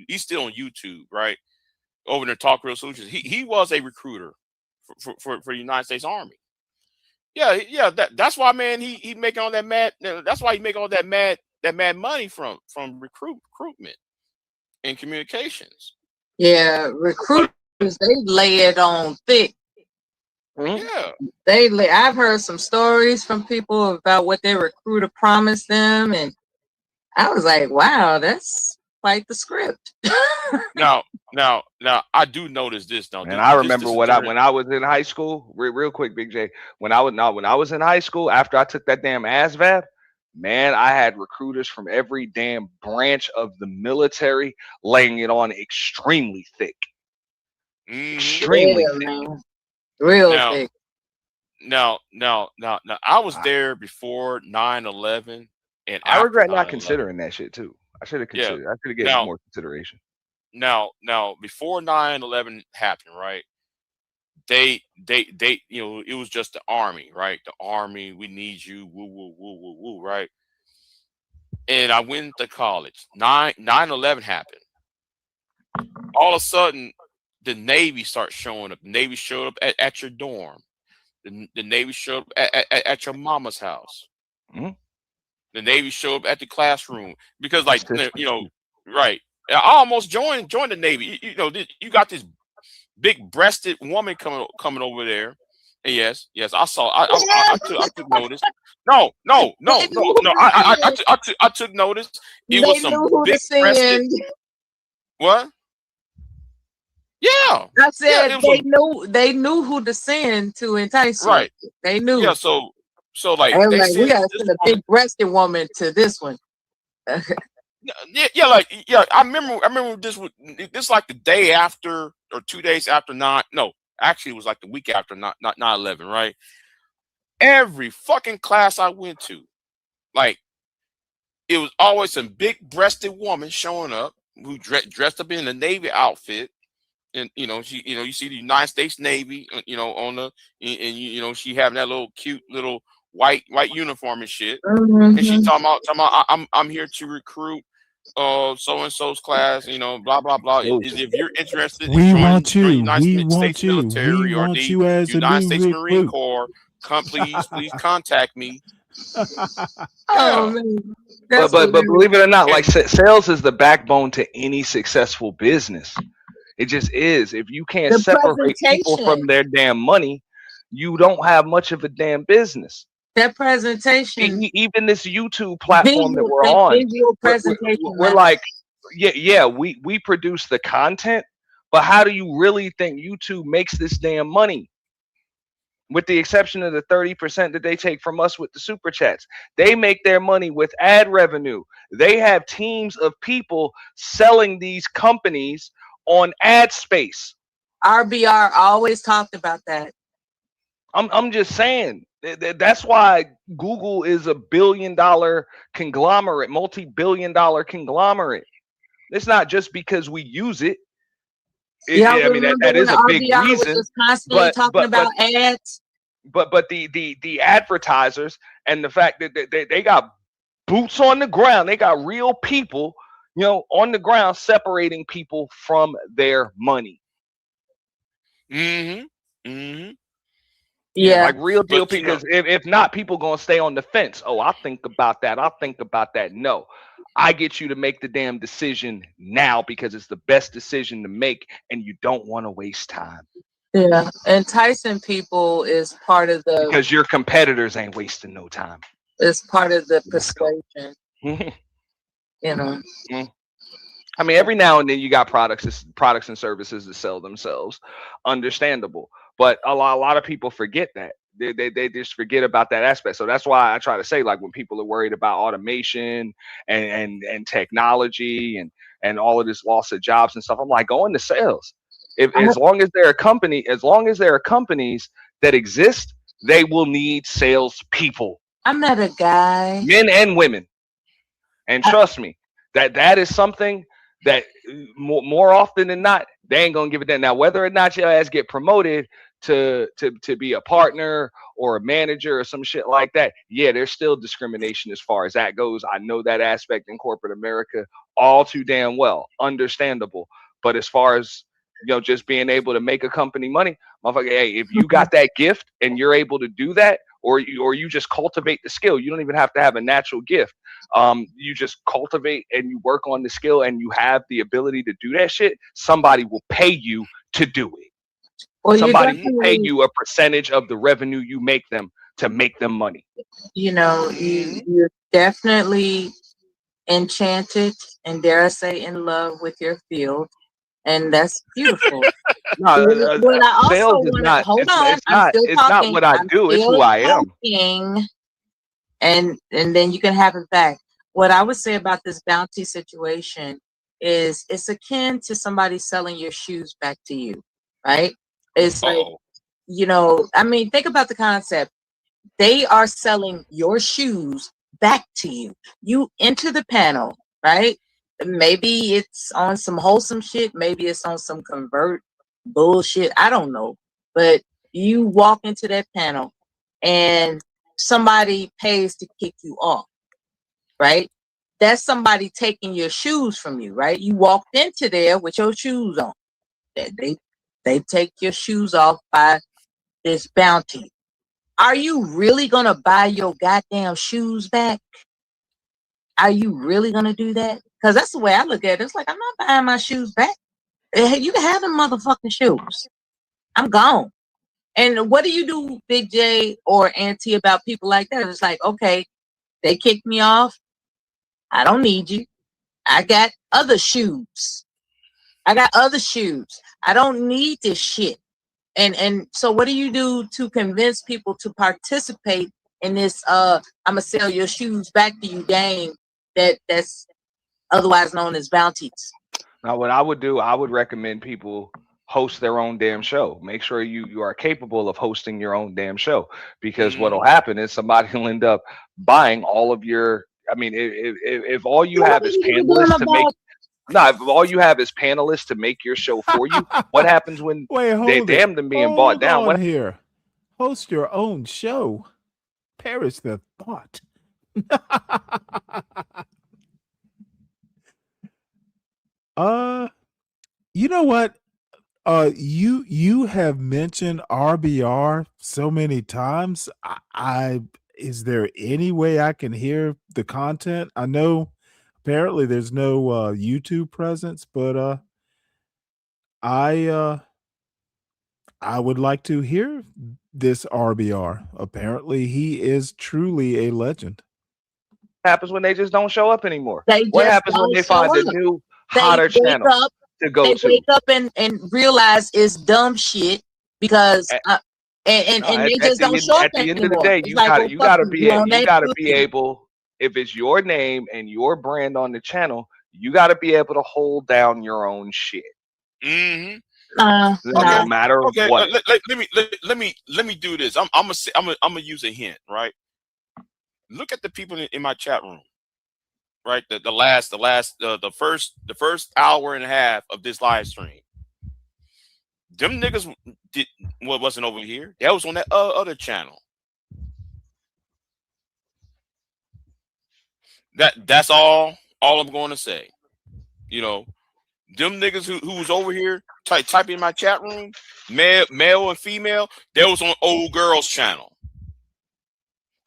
He's still on YouTube, right? Over there, Talk Real Solutions. He was a recruiter for the United States Army. Yeah. That's why, man. He making all that mad. That's why he making all that mad money from recruitment. in communications. Yeah, recruiters, they lay it on thick. Yeah. I've heard some stories from people about what their recruiter promised them, and I was like, wow, that's like the script. Now, I do notice this though. And I remember when I was in high school, real quick, Big J, when I was in high school, after I took that damn ASVAB, man, I had recruiters from every damn branch of the military laying it on extremely thick. Extremely thick. Man. Real thick. Now, I was there before 9/11, and I regret after not 9/11. considering that shit too. I should have considered. I should have given more consideration. Now, before 9/11 happened, right? They, it was just the Army, right? The Army, we need you, woo, woo, woo, woo, woo, right? And I went to college. 9/11 happened. All of a sudden, the Navy starts showing up. The Navy showed up at your dorm. The Navy showed up at your mama's house. Mm-hmm. The Navy showed up at the classroom because, like, right. I almost joined the Navy. You got this big-breasted woman coming over there. And yes, I saw. I took notice. No. I took notice. It was some big-breasted. What? Yeah. I said they knew who to send to entice you. Right. They knew. Yeah. So like, they like we gotta send a big-breasted woman to this one. Yeah. I remember this like the day after or 2 days after actually it was like the week after 9/11, right? Every fucking class I went to, like, it was always some big-breasted woman showing up who dressed up in a Navy outfit, and you see the United States Navy, on the and she having that little cute little white uniform and shit, and she talking about I'm here to recruit so and so's class, blah blah blah. If you're interested in joining the United States military or the United States Marine Corps, please contact me. But believe it or not, like, sales is the backbone to any successful business. It just is. If you can't separate people from their damn money, you don't have much of a damn business. That presentation, even this YouTube platform that we're on, we're like, we produce the content, but how do you really think YouTube makes this damn money? With the exception of the 30% that they take from us with the super chats, they make their money with ad revenue. They have teams of people selling these companies on ad space. RBR always talked about that. I'm just saying. That's why Google is a billion-dollar conglomerate, multi-billion-dollar conglomerate. It's not just because we use it. I mean, that is a big reason. Was constantly talking about ads. But the advertisers and the fact that they got boots on the ground, they got real people, on the ground separating people from their money. Yeah, like real deal. Because if not, people gonna stay on the fence. Oh, I'll think about that. No, I get you to make the damn decision now because it's the best decision to make, and you don't want to waste time. Yeah, enticing people is part of the, because your competitors ain't wasting no time. It's part of the persuasion. I mean, every now and then you got products and services that sell themselves. Understandable. But a lot of people forget that. They just forget about that aspect. So that's why I try to say, like, when people are worried about automation and technology and all of this loss of jobs and stuff, I'm like, go into sales. As long as there are companies that exist, they will need sales people. I met a guy, men and women, and trust me, that is something that more often than not, they ain't gonna give it that. Now, whether or not your ass get promoted to be a partner or a manager or some shit like that, yeah, there's still discrimination as far as that goes. I know that aspect in corporate America all too damn well. Understandable. But as far as just being able to make a company money, motherfucker, hey, if you got that gift and you're able to do that, or you just cultivate the skill. You don't even have to have a natural gift. You just cultivate and you work on the skill, and you have the ability to do that shit. Somebody will pay you to do it. Well, Somebody will pay you a percentage of the revenue you make them to make them money. You know, you're definitely enchanted and, dare I say, in love with your field, and that's beautiful. No, But I also sales is want to not. hold It's, on. it's I'm not. still It's talking. not what I I'm do. It's who still I am. talking, and then you can have it back. What I would say about this bounty situation is it's akin to somebody selling your shoes back to you, right? It's like, you know, I mean, think about the concept. They are selling your shoes back to you. You enter the panel, right? Maybe it's on some wholesome shit. Maybe it's on some convert bullshit. I don't know. But you walk into that panel and somebody pays to kick you off, right? That's somebody taking your shoes from you, right? You walked into there with your shoes on. They take your shoes off by this bounty. Are you really gonna buy your goddamn shoes back? Are you really gonna do that? Because that's the way I look at it. It's like, I'm not buying my shoes back. You can have them motherfucking shoes. I'm gone. And what do you do, Big J or Auntie, about people like that? It's like, okay, they kicked me off. I don't need you. I got other shoes. I don't need this shit. And so what do you do to convince people to participate in this I'm gonna sell your shoes back to you game that's otherwise known as bounties? Now, what I would do, I would recommend people host their own damn show. Make sure you are capable of hosting your own damn show, because what'll happen is somebody will end up buying all of your. I mean, if all you have is panelists to make. No, if all you have is panelists to make your show for you, what happens when they damn them being bought down? Hold on here. Host your own show. Perish the thought. You know what? You have mentioned RBR so many times. I is there any way I can hear the content? I know apparently there's no YouTube presence, but I would like to hear this RBR. Apparently he is truly a legend. What happens when they just don't show up anymore? They What just happens when don't they show find a up. new They hotter wake channel up. to go They to? wake up and realize it's dumb shit because and No, they just don't show up at the end of the anymore. day, It's you like, gotta well, you fuck gotta you. You on you that gotta be shit. able, if it's your name and your brand on the channel, you gotta be able to hold down your own shit. Mm-hmm. No matter Okay. what. Let me do this. I'm gonna use a hint, right? Look at the people in my chat room, right? The first hour and a half of this live stream. Them niggas wasn't over here. That was on that other channel. That's all I'm going to say. You know, them niggas who was over here typing in my chat room, male and female, they was on old girl's channel,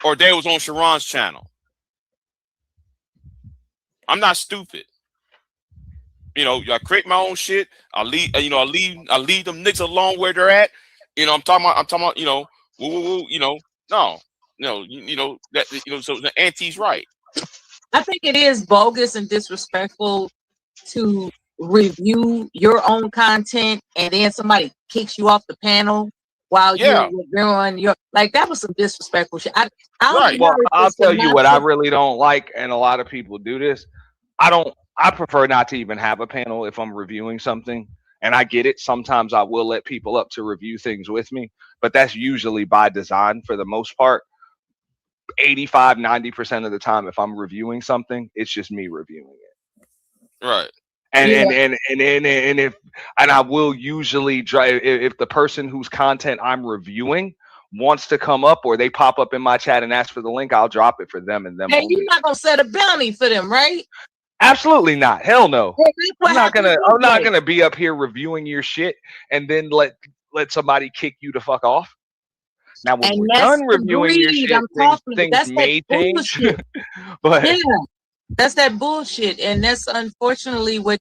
or they was on Sharon's channel. I'm not stupid. You know, I create my own shit. I leave them niggas alone where they're at. You know, I'm talking about, you know, you know, so the auntie's right. I think it is bogus and disrespectful to review your own content and then somebody kicks you off the panel while you're reviewing your, like, that was some disrespectful shit. Well, I'll tell you what I really don't like, and a lot of people do this. I prefer not to even have a panel if I'm reviewing something. And I get it. Sometimes I will let people up to review things with me, but that's usually by design for the most part. 85-90% of the time, if I'm reviewing something, it's just me reviewing it. Right. And I will usually drive if the person whose content I'm reviewing wants to come up or they pop up in my chat and ask for the link, I'll drop it for them and them. Hey, you're not gonna set a bounty for them, right? Absolutely not. Hell no. I'm not gonna be up here reviewing your shit and then let somebody kick you the fuck off. Now, when And we're that's done the reviewing your greed shit, I'm talking. things That's that may change. bullshit. But Yeah, that's that bullshit, and that's unfortunately what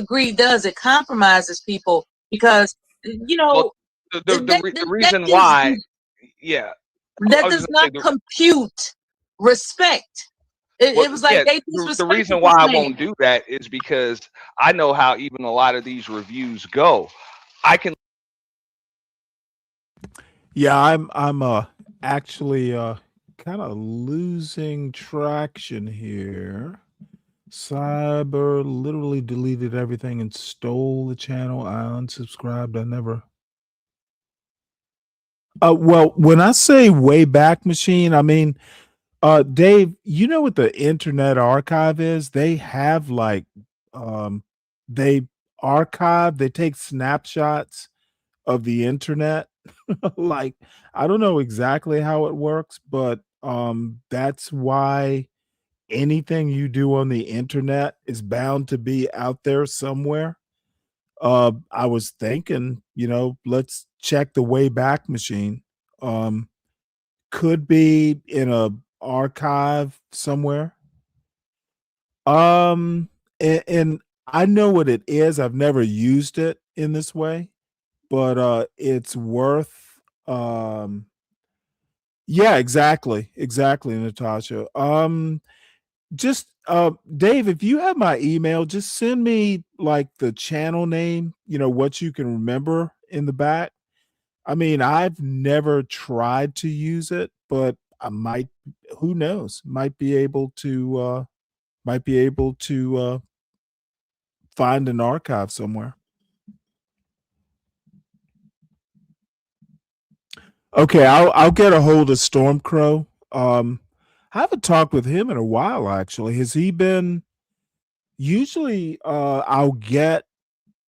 greed does. It compromises people because well, the that reason gives why, yeah, I that was does just not gonna say compute respect. well, It was like yeah, they the disrespected reason this why I man. won't do that is because I know how even a lot of these reviews go. I can. Yeah, I'm actually kind of losing traction here. Cyber literally deleted everything and stole the channel. I unsubscribed. I never. Well, when I say Wayback Machine, I mean, Dave, you know what the Internet Archive is? They have like, they they take snapshots of the internet. Like, I don't know exactly how it works, but that's why anything you do on the internet is bound to be out there somewhere. I was thinking, let's check the Wayback Machine. Could be in a archive somewhere. And I know what it is. I've never used it in this way, but it's worth yeah, exactly, Natasha. Just Dave, if you have my email, just send me like the channel name, what you can remember in the back. I mean, I've never tried to use it, but I might, who knows, might be able to find an archive somewhere. Okay, I'll get a hold of Stormcrow. I haven't talked with him in a while actually. Has he been usually I'll get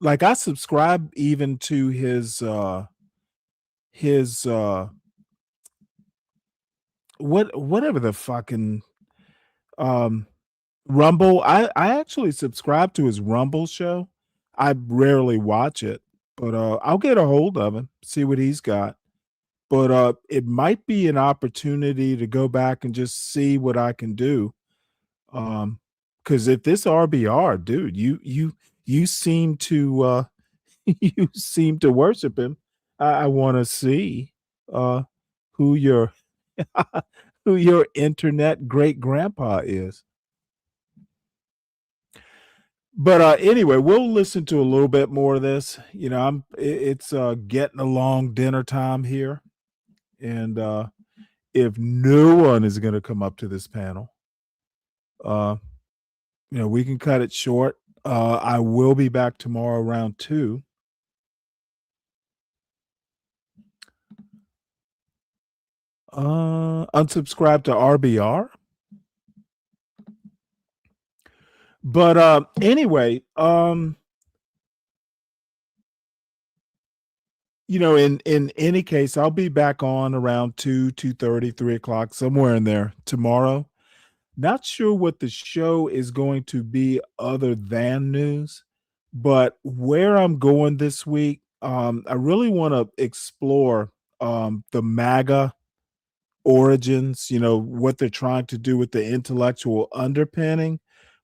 like I subscribe even to his whatever the fucking um Rumble. I actually subscribe to his Rumble show. I rarely watch it, but I'll get a hold of him, see what he's got. But it might be an opportunity to go back and just see what I can do. Because if this RBR, dude, you seem to you seem to worship him. I want to see uh who your who your internet great grandpa is. But anyway, we'll listen to a little bit more of this. It's getting along dinner time here, and if no one is going to come up to this panel, uh, we can cut it short. I will be back tomorrow around 2. Unsubscribe to RBR. But anyway, in any case, I'll be back on around 2:30, 3 o'clock, somewhere in there tomorrow. Not sure what the show is going to be other than news, but where I'm going this week, I really want to explore the MAGA origins, what they're trying to do with the intellectual underpinning,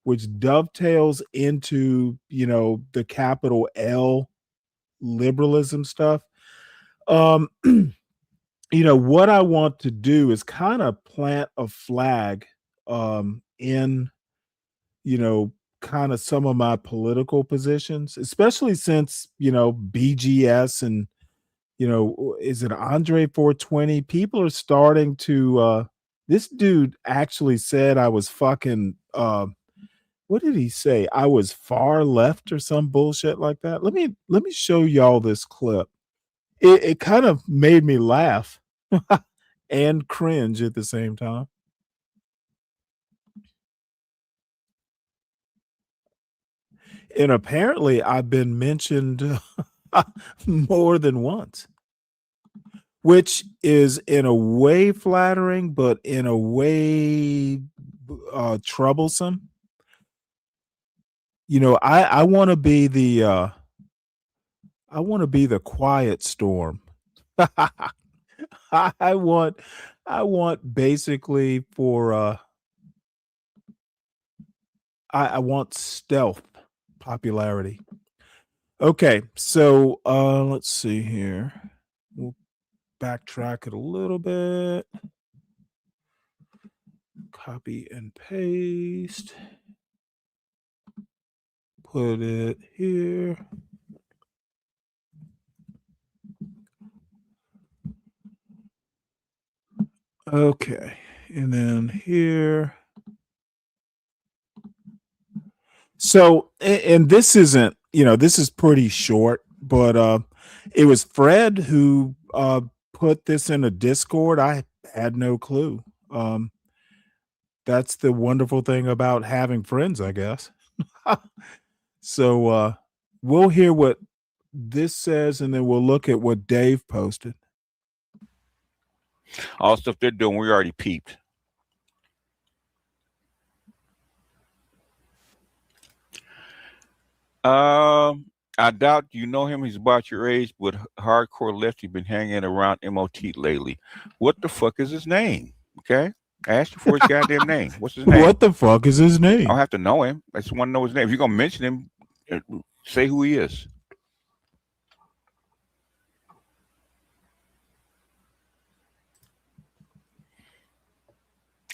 which dovetails into, the capital L liberalism stuff. Um, what I want to do is kind of plant a flag in, kind of some of my political positions, especially since, BGS and, is it Andre 420? People are starting to this dude actually said I was fucking what did he say? I was far left or some bullshit like that. Let me show y'all this clip. It kind of made me laugh and cringe at the same time. And apparently I've been mentioned more than once, which is in a way flattering, but in a way troublesome. I want to be the quiet storm. I want basically for I want stealth popularity. Okay, so let's see here. We'll backtrack it a little bit. Copy and paste. Put it here. Okay, and then here. So, and this isn't, this is pretty short, but it was Fred who put this in a Discord. I had no clue. That's the wonderful thing about having friends, I guess. So we'll hear what this says, and then we'll look at what Dave posted. All the stuff they're doing, we already peeped. I doubt you know him. He's about your age, but hardcore lefty been hanging around MOT lately. What the fuck is his name? Okay, I asked you for his goddamn name. What's his name? What the fuck is his name? I don't have to know him. I just want to know his name. If you're gonna mention him, say who he is.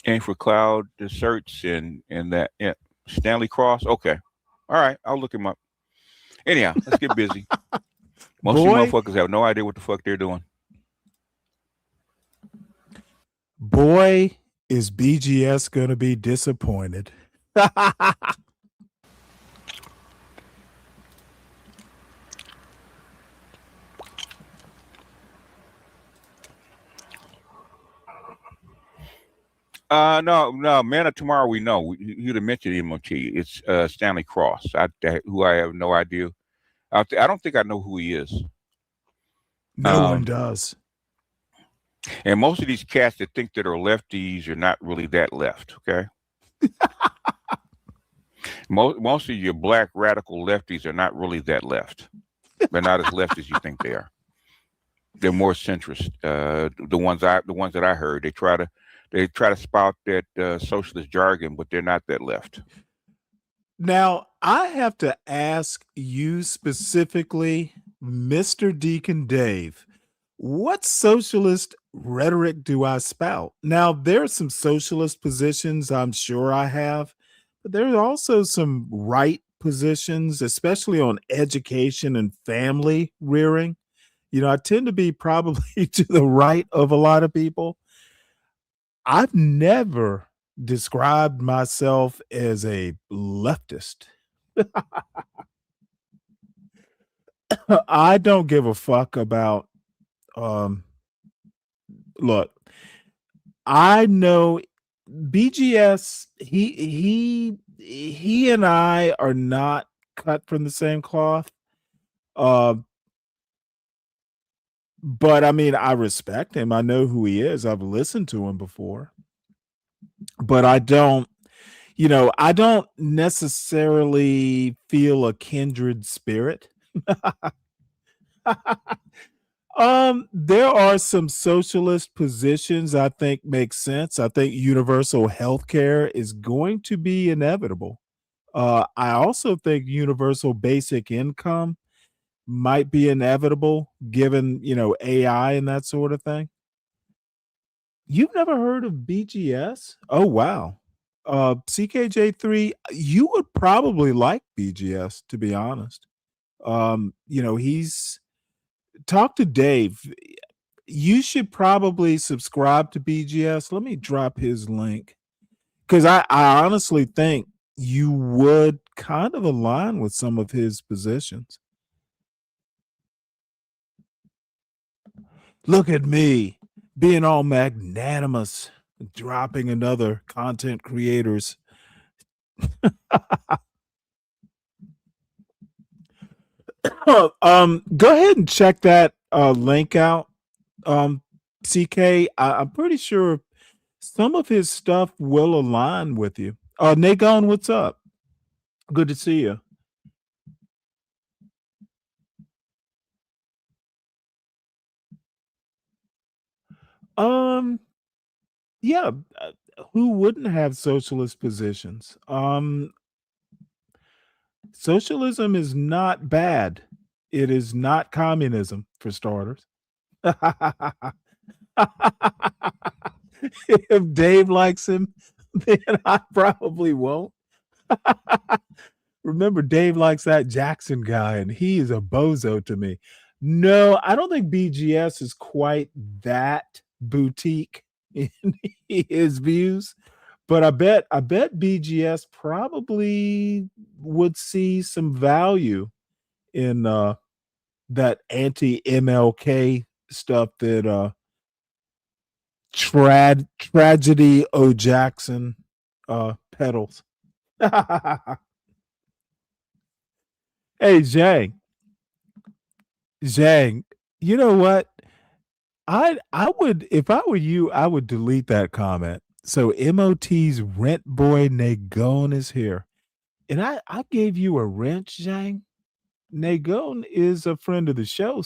And for cloud the search and that, yeah, Stanley Cross. Okay, all right, I'll look him up. Anyhow, let's get busy. Most of you motherfuckers have no idea what the fuck they're doing. Boy, is BGS gonna be disappointed. No, man of tomorrow we know. You'd have mentioned MOT. It's Stanley Cross, who I have no idea. I don't think I know who he is. No one does. And most of these cats that think that are lefties are not really that left, okay? most of your black radical lefties are not really that left. They're not as left as you think they are. They're more centrist. The ones that I heard, they try to spout that socialist jargon, but they're not that left. Now, I have to ask you specifically, Mr. Deacon Dave, what socialist rhetoric do I spout? Now, there are some socialist positions I'm sure I have, but there's also some right positions, especially on education and family rearing. I tend to be probably to the right of a lot of people. I've never described myself as a leftist. I don't give a fuck about look, I know BGS, he and I are not cut from the same cloth. But I mean, I respect him. I know who he is. I've listened to him before. But I don't necessarily feel a kindred spirit. There are some socialist positions I think make sense. I think universal health care is going to be inevitable. I also think universal basic income might be inevitable given, AI and that sort of thing. You've never heard of BGS? Oh, wow. CKJ3, you would probably like BGS, to be honest. He's talk to Dave. You should probably subscribe to BGS. Let me drop his link because I honestly think you would kind of align with some of his positions. Look at me being all magnanimous, dropping another content creators. Go ahead and check that link out. CK, I'm pretty sure some of his stuff will align with you. Nagon, what's up? Good to see you. Yeah, who wouldn't have socialist positions? Socialism is not bad. It is not communism, for starters. If Dave likes him, then I probably won't. Remember, Dave likes that Jackson guy, and he is a bozo to me. No, I don't think BGS is quite that boutique in his views, but I bet BGS probably would see some value in that anti-MLK stuff that tragedy O Jackson peddles. Hey Zhang, you know what? I would, if I were you, I would delete that comment. So MOT's rent boy Nagon is here. And I gave you a wrench, Zhang. Nagon is a friend of the show,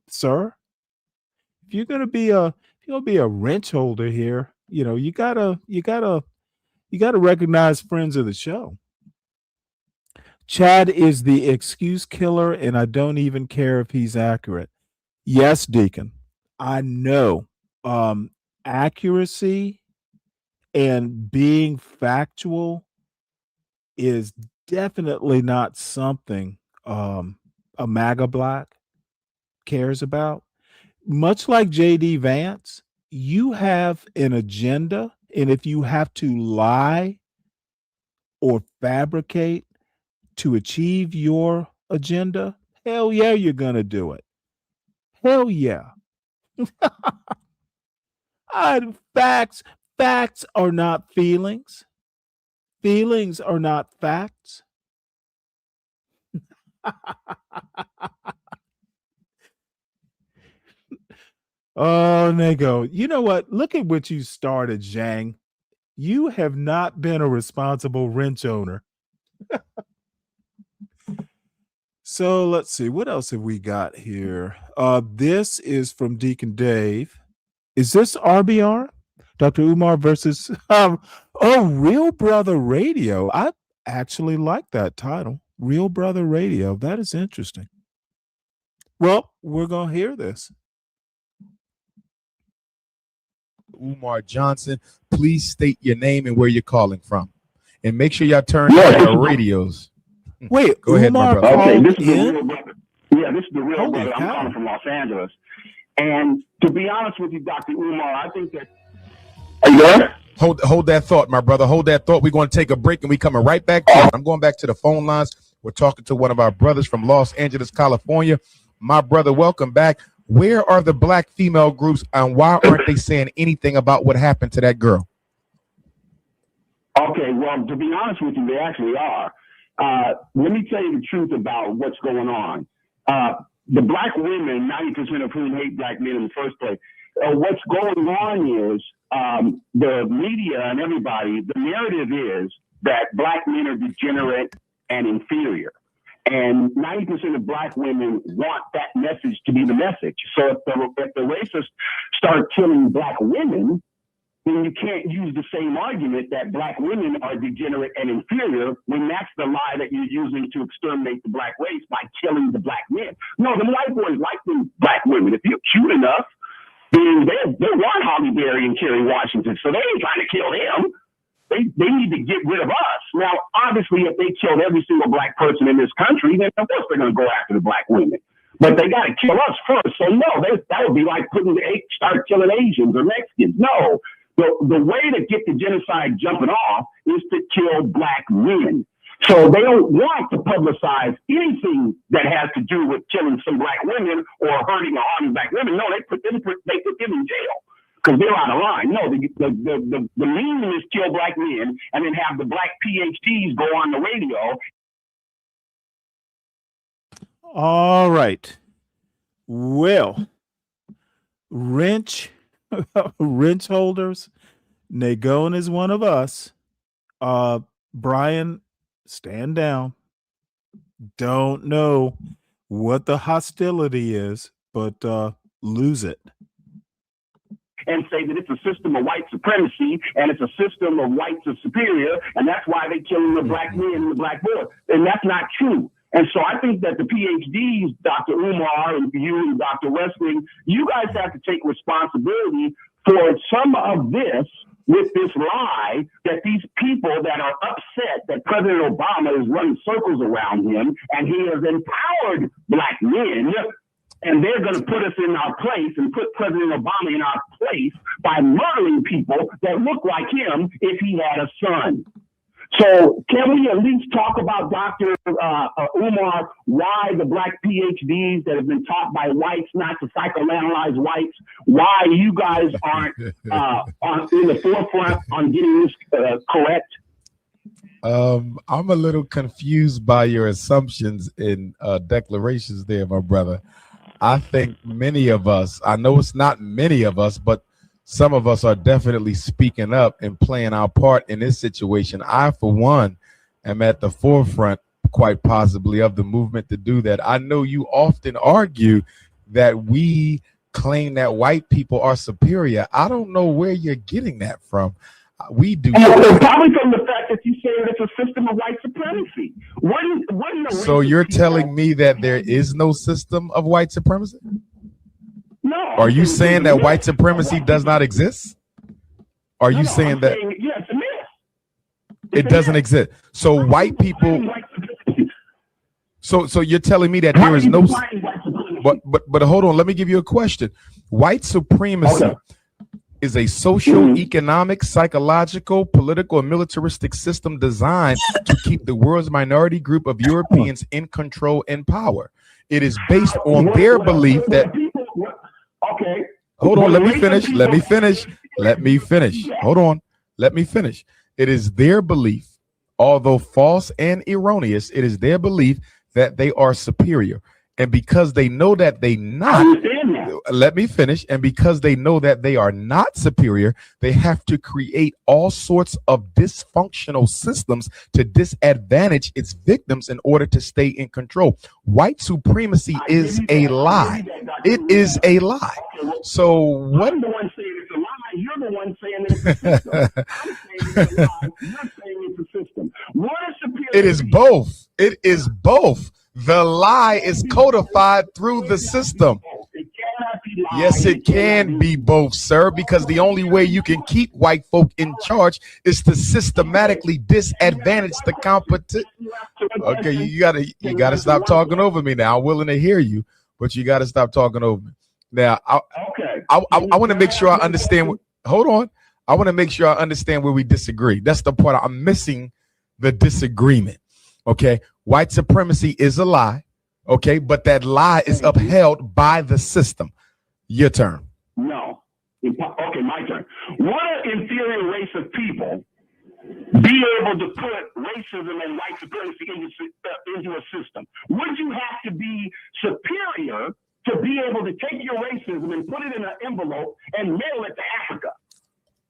sir. If you're gonna be a wrench holder here, you gotta recognize friends of the show. Chad is the excuse killer, and I don't even care if he's accurate. Yes, Deacon. I know. Accuracy and being factual is definitely not something a MAGA black cares about. Much like JD Vance, you have an agenda, and if you have to lie or fabricate to achieve your agenda, hell yeah, you're going to do it. Hell yeah. Facts are not feelings. Feelings are not facts. Oh, Nego. You know what? Look at what you started, Zhang. You have not been a responsible wrench owner. So let's see. What else have we got here? This is from Deacon Dave. Is this RBR? Dr. Umar versus Real Brother Radio. I actually like that title. Real Brother Radio. That is interesting. Well, we're gonna hear this. Umar Johnson, please state your name and where you're calling from. And make sure y'all turn on your radios. Wait, go ahead, my brother. Okay, this is the real brother. Yeah, this is the real Holy brother. cow. I'm calling from Los Angeles. And to be honest with you, Dr. Umar, I think that. Are you there? Hold that thought, my brother. Hold that thought. We're going to take a break and we coming right back to it. I'm going back to the phone lines. We're talking to one of our brothers from Los Angeles, California. My brother, welcome back. Where are the black female groups and why aren't they saying anything about what happened to that girl? Okay, well, to be honest with you, they actually are. Let me tell you the truth about what's going on. The black women, 90% of whom hate black men in the first place, what's going on is the media and everybody, the narrative is that black men are degenerate and inferior. And 90% of black women want that message to be the message. So if the racists start killing black women, then you can't use the same argument that black women are degenerate and inferior when that's the lie that you're using to exterminate the black race by killing the black men. No, the white boys like them black women. If you're cute enough, then they want Holly Berry and Kerry Washington, so they ain't trying to kill them. They need to get rid of us. Now, obviously, if they killed every single black person in this country, then of course they're going to go after the black women. But they got to kill us first. So no, that would be like start killing Asians or Mexicans. No, the way to get the genocide jumping off is to kill black men. So they don't want to publicize anything that has to do with killing some black women or hurting or harming black women. No, they put them in jail because they're out of line. No, the meme is kill black men and then have the black PhDs go on the radio. All right. Well, wrench holders, Nagon is one of us. Brian, stand down. Don't know what the hostility is, but lose it. and say that it's a system of white supremacy and it's a system of whites are superior, and that's why they're killing the black men and the black boys. And that's not true. And so I think that the PhDs, Dr. Umar and you and Dr. Westling, you guys have to take responsibility for some of this with this lie that these people that are upset that President Obama is running circles around him and he has empowered black men, and they're going to put us in our place and put President Obama in our place by murdering people that look like him if he had a son. So can we at least talk about, Dr. Umar, why the black PhDs that have been taught by whites not to psychoanalyze whites, why you guys aren't in the forefront on getting this correct? I'm a little confused by your assumptions and declarations there, my brother. I think many of us, I know it's not many of us, but some of us are definitely speaking up and playing our part in this situation. I, for one, am at the forefront, quite possibly, of the movement to do that. I know you often argue that we claim that white people are superior. I don't know where you're getting that from. We do. Probably from the fact that you say it's a system of white supremacy. So you're telling me that there is no system of white supremacy? No. Are you saying that white supremacy does not exist? Are you saying that yes, it is. it doesn't exist? So white people. So you're telling me that there is no. But hold on. Let me give you a question. White supremacy is a social, economic, psychological, political, and militaristic system designed to keep the world's minority group of Europeans in control and power. It is based on their belief that. Okay. Hold on, let me finish. Hold on, let me finish. It is their belief, although false and erroneous, it is their belief that they are superior. And because they know that they not, let me finish. And because they know that they are not superior, they have to create all sorts of dysfunctional systems to disadvantage its victims in order to stay in control. White supremacy is a lie. It is a lie. So what? I'm the one saying it's a lie. You're the one saying it's a system. I'm saying it's a lie. You're saying it's a system. What is superior? It is both. It is both. The lie is codified through the system. Yes, it can be both, sir, because the only way you can keep white folk in charge is to systematically disadvantage the competition. Okay, you gotta stop talking over me now. I'm willing to hear you, but you gotta stop talking over me. Now, I want to make sure I understand. Hold on. I want to make sure I understand where we disagree. That's the part I'm missing, the disagreement. Okay, white supremacy is a lie. Okay, but that lie is upheld by the system. Your turn. No. Okay, my turn. Would an inferior race of people be able to put racism and white supremacy into a system? Would you have to be superior to be able to take your racism and put it in an envelope and mail it to Africa?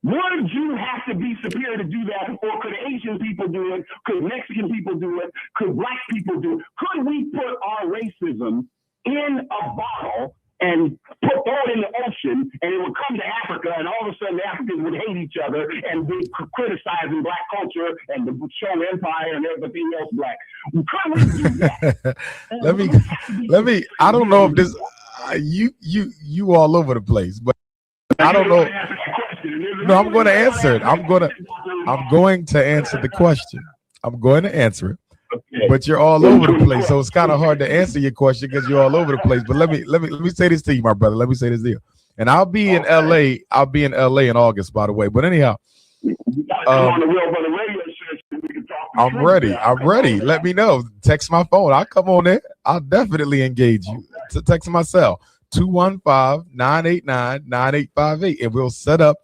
Would you have to be superior to do that? Or could Asian people do it? Could Mexican people do it? Could black people do it? Could we put our racism in a bottle and throw it in the ocean, and it would come to Africa, and all of a sudden the Africans would hate each other and be criticizing black culture and the show empire and everything else black? Could we do that? let me. I don't know if this. You all over the place, but I don't know. No, I'm going to answer it. I'm going to answer the question. I'm going to answer it. Okay. But you're all over the place, so it's kind of hard to answer your question because you're all over the place. But let me say this to you, my brother. Let me say this to you. And I'll be in LA. I'll be in LA in August, by the way. But anyhow, I'm ready. I'm ready. Let me know. Text my phone. I'll come on there. I'll definitely engage you. To text my cell 215-989-9858, and we'll set up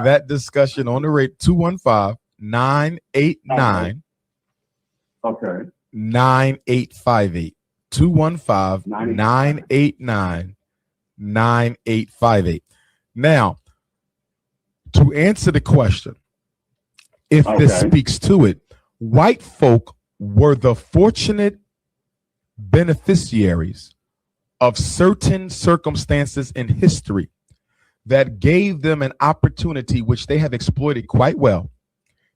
that discussion on the rate 215-989. Okay. 9858. 215-989-9858. Now, to answer the question, if this speaks to it, white folk were the fortunate beneficiaries of certain circumstances in history that gave them an opportunity, which they have exploited quite well,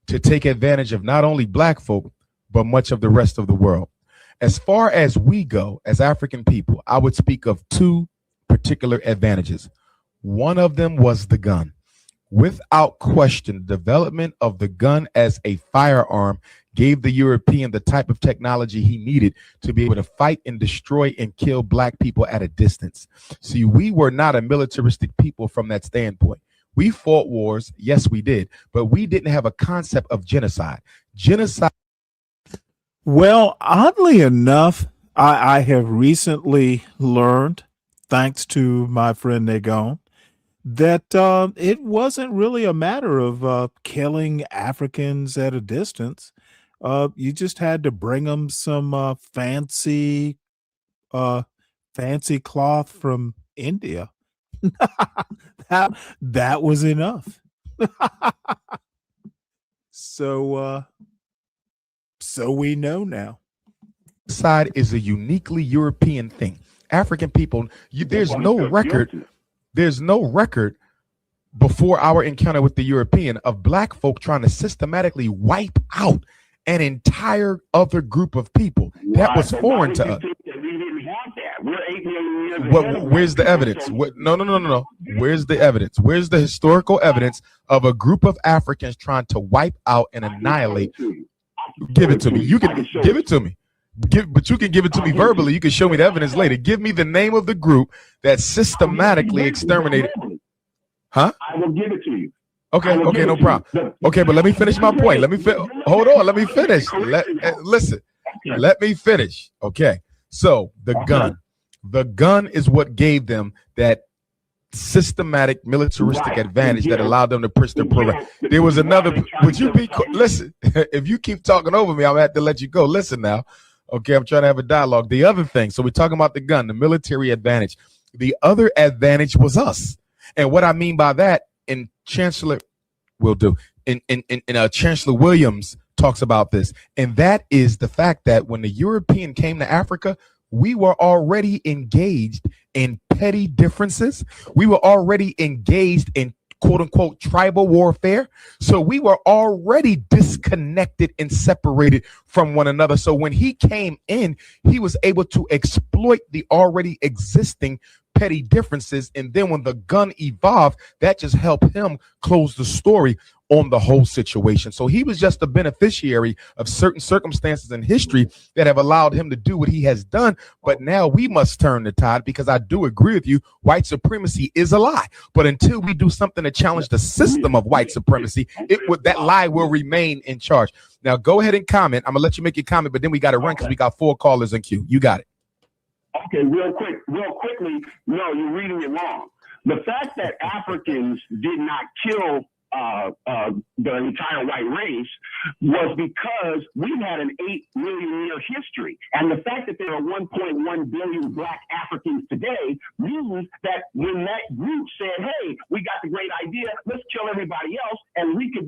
to take advantage of not only black folk, but much of the rest of the world. As far as we go as African people, I would speak of two particular advantages. One of them was the gun. Without question, the development of the gun as a firearm gave the European the type of technology he needed to be able to fight and destroy and kill black people at a distance. See, we were not a militaristic people from that standpoint. We fought wars, yes, we did, but we didn't have a concept of genocide. Genocide. Well, oddly enough, I have recently learned, thanks to my friend Nagon, that it wasn't really a matter of killing Africans at a distance. You just had to bring them some fancy cloth from India. that was enough. So we know now. Side is a uniquely European thing. African people, there's no record. There's no record before our encounter with the European of black folk trying to systematically wipe out an entire other group of people. That was foreign to us. Where's the evidence? No. Where's the evidence? Where's the historical evidence of a group of Africans trying to wipe out and annihilate? Give it to me. You can give it to me. But you can give it to me verbally. You can show me the evidence later. Give me the name of the group that systematically exterminated. Huh? I will give it to you. Okay, no problem. Okay, but let me finish my point. Hold on. Let me finish. Listen. Let me finish. Okay. So the gun is what gave them that systematic militaristic advantage that allowed them to push their program. There was another. Would you be? Listen. If you keep talking over me, I'm gonna have to let you go. Listen now. Okay, I'm trying to have a dialogue. The other thing. So we're talking about the gun, the military advantage. The other advantage was us. And what I mean by that, and Chancellor Chancellor Williams talks about this, and that is the fact that when the European came to Africa, we were already engaged in petty differences. We were already engaged in quote unquote tribal warfare. So we were already disconnected and separated from one another. So when he came in, he was able to exploit the already existing petty differences. And then when the gun evolved, that just helped him close the story on the whole situation. So he was just a beneficiary of certain circumstances in history that have allowed him to do what he has done. But now we must turn the tide, because I do agree with you. White supremacy is a lie. But until we do something to challenge the system of white supremacy, that lie will remain in charge. Now go ahead and comment. I'm gonna let you make your comment, but then we got to run because we got 4 callers in queue. You got it. Okay, real quickly. No, you're reading it wrong. The fact that Africans did not kill the entire white race was because we've had an 8 million year history. And the fact that there are 1.1 billion black Africans today means that when that group said, hey, we got the great idea, let's kill everybody else and we can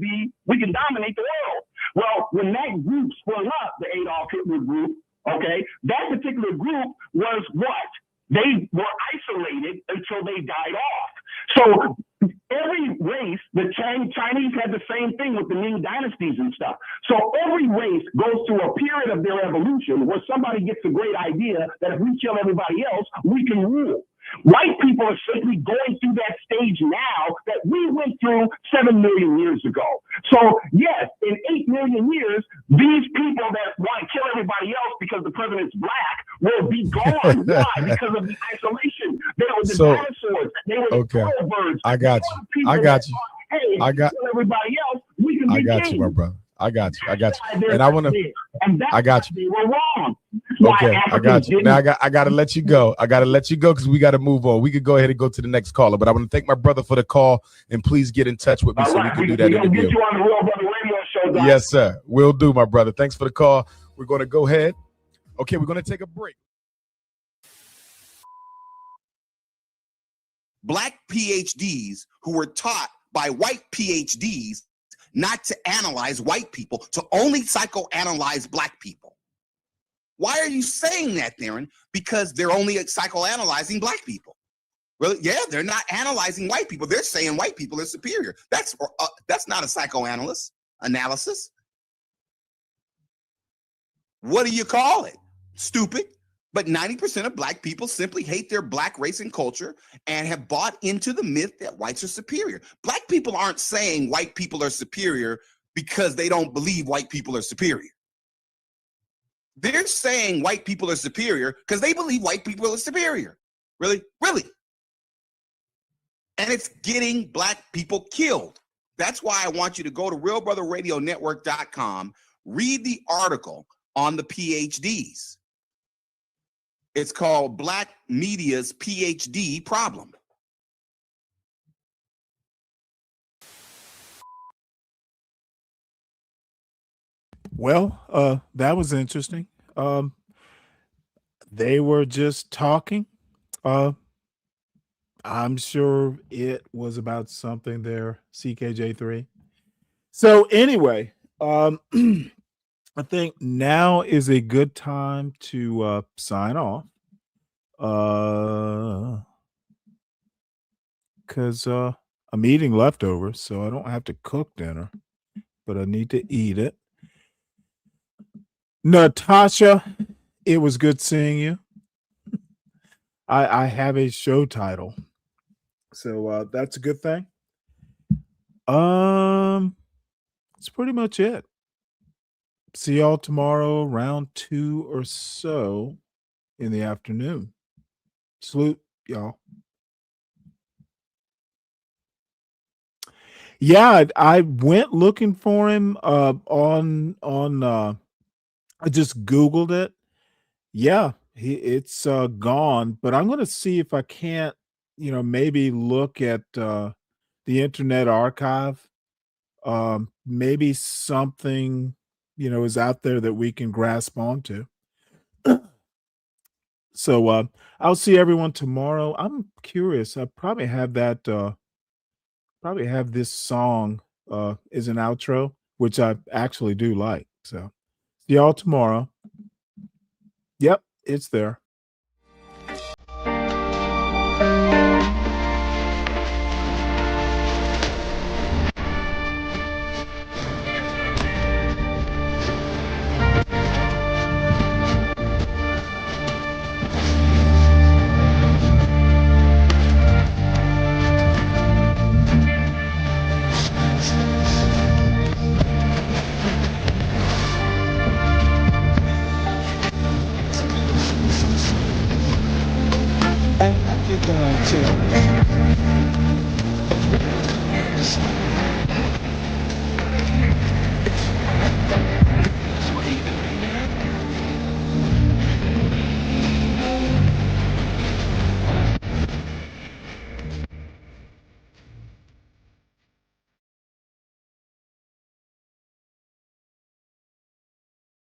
dominate the world. Well, when that group sprung up, the Adolf Hitler group, okay, that particular group was what? They were isolated until they died off. So every race, the Chinese had the same thing with the Ming dynasties and stuff. So every race goes through a period of their evolution where somebody gets a great idea that if we kill everybody else, we can rule. White people are simply going through that stage now that we went through 7 million years ago. So yes, in 8 million years, these people that want to kill everybody else because the president's black will be gone. Why? Because of the isolation. They were the dinosaurs. They were the birds. I got you. Hey, kill everybody else, we can be king. You, my brother. I got you. And I want to. I got you. They were wrong. Okay, I got you. Now I got to let you go. I got to let you go because we got to move on. We could go ahead and go to the next caller, but I want to thank my brother for the call, and please get in touch with me so we can do that interview. Get you on the Real Brother Radio Show, guys. Yes, sir. Will do, my brother. Thanks for the call. We're going to go ahead. Okay, we're going to take a break. Black PhDs who were taught by white PhDs not to analyze white people, to only psychoanalyze black people. Why are you saying that, Darren? Because they're only psychoanalyzing black people. Really? Yeah, they're not analyzing white people. They're saying white people are superior. That's not a psychoanalyst analysis. What do you call it? Stupid. But 90% of black people simply hate their black race and culture and have bought into the myth that whites are superior. Black people aren't saying white people are superior because they don't believe white people are superior. They're saying white people are superior because they believe white people are superior. Really? Really? And it's getting black people killed. That's why I want you to go to realbrotherradionetwork.com, read the article on the PhDs. It's called Black Media's PhD Problem. Well, that was interesting. They were just talking. I'm sure it was about something there, CKJ3. So anyway, I think now is a good time to sign off. Because I'm eating leftovers, so I don't have to cook dinner, but I need to eat it. Natasha, it was good seeing you. I have a show title, so that's a good thing. That's pretty much it. See y'all tomorrow around 2 or so in the afternoon. Salute, y'all. Yeah, I went looking for him on I just Googled it. Yeah, it's gone, but I'm gonna see if I can't, maybe look at the Internet Archive. Maybe something, is out there that we can grasp onto. So I'll see everyone tomorrow. I'm curious. I probably have this song as an outro, which I actually do like. So see y'all tomorrow. Yep, it's there. You're going to